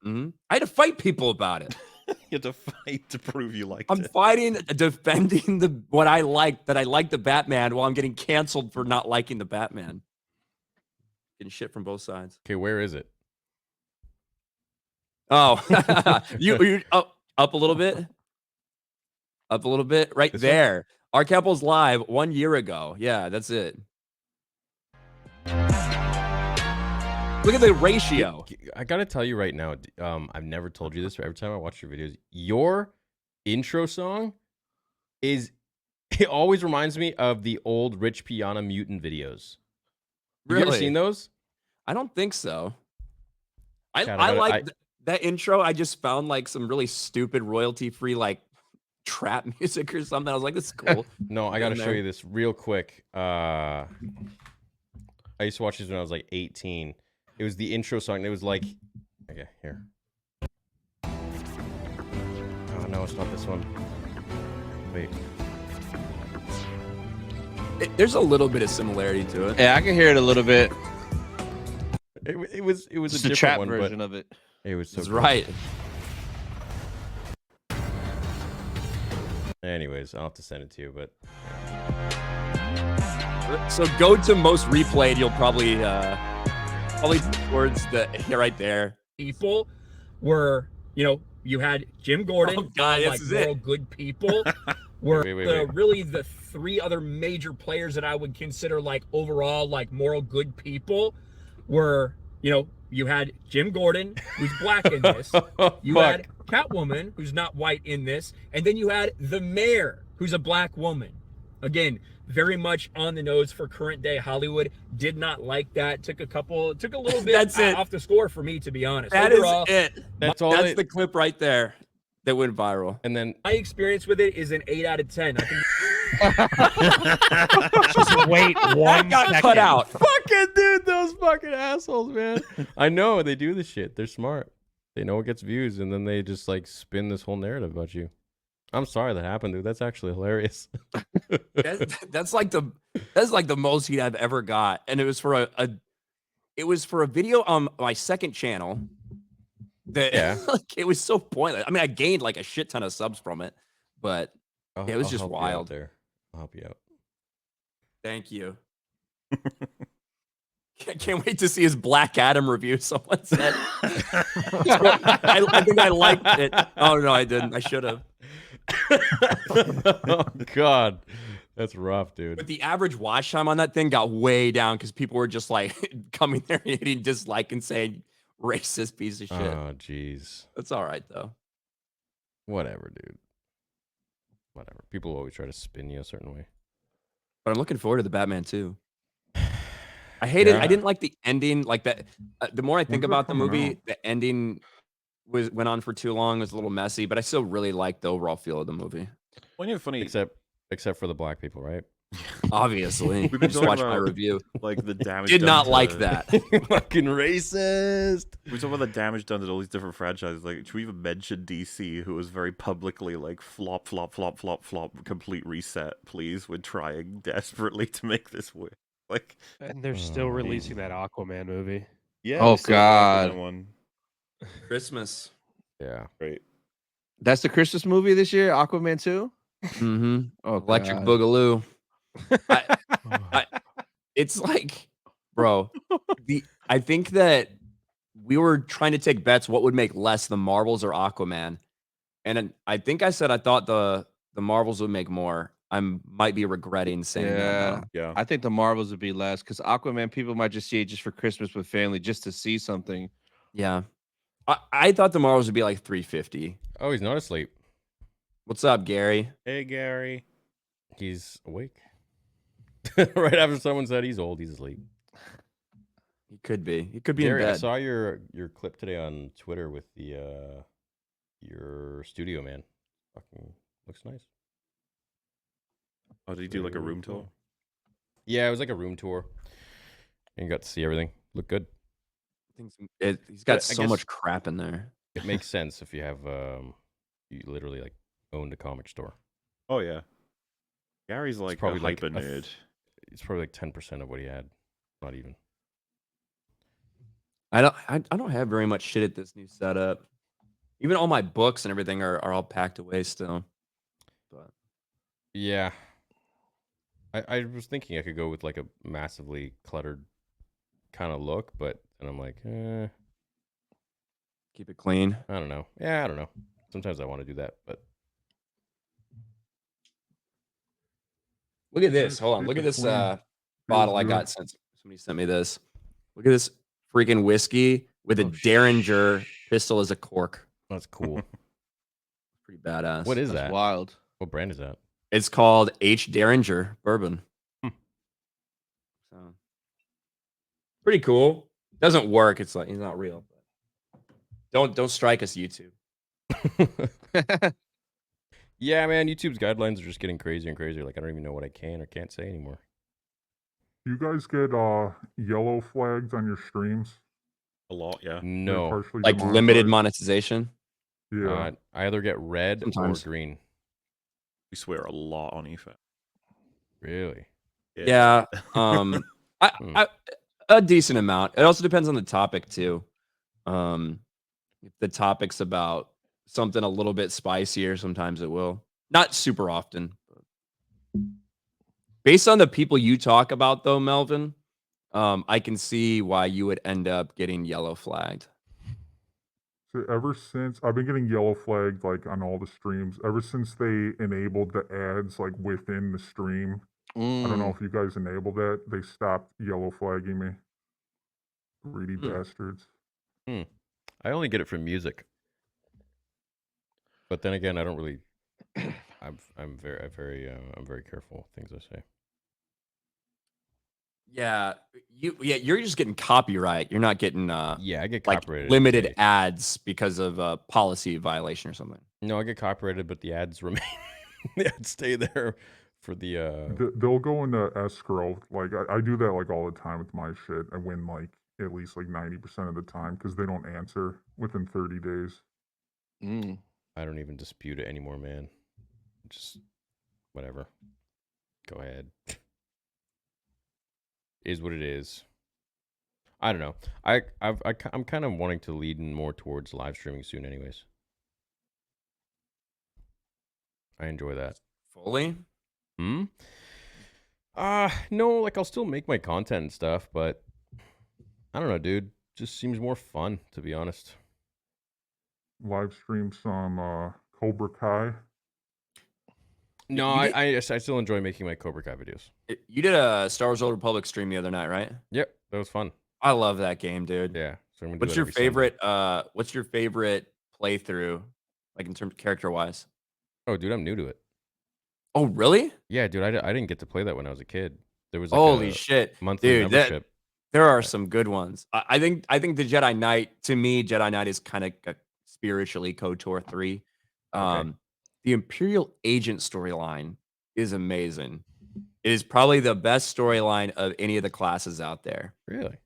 Mm-hmm. I had to fight people about it. You had to fight to prove you liked I'm it. fighting, defending what I like, that I like the Batman while I'm getting canceled for not liking the Batman. Getting shit from both sides. Okay, where is it? Oh, you up a little bit? Up a little bit? Right This there. Our Campbell's live 1 year ago. Yeah, that's it. Look at the ratio. I gotta tell you right now, I've never told you this, but every time I watch your videos, your intro song it always reminds me of the old Rich Piana Mutant videos. Have you ever seen those? I don't think so. I God, like that intro. I just found like some really stupid royalty-free like trap music or something. I was like, this is cool. No, I got to show you this real quick. I used to watch this when I was like 18. It was the intro song. It was like, okay, here. Oh no, it's not this one. Wait. There's a little bit of similarity to it. Yeah, I can hear it a little bit. It was It's a the different trap one, version but of it. it was so That's cool. right. Anyways, I'll have to send it to you, but So go to most replayed. You'll probably towards the right there. People were, you had Jim Gordon, Oh, God, this like is moral it. good people, were Wait. really the three other major players that I would consider like overall like moral good people were, you had Jim Gordon, who's black in this. You had Catwoman, who's not white in this. And then you had the mayor, who's a black woman. Again, very much on the nose for current day Hollywood. Did not like that. Took a little bit That's it. off the score for me, to be honest. That Overall, is it. That's the clip right there that went viral. And then my experience with it is an 8 out of 10. I think Just wait one got second. cut out. fucking dude, those fucking assholes, man. I know they do this shit. They're smart. They know what gets views, and then they just like spin this whole narrative about you. I'm sorry that happened, dude. That's actually hilarious. That's like the most heat I've ever got, and it was for a video on my second channel. That like, it was so pointless. I mean, I gained like a shit ton of subs from it, but it was I'll just help you out wild. there. I'll help you out. Thank you. Can't wait to see his Black Adam review. Someone said. I think I liked it. Oh no, I didn't. I should have. Oh God, that's rough, dude. But the average watch time on that thing got way down because people were just like coming there and hitting dislike and saying racist piece of shit. Oh jeez. That's all right though. Whatever, dude. Whatever. People always try to spin you a certain way. But I'm looking forward to the Batman too. I hated. I didn't like the ending. Like that. The more I think about the movie, the ending went on for too long. It was a little messy, but I still really liked the overall feel of the movie. Well, funny, except for the black people, right? Obviously, we've been just talking watch my about, review. like the damage. Did done not to- like that. Fucking racist. We talk about the damage done to all these different franchises. Like, should we even mention DC, who was very publicly like flop, complete reset? Please, we're trying desperately to make this work. Like, And they're still releasing that Aquaman movie. yeah. Oh, they still have God. that one. Christmas. Yeah. Great. That's the Christmas movie this year, Aquaman 2? Mm-hmm. Oh, Electric God. Boogaloo. It's like, bro, I think that we were trying to take bets what would make less, the Marvels or Aquaman. And I think I said I thought the Marvels would make more. I might be regretting saying that now. Yeah. I think the Marvels would be less because Aquaman, people might just see it just for Christmas with family, just to see something. Yeah. I thought the Marvels would be like 350. Oh, he's not asleep. What's up, Gary? Hey, Gary. He's awake. Right after someone said he's old, he's asleep. He could be. He could be Gary, in I bed. saw your clip today on Twitter with the your studio, man. Fucking looks nice. Oh, did he do like a room tour? Yeah, it was like a room tour. And you got to see everything. Look good. He's got I so guess much crap in there. It makes sense if you have you literally like owned a comic store. Oh yeah. Gary's like probably a like hyper nerd. It's probably like 10% of what he had. Not even. I don't have very much shit at this new setup. Even all my books and everything are all packed away still. But Yeah. I was thinking I could go with like a massively cluttered kind of look, but then I'm like, keep it clean. I don't know. Yeah, I don't know. Sometimes I want to do that, but look at this. Hold on. Look at this bottle I got since somebody sent me this. Look at this freaking whiskey with a Derringer pistol as a cork. That's cool. Pretty badass. What is That's that? wild. What brand is that? It's called H. Derringer bourbon. So Pretty cool. Doesn't work. It's like he's not real. Don't strike us, YouTube. Yeah, man, YouTube's guidelines are just getting crazier and crazier. Like I don't even know what I can or can't say anymore. Do you guys get yellow flags on your streams? A lot, yeah. No. Partially Like demonetized? limited monetization. Yeah. I either get red Sometimes. or green. We swear a lot on EFA. Really? Yeah. A decent amount. It also depends on the topic too. If the topic's about something a little bit spicier, sometimes it will. Not super often. But based on the people you talk about, though, Melvin, I can see why you would end up getting yellow flagged. So ever since I've been getting yellow flagged like on all the streams, ever since they enabled the ads like within the stream. I don't know if you guys enabled that. They stopped yellow flagging me. Greedy bastards. I only get it from music. But then again, I don't really. I'm very careful with things I say. Yeah, you're just getting copyright. You're not getting Yeah, I get like copyrighted. limited ads because of a policy violation or something. No, I get copyrighted, but the ads remain. The ads stay there for the. They'll go into escrow. Like I do that like all the time with my shit. I win like at least like 90% of the time because they don't answer within 30 days. I don't even dispute it anymore, man. Just whatever. Go ahead. Is what it is. I don't know. I'm kind of wanting to lead more towards live streaming soon, anyways. I enjoy that. Fully? No, like I'll still make my content and stuff, but I don't know, dude. Just seems more fun, to be honest. Live stream some Cobra Kai. No, I still enjoy making my Cobra Kai videos. You did a Star Wars Old Republic stream the other night, right? Yep, that was fun. I love that game, dude. Yeah. So I'm gonna do What's that your every Sunday. favorite? What's your favorite playthrough, like in terms of character wise? Oh, dude, I'm new to it. Oh, really? Yeah, dude, I didn't get to play that when I was a kid. There was like Holy a shit, monthly dude! membership. There are some good ones. I think the Jedi Knight, to me, Jedi Knight is kind of spiritually KOTOR 3. The Imperial Agent storyline is amazing. It is probably the best storyline of any of the classes out there. Really?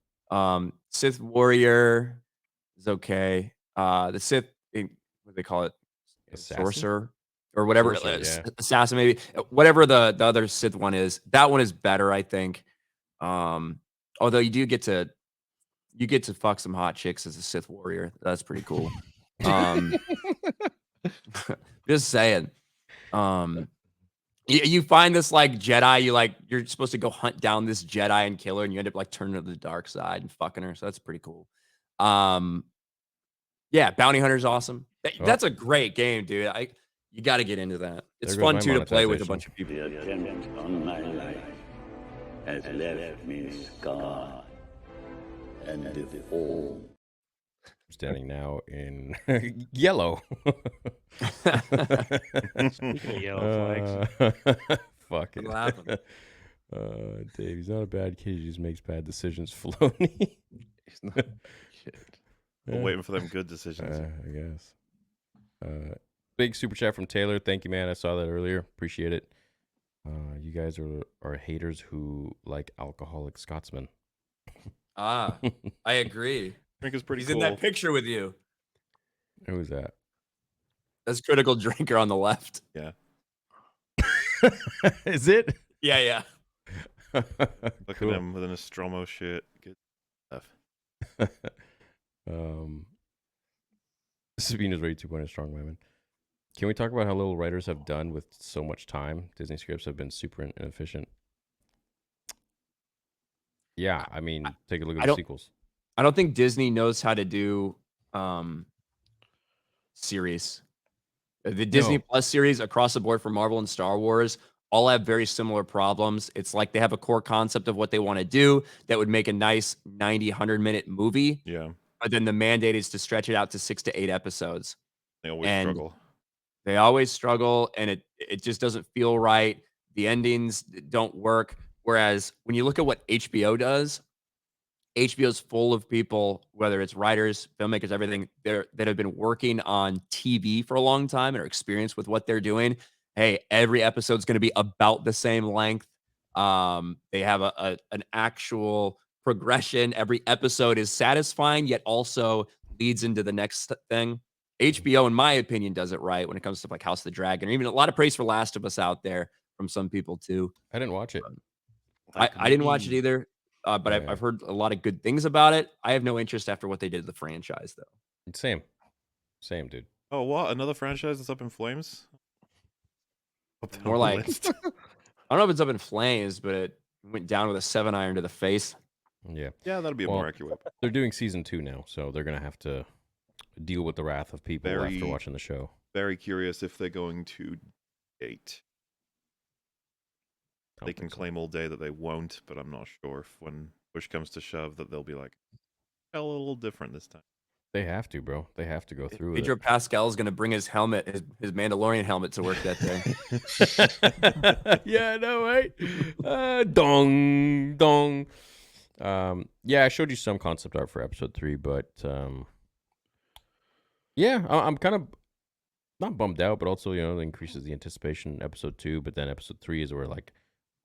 Sith Warrior is okay. The Sith, what do they call it? Assassin? Sorcerer or whatever. Sorcerer, yeah. Assassin, maybe. Whatever the other Sith one is. That one is better, I think. Although you get to fuck some hot chicks as a Sith Warrior. That's pretty cool. Just saying. You find this like Jedi, you're supposed to go hunt down this Jedi and kill her, and you end up like turning to the dark side and fucking her. So that's pretty cool. Yeah, Bounty Hunter's awesome. That's a great game, dude. You got to get into that. It's fun too to play with a bunch of people. The attempt on my life has left me scarred and deformed. I'm standing now in yellow. Speaking of yellow flags. Fuck What'll happen? Dave, he's not a bad kid. He just makes bad decisions. Filoni. He's not shit. I'm waiting for them good decisions. I guess. Big super chat from Taylor. Thank you, man. I saw that earlier. Appreciate it. You guys are haters who like alcoholic Scotsmen. I agree. I think it's pretty He's cool. in that picture with you. Who's that? That's Critical Drinker on the left. Yeah. Is it? Yeah. Look at him with an Nostromo shit. Good stuff. Sabine is ready 2.0 strong women. Can we talk about how little writers have done with so much time? Disney scripts have been super inefficient. Yeah, I mean, take a look at the sequels. I don't think Disney knows how to do series. The Disney Plus series across the board for Marvel and Star Wars all have very similar problems. It's like they have a core concept of what they want to do that would make a nice 90, 100-minute movie. Yeah. But then the mandate is to stretch it out to 6 to 8 episodes. They always struggle. They always struggle, and it just doesn't feel right. The endings don't work. Whereas when you look at what HBO does, HBO's full of people, whether it's writers, filmmakers, everything that have been working on TV for a long time and are experienced with what they're doing. Hey, every episode's going to be about the same length. They have an actual progression. Every episode is satisfying, yet also leads into the next thing. HBO, in my opinion, does it right when it comes to like House of the Dragon, or even a lot of praise for Last of Us out there from some people too. I didn't watch it. I didn't watch it either, but Yeah. I've heard a lot of good things about it. I have no interest after what they did to the franchise, though. Same, dude. Oh, what? Another franchise that's up in flames? More like, I don't know if it's up in flames, but it went down with a 7-iron to the face. Yeah. Yeah, that'll be a more accurate. They're doing season 2 now, so they're gonna have to deal with the wrath of people after watching the show. Very curious if they're going to date. They can claim all day that they won't, but I'm not sure if when push comes to shove that they'll be like, a little different this time. They have to, bro. They have to go through with Pedro it. Pascal is going to bring his helmet, his Mandalorian helmet, to work that day. Yeah, I know, right? Dong, dong. Yeah, I showed you some concept art for episode 3, but yeah, I'm kind of not bummed out, but also, it increases the anticipation in episode 2, but then episode 3 is where like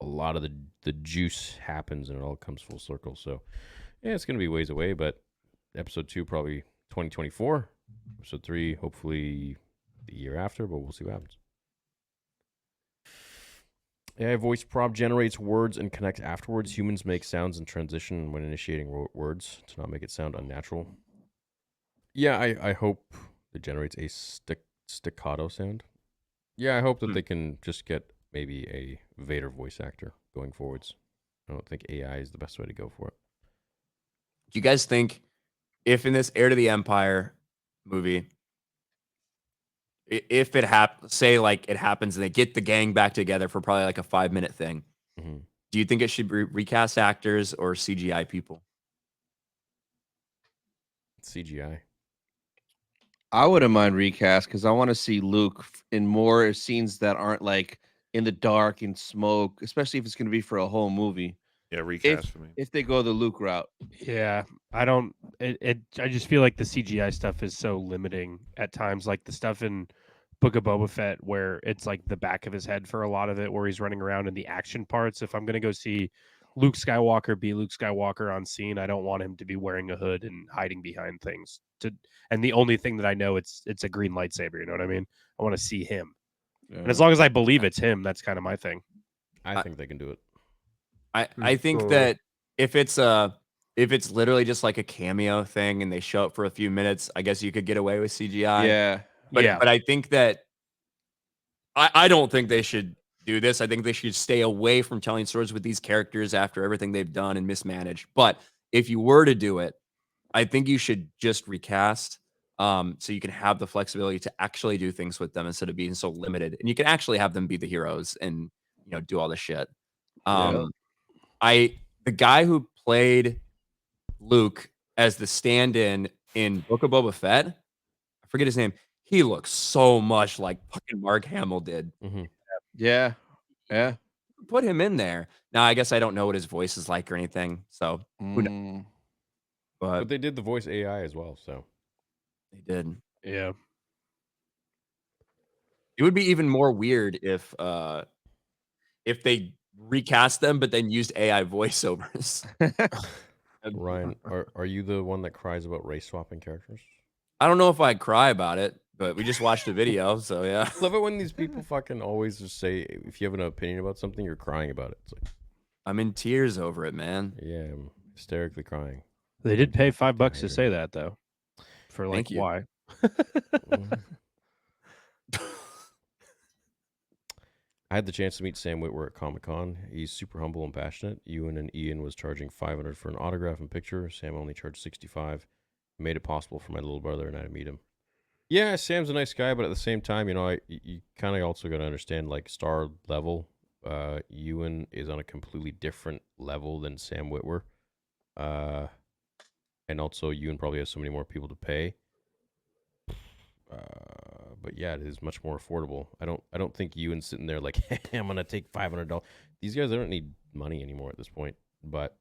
a lot of the juice happens and it all comes full circle. So yeah, it's gonna be ways away, but episode 2 probably 2024. Episode 3 hopefully the year after, but we'll see what happens. AI voice prompt generates words and connects afterwards. Humans make sounds in transition when initiating words to not make it sound unnatural. Yeah, I hope it generates a staccato sound. Yeah, I hope that they can just get maybe a Vader voice actor going forwards. I don't think AI is the best way to go for it. Do you guys think if in this Heir to the Empire movie, if it say like it happens and they get the gang back together for probably like a 5-minute thing, do you think it should be recast actors or CGI people? CGI. I wouldn't mind recast because I want to see Luke in more scenes that aren't like in the dark and smoke, especially if it's going to be for a whole movie. Yeah, recast for me. If they go the Luke route. Yeah, I don't. I just feel like the CGI stuff is so limiting at times. Like the stuff in Book of Boba Fett, where it's like the back of his head for a lot of it, where he's running around in the action parts. If I'm gonna go see Luke Skywalker be Luke Skywalker on scene, I don't want him to be wearing a hood and hiding behind things. And the only thing that I know it's a green lightsaber. You know what I mean? I want to see him, and as long as I believe it's him, that's kind of my thing. I think they can do it. I think that if it's literally just like a cameo thing and they show up for a few minutes, I guess you could get away with CGI. Yeah. But I think that I don't think they should do this. I think they should stay away from telling stories with these characters after everything they've done and mismanaged. But if you were to do it, I think you should just recast so you can have the flexibility to actually do things with them instead of being so limited. And you can actually have them be the heroes and do all the shit. The guy who played Luke as the stand-in in Book of Boba Fett, I forget his name. He looks so much like fucking Mark Hamill did. Yeah. Put him in there. Now, I guess I don't know what his voice is like or anything. So, who knows? But they did the voice AI as well, so they did. Yeah. It would be even more weird if they recast them, but then used AI voiceovers. Ryan, are you the one that cries about race swapping characters? I don't know if I'd cry about it, but we just watched a video, so yeah. I love it when these people fucking always just say, if you have an opinion about something, you're crying about it. It's like, I'm in tears over it, man. Yeah, I'm hysterically crying. They did pay $5 to say that though. For like Thank you. why? I had the chance to meet Sam Witwer at Comic-Con. He's super humble and passionate. Ewan and Ian was charging $500 for an autograph and picture. Sam only charged $65. Made it possible for my little brother and I to meet him. Yeah, Sam's a nice guy, but at the same time, you kind of also got to understand, like, star level. Ewan is on a completely different level than Sam Witwer. And also, Ewan probably has so many more people to pay. But yeah, it is much more affordable. I don't think Ewan's sitting there like, hey, I'm gonna take $500. These guys, they don't need money anymore at this point. But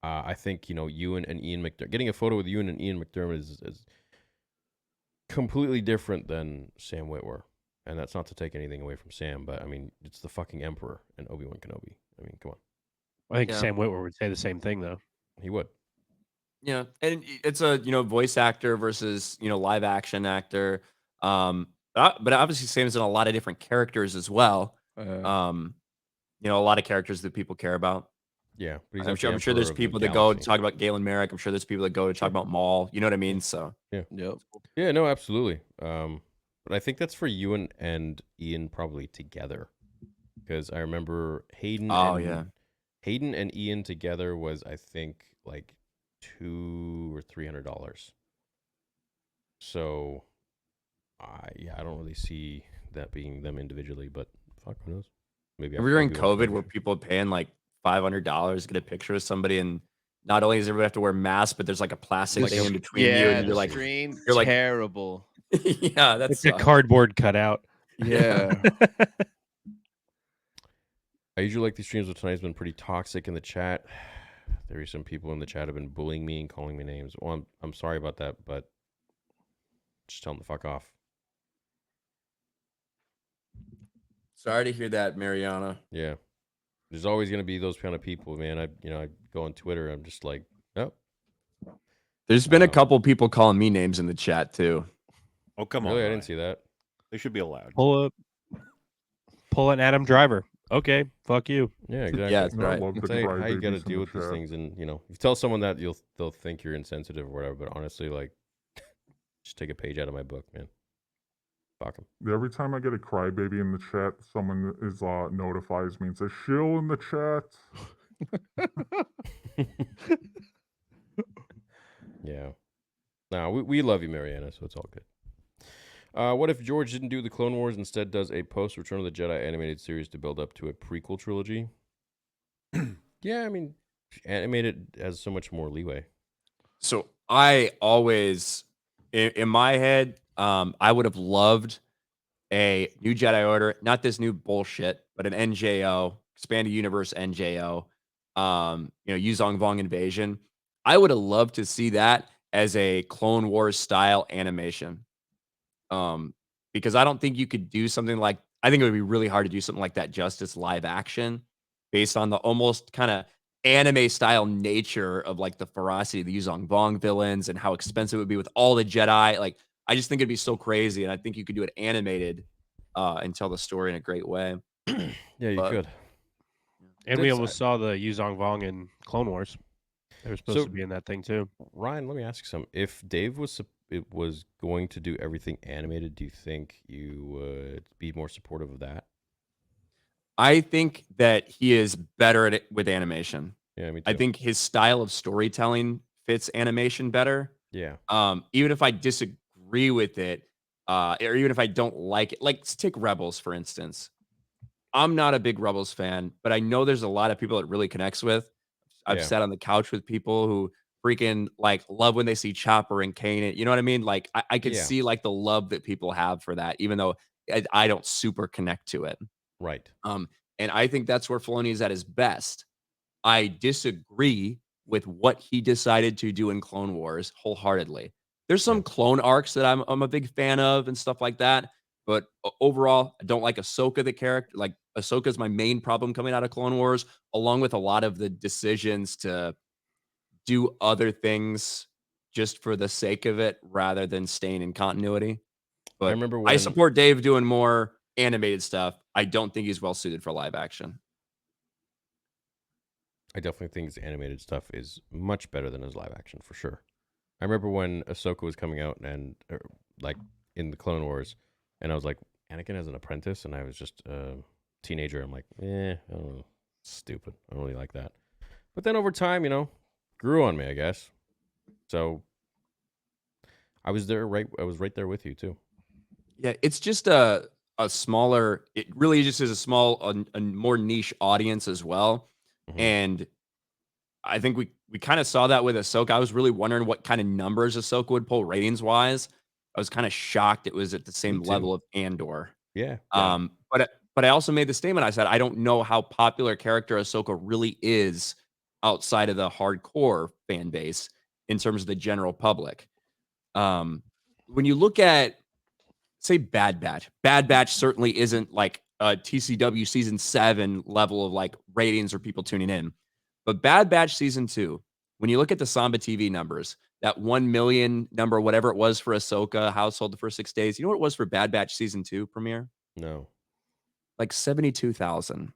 I think Ewan and Ian McDermott. Getting a photo with Ewan and Ian McDermott is completely different than Sam Witwer, and that's not to take anything away from Sam, but I mean, it's the fucking Emperor and Obi-Wan Kenobi. I mean, come on. I think Sam Witwer would say the same thing, though. He would. Yeah, and it's a voice actor versus live action actor. But obviously Sam's in a lot of different characters as well. A lot of characters that people care about. Yeah, but I'm sure there's people that go to talk about Galen Merrick. I'm sure there's people that go to talk about Maul. You know what I mean? So yeah, Yep. yeah, no, absolutely. But I think that's for Ewan and Ian probably together, because I remember Hayden. Hayden and Ian together was, I think, like $200 or $300. So, I don't really see that being them individually, but fuck, who knows? Maybe remember during COVID where people are paying like $500 to get a picture of somebody, and not only does everybody have to wear masks, but there's like a plastic thing in between you, and you're like, terrible. Yeah, that's a cardboard cutout. Yeah. I usually like these streams, but tonight's been pretty toxic in the chat. There are some people in the chat have been bullying me and calling me names. Well, I'm sorry about that, but just tell them to fuck off. Sorry to hear that, Mariana. Yeah. There's always going to be those kind of people, man. I go on Twitter, I'm just like, oh. There's been a couple people calling me names in the chat too. Oh, come on. Really? I didn't see that. They should be allowed. Pull an Adam Driver. Okay, fuck you. Yeah, exactly. Yeah, that's right. It's like how you got to deal with these things, and if you tell someone that, they'll think you're insensitive or whatever. But honestly, like, just take a page out of my book, man. Fuck them. Every time I get a crybaby in the chat, someone is notifies me and says, "Shill in the chat." Yeah. No, we love you, Mariana, so it's all good. What if George didn't do the Clone Wars, instead does a post-Return of the Jedi animated series to build up to a prequel trilogy? Yeah, I mean, animated has so much more leeway. So I always, in my head, I would have loved a new Jedi Order, not this new bullshit, but an NJO, expanded universe NJO, Yuzong Vong invasion. I would have loved to see that as a Clone Wars style animation. Because I don't think you could do something like, I think it would be really hard to do something like that justice live action based on the almost kind of anime style nature of like the ferocity of the Yuzong Vong villains and how expensive it would be with all the Jedi. Like, I just think it'd be so crazy. And I think you could do it animated and tell the story in a great way. Yeah, you could. And we almost saw the Yuzong Vong in Clone Wars. They were supposed to be in that thing too. Ryan, let me ask you something. If Dave was going to do everything animated, do you think you would be more supportive of that? I think that he is better at it with animation. Yeah, me too. I think his style of storytelling fits animation better. Yeah. Even if I disagree with it, or even if I don't like it, like let's take Rebels, for instance. I'm not a big Rebels fan, but I know there's a lot of people it really connects with. I've sat on the couch with people who freaking like love when they see Chopper and Kanan. You know what I mean? Like I could see like the love that people have for that, even though I don't super connect to it. Right. And I think that's where Filoni is at his best. I disagree with what he decided to do in Clone Wars wholeheartedly. There's some clone arcs that I'm a big fan of and stuff like that. But overall, I don't like Ahsoka, the character. Like, Ahsoka is my main problem coming out of Clone Wars, along with a lot of the decisions to do other things just for the sake of it rather than staying in continuity. But I remember I support Dave doing more animated stuff. I don't think he's well suited for live action. I definitely think his animated stuff is much better than his live action, for sure. I remember when Ahsoka was coming out and like in the Clone Wars, and I was like, Anakin as an apprentice, and I was just a teenager. I'm like, I don't know, stupid. I don't really like that. But then over time, grew on me, I guess. So I was right there with you too. Yeah, it's just a smaller. It really just is a small, a more niche audience as well. Mm-hmm. And I think we kind of saw that with Ahsoka. I was really wondering what kind of numbers Ahsoka would pull ratings wise. I was kind of shocked it was at the same level of Andor. Yeah. But I also made the statement. I said I don't know how popular character Ahsoka really is outside of the hardcore fan base in terms of the general public. When you look at, say, Bad Batch certainly isn't like a TCW season 7 level of like ratings or people tuning in. But Bad Batch season 2, when you look at the Samba TV numbers, that 1 million number, whatever it was for Ahsoka household the first 6 days, you know what it was for Bad Batch season 2 premiere? No. Like 72,000.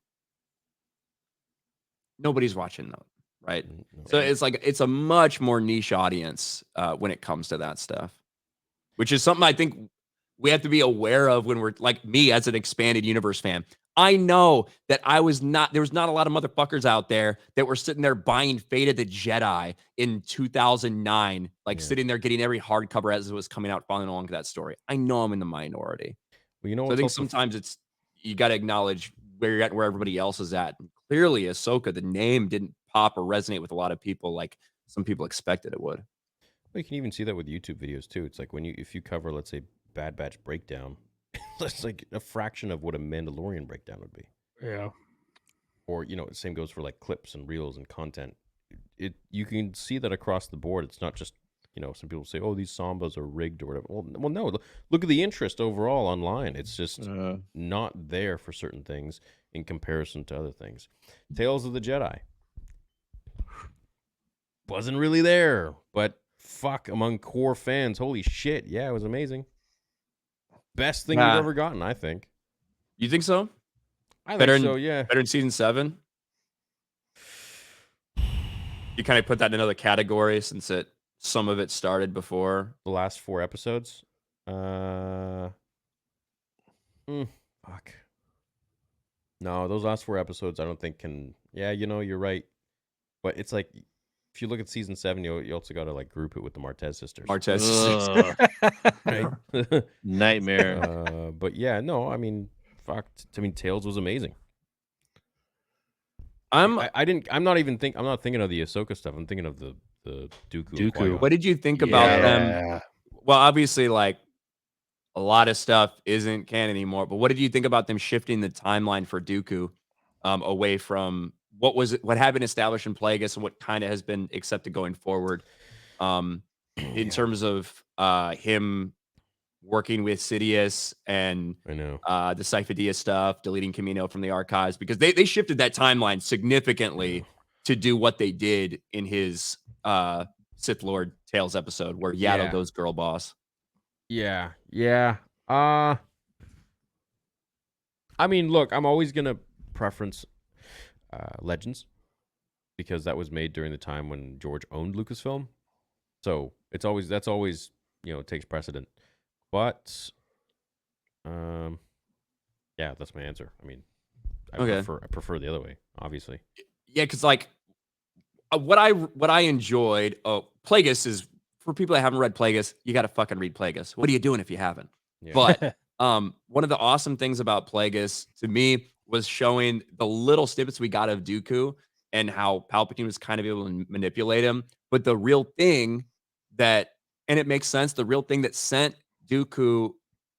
Nobody's watching them, right? No. So it's like it's a much more niche audience when it comes to that stuff, which is something I think we have to be aware of when we're like me as an expanded universe fan. I know that there was not a lot of motherfuckers out there that were sitting there buying Fate of the Jedi in 2009, like sitting there getting every hardcover as it was coming out, following along to that story. I know I'm in the minority. Well, you know, so I think sometimes you got to acknowledge where you're at and where everybody else is at. And clearly, Ahsoka, the name didn't pop or resonate with a lot of people like some people expected it would. Well, you can even see that with YouTube videos too. It's like if you cover, let's say, Bad Batch breakdown, that's like a fraction of what a Mandalorian breakdown would be. Yeah. Or, you know, the same goes for like clips and reels and content. You can see that across the board. It's not just, you know, some people say, oh, these Sambas are rigged or whatever. Well, no, look at the interest overall online. It's just not there for certain things in comparison to other things. Tales of the Jedi wasn't really there, but fuck, among core fans, holy shit, yeah, it was amazing. Best thing we've ever gotten, I think. You think so? I think so, yeah. Better than season 7? You kind of put that in another category since some of it started before the last 4 episodes. Fuck. No, those last 4 episodes I don't think can. Yeah, you know, you're right. But it's like if you look at season 7, you also got to like group it with the Martez sisters. Right? Nightmare. But yeah, no, I mean, fuck. I mean, Tales was amazing. I'm not thinking of the Ahsoka stuff. I'm thinking of the Dooku. What did you think about them? Well, obviously, like a lot of stuff isn't canon anymore. But what did you think about them shifting the timeline for Dooku away from what had been established in Plagueis and what kind of has been accepted going forward in terms of him working with Sidious and the Sifo-Dyas stuff, deleting Kamino from the archives, because they shifted that timeline significantly to do what they did in his Sith Lord Tales episode where Yaddle goes girl boss. Yeah. I mean, look, I'm always gonna preference Legends because that was made during the time when George owned Lucasfilm, so that's always you know, takes precedent. But yeah, that's my answer. I mean, I prefer the other way, obviously. Yeah, because like what I enjoyed. Plagueis is, for people that haven't read Plagueis, you got to fucking read Plagueis. What are you doing if you haven't? Yeah. But one of the awesome things about Plagueis to me was showing the little snippets we got of Dooku and how Palpatine was kind of able to manipulate him. But the real thing and it makes sense, the real thing that sent Dooku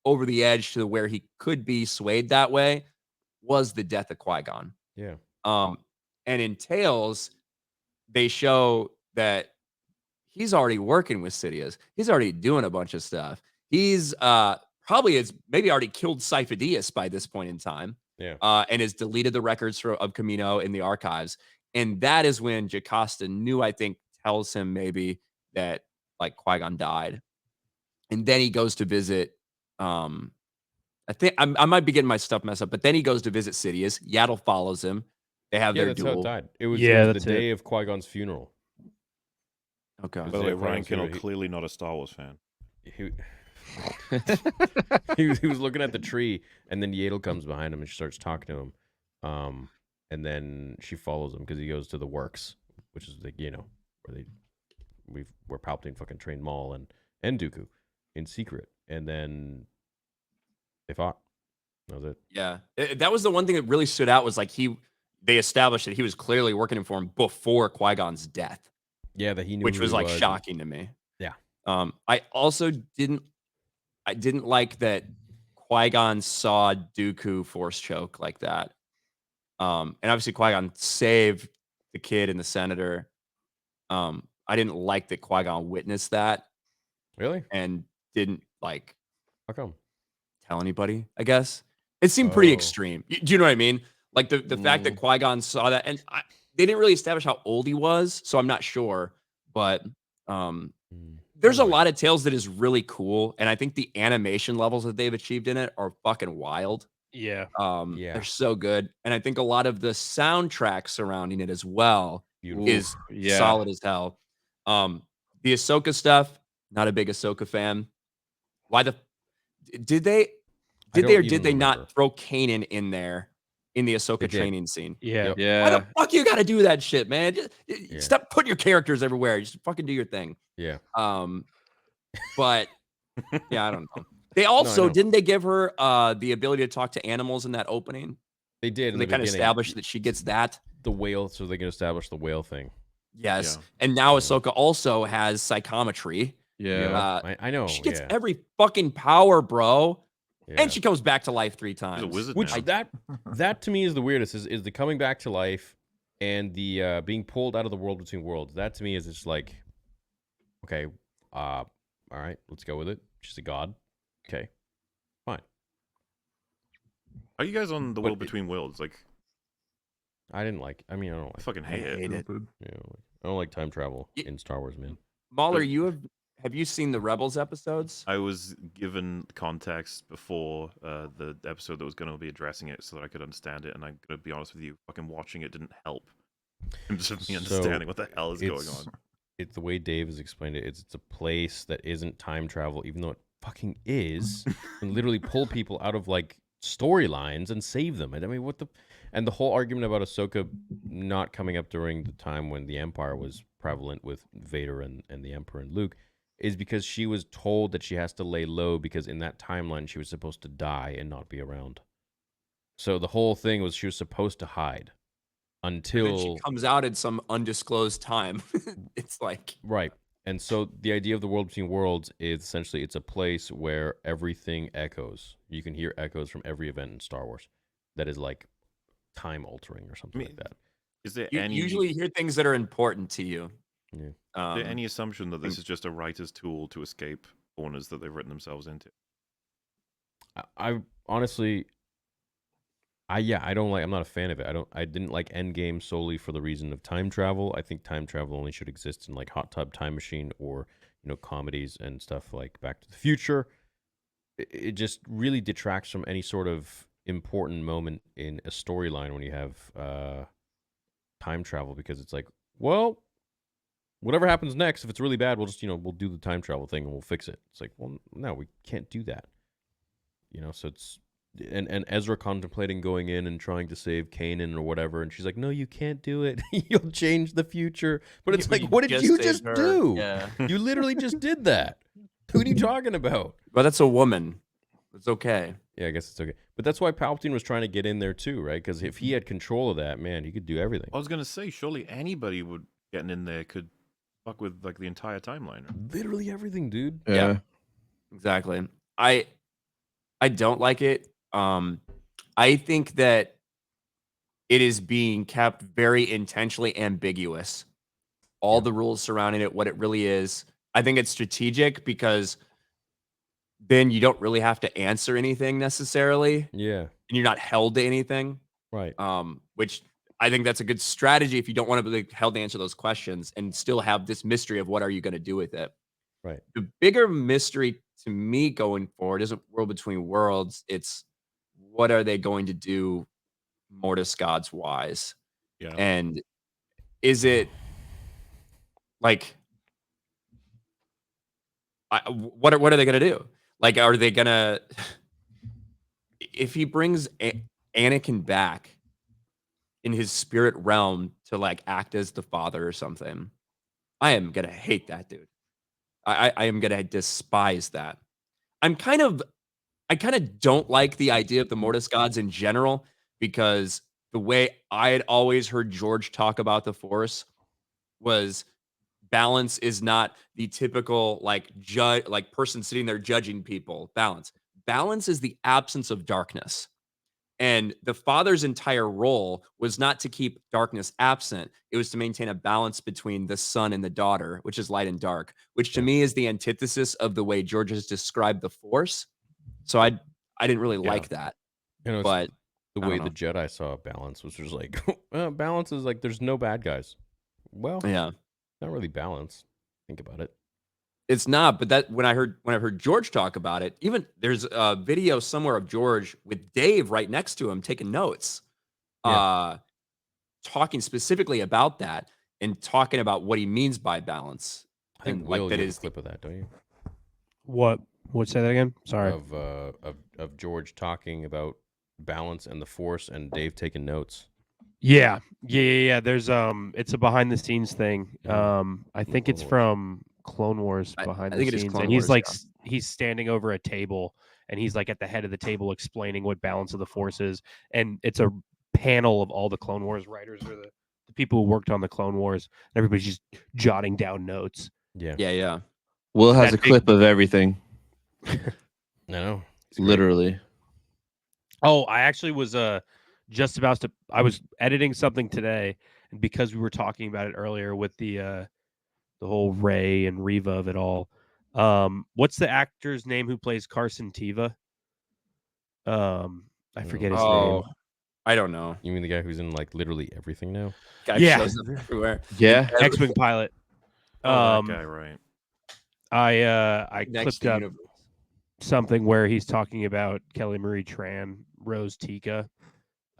over the edge to where he could be swayed that way was the death of Qui-Gon. Yeah. And in Tales, they show that he's already working with Sidious. He's already doing a bunch of stuff. He's maybe already killed Sifo-Dyas by this point in time. Yeah. And has deleted the records of Kamino in the archives. And that is when Jocasta tells him maybe that like Qui-Gon died. And then he goes to visit, I think I might be getting my stuff messed up, but then he goes to visit Sidious. Yaddle follows him. They have their that's duel. how it died. It was the day of Qui-Gon's funeral. By Okay. the way, Ryan Kinel, clearly not a Star Wars fan. He was looking at the tree, and then Yaddle comes behind him and she starts talking to him. And then she follows him because he goes to the works, which is like, you know, where Palpatine fucking trained Maul and Dooku in secret, and then they fought. That was it. Yeah, that was the one thing that really stood out, was like they established that he was clearly working for him before Qui-Gon's death. Yeah, that he knew, which was like shocking to me. Yeah. I also didn't like that Qui-Gon saw Dooku force choke like that. And obviously Qui-Gon saved the kid and the senator. I didn't like that Qui-Gon witnessed that Really? and didn't like How come? tell anybody, I guess. It seemed pretty Oh. extreme. Do you know what I mean? Like the fact that Qui-Gon saw that, and they didn't really establish how old he was, so I'm not sure. But there's a lot of Tales that is really cool, and I think the animation levels that they've achieved in it are fucking wild. Yeah. Yeah. They're so good, and I think a lot of the soundtrack surrounding it as well is solid as hell. The Ahsoka stuff, not a big Ahsoka fan. Why did they or did they not throw Kanan in there in the Ahsoka training scene? Yeah. Why the fuck you gotta do that shit, man? Just stop putting your characters everywhere. Just fucking do your thing. Yeah. But yeah, I don't know. They also didn't they give her the ability to talk to animals in that opening? They did. So they kind of established that she gets that. The whale, so they can establish the whale thing. Yes. And now Ahsoka also has psychometry. Yeah. I know. She gets every fucking power, bro. Yeah. And she comes back to life 3 times. She's a wizard Which now. that to me is the weirdest is the coming back to life and the being pulled out of the world between worlds. That to me is just like, okay, all right, let's go with it. She's a god. Okay, fine. Are you guys on the world between worlds? Like, I didn't like. I mean, I don't. Like, I fucking hate it. Yeah, I don't like time travel in Star Wars, man. MauLer, have you seen the Rebels episodes? I was given context before the episode that was going to be addressing it so that I could understand it, and I'm going to be honest with you, fucking watching it didn't help in terms of me understanding what the hell is going on. It's the way Dave has explained it. It's a place that isn't time travel, even though it fucking is, and literally pull people out of like storylines and save them. And I mean, and the whole argument about Ahsoka not coming up during the time when the Empire was prevalent with Vader and the Emperor and Luke is because she was told that she has to lay low because in that timeline she was supposed to die and not be around. So the whole thing was she was supposed to hide until And then she comes out at some undisclosed time. It's like right. And so the idea of the world between worlds is essentially it's a place where everything echoes. You can hear echoes from every event in Star Wars that is like time altering or something like that. Is there you any usually hear things that are important to you. Yeah. is there any assumption that this is just a writer's tool to escape corners that they've written themselves into? I honestly, I'm not a fan of it. I didn't like Endgame solely for the reason of time travel. I think time travel only should exist in like Hot Tub Time Machine or, comedies and stuff like Back to the Future. It just really detracts from any sort of important moment in a storyline when you have time travel, because it's like, well, whatever happens next, if it's really bad, we'll just, we'll do the time travel thing and we'll fix it. It's like, well, no, we can't do that. So it's, and Ezra contemplating going in and trying to save Kanan or whatever, and she's like, no, you can't do it. You'll change the future. But it's like, what did you just do? Yeah. You literally just did that. Who are you talking about? But that's a woman. It's okay. Yeah, I guess it's okay. But that's why Palpatine was trying to get in there too, right? Because if he had control of that, man, he could do everything. I was going to say, surely anybody getting in there could fuck with like the entire timeline. Right? Literally everything, dude. Yeah. Exactly. I don't like it. I think that it is being kept very intentionally ambiguous. All the rules surrounding it, what it really is. I think it's strategic because then you don't really have to answer anything necessarily. Yeah. And you're not held to anything. Right. Which I think that's a good strategy if you don't want to be held to answer those questions and still have this mystery of what are you going to do with it. Right. The bigger mystery to me going forward isn't World Between Worlds. It's what are they going to do Mortis Gods wise? Yeah. And is it like what are they going to do? Like, are they going to if he brings Anakin back in his spirit realm to like act as the father or something, I am going to hate that dude. I am going to despise that. I kind of don't like the idea of the Mortis Gods in general, because the way I had always heard George talk about the Force was balance is not the typical like person sitting there judging people. Balance is the absence of darkness. And the father's entire role was not to keep darkness absent. It was to maintain a balance between the son and the daughter, which is light and dark, which to me is the antithesis of the way George has described the Force. So I didn't really like that. You know, But the I way don't the Jedi saw balance was just like, balance is like there's no bad guys. Well, yeah, not really balance. Think about it. it's not, but that when I heard George talk about it, even there's a video somewhere of George with Dave right next to him taking notes, talking specifically about that and talking about what he means by balance. I think And Will, like that you have is a clip of that, don't you? What? Say that again? Sorry. Of George talking about balance and the Force, and Dave taking notes. Yeah. There's it's a behind the scenes thing. I think it's from Clone Wars behind I think the it is scenes, Clone and he's Wars, like yeah. he's standing over a table, and he's like at the head of the table explaining what balance of the Force is, and it's a panel of all the Clone Wars writers or the people who worked on the Clone Wars, and everybody's just jotting down notes. Yeah. Will has That a clip of everything. No, literally. Oh, I actually was just about to. I was editing something today, and because we were talking about it earlier with the whole Rey and Reva of it all. What's the actor's name who plays Carson Teva? I forget his name. I don't know. You mean the guy who's in like literally everything now? Guy Yeah. shows up everywhere. Yeah. X-Wing pilot. Oh, that guy, right? I Next clipped to up Universe. something where he's talking about Kelly Marie Tran, Rose Tika,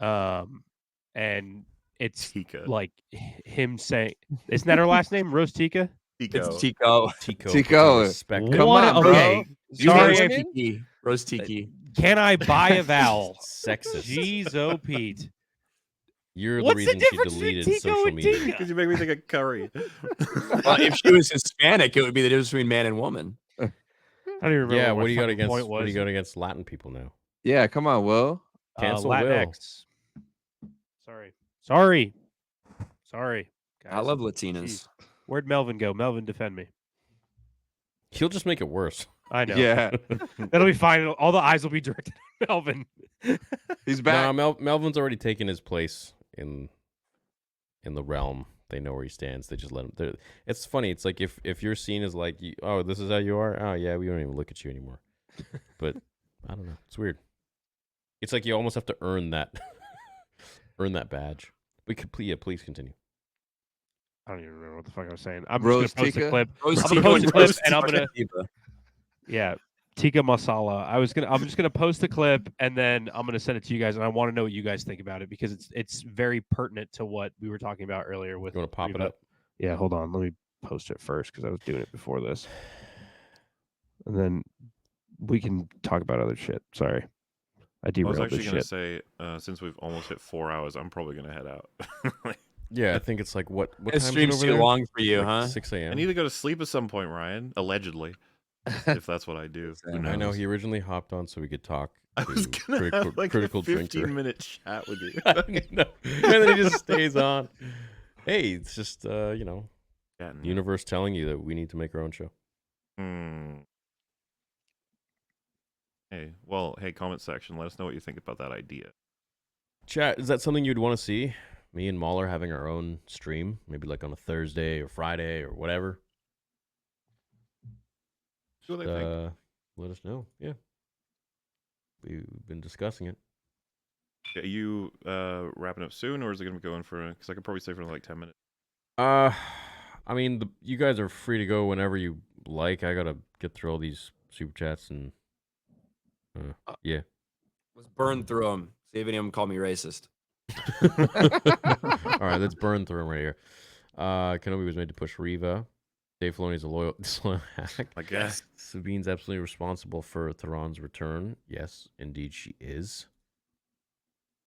and it's Tika. like him saying, "Isn't that her last name, Rose Tika?" It's Tico. Tico. Respect. Come on, bro. Okay, You sorry. heard if- Tiki. Rose Tiki. Can I buy a vowel? Sexist. Jeez, oh Pete. You're What's the the reason she difference between deleted Tico social and media. Tika? Because you make me think of curry. Well, if she was Hispanic, it would be the difference between man and woman. I don't even remember Yeah, what what do you got the against? point What do was. you got against Latin people now? Yeah, come on, Will. Cancel Will. Latinx. Sorry. I Guys. love Latinas. Jeez. Where'd Melvin go? Melvin, defend me. He'll just make it worse. I know. Yeah. That'll be fine. All the eyes will be directed at Melvin. He's back. No, Melvin's already taken his place in the realm. They know where he stands. They just let him. It's funny. It's like if you're seen as like, oh, this is how you are. Oh yeah, we don't even look at you anymore. But I don't know. It's weird. It's like you almost have to earn that badge. We could please continue. I don't even remember what the fuck I was saying. I'm Rose just gonna post Tika? a clip. Rose I'm gonna Tika post a and clip, Rose and I'm Tika. gonna Tika masala. I'm just gonna post a clip, and then I'm gonna send it to you guys, and I want to know what you guys think about it because it's very pertinent to what we were talking about earlier. With You want to pop it Reva. up? Yeah, hold on. Let me post it first because I was doing it before this, and then we can talk about other shit. Sorry, I I derailed was actually this going to shit. say, since we've almost hit 4 hours, I'm probably going to head out. Yeah, I think it's like what This time stream's is it too over there? long for you, Like huh? 6 I a.m. need to go to sleep at some point, Ryan. Allegedly, if that's what I do. Who I know knows? he originally hopped on so we could talk. I was to gonna have like critical a drinker. 15-minute chat with you. I know. And then he just stays on. Hey, it's just universe telling you that we need to make our own show. Hey, comment section. Let us know what you think about that idea. Chat, is that something you'd want to see? Me and MauLer having our own stream, maybe like on a Thursday or Friday or whatever. See what they think. Let us know. Yeah, we've been discussing it. Are you wrapping up soon, or is it going to be going for? Because I could probably stay for like 10 minutes. I mean, you guys are free to go whenever you like. I gotta get through all these super chats and yeah. Let's burn through them. See if any of them call me racist. All right, let's burn through them right here. Kenobi was made to push Reva. Dave Filoni's a loyal hack. I guess. Sabine's absolutely responsible for Thrawn's return. Yes, indeed she is.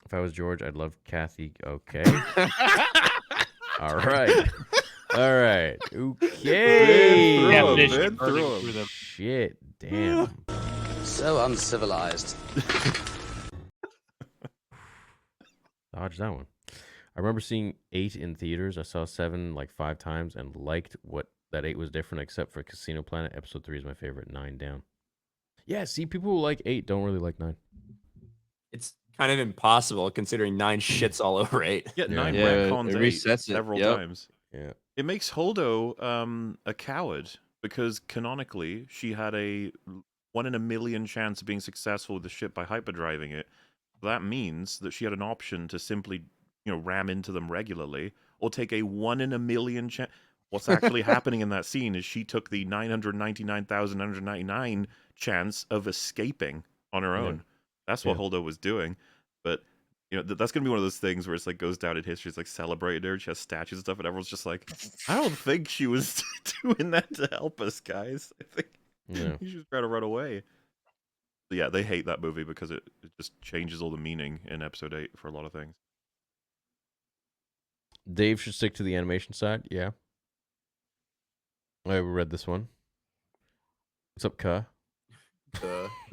If I was George, I'd love Kathy. Okay. All right. All right. Okay. Definition, burning through them. Shit. Damn. So uncivilized. Dodge that one. I remember seeing 8 in theaters. I saw 7 like 5 times and liked what that 8 was different, except for Casino Planet. Episode 3 is my favorite. 9 down. Yeah, see, people who like 8 don't really like 9. It's kind of impossible considering 9 shits all over 8. Yeah, 9 Yeah, retcons it 8 resets it. several Yep. times. Yeah. It makes Holdo a coward because canonically she had a 1 in a million chance of being successful with the ship by hyperdriving it. That means that she had an option to simply, ram into them regularly or take a 1 in a million chance. What's actually happening in that scene is she took the 999,999 chance of escaping on her own. That's what Holdo was doing. But that's gonna be one of those things where it's like goes down in history. It's like celebrated her. She has statues and stuff, and everyone's just like, I don't think she was doing that to help us, guys. I think she was trying to run away. But yeah, they hate that movie because it just changes all the meaning in Episode 8 for a lot of things. Dave should stick to the animation side. Yeah, I read this one. What's up, Ka?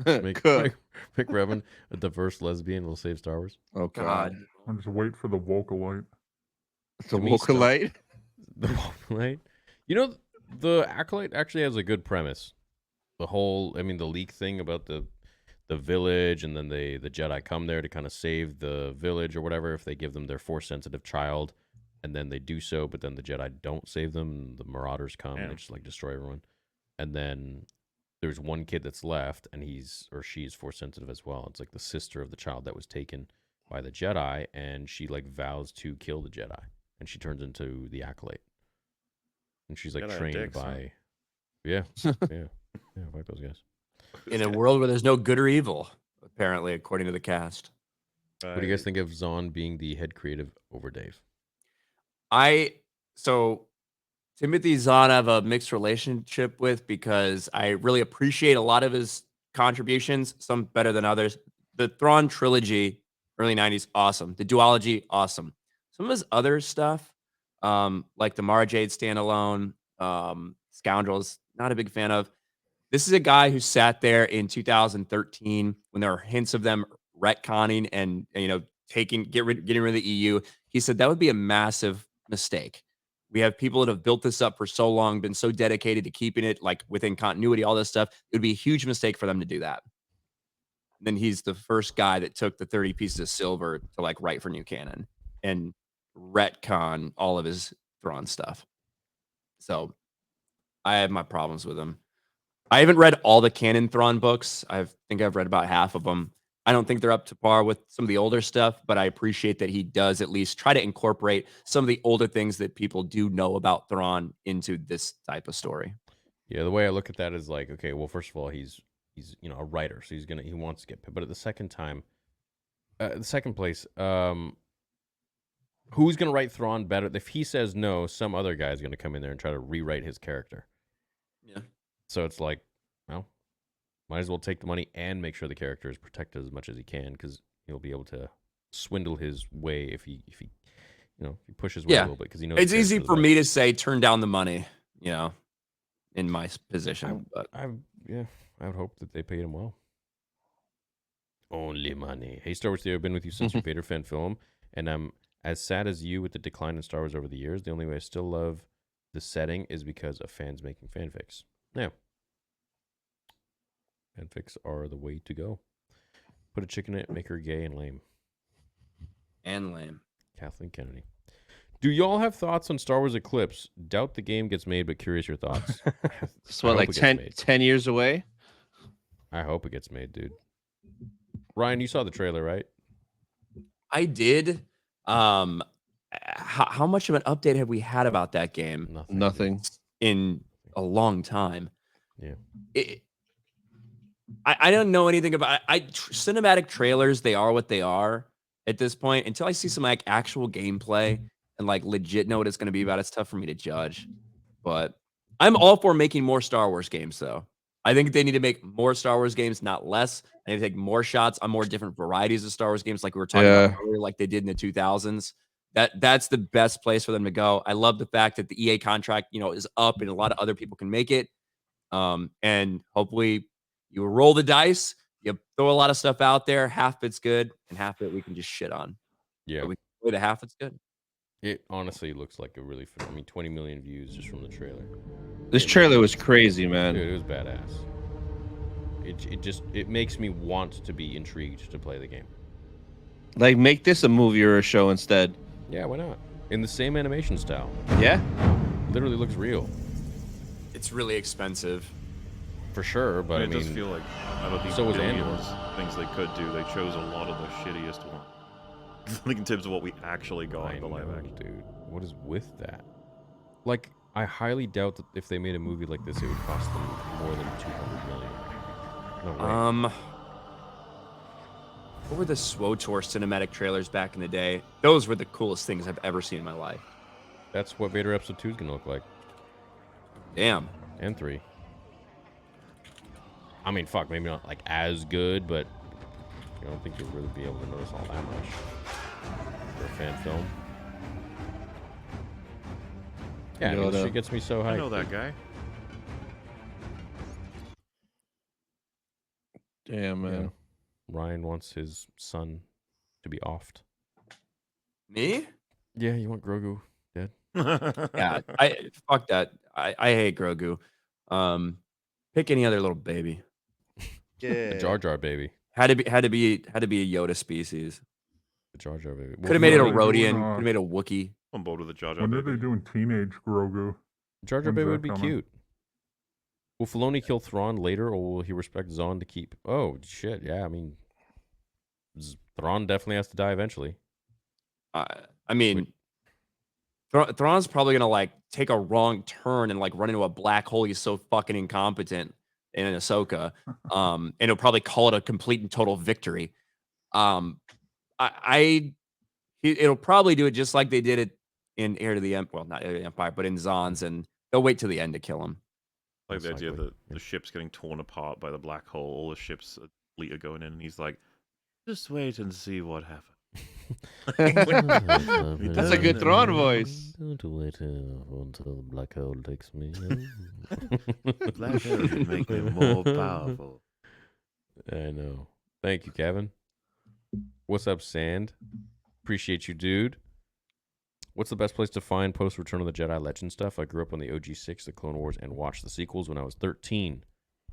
Make Revan a diverse lesbian will save Star Wars. Oh God! I'm just wait for the Wokalite. The Wokalite. The Wokalite. The Acolyte actually has a good premise. The whole, the leak thing about the village, and then the Jedi come there to kind of save the village or whatever if they give them their Force-sensitive child, and then they do so, but then the Jedi don't save them. The Marauders come and they just destroy everyone, and then there's one kid that's left, and he's or she's Force-sensitive as well. It's like the sister of the child that was taken by the Jedi, and she vows to kill the Jedi, and she turns into the Acolyte, and she's Jedi trained dicks, by, fuck those guys. In a world where there's no good or evil, apparently, according to the cast. What do you guys think of Zahn being the head creative over Dave? Timothy Zahn I have a mixed relationship with because I really appreciate a lot of his contributions, some better than others. The Thrawn trilogy, early 90s, awesome. The duology, awesome. Some of his other stuff, like the Mara Jade standalone, Scoundrels, not a big fan of. This is a guy who sat there in 2013 when there were hints of them retconning and getting rid of the EU. He said that would be a massive mistake. We have people that have built this up for so long, been so dedicated to keeping it within continuity, all this stuff. It would be a huge mistake for them to do that. And then he's the first guy that took the 30 pieces of silver to write for new canon and retcon all of his Thrawn stuff. So I have my problems with him. I haven't read all the canon Thrawn books. I think I've read about half of them. I don't think they're up to par with some of the older stuff, but I appreciate that he does at least try to incorporate some of the older things that people do know about Thrawn into this type of story. Yeah, the way I look at that is okay, well, first of all, he's a writer, so he wants to get paid. But at the second place, who's gonna write Thrawn better? If he says no, some other guy is gonna come in there and try to rewrite his character. Yeah. So it's well, might as well take the money and make sure the character is protected as much as he can, because he'll be able to swindle his way if he pushes way a little bit, because he knows it's easy for me to say turn down the money, in my position. I would hope that they paid him well. Only money. Hey, Star Wars Theo, I've been with you since your Vader fan film, and I'm as sad as you with the decline in Star Wars over the years. The only way I still love the setting is because of fans making fanfics. Now, fanfics are the way to go. Put a chick in it, make her gay and lame. And lame. Kathleen Kennedy. Do y'all have thoughts on Star Wars Eclipse? Doubt the game gets made, but curious your thoughts. So what, 10 years away? I hope it gets made, dude. Ryan, you saw the trailer, right? I did. How much of an update have we had about that game? Nothing. In a long time. Yeah. I don't know anything about cinematic trailers. They are what they are at this point. Until I see some actual gameplay and legit know what it's going to be about, it's tough for me to judge. But I'm all for making more Star Wars games, though. I think they need to make more Star Wars games, not less. I need to take more shots on more different varieties of Star Wars games, like we were talking about earlier, like they did in the 2000s. That's the best place for them to go. I love the fact that the EA contract, is up and a lot of other people can make it. And hopefully you roll the dice, you throw a lot of stuff out there. Half of it's good and half of it we can just shit on. Yeah. But we can the half it's good. It honestly looks like a really fun. 20 million views just from the trailer. This trailer was crazy, man. Dude, it was badass. It makes me want to be intrigued to play the game. Like, make this a movie or a show instead. Yeah, why not? In the same animation style. Yeah. Literally looks real. It's really expensive. For sure, but it does feel like out of these so was billions Andor. things they could do, they chose a lot of the shittiest ones. Like in terms of what we actually got in the live action. Dude, what is with that? Like, I highly doubt that if they made a movie like this, it would cost them more than $200 million. No way. What were the SWTOR cinematic trailers back in the day? Those were the coolest things I've ever seen in my life. That's what Vader Episode 2 is gonna look like. Damn. And 3. I mean, fuck, maybe not like as good, but I don't think you'll really be able to notice all that much for a fan film. Yeah, I mean, she gets me so hyped. I know that guy. Damn, man. Yeah. Ryan wants his son to be offed. Me? Yeah, you want Grogu dead? Yeah, fuck that. I hate Grogu. Pick any other little baby. Yeah. A Jar Jar baby. Had to be a Yoda species. A Jar Jar baby. Could have made it a Rodian. Could have made a Wookiee. I'm bold with a Jar Jar When baby. are they doing teenage Grogu? Jar Jar When's baby that would be coming? cute. Will Filoni kill Thrawn later, or will he respect Zahn to keep? Oh shit! Yeah, I mean, Thrawn definitely has to die eventually. I mean, Thrawn's probably gonna like take a wrong turn and like run into a black hole. He's so fucking incompetent in Ahsoka, and he'll probably call it a complete and total victory. It'll probably do it just like they did it in Heir to the Empire. Well, not Heir to the Empire, but in Zahn's, and they'll wait till the end to kill him. Like the idea that the ship's getting torn apart by the black hole, all the ships fleet are going in, and he's like, just wait and see what happens. That's a good Thrawn voice. Don't wait until the black hole takes me. Black hole can make me more powerful. I know. Thank you, Kevin. What's up, Sand? Appreciate you, dude. What's the best place to find post Return of the Jedi Legend stuff? I grew up on the OG 6, the Clone Wars, and watched the sequels when I was 13.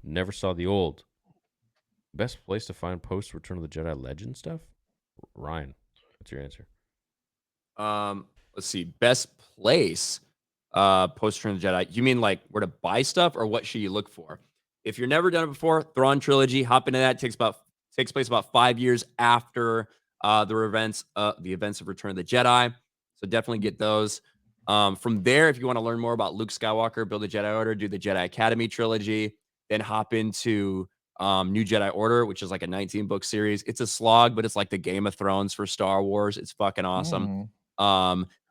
Never saw the old. Best place to find post Return of the Jedi Legend stuff? Ryan, what's your answer? Let's see. Best place post Return of the Jedi. You mean like where to buy stuff, or what should you look for? If you've never done it before, Thrawn trilogy, hop into that. Takes place about 5 years after the events of Return of the Jedi. So definitely get those. From there, if you want to learn more about Luke Skywalker, build a Jedi Order, do the Jedi Academy trilogy, then hop into New Jedi Order, which is like a 19-book series. It's a slog, but it's like the Game of Thrones for Star Wars. It's fucking awesome.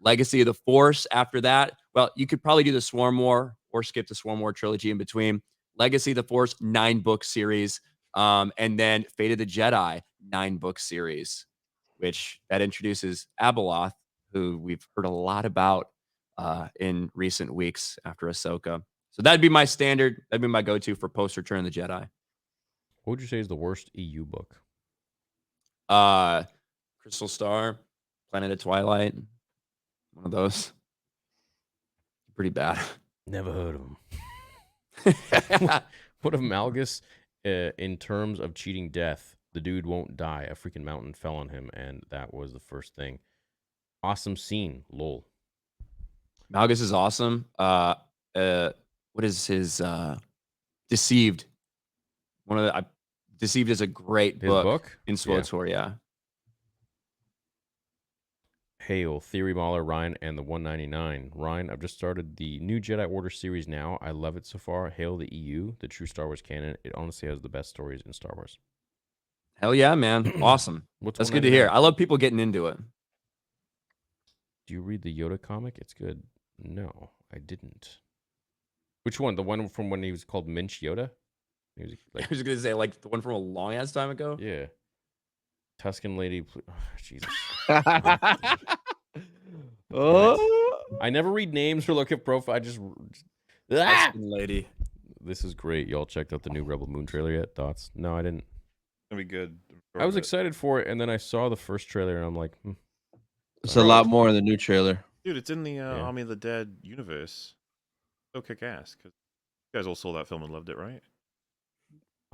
Legacy of the Force after that. Well, you could probably do the Swarm War or skip the Swarm War trilogy in between. Legacy of the Force, 9-book series. And then Fate of the Jedi, 9-book series, which that introduces Abeloth, who we've heard a lot about in recent weeks after Ahsoka. So that'd be my standard. That'd be my go-to for post Return of the Jedi. What would you say is the worst EU book? Crystal Star, Planet of Twilight. One of those. Pretty bad. Never heard of him. What if Malgus, in terms of cheating death, the dude won't die. A freaking mountain fell on him, and that was the first thing. Awesome scene, lol. Malgus is awesome. What is his Deceived? One of the Deceived is a great book in SWTOR, yeah. Hail, Theory MauLer, Ryan, and the 199. Ryan, I've just started the new Jedi Order series now. I love it so far. Hail the EU, the true Star Wars canon. It honestly has the best stories in Star Wars. Hell yeah, man. Awesome. That's good to hear. I love people getting into it. Do you read the Yoda comic? It's good. No, I didn't. Which one? The one from when he was called Minch Yoda? He was like, I was going to say, like, the one from a long ass time ago? Yeah. Tuscan lady. Oh, Jesus. Oh. I never read names or look at profile. I just. Tuscan lady. This is great. Y'all checked out the new Rebel Moon trailer yet? Thoughts? No, I didn't. It'll be good. I was excited for it, and then I saw the first trailer, and I'm like, It's a lot more in the new trailer. Dude, it's in the Army of the Dead universe. So kick ass. Because you guys all saw that film and loved it, right?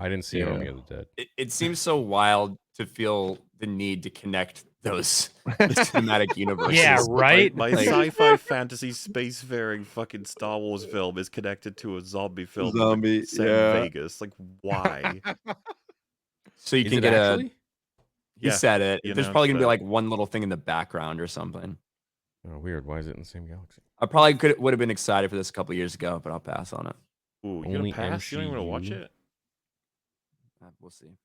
I didn't see Army of the Dead. It seems so wild to feel the need to connect those cinematic universes. Yeah, right. My sci-fi fantasy spacefaring fucking Star Wars film is connected to a zombie film set in Vegas. Like, why? So you Is can it get actually? He Yeah, said it. he There's probably gonna be announced like one little thing in the background or something. Oh, weird. Why is it in the same galaxy? I probably would have been excited for this a couple years ago, but I'll pass on it. Ooh, you Only gonna pass? You don't even want to watch MCU? it? We'll see.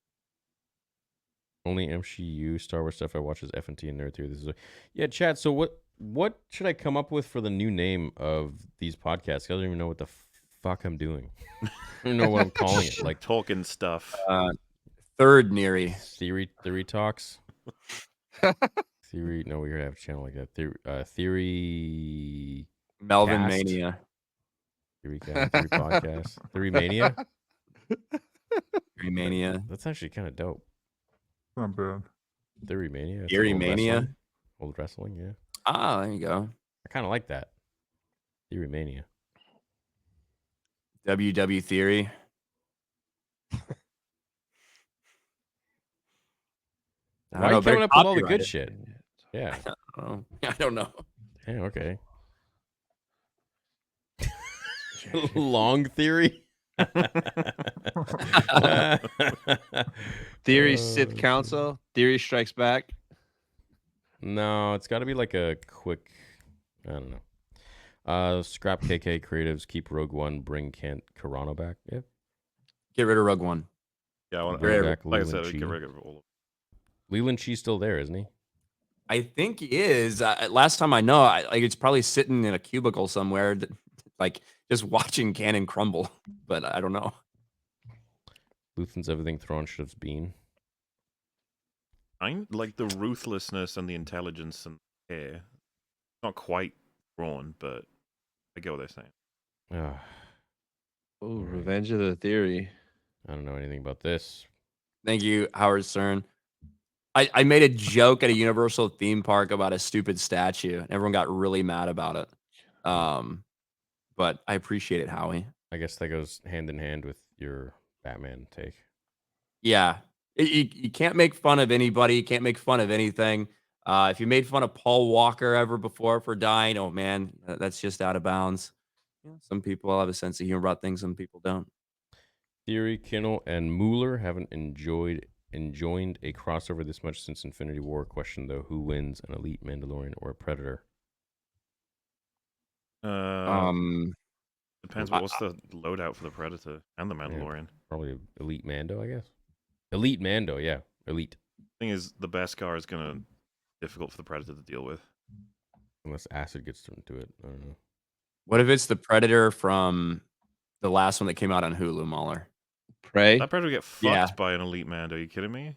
Only MCU Star Wars stuff I watch is F&T and Nerd Theory. This is yeah, Chad. So what should I come up with for the new name of these podcasts? I don't even know what the fuck I'm doing. I don't know what I'm calling it. Like talking stuff. Third Neary. Theory talks. Theory. No, we have a channel like that. Theory. Melvin Cast. Mania. Theory Cast. Theory podcast. Theory Mania. Theory Mania. That's actually kind of dope. Not bad. Theory Mania. It's Theory old Mania. wrestling. Old wrestling, yeah. Ah, there you go. I kind of like that. Theory Mania. WW Theory. Why are you coming up with all the good shit? Yeah. I don't know. Yeah, okay. Long theory. Theory Sith Council. Theory Strikes Back. No, it's got to be like a quick. I don't know. Scrap KK creatives. Keep Rogue One. Bring Carano back. Yeah. Get rid of Rogue One. Yeah, I want Bring to back like I Leland said, Chi. get rid of all of Leland Chi's still there, isn't he? I think he is. Last time I know, like it's probably sitting in a cubicle somewhere, like just watching Canon crumble. But I don't know. Luthen's everything Thrawn should have been. I like the ruthlessness and the intelligence and care. Not quite Thrawn, but I get what they're saying. Oh, Revenge of the Theory. I don't know anything about this. Thank you, Howard Stern. I made a joke at a Universal theme park about a stupid statue, and everyone got really mad about it. But I appreciate it, Howie. I guess that goes hand in hand with your Batman take. Yeah. You can't make fun of anybody. You can't make fun of anything. If you made fun of Paul Walker ever before for dying, oh, man, that's just out of bounds. Some people have a sense of humor about things, some people don't. Theory, Kinel, and MauLer haven't enjoyed a crossover this much since Infinity War. Question, though, who wins, an elite Mandalorian or a Predator? Depends. What's the loadout for the Predator and the Mandalorian? Yeah, probably elite Mando, I guess. Elite Mando, yeah, elite. Thing is, the Beskar is gonna difficult for the Predator to deal with, unless acid gets into it. I don't know. What if it's the Predator from the last one that came out on Hulu, MauLer? Prey? That Predator get fucked by an elite Mando. Are you kidding me?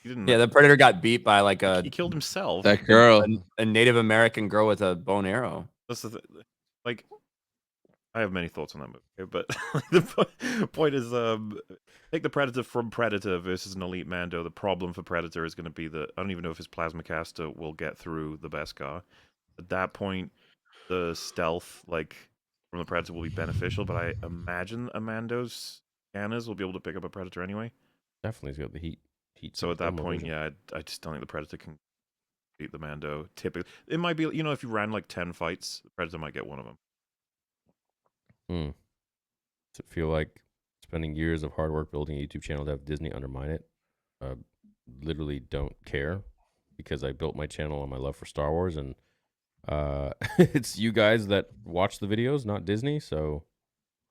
He didn't. Yeah, the Predator got beat by like a. He killed himself. That girl, a Native American girl with a bow and arrow. That's the like. I have many thoughts on that movie, but the point is, take the Predator from Predator versus an elite Mando. The problem for Predator is going to be that I don't even know if his plasma caster will get through the Beskar. At that point, the stealth like from the Predator will be beneficial, but I imagine a Mando's scanners will be able to pick up a Predator anyway. Definitely, he's got the heat. So at that point, yeah, I just don't think the Predator can beat the Mando. Typically, it might be, you know, if you ran like 10 fights, the Predator might get one of them. Does it feel like spending years of hard work building a YouTube channel to have Disney undermine it? Literally don't care, because I built my channel on my love for Star Wars, and it's you guys that watch the videos, not Disney, so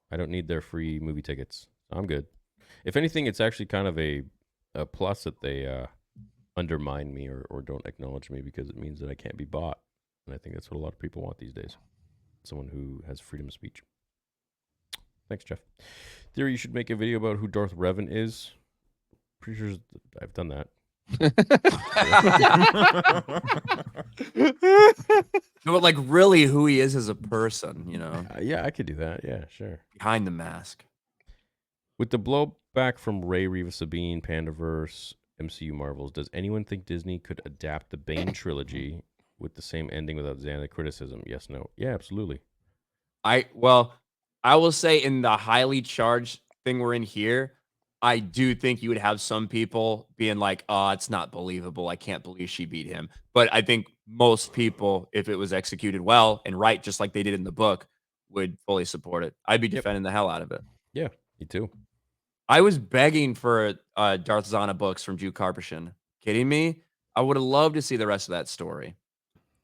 I don't need their free movie tickets. I'm good. If anything, it's actually kind of a plus that they undermine me or don't acknowledge me, because it means that I can't be bought, and I think that's what a lot of people want these days. Someone who has freedom of speech. Thanks, Jeff. Theory, you should make a video about who Darth Revan is. Pretty sure I've done that. No, but like really who he is as a person, you know? Yeah, I could do that. Yeah, sure. Behind the mask. With the blowback from Rey, Reva, Sabine, Pandaverse, MCU Marvels, does anyone think Disney could adapt the Bane trilogy with the same ending without Xanath criticism? Yes, no. Yeah, absolutely. I will say in the highly charged thing we're in here, I do think you would have some people being like, "Oh, it's not believable. I can't believe she beat him." But I think most people, if it was executed well and right, just like they did in the book, would fully support it. I'd be defending the hell out of it. Yeah, me too. I was begging for Darth Zana books from Drew Karpyshyn. Kidding me? I would have loved to see the rest of that story.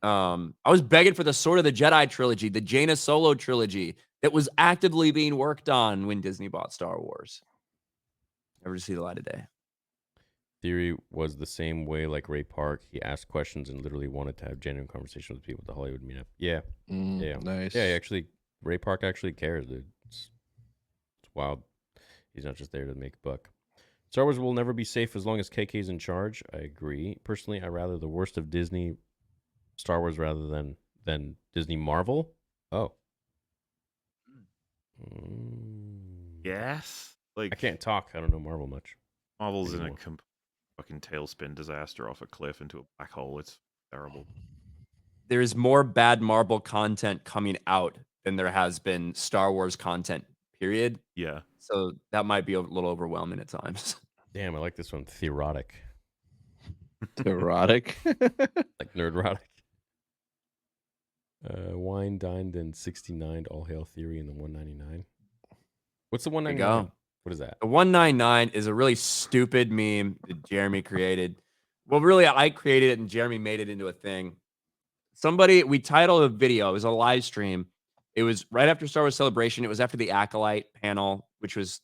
I was begging for the Sword of the Jedi trilogy, the Jaina Solo trilogy that was actively being worked on when Disney bought Star Wars. Never to see the light of day. Theory was the same way like Ray Park. He asked questions and literally wanted to have genuine conversations with people at the Hollywood meetup. Yeah. Yeah. Nice. Yeah, actually, Ray Park actually cares, dude. It's wild. He's not just there to make a buck. Star Wars will never be safe as long as KK's in charge. I agree. Personally, I rather the worst of Disney Star Wars rather than Disney Marvel. Oh. Yes. Like I can't talk. I don't know Marvel much. Marvel's in a anymore. fucking tailspin disaster off a cliff into a black hole. It's terrible. There is more bad Marvel content coming out than there has been Star Wars content, period. Yeah. So that might be a little overwhelming at times. Damn, I like this one. Therotic. Erotic. Like nerdrotic. Wine dined and 69 all hail theory in the 199. What's the There you 199? go. What is that? The 199 is a really stupid meme that Jeremy created. Well, really, I created it and Jeremy made it into a thing. We titled a video. It was a live stream. It was right after Star Wars Celebration. It was after the Acolyte panel, which was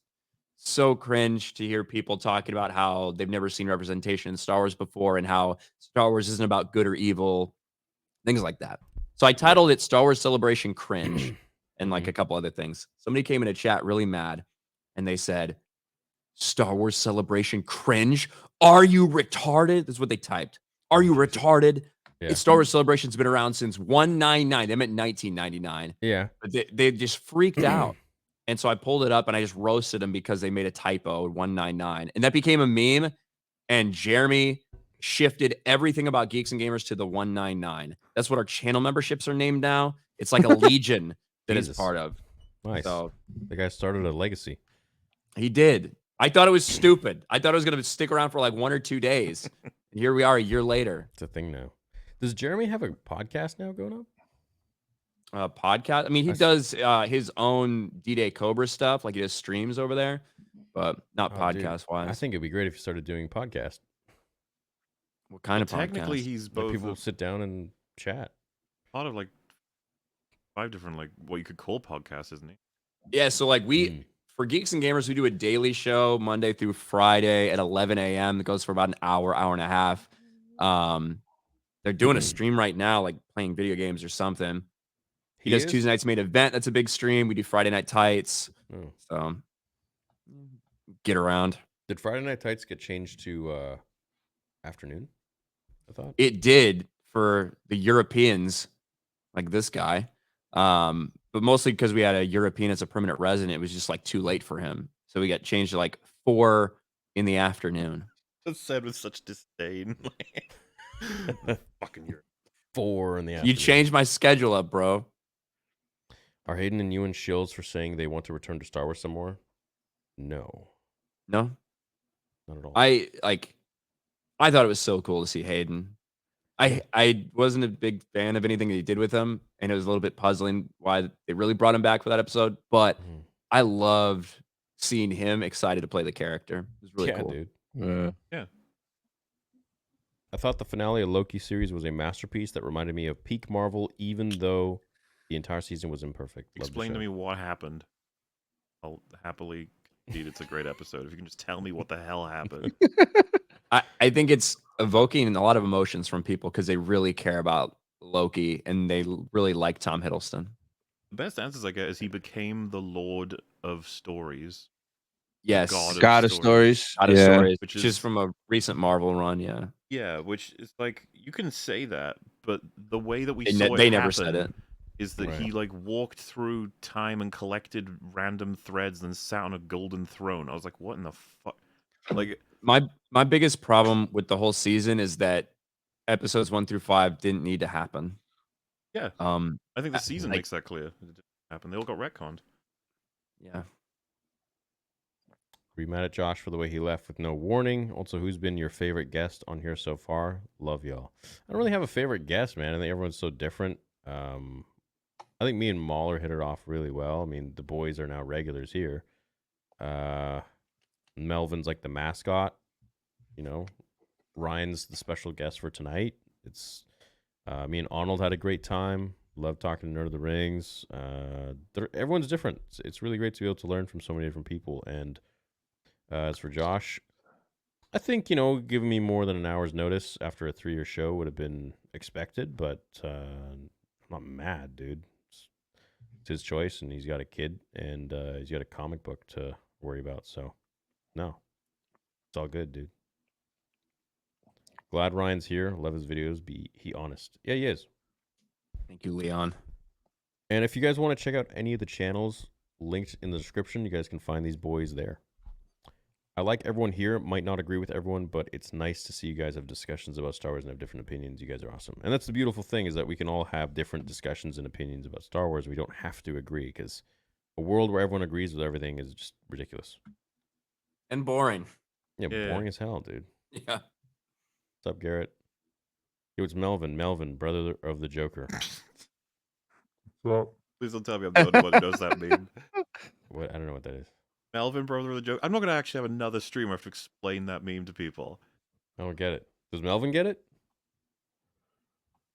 so cringe to hear people talking about how they've never seen representation in Star Wars before and how Star Wars isn't about good or evil, things like that. So I titled it Star Wars Celebration Cringe and like a couple other things. Somebody came in a chat really mad and they said, Star Wars Celebration Cringe? Are you retarded? That's what they typed. Are you retarded? Yeah. Star Wars Celebration's been around since 199. They meant 1999. Yeah. But they just freaked out. And so I pulled it up and I just roasted them because they made a typo, 199. And that became a meme. And Jeremy shifted everything about Geeks and Gamers to the 199. That's what our channel memberships are named now. It's like a legion that is Jesus. part of. Nice. So The guy started a legacy. he did. I thought it was stupid. I thought it was going to stick around for like 1 or 2 days. And here we are a year later. It's a thing now. Does Jeremy have a podcast now going up? Podcast. I mean, he does his own D-Day Cobra stuff. Like he does streams over there, but not podcast wise. I think it'd be great if you started doing podcast. What kind of Technically, podcast? he's Like both people sit down and chat. part of like 5 different like what you could call podcasts, isn't he? Yeah. So like for Geeks and Gamers, we do a daily show Monday through Friday at 11 a.m. It goes for about an hour, hour and a half. They're doing a stream right now, like playing video games or something. He does Tuesday night's main event. That's a big stream. We do Friday Night Tights. Oh. So get around. Did Friday Night Tights get changed to afternoon? I thought It did for the Europeans, like this guy. But mostly because we had a European as a permanent resident, it was just like too late for him. So we got changed to like 4 in the afternoon. That's said with such disdain. Fucking Europe. 4 in the You afternoon. changed my schedule up, bro. Are Hayden and Ewan shills for saying they want to return to Star Wars some more? No, No, not at all. I thought it was so cool to see Hayden. I wasn't a big fan of anything that he did with him, and it was a little bit puzzling why they really brought him back for that episode. But I loved seeing him excited to play the character. It was really cool. Dude. Yeah. I thought the finale of Loki series was a masterpiece that reminded me of peak Marvel, even though the entire season was imperfect. Love the Explain to show. me what happened. I'll happily concede it's a great episode. If you can just tell me what the hell happened. I think it's evoking a lot of emotions from people because they really care about Loki and they really like Tom Hiddleston. The best answers I get is he became the Lord of Stories. Yes, God of Stories. God of Yeah. Stories, Which which is is- from a recent Marvel run. Yeah, Yeah, which is like you can say that, but the way that we They saw ne- it they never happen said it. is that he like walked through time and collected random threads and sat on a golden throne. I was like, what in the fuck? Like my biggest problem with the whole season is that episodes 1 through 5 didn't need to happen. Yeah. I think the season like- makes that clear. It didn't happen. They all got retconned. Yeah. Were you mad at Josh for the way he left with no warning? Also, who's been your favorite guest on here so far? Love y'all. I don't really have a favorite guest, man. I think everyone's so different. I think me and MauLer hit it off really well. I mean, the boys are now regulars here. Melvin's like the mascot. You know, Ryan's the special guest for tonight. It's me and Arnold had a great time. Love talking to Nerd of the Rings. Everyone's different. It's really great to be able to learn from so many different people. And as for Josh, I think, you know, giving me more than an hour's notice after a 3-year show would have been expected, but I'm not mad, dude. It's his choice, and he's got a kid, and he's got a comic book to worry about. So, no, it's all good, dude. Glad Ryan's here. Love his videos. He honest. Yeah, he is. Thank you, Leon. And if you guys want to check out any of the channels linked in the description, you guys can find these boys there. I like everyone here. Might not agree with everyone, but it's nice to see you guys have discussions about Star Wars and have different opinions. You guys are awesome. And that's the beautiful thing, is that we can all have different discussions and opinions about Star Wars. We don't have to agree, because a world where everyone agrees with everything is just ridiculous. And boring. Yeah, boring as hell, dude. Yeah. What's up, Garrett? It was Melvin. Melvin, brother of the Joker. So, please don't tell me I'm the only one who knows that meme. What? I don't know what that is. Melvin, brother of the Joker. I'm not going to actually have another stream where I have to explain that meme to people. I don't get it. Does Melvin get it?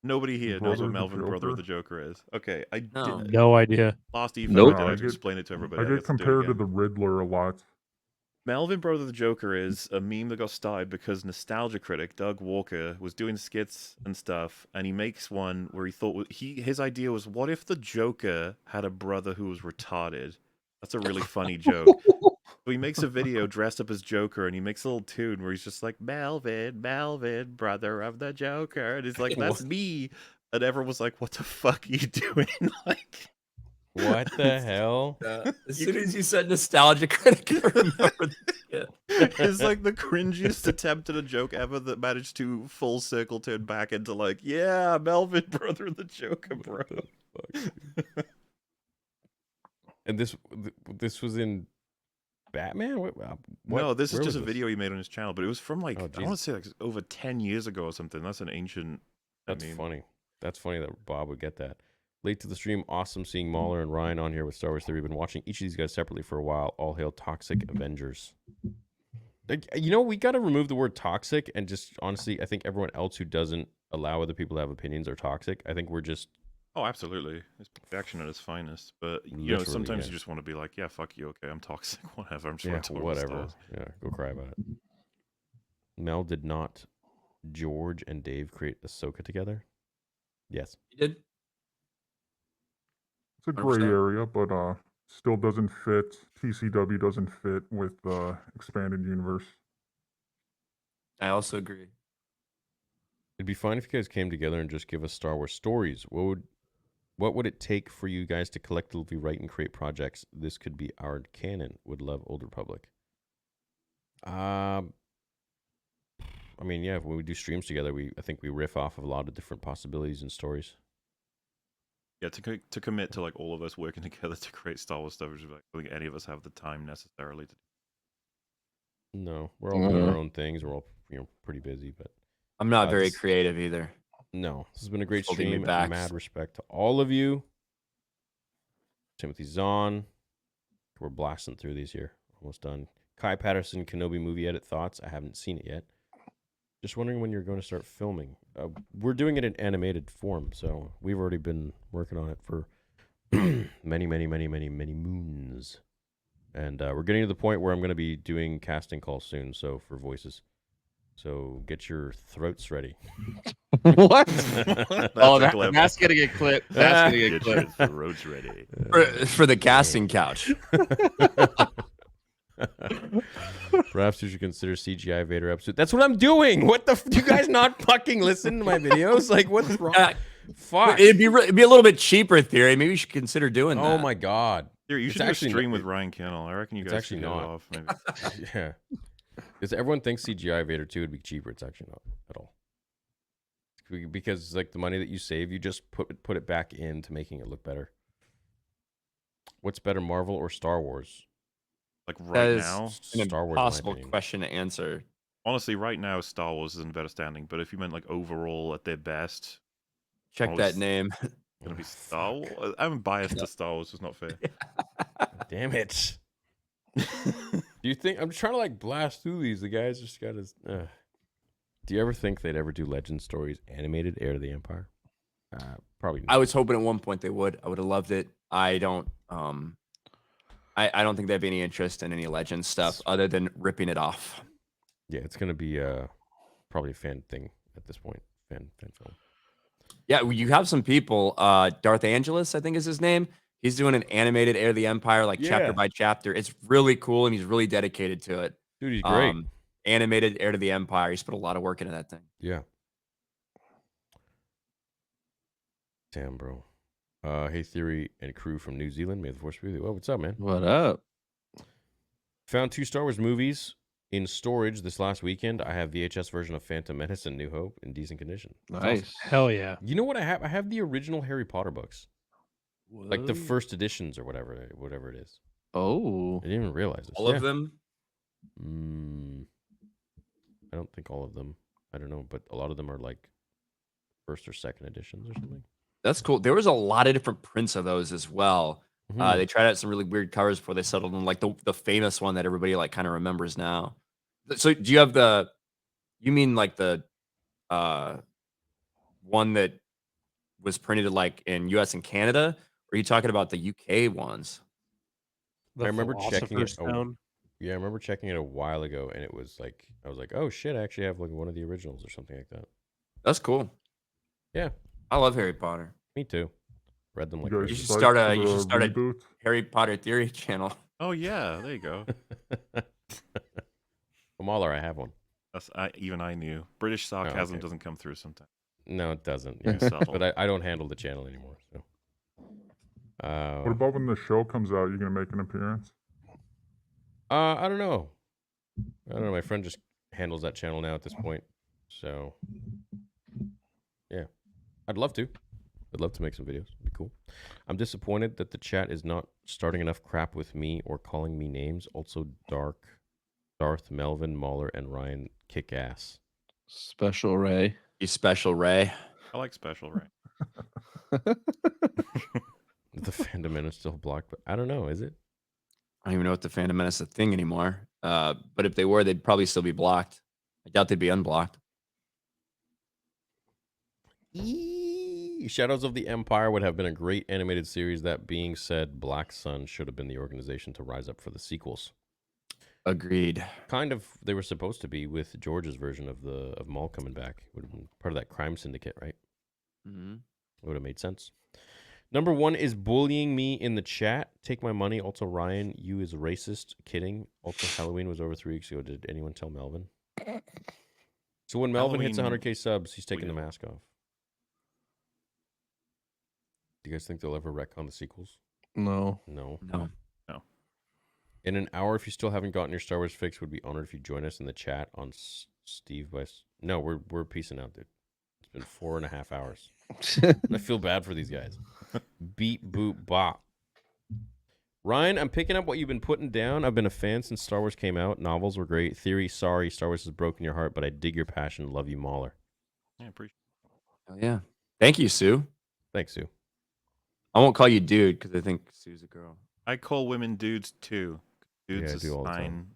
Nobody here knows what Brother of the Melvin, brother of Joker? the Joker is. Okay, I No. did. No idea. Last eve, Nope. I I had to get- explain it to everybody. I I get guess to do it compared to again. the Riddler a lot. Melvin, brother of the Joker is a meme that got started because nostalgia critic Doug Walker was doing skits and stuff, and he makes one where he thought his idea was, what if the Joker had a brother who was retarded? That's a really funny joke. So he makes a video dressed up as Joker, and he makes a little tune where he's just like, Melvin, Melvin, brother of the Joker, and he's like, that's me. And everyone was like, what the fuck are you doing? Like, What the hell? As soon as you said nostalgia critic, I remember that. it's like the cringiest attempt at a joke ever that managed to full circle turn back into like, yeah, Melvin, brother of the Joker, bro. And this was in Batman? What, No, this is where just was a video he made on his channel, but it was from like, Oh, I want to Jesus. say like over 10 years ago or something. That's an ancient. That's I mean, funny. That's funny that Bob would get that. Late to the stream. Awesome seeing MauLer and Ryan on here with Star Wars Theory. Been watching each of these guys separately for a while. All hail Toxic Avengers. Like, you know, we got to remove the word toxic, and just honestly, I think everyone else who doesn't allow other people to have opinions are toxic. I think we're just. Oh, absolutely. It's perfection at its finest. But, you know, Literally, sometimes yeah. you just want to be like, yeah, fuck you. Okay, I'm toxic. Whatever. I'm just Yeah, want to talk about Star whatever. Wars. Yeah, go cry about it. Mel, did not George and Dave create Ahsoka together? Yes. You did? It's a gray 100%. area, but still doesn't fit. TCW doesn't fit with expanded universe. I also agree. It'd be fine if you guys came together and just give us Star Wars stories. What would it take for you guys to collectively write and create projects? This could be our canon. Would love Old Republic. I mean, yeah, when we do streams together, I think we riff off of a lot of different possibilities and stories. Yeah, to commit to like all of us working together to create Star Wars stuff, which is like, I don't think any of us have the time necessarily to. No, we're all doing our own things. We're all, you know, pretty busy, but I'm not very this- creative either. no, this has been a great Holding me stream. back. Mad respect to all of you. Timothy Zahn. We're blasting through these here. Almost done. Kai Patterson Kenobi movie edit thoughts. I haven't seen it yet. Just wondering when you're going to start filming. We're doing it in animated form, so we've already been working on it for many moons. And we're getting to the point where I'm going to be doing casting calls soon, so for voices. So get your throats ready. What? Oh, a clip. that's gonna get clipped. That's gonna get Get your clipped. throats ready. For the casting couch. Perhaps you should consider CGI Vader episode. That's what I'm doing. What the? Do you guys not fucking listen to my videos? Like, what's wrong? Fuck. It'd be a little bit cheaper, Theory. Maybe you should consider doing that. Oh my god. Here, you It's should do a actually stream not- with Ryan Kinel. I reckon you it's guys actually should get it not. off. Maybe. Yeah. Because everyone thinks CGI Vader 2 would be cheaper. It's actually not at all. Because like the money that you save, you just put it back into making it look better. What's better, Marvel or Star Wars? Like That right is now, an Star Wars, in my impossible opinion. question to answer. honestly, right now Star Wars is in better standing. But if you meant like overall at their best, Check oh, that it's name. gonna be Star Wars. I'm biased to Star Wars. It's not fair. Damn it. Do you think I'm trying to like blast through these? The guys just got his. Do you ever think they'd ever do Legend Stories animated, Heir to the Empire? Probably not. I was hoping at one point they would. I would have loved it. I don't. I don't think they have any interest in any Legends stuff other than ripping it off. Yeah, it's gonna be probably a fan thing at this point. Fan film. Yeah, well, you have some people. Darth Angelus, I think is his name. He's doing an animated Heir to the Empire, like chapter Yeah. by chapter. It's really cool, and he's really dedicated to it. Dude, he's great. Animated Heir to the Empire. He's put a lot of work into that thing. Yeah. Damn, bro. Hey, Theory and crew from New Zealand. May the force be with you. Oh, what's up, man? What up? Found 2 Star Wars movies in storage this last weekend. I have VHS version of Phantom Menace and New Hope in decent condition. That's Nice. awesome. Hell yeah. You know what I have? I have the original Harry Potter books, like the Whoa. first editions or whatever it is. Oh. I didn't even realize this. All of them. I don't think all of them. I don't know, but a lot of them are like first or second editions or something. That's cool. There was a lot of different prints of those as well. Mhm. They tried out some really weird covers before they settled on like the famous one that everybody like kind of remembers now. So do you have the? You mean like the one that was printed like in U.S. and Canada? Or are you talking about the UK ones? I remember checking it. Philosopher's Stone. Yeah, I remember checking it a while ago, and it was like I was like, "Oh shit, I actually have like one of the originals or something like that." That's cool. Yeah, I love Harry Potter. me too. Read them like You You guys should psyched start for a the reboot? Harry Potter theory channel. Oh yeah, there you go. MauLer, I have one. That's even I knew. British sarcasm okay. doesn't come through sometimes. No, it doesn't. You're Yeah. subtle. But I don't handle the channel anymore. So. What about when the show comes out? You gonna make an appearance? I don't know. My friend just handles that channel now at this point. So, yeah, I'd love to. I'd love to make some videos. It'd be cool. I'm disappointed that the chat is not starting enough crap with me or calling me names. Also, Darth, Melvin, MauLer, and Ryan kick ass. Special Ray. You special Ray. I like Special Ray. The Fandom is still blocked, but I don't know. Is it? I don't even know if the Phantom Menace is a thing anymore. But if they were, they'd probably still be blocked. I doubt they'd be unblocked. Shadows of the Empire would have been a great animated series. That being said, Black Sun should have been the organization to rise up for the sequels. Agreed. Kind of, they were supposed to be with George's version of Maul coming back. Would have been part of that crime syndicate, right? Mm-hmm. Would have made sense. Number 1 is bullying me in the chat. Take my money. Also, Ryan, you is racist. Kidding. Also, Halloween was over 3 weeks ago. Did anyone tell Melvin? So when Melvin hits Halloween, 100K subs, he's taking the we- mask off. Do you guys think they'll ever retcon the sequels? No. No. No. In an hour, if you still haven't gotten your Star Wars fix, would be honored if you join us in the chat on Steve by. No, we're peacing out, dude. It's been 4.5 hours. I feel bad for these guys. Beat boop bop. Ryan, I'm picking up what you've been putting down. I've been a fan since Star Wars came out. Novels were great. Theory, sorry, Star Wars has broken your heart, but I dig your passion. Love you, MauLer. Yeah, appreciate Oh, yeah. Thank you, Sue. Thanks, Sue. I won't call you dude because I think Sue's a girl. I call women dudes too. Dudes Yeah, I is do all the fine.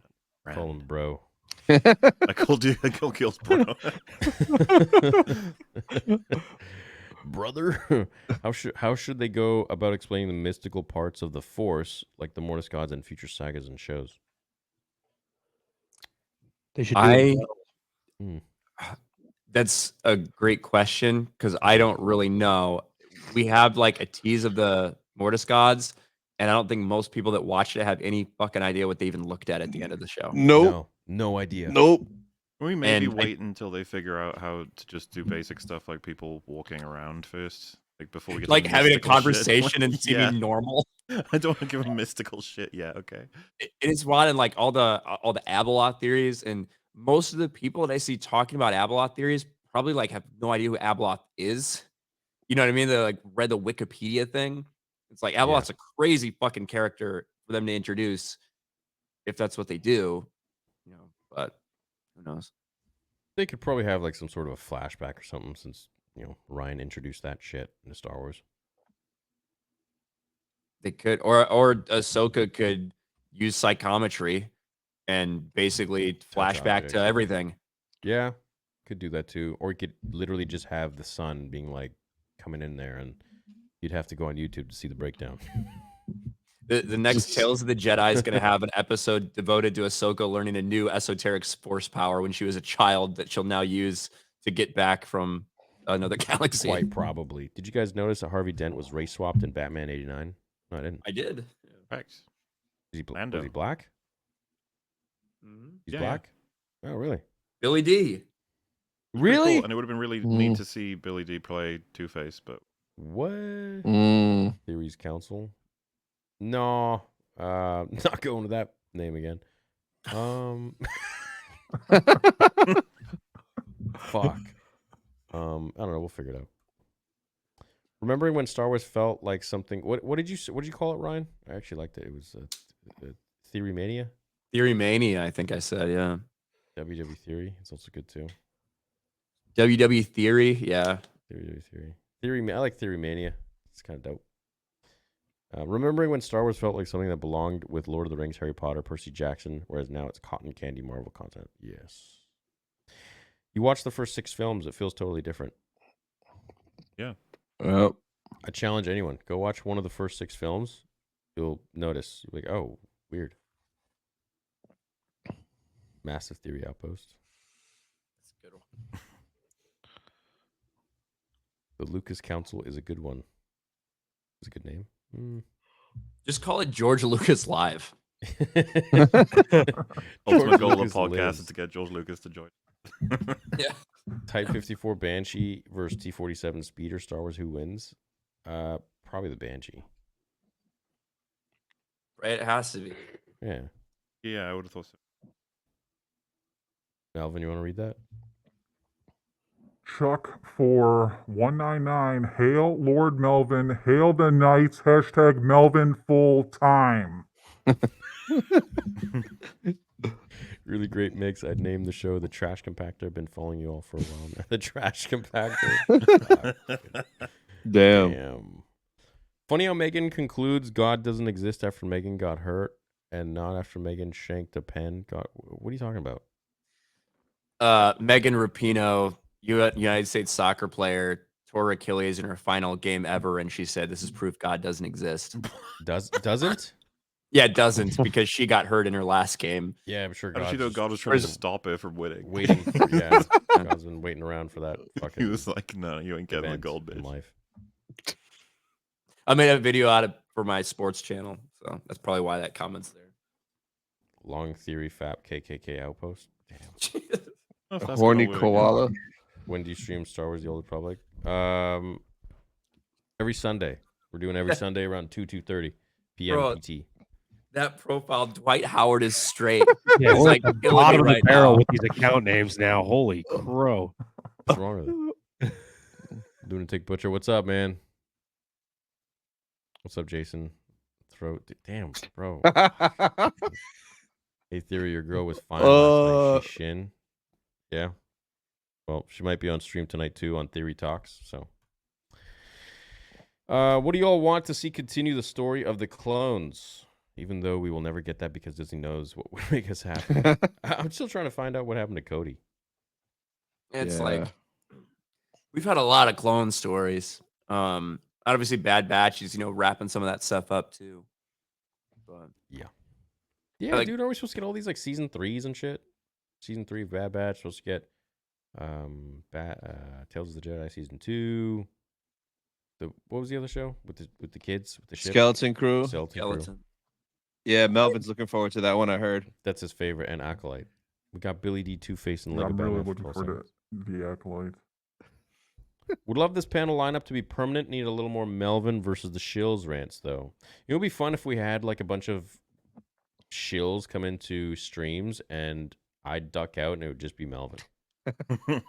time. Call him bro. I call girls bro. Brother, how should they go about explaining the mystical parts of the Force, like the Mortis gods and future sagas and shows? They should do it. That's a great question because I don't really know. We have like a tease of the Mortis gods, and I don't think most people that watched it have any fucking idea what they even looked at the end of the show. Nope. No idea. Nope. We maybe And wait until they figure out how to just do basic stuff like people walking around first, like before we get to Like the having a mystical shit. conversation and Yeah. seeming normal. I don't want to give them mystical shit. Yeah, okay. It is wild, and like all the Abeloth theories, and most of the people that I see talking about Abeloth theories probably like have no idea who Abeloth is. You know what I mean? They like read the Wikipedia thing. It's like Abeloth's a crazy fucking character for them to introduce. if that's what they do, but who knows? They could probably have like some sort of a flashback or something since, Ryan introduced that shit into Star Wars. They could, or Ahsoka could use psychometry and basically flashback to everything. Yeah, could do that too. Or you could literally just have the sun being like coming in there, and you'd have to go on YouTube to see the breakdown. The next Tales of the Jedi is going to have an episode devoted to Ahsoka learning a new esoteric force power when she was a child that she'll now use to get back from another galaxy. Quite probably. Did you guys notice that Harvey Dent was race swapped in Batman '89? No, I didn't. I did. Thanks. Was he black? He's Yeah, black? Oh, really? Billy D. Really? Cool. And it would have been really neat to see Billy D play Two-Face, but what? Theories Council? No, not going to that name again. Fuck. I don't know. We'll figure it out. Remembering when Star Wars felt like something. What did you call it, Ryan? I actually liked it. It was Theory Mania. Theory Mania, I think I said, yeah. WW Theory. It's also good too. WW Theory, yeah. Theory. I like Theory Mania. It's kind of dope. Remembering when Star Wars felt like something that belonged with Lord of the Rings, Harry Potter, Percy Jackson, whereas now it's cotton candy Marvel content. Yes. You watch the first 6 films, it feels totally different. Yeah. Well, I challenge anyone. Go watch one of the first 6 films. You'll notice. You'll be like, oh, weird. Massive Theory Outpost. That's a good one. The Lucas Council is a good one. It's a good name. Just call it George Lucas Live. Ultimate goal of the podcast is to get George Lucas to join. Yeah. Type 54 Banshee versus T-47 Speeder. Star Wars. Who wins? Probably the Banshee. Right, it has to be. Yeah. Yeah, I would have thought so. Melvin, you want to read that? Chuck for 199. Hail Lord Melvin. Hail the Knights. Hashtag Melvin full time. Really great mix. I'd name the show The Trash Compactor. I've been following you all for a while now. The Trash Compactor. Damn. Funny how Megan concludes God doesn't exist after Megan got hurt and not after Megan shanked a pen. God, what are you talking about? Megan Rapinoe, United States soccer player, tore Achilles in her final game ever, and she said, "This is proof God doesn't exist." Doesn't? Yeah, it doesn't, because she got hurt in her last game. Yeah, I'm sure How God. does she know God was trying to stop her from winning? Waiting. Yeah, God's been waiting around for that. Fucking He was like, "No, you ain't getting the gold, in bitch." life. I made a video out of for my sports channel, so that's probably why that comment's there. Long Theory Fap KKK Outpost. Damn. A horny koala. When do you stream Star Wars: The Old Republic? Every Sunday. We're doing every Sunday around 2:30 p.m. Bro, PT. That profile, Dwight Howard is straight. Yeah, He's we're like at the killing me bottom of the right barrel now. with these account names now. Holy crow. What's wrong with it? Lunatic Butcher, what's up, man? What's up, Jason? Throat. Damn, bro. Hey, Theory, your girl was fine last night. She shin. Yeah. Well, she might be on stream tonight too on Theory Talks. So, what do you all want to see continue the story of the clones? Even though we will never get that because Disney knows what would make us happy. I'm still trying to find out what happened to Cody. It's like we've had a lot of clone stories. Obviously Bad Batch is, wrapping some of that stuff up too. But Yeah, like, dude, are we supposed to get all these like season 3s and shit? Season 3 of Bad Batch, supposed to get Tales of the Jedi season 2. What was the other show with the kids with the ship? Skeleton Crew. Crew. Yeah, Melvin's looking forward to that one. I heard That's his favorite, and Acolyte. We got Billy D, Two-Face, and Yeah, Lego I'm really Batman for looking 12 forward seconds. to the Acolyte. Would love this panel lineup to be permanent. Need a little more Melvin versus the Shills rants, though. It would be fun if we had like a bunch of Shills come into streams and I'd duck out and it would just be Melvin. Yeah,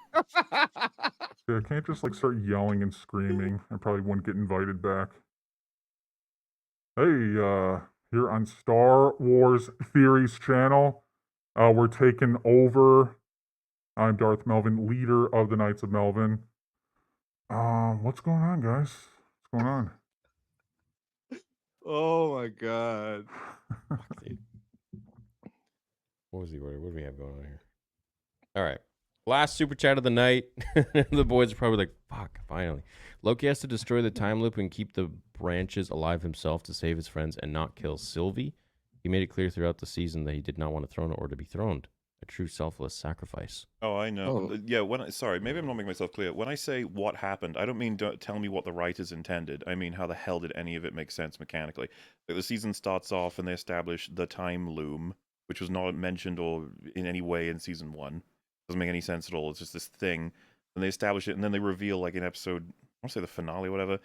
I can't just like start yelling and screaming. I probably wouldn't get invited back. Hey, here on Star Wars Theories channel. We're taking over. I'm Darth Melvin, leader of the Knights of Melvin. What's going on, guys? What's going on? Oh my god. What do we have going on here? All right. Last super chat of the night. The boys are probably like, fuck, finally. Loki has to destroy the time loop and keep the branches alive himself to save his friends and not kill Sylvie. He made it clear throughout the season that he did not want to throne or to be throned. A true selfless sacrifice. Oh, I know. Oh. Yeah, sorry, maybe I'm not making myself clear. When I say what happened, I don't mean don't tell me what the writers intended. I mean, how the hell did any of it make sense mechanically? Like, the season starts off and they establish the time loom, which was not mentioned or in any way in season 1. Doesn't make any sense at all. It's just this thing. And they establish it, and then they reveal, like, in episode, I want to say the finale or whatever,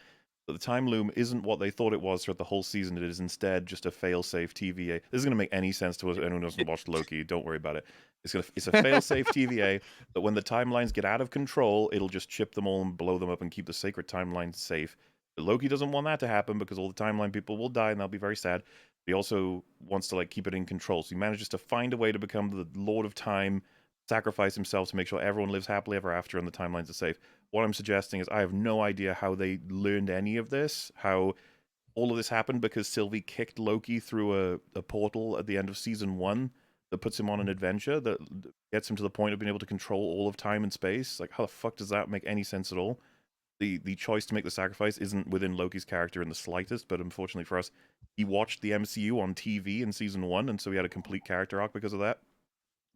that the time loom isn't what they thought it was throughout the whole season. It is instead just a fail-safe TVA. This isn't going to make any sense to anyone who hasn't watched Loki. Don't worry about it. It's a fail-safe TVA that when the timelines get out of control, it'll just chip them all and blow them up and keep the sacred timelines safe. But Loki doesn't want that to happen because all the timeline people will die, and they'll be very sad. He also wants to, like, keep it in control. So he manages to find a way to become the Lord of Time, sacrifice himself to make sure everyone lives happily ever after and the timelines are safe. What I'm suggesting is I have no idea how they learned any of this, how all of this happened, because Sylvie kicked Loki through a portal at the end of season 1 that puts him on an adventure that gets him to the point of being able to control all of time and space. Like, how the fuck does that make any sense at all? The choice to make the sacrifice isn't within Loki's character in the slightest, but unfortunately for us, he watched the MCU on TV in season 1, and so he had a complete character arc because of that.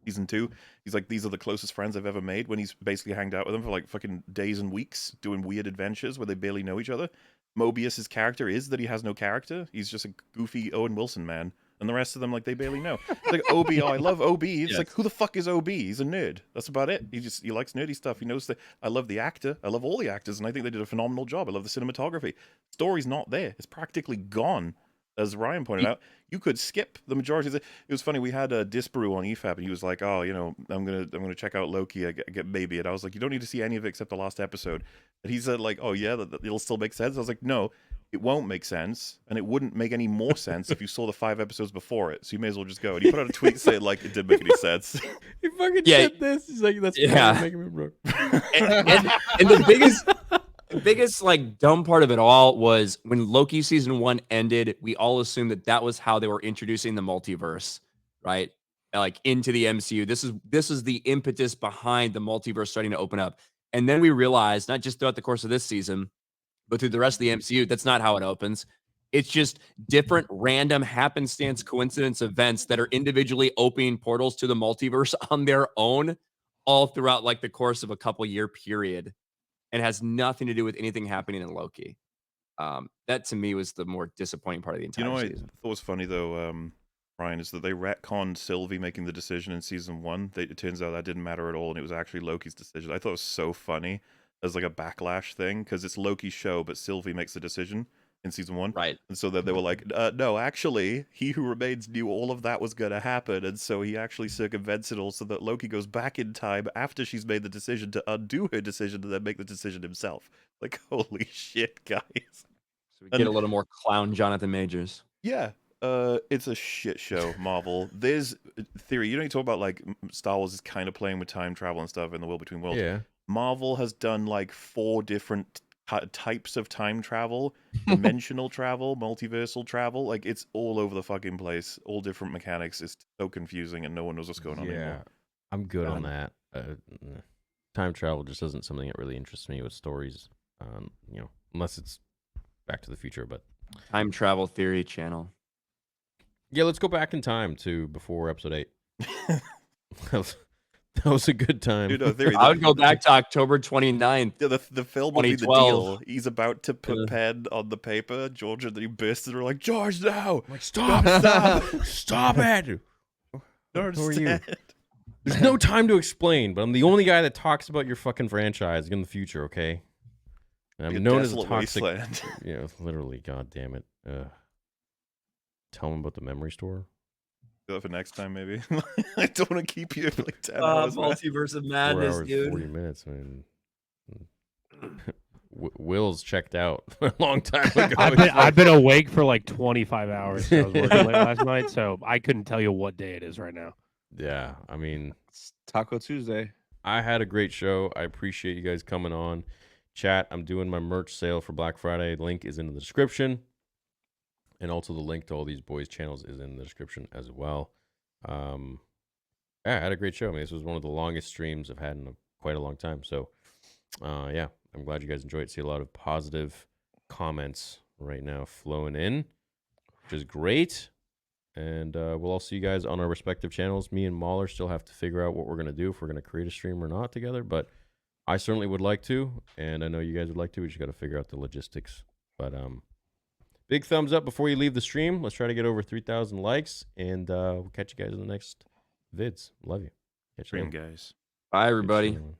Season 2, he's like, these are the closest friends I've ever made, when he's basically hanged out with them for like fucking days and weeks doing weird adventures where they barely know each other. Mobius's character is that he has no character. He's just a goofy Owen Wilson man. And the rest of them, like, they barely know. It's like Obi, I love Obi. It's like, who the fuck is Obi? He's a nerd. That's about it. He likes nerdy stuff. He knows that. I love the actor. I love all the actors, and I think they did a phenomenal job. I love the cinematography. Story's not there. It's practically gone. As Ryan pointed out, you could skip the majority of it. It was funny. We had Disparu on EFAB, and he was like, "Oh, I'm gonna check out Loki. I get maybe." And I was like, "You don't need to see any of it except the last episode." And he said, "Like, oh yeah, it'll still make sense." I was like, "No, it won't make sense, and it wouldn't make any more sense if you saw the 5 episodes before it. So you may as well just go." And he put out a tweet saying like it didn't make any sense. He fucking said this. He's like, "That's making me broke." and the biggest like dumb part of it all was when Loki season 1 ended, we all assumed that was how they were introducing the multiverse, right? Like into the MCU. This is the impetus behind the multiverse starting to open up. And then we realized, not just throughout the course of this season, but through the rest of the MCU, that's not how it opens. It's just different random happenstance coincidence events that are individually opening portals to the multiverse on their own all throughout like the course of a couple year period. And has nothing to do with anything happening in Loki. That to me was the more disappointing part of the entire season. I thought was funny though, Ryan, is that they retconned Sylvie making the decision in season 1. It turns out that didn't matter at all, and it was actually Loki's decision. I thought it was so funny as like a backlash thing, because it's Loki's show, but Sylvie makes the decision in season 1. Right. And so then they were like, no, actually, He Who Remains knew all of that was going to happen, and so he actually circumvents it all so that Loki goes back in time after she's made the decision to undo her decision and then make the decision himself. Like, holy shit, guys. So we get a little more clown Jonathan Majors. Yeah. It's a shit show, Marvel. There's theory. You talk about like Star Wars is kind of playing with time travel and stuff in the World Between Worlds. Yeah. Marvel has done like 4 different types of time travel, dimensional travel, multiversal travel. Like, it's all over the fucking place. All different mechanics. It's so confusing, and no one knows what's going on anymore. I'm good on that. Time travel just isn't something that really interests me with stories. Unless it's Back to the Future, but Time Travel Theory channel. Yeah, let's go back in time to before episode 8. That was a good time. Dude, no, theory, I would go back to October 29th. Yeah, the film will be the deal. He's about to put pen on the paper. George, and then he bursts and we're like, George, no! I'm like, stop it! George, Who are you? There's no time to explain, but I'm the only guy that talks about your fucking franchise in the future, okay? And I'm known as a toxic... literally, god damn it. Tell him about the memory store. Do that for next time, maybe. I don't want to keep you for like 10 hours. Multiverse of Madness, 4 hours, dude. 40 minutes, man. Will's checked out a long time ago. I've been awake for like 25 hours. So I was working late last night, so I couldn't tell you what day it is right now. Yeah, I mean, It's Taco Tuesday. I had a great show. I appreciate you guys coming on. Chat, I'm doing my merch sale for Black Friday. Link is in the description. And also the link to all these boys' channels is in the description as well. Yeah, I had a great show. I mean, this was one of the longest streams I've had in quite a long time. So, yeah, I'm glad you guys enjoyed it. See a lot of positive comments right now flowing in, which is great. And we'll all see you guys on our respective channels. Me and MauLer still have to figure out what we're going to do, if we're going to create a stream or not together. But I certainly would like to, and I know you guys would like to. We just got to figure out the logistics. But big thumbs up before you leave the stream. Let's try to get over 3,000 likes, and we'll catch you guys in the next vids. Love you. Catch you Stream, later. guys. Bye, everybody. Catch you later.